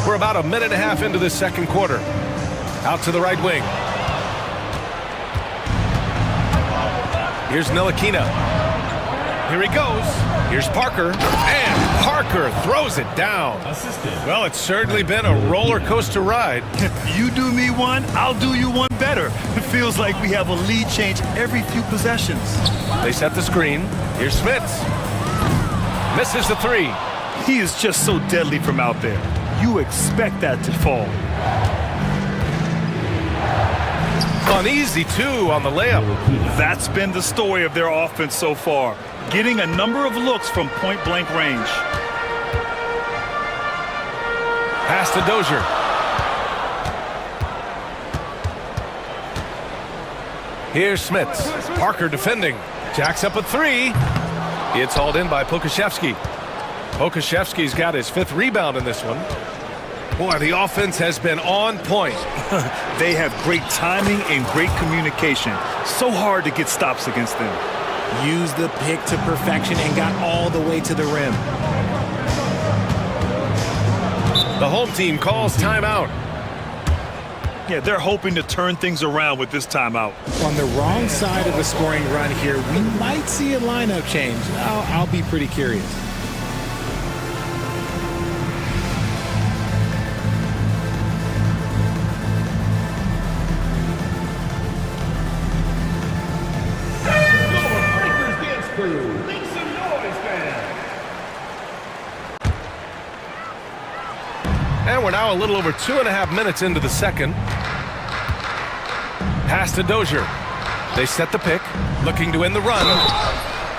We're about a minute and a half into this second quarter. Out to the right wing. Here's Ntilikina. Here he goes. Here's Parker. And Parker throws it down. Well, it's certainly been a roller coaster ride. You do me one, I'll do you one better. It feels like we have a lead change every few possessions. They set the screen. Here's Smits. Misses the 3. He is just so deadly from out there. You expect that to fall. Uneasy, too, on the layup. That's been the story of their offense so far. Getting a number of looks from point-blank range. Pass to Dozier. Here's Smits. Parker defending. Jacks up a 3. It's hauled in by Pokashevsky. Pokashevsky's got his 5th rebound in this one. Boy, the offense has been on point. They have great timing and great communication. So hard to get stops against them. Used the pick to perfection and got all the way to the rim. The home team calls timeout. Yeah, they're hoping to turn things around with this timeout. On the wrong side of a scoring run here, we might see a lineup change. I'll be pretty curious. And we're now a little over 2.5 minutes into the second. Pass to Dozier. They set the pick, looking to end the run.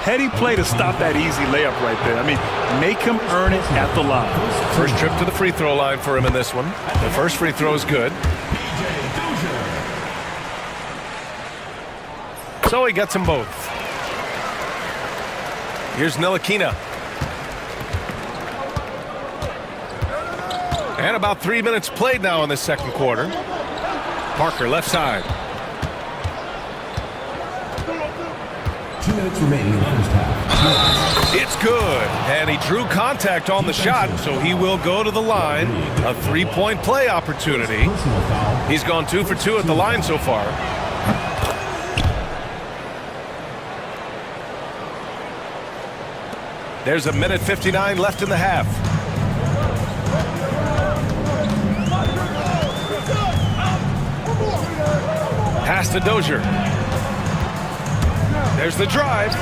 Heady play to stop that easy layup right there. I mean, make him earn it at the line. First trip to the free throw line for him in this one. The first free throw is good. So he gets them both. Here's Ntilikina. And about 3 minutes played now in the second quarter. Parker left side. 2 minutes remaining in the first half. It's good. And he drew contact on the shot, so he will go to the line. A 3-point play opportunity. He's gone 2 for 2 at the line so far. There's a minute 59 left in the half. Pass to Dozier. There's the drive.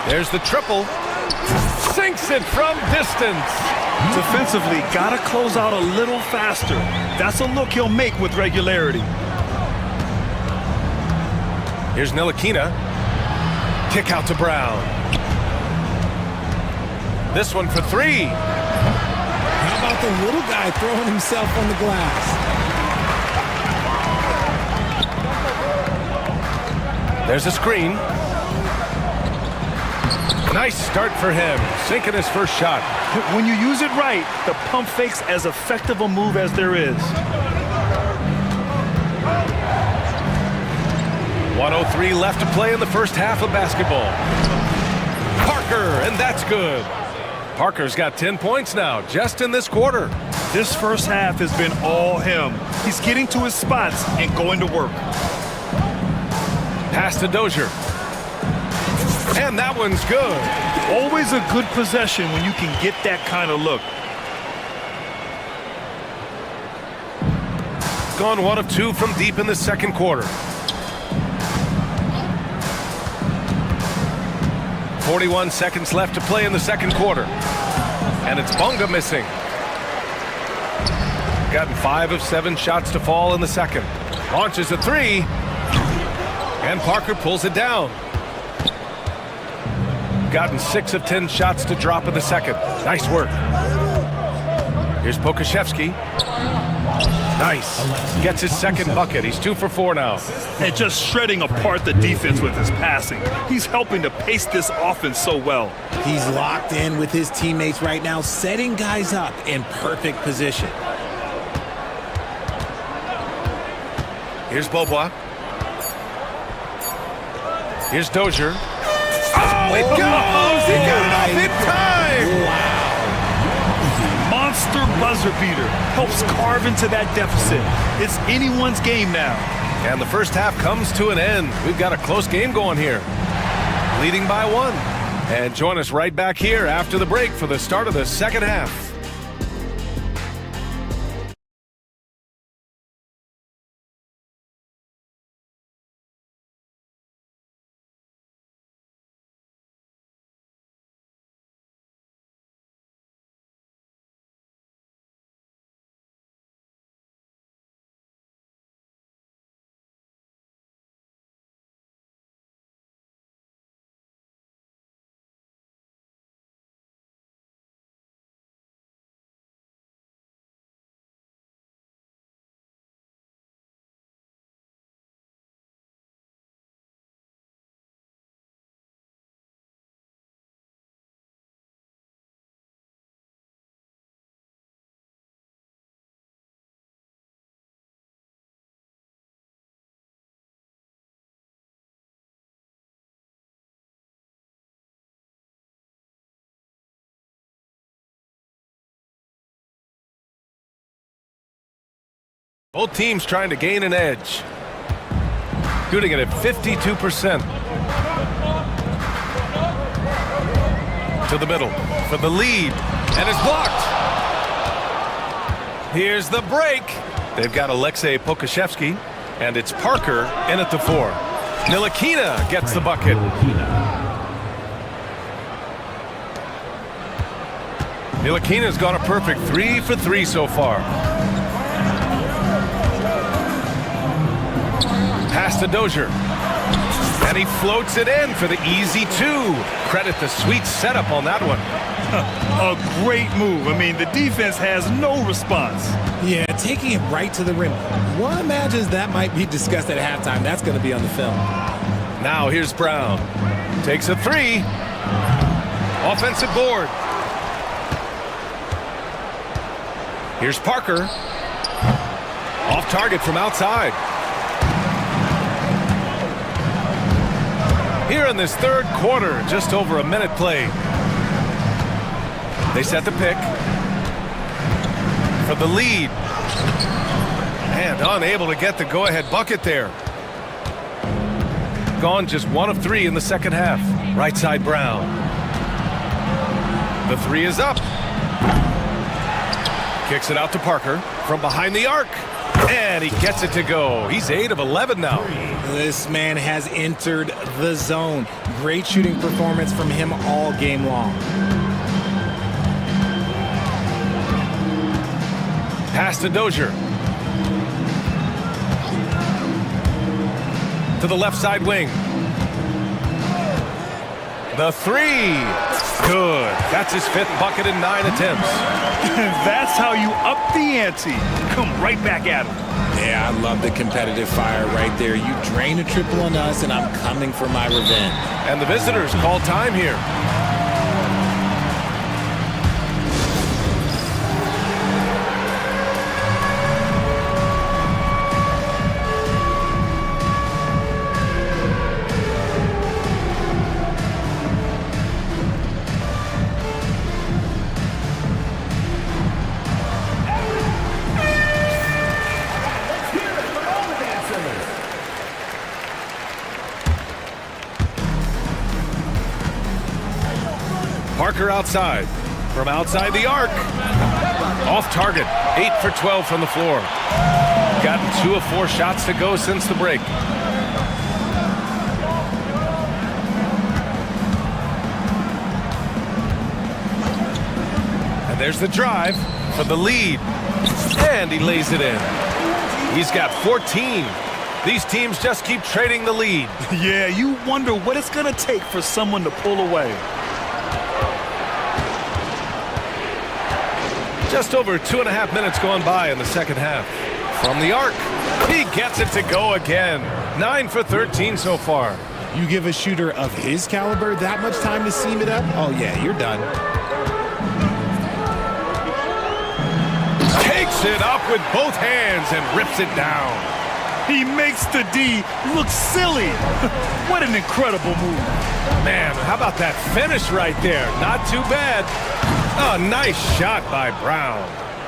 There's the triple. Sinks it from distance. Defensively, gotta close out a little faster. That's a look he'll make with regularity. Here's Ntilikina. Kick out to Brown. This one for 3. How about the little guy throwing himself on the glass? There's a screen. Nice start for him, sinking his first shot. When you use it right, the pump fake's as effective a move as there is. 1:03 left to play in the first half of basketball. Parker, and that's good. Parker's got 10 points now, just in this quarter. This first half has been all him. He's getting to his spots and going to work. Pass to Dozier. And that one's good. Always a good possession when you can get that kind of look. Gone 1 of 2 from deep in the second quarter. 41 seconds left to play in the second quarter. And it's Bonga missing. Gotten 5 of 7 shots to fall in the second. Launches a 3. And Parker pulls it down. Gotten 6 of 10 shots to drop in the second. Nice work. Here's Pokusevski. Nice. Gets his second bucket. He's 2 for 4 now. And just shredding apart the defense with his passing. He's helping to pace this offense so well. He's locked in with his teammates right now, setting guys up in perfect position. Here's Bobois. Here's Dozier. Oh, it goes! He got it off in time! Wow. Monster buzzer beater. Helps carve into that deficit. It's anyone's game now. And the first half comes to an end. We've got a close game going here. Leading by 1. And join us right back here after the break for the start of the second half. Both teams trying to gain an edge. Shooting it at 52%. To the middle for the lead. And it's blocked. Here's the break. They've got Alexei Pokusevski. And it's Parker in at the 4. Ntilikina gets the bucket. Ntilikina's got a perfect 3 for 3 so far. Pass to Dozier. And he floats it in for the easy 2. Credit the sweet setup on that one. A great move. I mean, the defense has no response. Yeah, taking it right to the rim. One imagines that might be discussed at halftime. That's going to be on the film. Now here's Brown. Takes a 3. Offensive board. Here's Parker. Off target from outside. Here in this third quarter, just over a minute played. They set the pick for the lead. And unable to get the go-ahead bucket there. Gone just 1 of 3 in the second half. Right side Brown. The three is up. Kicks it out to Parker from behind the arc. And he gets it to go. He's 8 of 11 now. This man has entered the zone. Great shooting performance from him all game long. Pass to Dozier. To the left side wing. The three. Good. That's his 5th bucket in 9 attempts. That's how you up the ante. Come right back at him. Yeah, I love the competitive fire right there. You drain a triple on us, and I'm coming for my revenge. And the visitors call time here. Parker outside. From outside the arc. Off target. 8 for 12 from the floor. Gotten 2 of 4 shots to go since the break. And there's the drive for the lead. And he lays it in. He's got 14. These teams just keep trading the lead. Yeah, you wonder what it's going to take for someone to pull away. Just over 2.5 minutes gone by in the second half. From the arc, he gets it to go again. 9 for 13 so far. You give a shooter of his caliber that much time to seam it up? Oh yeah, you're done. Takes it up with both hands and rips it down. He makes the D look silly. What an incredible move. Man, how about that finish right there? Not too bad. A nice shot by Brown.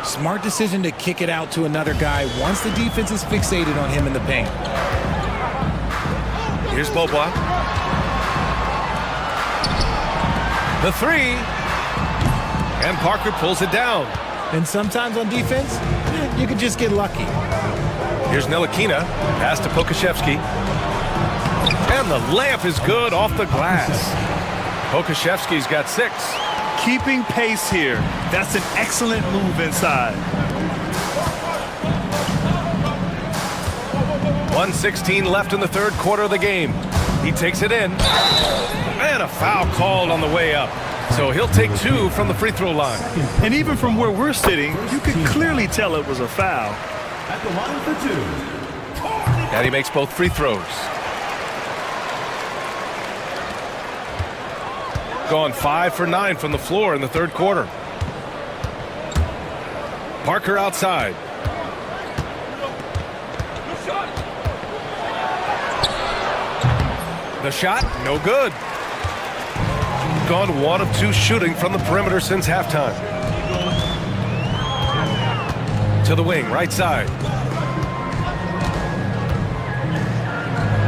Smart decision to kick it out to another guy once the defense is fixated on him in the paint. Here's Beaubois. The three. And Parker pulls it down. And sometimes on defense, you could just get lucky. Here's Ntilikina. Pass to Pokusevski. And the layup is good off the glass. Pokusevski's got 6. Keeping pace here. That's an excellent move inside. 1:16 left in the third quarter of the game. He takes it in. And a foul called on the way up. So he'll take 2 from the free throw line. And even from where we're sitting, you could clearly tell it was a foul. At the line for 2. And he makes both free throws. Gone 5 for 9 from the floor in the third quarter. Parker outside. The shot, no good. Gone 1 of 2 shooting from the perimeter since halftime. To the wing, right side.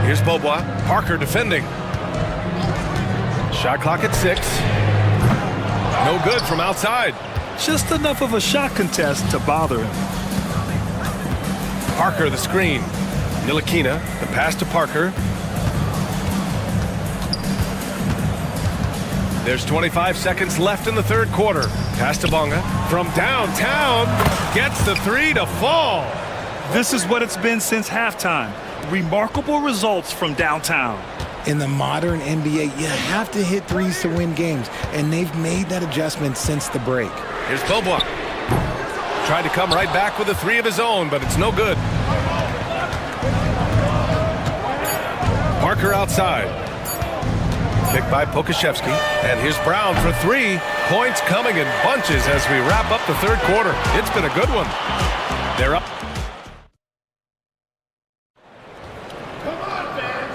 Here's Beaubois. Parker defending. Shot clock at 6. No good from outside. Just enough of a shot contest to bother him. Parker the screen. Ntilikina, the pass to Parker. There's 25 seconds left in the third quarter. Pass to Bonga from downtown. Gets the 3 to fall. This is what it's been since halftime. Remarkable results from downtown. In the modern NBA, you have to hit threes to win games, and they've made that adjustment since the break. Here's Beaubois. Tried to come right back with a 3 of his own, but it's no good. Parker outside. Picked by Pokusevski. And here's Brown for 3. Points coming in bunches as we wrap up the third quarter. It's been a good one. They're up.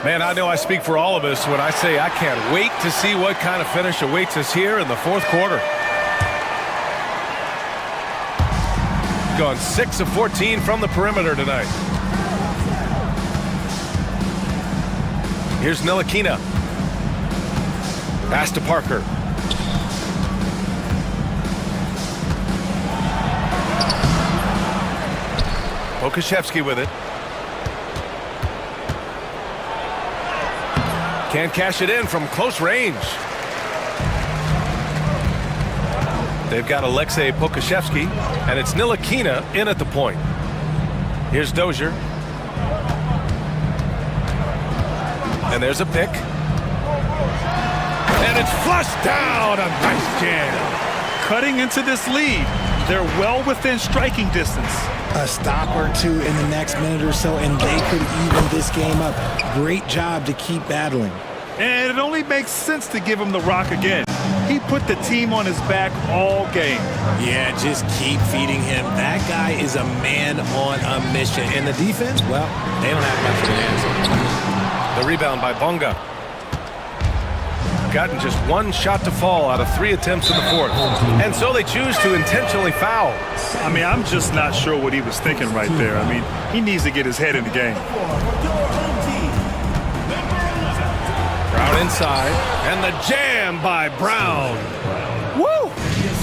Man, I know I speak for all of us when I say I can't wait to see what kind of finish awaits us here in the fourth quarter. Gone 6 of 14 from the perimeter tonight. Here's Ntilikina. Pass to Parker. Pokashevsky with it. Can't cash it in from close range. They've got Alexei Pokashevsky, and it's Ntilikina in at the point. Here's Dozier. And there's a pick. And it's flushed down. A nice jam. Cutting into this lead. They're well within striking distance. A stop or two in the next minute or so, and they could even this game up. Great job to keep battling. And it only makes sense to give him the rock again. He put the team on his back all game. Yeah, just keep feeding him. That guy is a man on a mission. And the defense, well, they don't have much of an answer. The rebound by Bonga. Gotten just one shot to fall out of 3 attempts in the fourth. And so they choose to intentionally foul. I mean, I'm just not sure what he was thinking right there. I mean, he needs to get his head in the game. Brown inside, and the jam by Brown. Woo!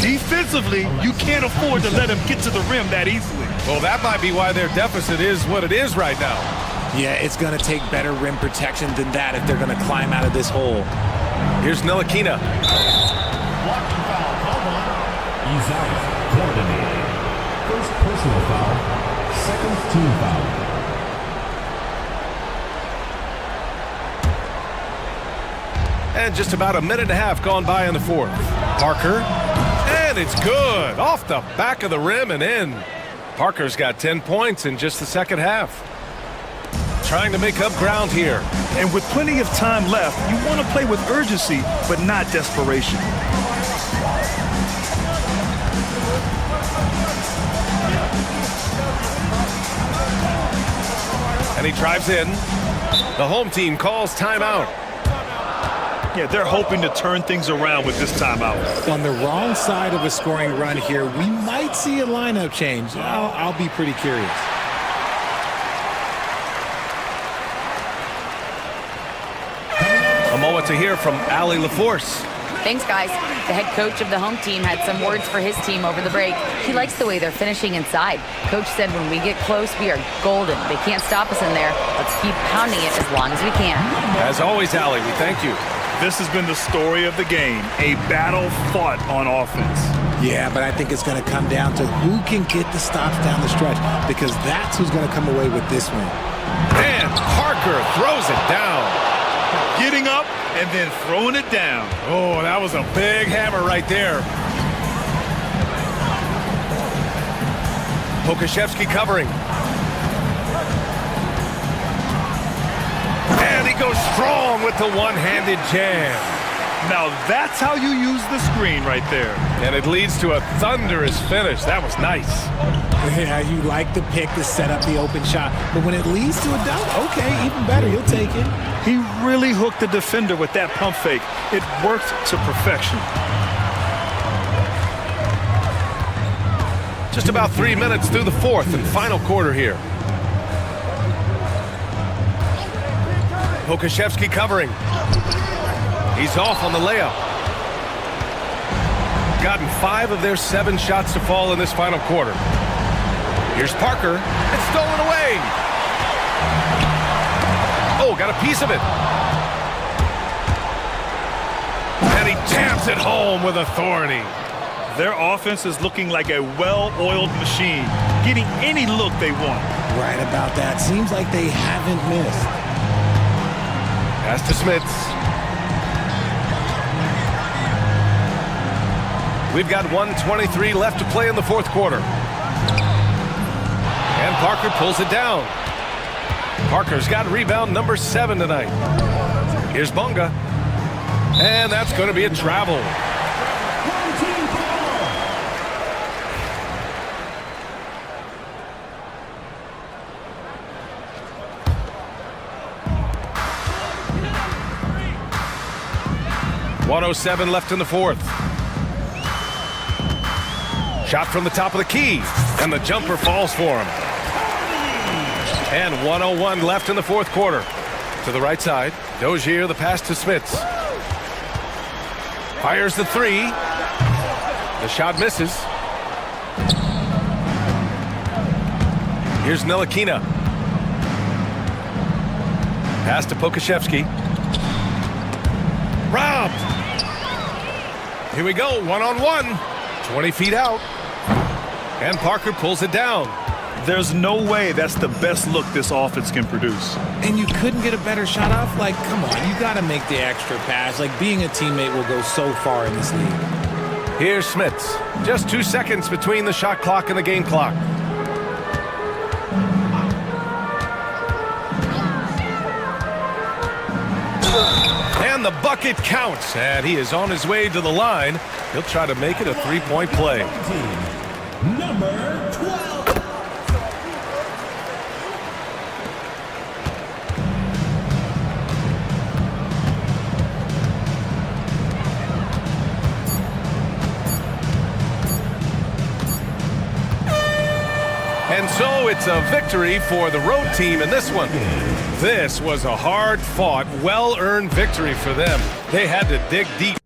Defensively, you can't afford to let him get to the rim that easily. Well, that might be why their deficit is what it is right now. Yeah, it's going to take better rim protection than that if they're going to climb out of this hole. Here's Ntilikina. He's out. Coordinated. First personal foul. Second team foul. And just about a minute and a half gone by in the fourth. Parker. And it's good. Off the back of the rim and in. Parker's got 10 points in just the second half. Trying to make up ground here. And with plenty of time left, you want to play with urgency, but not desperation. And he drives in. The home team calls timeout. Yeah, they're hoping to turn things around with this timeout. On the wrong side of a scoring run here, we might see a lineup change. I'll be pretty curious. A moment to hear from Allie LaForce. Thanks, guys. The head coach of the home team had some words for his team over the break. He likes the way they're finishing inside. Coach said when we get close, we are golden. They can't stop us in there. Let's keep pounding it as long as we can. As always, Allie, we thank you. This has been the story of the game, a battle fought on offense. Yeah, but I think it's going to come down to who can get the stops down the stretch, because that's who's going to come away with this win. And Parker throws it down. Getting up and then throwing it down. Oh, that was a big hammer right there. Pokashevsky covering. And he goes strong with the one-handed jam. Now that's how you use the screen right there. And it leads to a thunderous finish. That was nice. Yeah, you like the pick to set up the open shot, but when it leads to a dunk, okay, even better, you'll take it. He really hooked the defender with that pump fake. It worked to perfection. Just about 3 minutes through the fourth and final quarter here. Pokashevsky covering. He's off on the layup. Gotten 5 of their 7 shots to fall in this final quarter. Here's Parker. It's stolen away. Oh, got a piece of it. And he jams it home with authority. Their offense is looking like a well-oiled machine, getting any look they want. Right about that. Seems like they haven't missed. Pass to Smits. We've got 1:23 left to play in the fourth quarter. And Parker pulls it down. Parker's got rebound number 7 tonight. Here's Bonga. And that's going to be a travel. 1:07 left in the fourth. Shot from the top of the key, and the jumper falls for him. And 1:01 left in the fourth quarter. To the right side, Dozier, the pass to Smits. Fires the three. The shot misses. Here's Ntilikina. Pass to Pokusevski. Robbed. Here we go, one-on-one. 20 feet out. And Parker pulls it down. There's no way that's the best look this offense can produce. And you couldn't get a better shot off? Like, come on, you got to make the extra pass. Like, being a teammate will go so far in this league. Here's Smits. Just 2 seconds between the shot clock and the game clock. And the bucket counts, and he is on his way to the line. He'll try to make it a three-point play. Number 12. And so it's a victory for the road team in this one. This was a hard-fought, well-earned victory for them. They had to dig deep.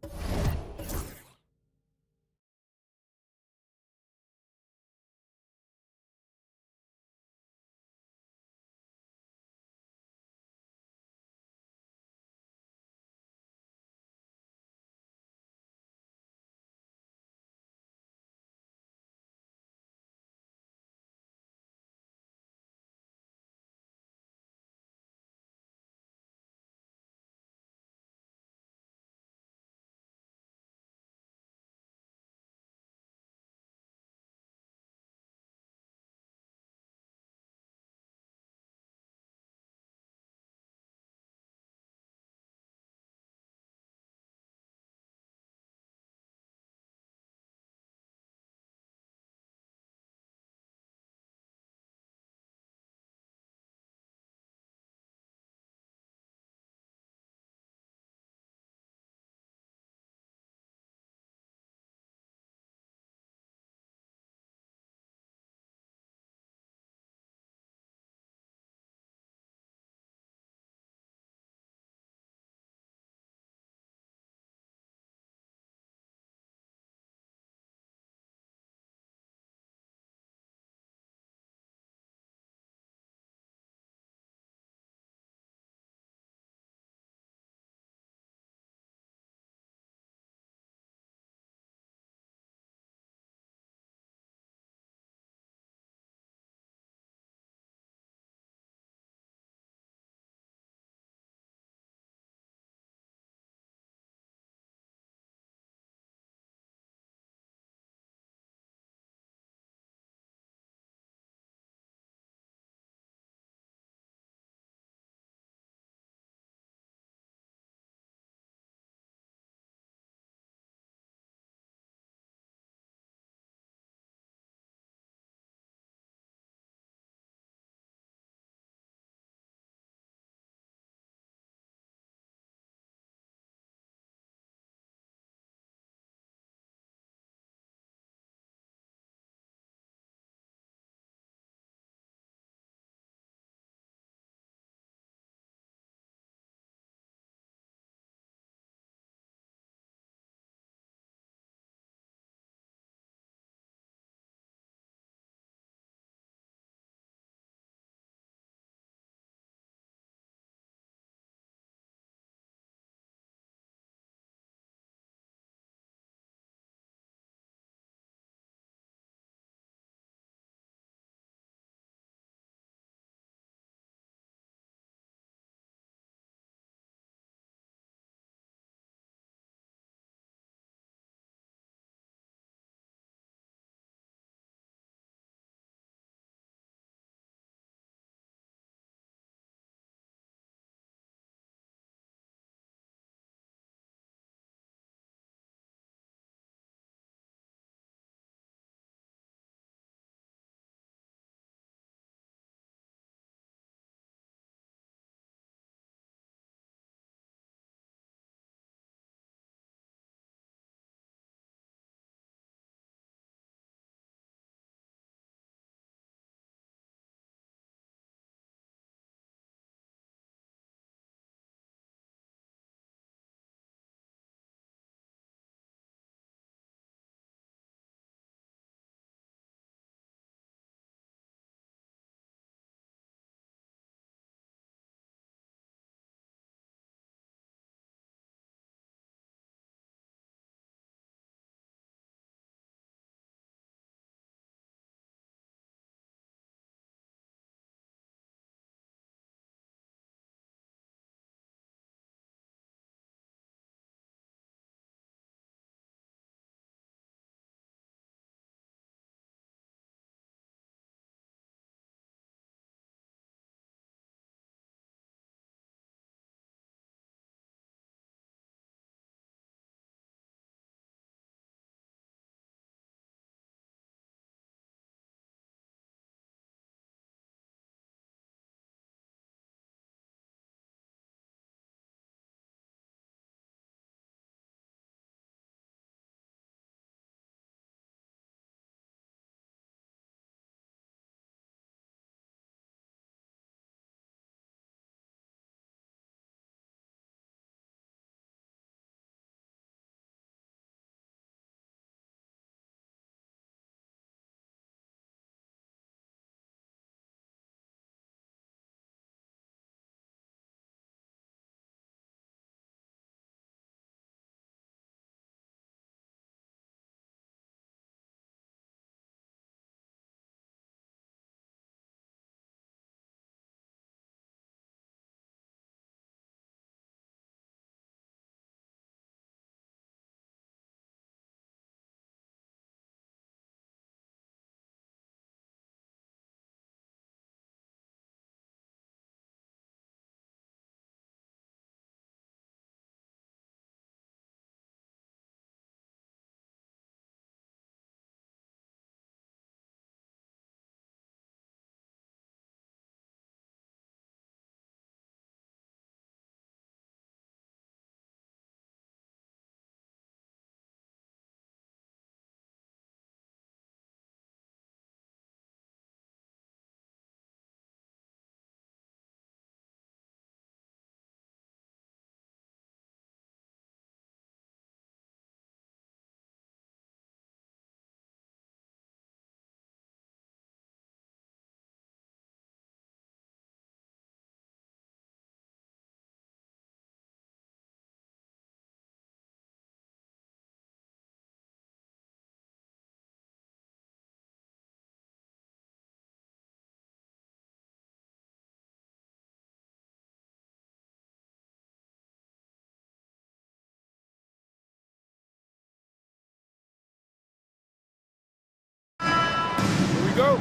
you go.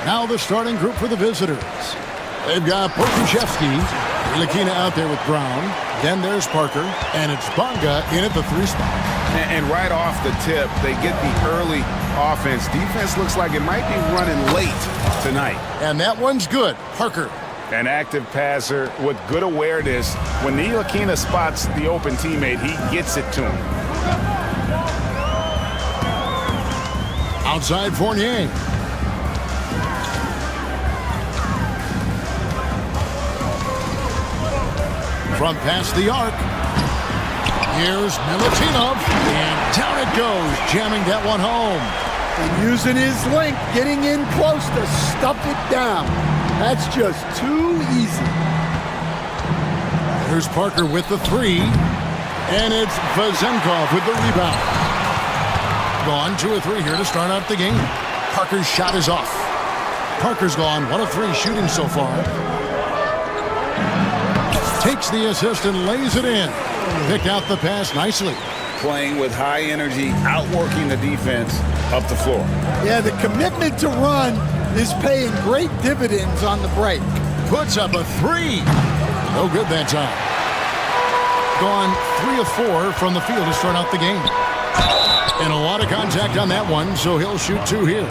Now the starting group for the visitors. They've got Pokushevsky, Lakina out there with Brown. Then there's Parker, and it's Bonga in at the 3 spot. And right off the tip, they get the early offense. Defense looks like it might be running late tonight. And that one's good. Parker. An active passer with good awareness. When Ntilikina spots the open teammate, he gets it to him. Outside Fournier. From past the arc. Here's Milutinov, and down it goes, jamming that one home. And using his length, getting in close to stuff it down. That's just too easy. Here's Parker with the 3, and it's Vazenkov with the rebound. Gone 2 of 3 here to start out the game. Parker's shot is off. Parker's gone 1 of 3 shooting so far. Takes the assist and lays it in. Picked out the pass nicely. Playing with high energy, outworking the defense up the floor. Yeah, the commitment to run is paying great dividends on the break. Puts up a 3. No good that time. Gone 3 of 4 from the field to start out the game. And a lot of contact on that one, so he'll shoot 2 here.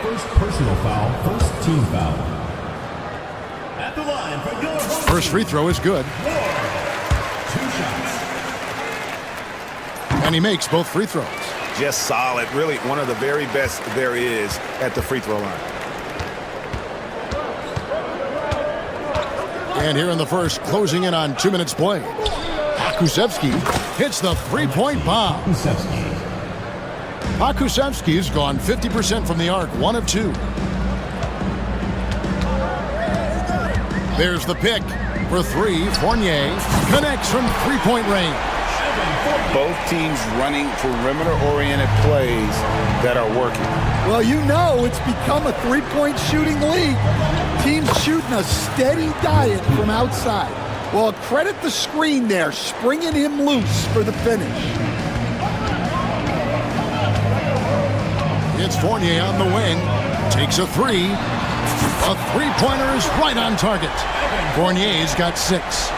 First personal foul, first team foul. At the line for your First free throw is good. 2 shots. And he makes both free throws. Just solid. Really one of the very best there is at the free throw line. And here in the first, closing in on 2 minutes play. Pokusevsky hits the 3-point bomb. Pokusevsky's gone 50% from the arc, 1 of 2. There's the pick for 3. Fournier connects from 3-point range. Both teams running perimeter-oriented plays that are working. Well, you know it's become a 3-point shooting league. Teams shooting a steady diet from outside. Well, credit the screen there, springing him loose for the finish. It's Fournier on the wing. Takes a 3. A 3-pointer is right on target. Fournier's got 6.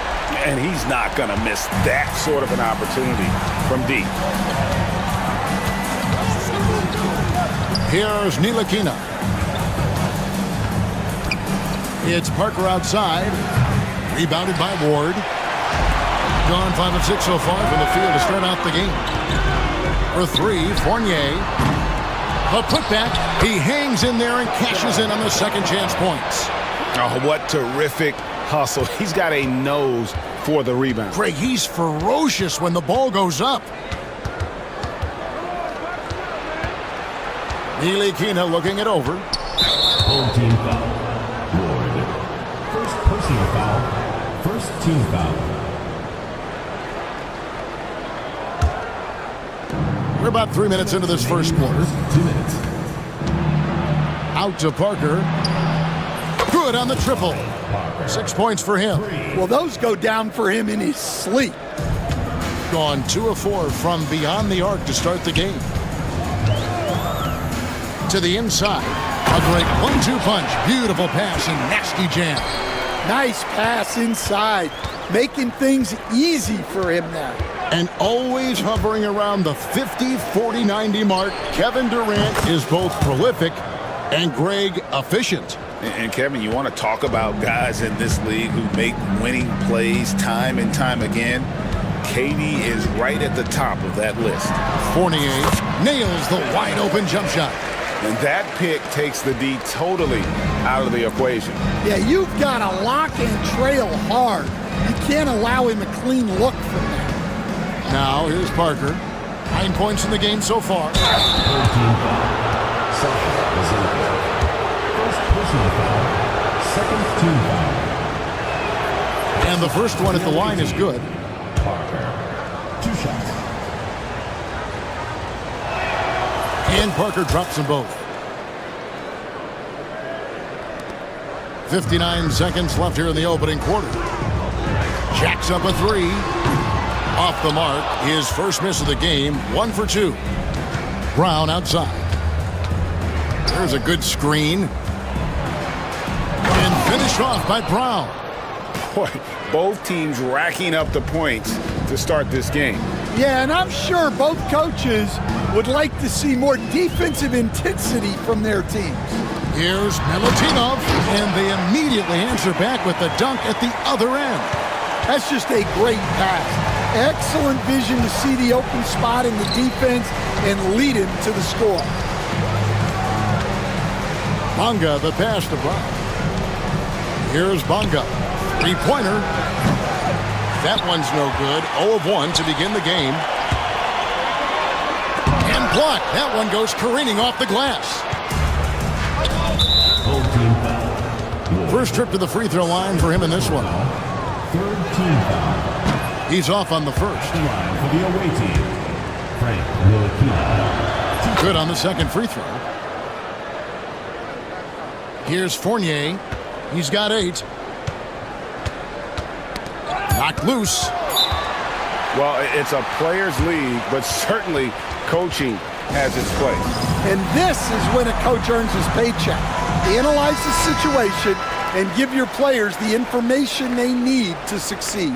And he's not going to miss that sort of an opportunity from deep. Here's Ntilikina. It's Parker outside. Rebounded by Ward. Gone 5 of 6 so far from the field to start out the game. For 3, Fournier. A putback. He hangs in there and cashes in on the second chance points. Oh, what terrific hustle. He's got a nose for the rebound. Greg, he's ferocious when the ball goes up. Ntilikina looking it over. Home team foul. Ward. First personal foul. First team foul. We're about 3 minutes into this first quarter. 2 minutes. Out to Parker. Good on the triple. 6 points for him. Well, those go down for him in his sleep. Gone 2 of 4 from beyond the arc to start the game. To the inside. A great 1-2 punch. Beautiful pass and nasty jam. Nice pass inside, making things easy for him now. And always hovering around the 50, 40, 90 mark, Kevin Durant is both prolific and Greg efficient. And Kevin, you want to talk about guys in this league who make winning plays time and time again? KD is right at the top of that list. Fournier nails the wide open jump shot. And that pick takes the D totally out of the equation. Yeah, you've got to lock and trail hard. You can't allow him a clean look from that. Now here's Parker. 9 points in the game so far. Second team foul. And the first one at the line is good. Parker. 2 shots. And Parker drops them both. 59 seconds left here in the opening quarter. Jacks up a 3. Off the mark, his first miss of the game, 1 for 2. Brown outside. There's a good screen. And finished off by Brown. Boy, both teams racking up the points to start this game. Yeah, and I'm sure both coaches would like to see more defensive intensity from their teams. Here's Milutinov, and they immediately answer back with the dunk at the other end. That's just a great pass. Excellent vision to see the open spot in the defense and lead him to the score. Bonga, the pass to Brown. Here's Bonga. Three-pointer. That one's no good. 0 of 1 to begin the game. And blocked. That one goes careening off the glass. First trip to the free throw line for him in this one. Third team foul. He's off on the first. Line for the away team. Frank Ntilikina. Good on the second free throw. Here's Fournier. He's got 8. Knocked loose. Well, it's a players' league, but certainly coaching has its place. And this is when a coach earns his paycheck. Analyze the situation and give your players the information they need to succeed.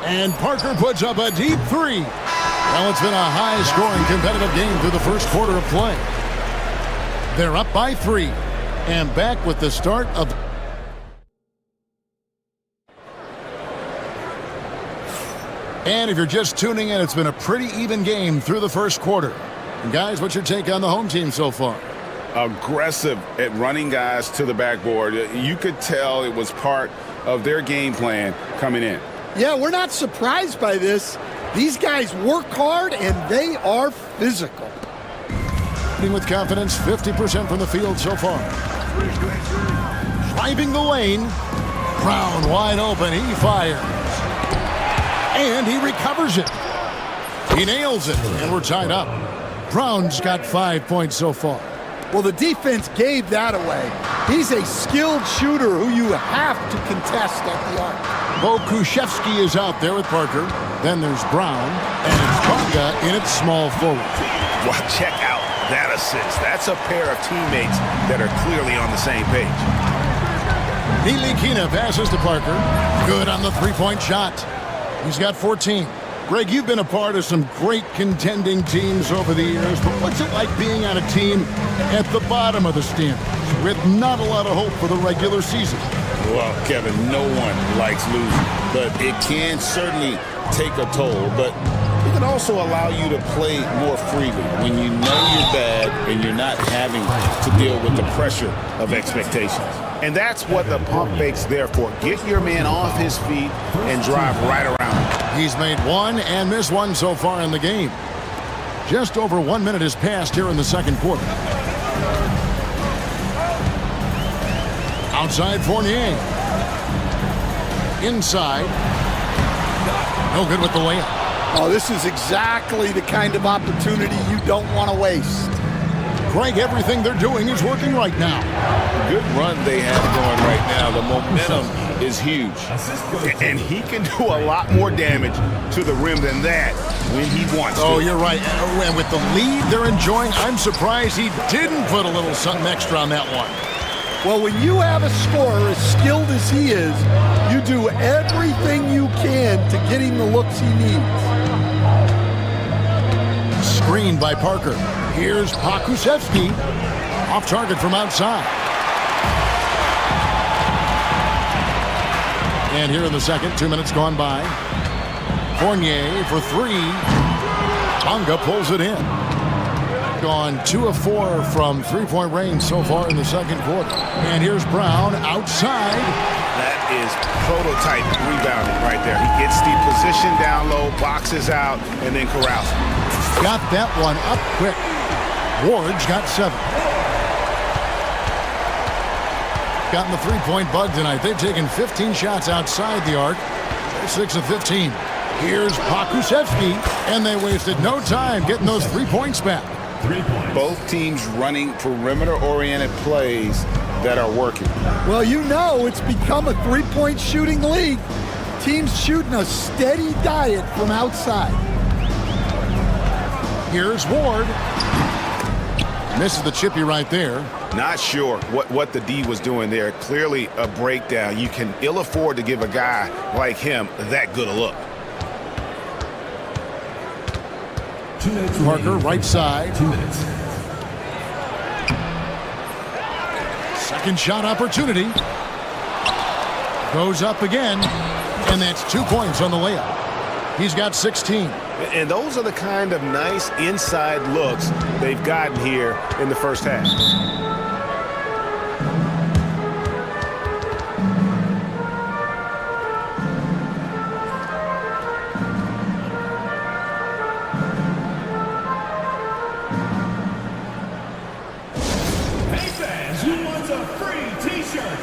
And Parker puts up a deep 3. Well, it's been a high-scoring competitive game through the first quarter of play. They're up by 3. And back with the start of... And if you're just tuning in, it's been a pretty even game through the first quarter. And guys, what's your take on the home team so far? Aggressive at running guys to the backboard. You could tell it was part of their game plan coming in. Yeah, we're not surprised by this. These guys work hard and they are physical. With confidence, 50% from the field so far. Driving the lane. Brown wide open. He fires. And he recovers it. He nails it. And we're tied up. Brown's got 5 points so far. Well, the defense gave that away. He's a skilled shooter who you have to contest at the arc. Pokushevsky is out there with Parker. Then there's Brown. And it's Bonga in its small forward. Well, check out that assist. That's a pair of teammates that are clearly on the same page. Ntilikina passes to Parker. Good on the three-point shot. He's got 14. Greg, you've been a part of some great contending teams over the years, but what's it like being on a team at the bottom of the standings with not a lot of hope for the regular season? Well, Kevin, no one likes losing, but it can certainly take a toll, but it can also allow you to play more freely when you know you're bad and you're not having to deal with the pressure of expectations. And that's what the pump fake's there for. Get your man off his feet and drive right around him. He's made 1 and missed 1 so far in the game. Just over 1 minute has passed here in the second quarter. Outside Fournier. Inside. No good with the layup. Oh, this is exactly the kind of opportunity you don't want to waste. Greg, everything they're doing is working right now. Good run they have going right now. The momentum is huge. And he can do a lot more damage to the rim than that when he wants to. Oh, you're right. And with the lead they're enjoying, I'm surprised he didn't put a little something extra on that one. Well, when you have a scorer as skilled as he is, you do everything you can to get him the looks he needs. Screened by Parker. Here's Pokusevsky. Off target from outside. And here in the second, 2 minutes gone by. Fournier for 3. Bonga pulls it in. Gone 2 of 4 from three-point range so far in the second quarter. And here's Brown outside. That is prototype rebounding right there. He gets the position down low, boxes out, and then corrals. Got that one up quick. Ward's got 7. Gotten the three-point bug tonight. They've taken 15 shots outside the arc. They're 6 of 15. Here's Pokusevsky, and they wasted no time getting those 3 points back. 3 points. Both teams running perimeter-oriented plays that are working. Well, you know it's become a three-point shooting league. Team's shooting a steady diet from outside. Here's Ward. Misses the chippy right there. Not sure what the D was doing there. Clearly a breakdown. You can ill afford to give a guy like him that good a look. Parker, right side. 2 minutes. Second shot opportunity. Goes up again. And that's 2 points on the layup. He's got 16. And those are the kind of nice inside looks they've gotten here in the first half. Hey fans, who wants a free t-shirt?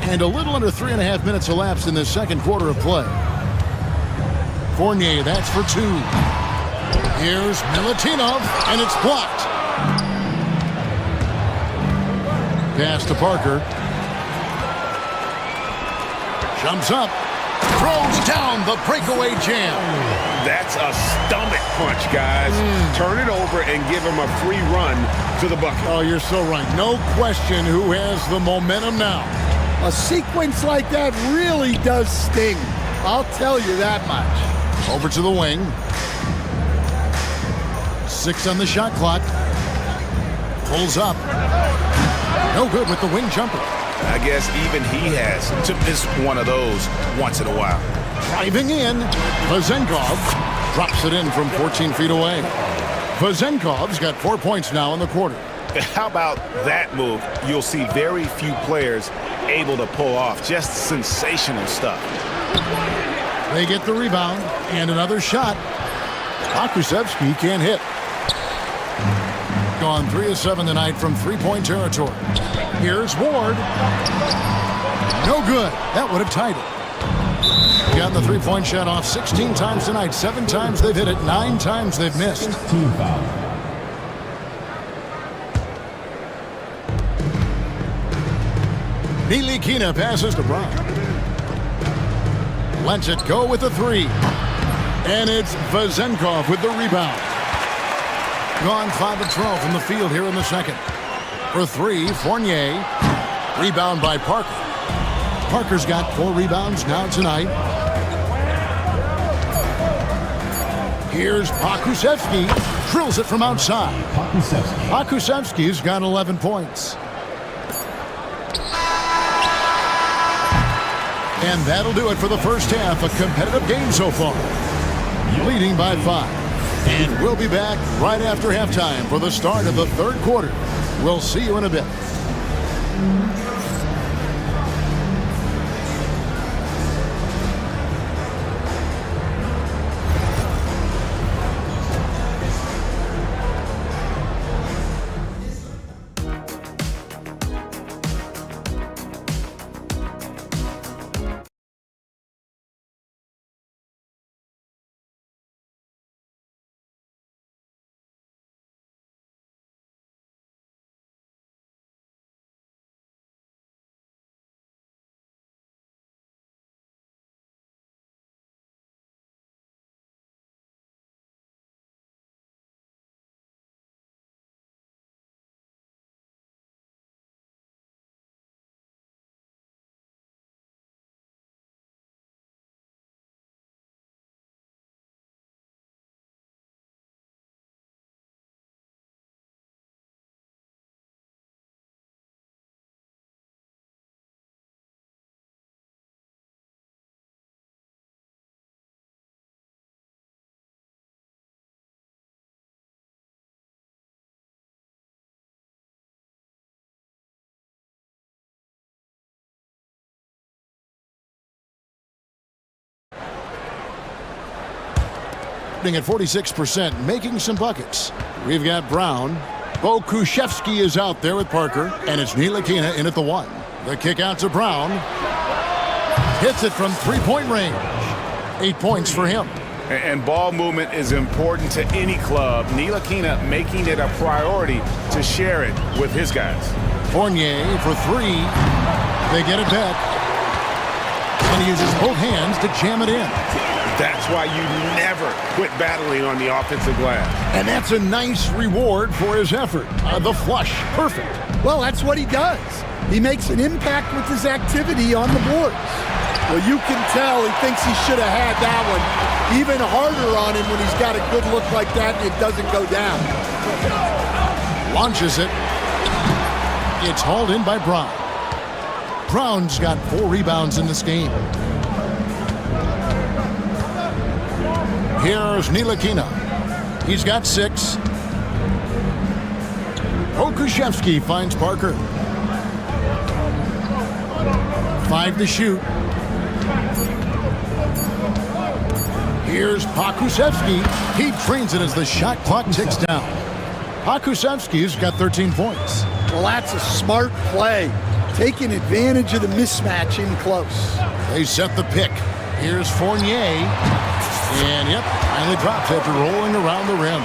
And a little under 3.5 minutes elapsed in the second quarter of play. Fournier, that's for 2. Here's Milutinov, and it's blocked. Pass to Parker. Jumps up. Throws down the breakaway jam. That's a stomach punch, guys. Turn it over and give him a free run to the bucket. Oh, you're so right. No question who has the momentum now. A sequence like that really does sting. I'll tell you that much. Over to the wing. 6 on the shot clock. Pulls up. No good with the wing jumper. I guess even he has to miss one of those once in a while. Driving in. Vazenkov drops it in from 14 feet away. Vazenkov's got 4 points now in the quarter. How about that move? You'll see very few players able to pull off. Just sensational stuff. They get the rebound and another shot. Pokusevski can't hit. Gone 3 of 7 tonight from three-point territory. Here's Ward. No good. That would have tied it. Got the three-point shot off 16 times tonight. 7 times they've hit it. 9 times they've missed. Team foul. Nilikina passes to Brown. Lets it go with the 3. And it's Vazenkov with the rebound. Gone 5 of 12 from the field here in the second. For 3, Fournier. Rebound by Parker. Parker's got 4 rebounds now tonight. Here's Pokusevski. Drills it from outside. Pokusevski's got 11 points. And that'll do it for the first half. A competitive game so far. Leading by 5. And we'll be back right after halftime for the start of the third quarter. We'll see you in a bit. At 46%, making some buckets. We've got Brown. Pokusevski is out there with Parker, and it's Nilikina in at the 1. The kick out to Brown. Hits it from three-point range. 8 points for him. And ball movement is important to any club. Ntilikina making it a priority to share it with his guys. Fournier for three. They get it back. And he uses both hands to jam it in. That's why you never quit battling on the offensive glass. And that's a nice reward for his effort. The flush, perfect. Well, that's what he does. He makes an impact with his activity on the boards. Well, you can tell he thinks he should have had that one. Even harder on him when he's got a good look like that and it doesn't go down. Launches it. It's hauled in by Brown. Brown's got 4 rebounds in this game. Here's Ntilikina. He's got 6. Pokusevski finds Parker. 5 to shoot. Here's Pokusevski. He trains it as the shot clock ticks down. Pokusevski's got 13 points. Well, that's a smart play. Taking advantage of the mismatch in close. They set the pick. Here's Fournier. And, yep, finally drops after rolling around the rim.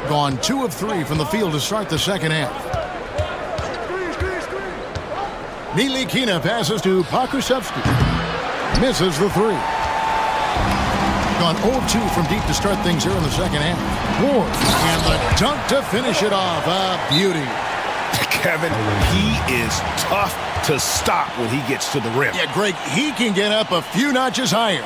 Gone 2 of 3 from the field to start the second half. Ntilikina passes to Pokusevski. Misses the 3. Gone 0 of 2 from deep to start things here in the second half. Ward, and the dunk to finish it off. A beauty. Kevin, he is tough to stop when he gets to the rim. Yeah, Greg, he can get up a few notches higher.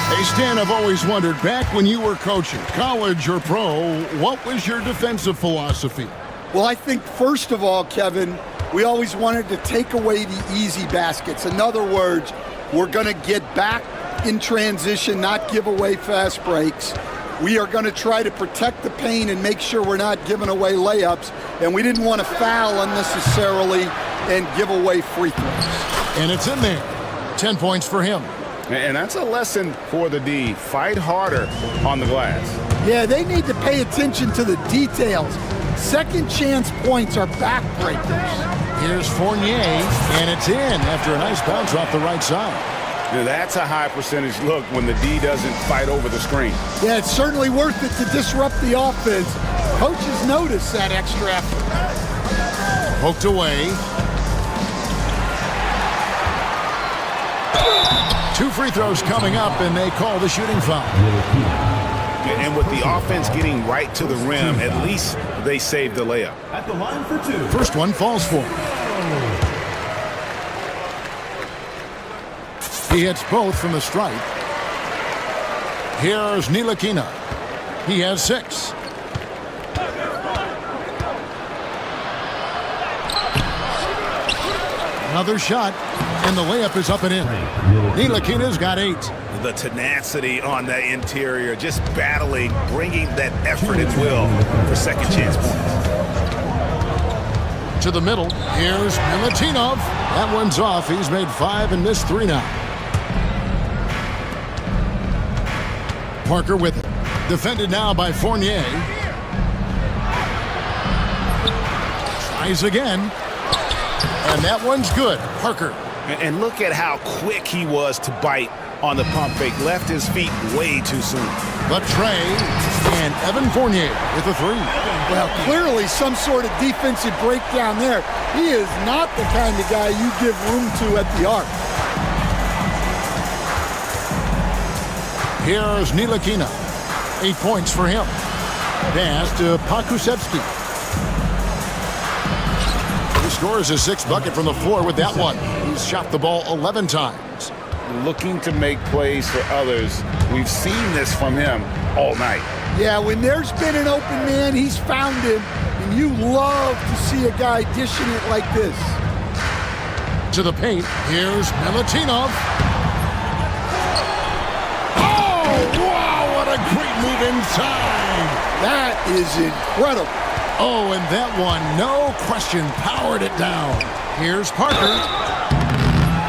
Hey, Stan, I've always wondered, back when you were coaching, college or pro, what was your defensive philosophy? Well, I think, first of all, Kevin, we always wanted to take away the easy baskets. In other words, we're going to get back in transition, not give away fast breaks. We are going to try to protect the paint and make sure we're not giving away layups. And we didn't want to foul unnecessarily and give away free throws. And it's in there. 10 points for him. And that's a lesson for the D. Fight harder on the glass. Yeah, they need to pay attention to the details. Second chance points are backbreakers. Here's Fournier, and it's in after a nice bounce off the right side. Now that's a high percentage look when the D doesn't fight over the screen. Yeah, it's certainly worth it to disrupt the offense. Coaches notice that extra effort. Poked away. 2 free throws coming up, and they call the shooting foul. And with the offense getting right to the rim, at least they saved the layup. At the line for 2. First one falls for him. He hits both from the stripe. Here's Ntilikina. He has 6. Another shot, and the layup is up and in. Ntilikina's got 8. The tenacity on the interior, just battling, bringing that effort and will for second chance points. To the middle, here's Milutinov. That one's off. He's made 5 and missed 3 now. Parker with it. Defended now by Fournier. Tries again. And that one's good. Parker. And look at how quick he was to bite on the pump fake. Left his feet way too soon. But Trey and Evan Fournier with a 3. Well, clearly some sort of defensive breakdown there. He is not the kind of guy you give room to at the arc. Here's Ntilikina. 8 points for him. Pass to Pokusevski. He scores his 6th bucket from the floor with that one. He's shot the ball 11 times. Looking to make plays for others. We've seen this from him all night. Yeah, when there's been an open man, he's found him. And you love to see a guy dishing it like this. To the paint, here's Milutinov. What a great move inside. That is incredible. Oh, and that one, no question, powered it down. Here's Parker.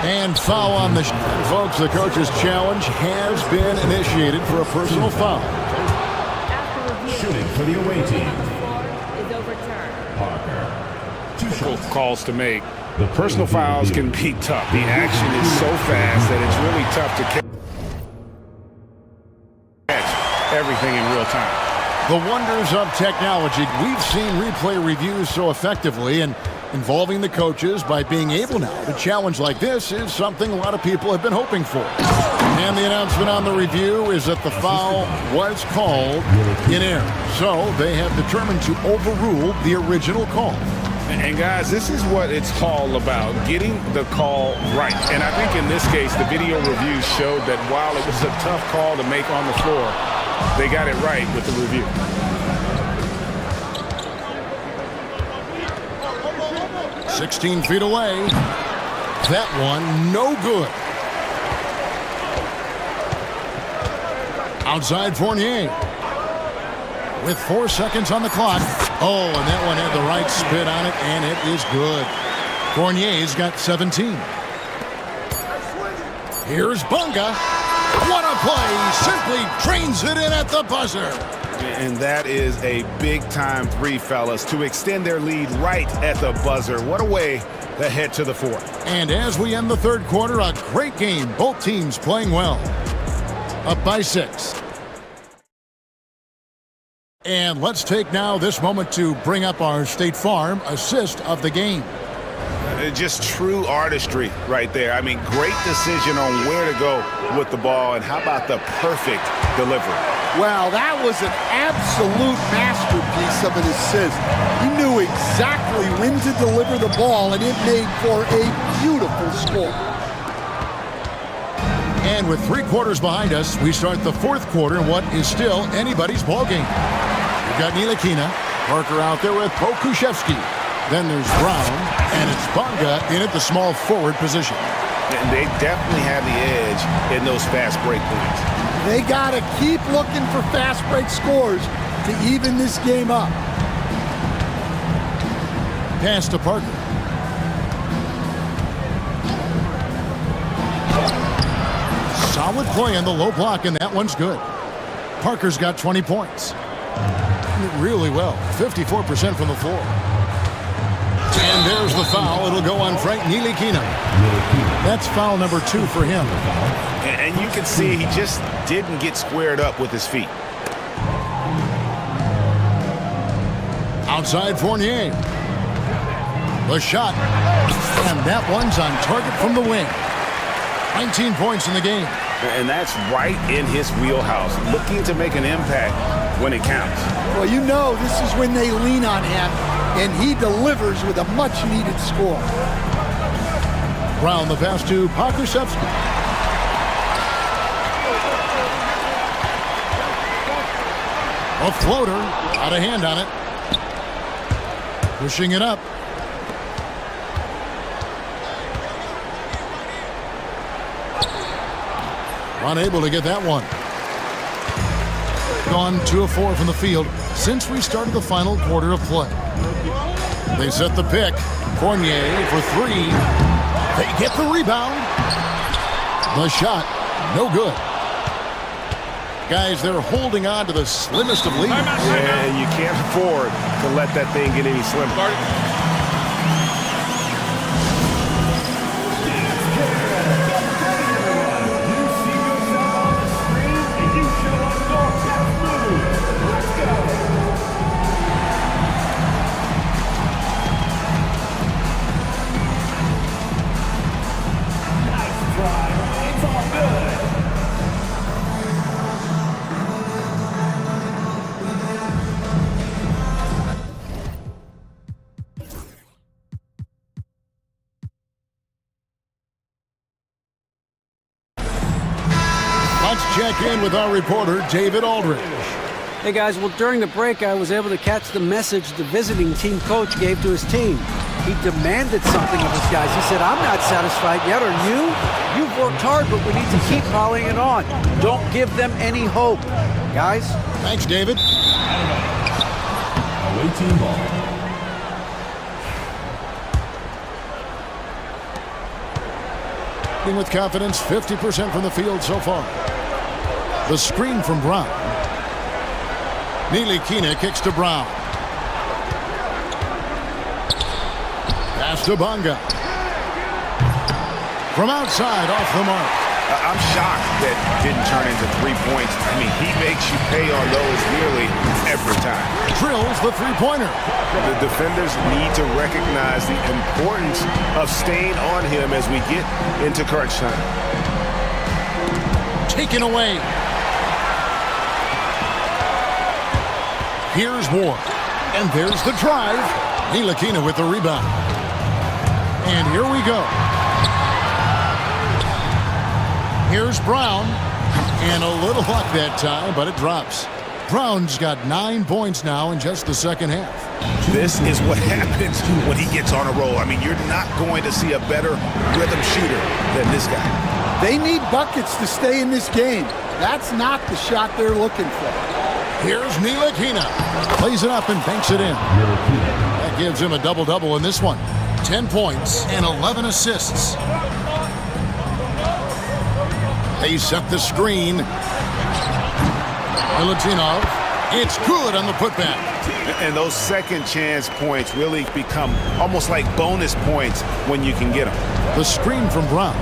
And foul on the folks. The coach's challenge has been initiated for a personal foul. Shooting for the away team. Parker. Difficult calls to make. Personal fouls can be tough. The action is so fast that it's really tough to catch everything in real time. The wonders of technology. We've seen replay reviews so effectively, and involving the coaches by being able now to challenge like this is something a lot of people have been hoping for. And the announcement on the review is that the foul was called in error. So they have determined to overrule the original call. And guys, this is what it's all about, getting the call right. And I think in this case, the video review showed that while it was a tough call to make on the floor, they got it right with the review. "16 feet away. That one, no good. Outside Fournier. With 4 seconds on the clock. Oh, and that one had the right spin on it, and it is good. Fournier's got 17. Here's Bunga. What a play! Simply trains it in at the buzzer. And that is a big-time three, fellas, to extend their lead right at the buzzer. What a way to head to the fourth. And as we end the third quarter, a great game. Both teams playing well. Up by 6. And let's take now this moment to bring up our State Farm assist of the game. Just true artistry right there. I mean, great decision on where to go with the ball, and how about the perfect delivery? Well, that was an absolute masterpiece of an assist. He knew exactly when to deliver the ball, and it made for a beautiful score. And with 3 quarters behind us, we start the fourth quarter in what is still anybody's ball game. We've got Ntilikina, Parker out there with Pokushevsky. Then there's Brown, and it's Bunga in at the small forward position. And they definitely have the edge in those fast break points. They got to keep looking for fast break scores to even this game up. Pass to Parker. Solid play on the low block, and that one's good. Parker's got 20 points. Really well, 54% from the floor. And there's the foul. It'll go on Frank Ntilikina. That's foul number 2 for him. And you can see he just didn't get squared up with his feet. Outside Fournier. The shot. And that one's on target from the wing. 19 points in the game. And that's right in his wheelhouse, looking to make an impact when it counts. Well, you know this is when they lean on him, and he delivers with a much-needed score. Brown the pass to Pokushevsky. A floater, out of hand on it. Pushing it up. Unable to get that one. Gone 2 of 4 from the field since we started the final quarter of play. They set the pick. Fournier for 3. They get the rebound. The shot, no good. Guys, they're holding on to the slimmest of leads. Yeah, you can't afford to let that thing get any slimmer. Let's check in with our reporter, David Aldridge. Hey guys, well during the break I was able to catch the message the visiting team coach gave to his team. He demanded something of his guys. He said, I'm not satisfied yet, are you? You've worked hard, but we need to keep piling it on. Don't give them any hope. Guys? Thanks, David. Away team ball. With confidence, 50% from the field so far. The screen from Brown. Nilikina kicks to Brown. Pass to Bonga. From outside, off the mark. I'm shocked that didn't turn into 3 points. I mean, he makes you pay on those nearly every time. Drills the three-pointer. The defenders need to recognize the importance of staying on him as we get into crunch time. Taken away. Here's Ward. And there's the drive. Nilikina with the rebound. And here we go. Here's Brown. And a little luck that time, but it drops. Brown's got 9 points now in just the second half. This is what happens when he gets on a roll. I mean, you're not going to see a better rhythm shooter than this guy. They need buckets to stay in this game. That's not the shot they're looking for. Here's Nilikina. Plays it up and banks it in. That gives him a double-double in this one. 10 points and 11 assists. They set the screen. Milutinov. It's good on the putback. And those second chance points really become almost like bonus points when you can get them. The screen from Brown.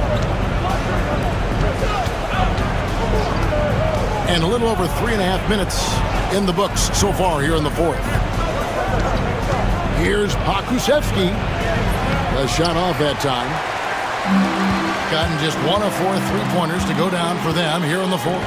And a little over 3.5 minutes in the books so far here in the fourth. Here's Pokusevski. A shot off that time. Gotten just 1 of 4 3-pointers to go down for them here in the fourth.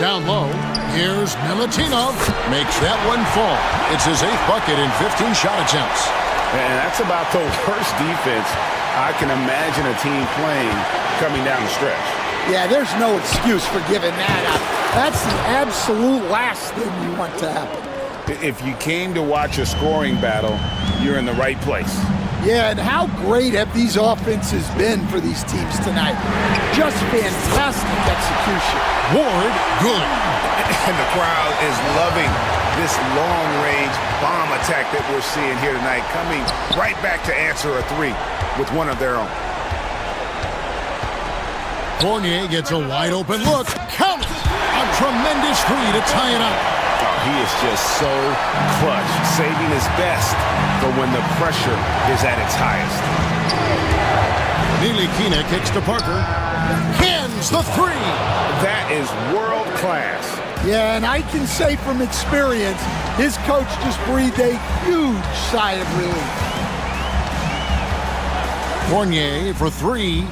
Down low, here's Milutinov. Makes that one fall. It's his 8th bucket in 15 shot attempts. And that's about the worst defense I can imagine a team playing coming down the stretch. Yeah, there's no excuse for giving that up. That's the absolute last thing you want to happen. If you came to watch a scoring battle, you're in the right place. Yeah, and how great have these offenses been for these teams tonight? Just fantastic execution. Ward, good. And the crowd is loving this long-range bomb attack that we're seeing here tonight, coming right back to answer a 3 with one of their own. Fournier gets a wide-open look. Count it! A tremendous 3 to tie it up. He is just so clutch, saving his best for when the pressure is at its highest. Nilikina kicks to Parker. Cans the 3. That is world class. Yeah, and I can say from experience, his coach just breathed a huge sigh of relief. Fournier for 3.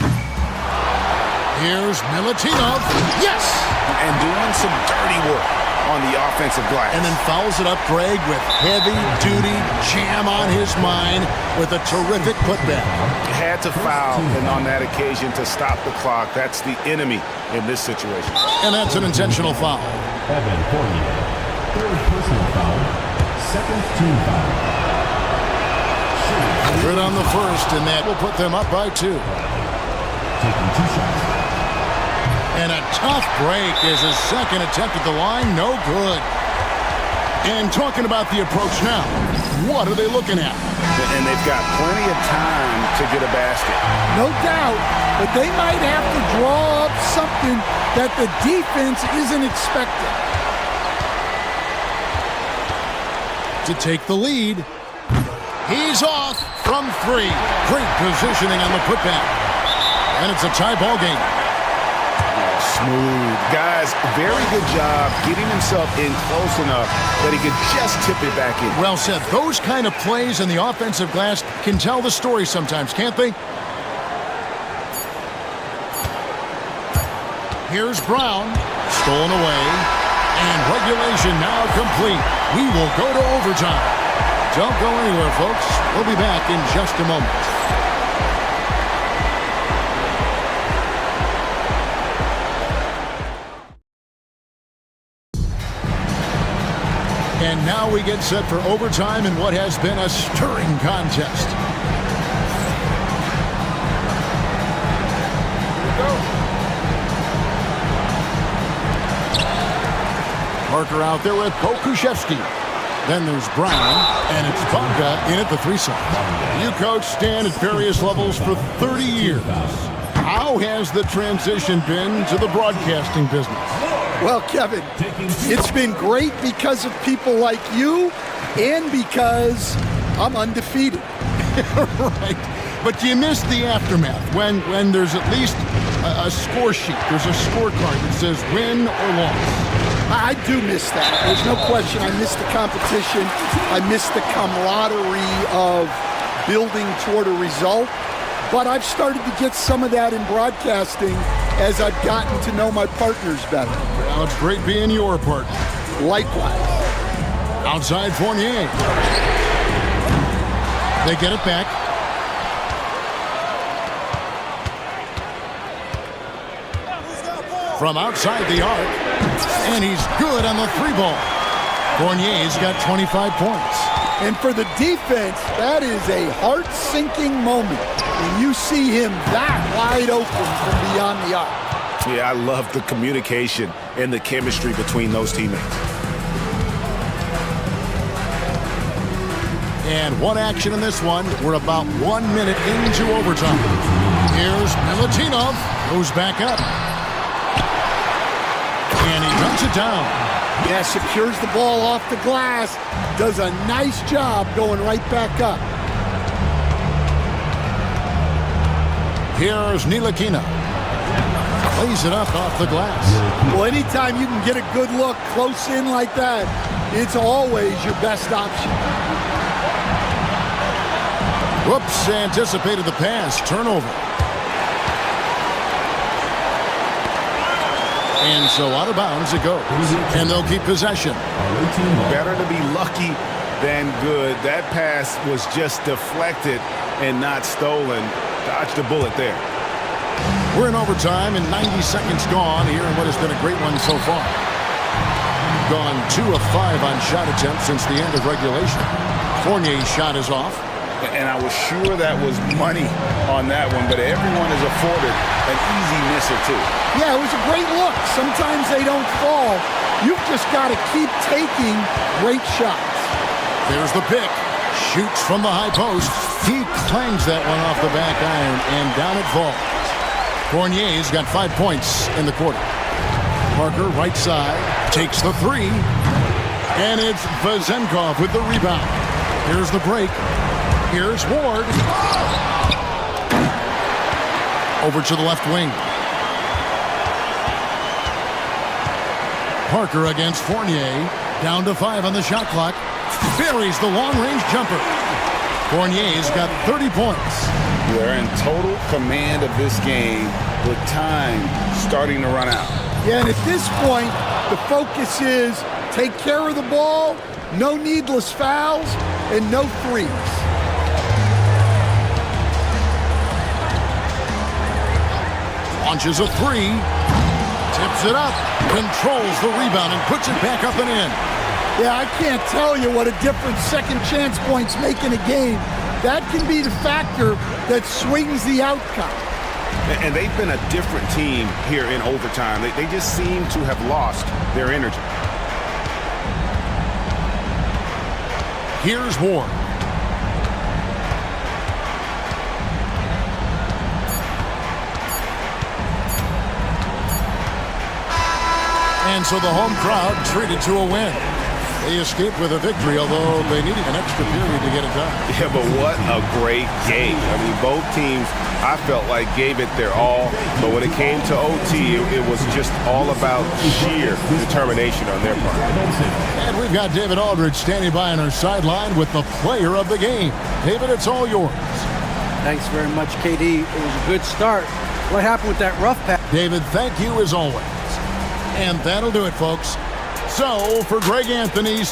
Here's Milutinov. Yes! And doing some dirty work on the offensive glass. And then fouls it up, Greg, with heavy-duty jam on his mind with a terrific putback. Had to foul, and on that occasion to stop the clock. That's the enemy in this situation. And that's an intentional foul. Evan Fournier, 3rd personal foul, 2nd team foul. Good on the first, and that will put them up by 2. Taking 2 shots. And a tough break is his second attempt at the line. No good. And talking about the approach now, what are they looking at? And they've got plenty of time to get a basket. No doubt, but they might have to draw up something that the defense isn't expecting. To take the lead. He's off from 3. Great positioning on the putback. And it's a tie ball game. Smooth. Guys, very good job getting himself in close enough that he could just tip it back in. Well said. Those kind of plays in the offensive glass can tell the story sometimes, can't they? Here's Brown. Stolen away. And regulation now complete. We will go to overtime. Don't go anywhere, folks. We'll be back in just a moment. And now we get set for overtime in what has been a stirring contest. Parker out there with Pokusevski. Then there's Brown, and it's Bunga in at the 3 side. You coached Stan at various levels for 30 years. How has the transition been to the broadcasting business? Well, Kevin, it's been great because of people like you and because I'm undefeated. Right. But do you miss the aftermath when there's at least a score sheet? There's a scorecard that says win or loss. I do miss that. There's no question. I miss the competition. I miss the camaraderie of building toward a result. But I've started to get some of that in broadcasting as I've gotten to know my partners better. Well, it's great being your partner. Likewise. Outside Fournier. They get it back. From outside the arc. And he's good on the 3-ball. Fournier's got 25 points. And for the defense, that is a heart-sinking moment when you see him that wide open from beyond the arc. Yeah, I love the communication and the chemistry between those teammates. And one action in this one. We're about 1 minute into overtime. Here's Milutinov, who's back up. And he dunks it down. Yeah, secures the ball off the glass. Does a nice job going right back up. Here's Ntilikina. Plays it up off the glass. Well, anytime you can get a good look close in like that, it's always your best option. Whoops, anticipated the pass. Turnover. And so out of bounds it goes. And they'll keep possession. Better to be lucky than good. That pass was just deflected and not stolen. Dodged a bullet there. We're in overtime and 90 seconds gone here in what has been a great one so far. Gone 2 of 5 on shot attempts since the end of regulation. Fournier's shot is off. And I was sure that was money on that one, but everyone is afforded an easy miss or two. Yeah, it was a great look. Sometimes they don't fall. You've just got to keep taking great shots. There's the pick. Shoots from the high post. He clangs that one off the back iron, and down it falls. Fournier's got 5 points in the quarter. Parker, right side, takes the 3. And it's Vezenkov with the rebound. Here's the break. Here's Ward. Over to the left wing. Parker against Fournier. Down to 5 on the shot clock. Buries the long-range jumper. Fournier's got 30 points. They're in total command of this game with time starting to run out. Yeah, and at this point, the focus is take care of the ball, no needless fouls, and no threes. Launches a 3. Tips it up. Controls the rebound and puts it back up and in. Yeah, I can't tell you what a difference second chance points make in a game. That can be the factor that swings the outcome. And they've been a different team here in overtime. They just seem to have lost their energy. Here's Ward. And so the home crowd treated to a win. They escaped with a victory, although they needed an extra period to get it done. Yeah, but what a great game. I mean, both teams, I felt like, gave it their all. But when it came to OT, it was just all about sheer determination on their part. And we've got David Aldridge standing by on our sideline with the player of the game. David, it's all yours. Thanks very much, KD. It was a good start. What happened with that rough pass? David, thank you as always. And that'll do it, folks. So, for Greg Anthony,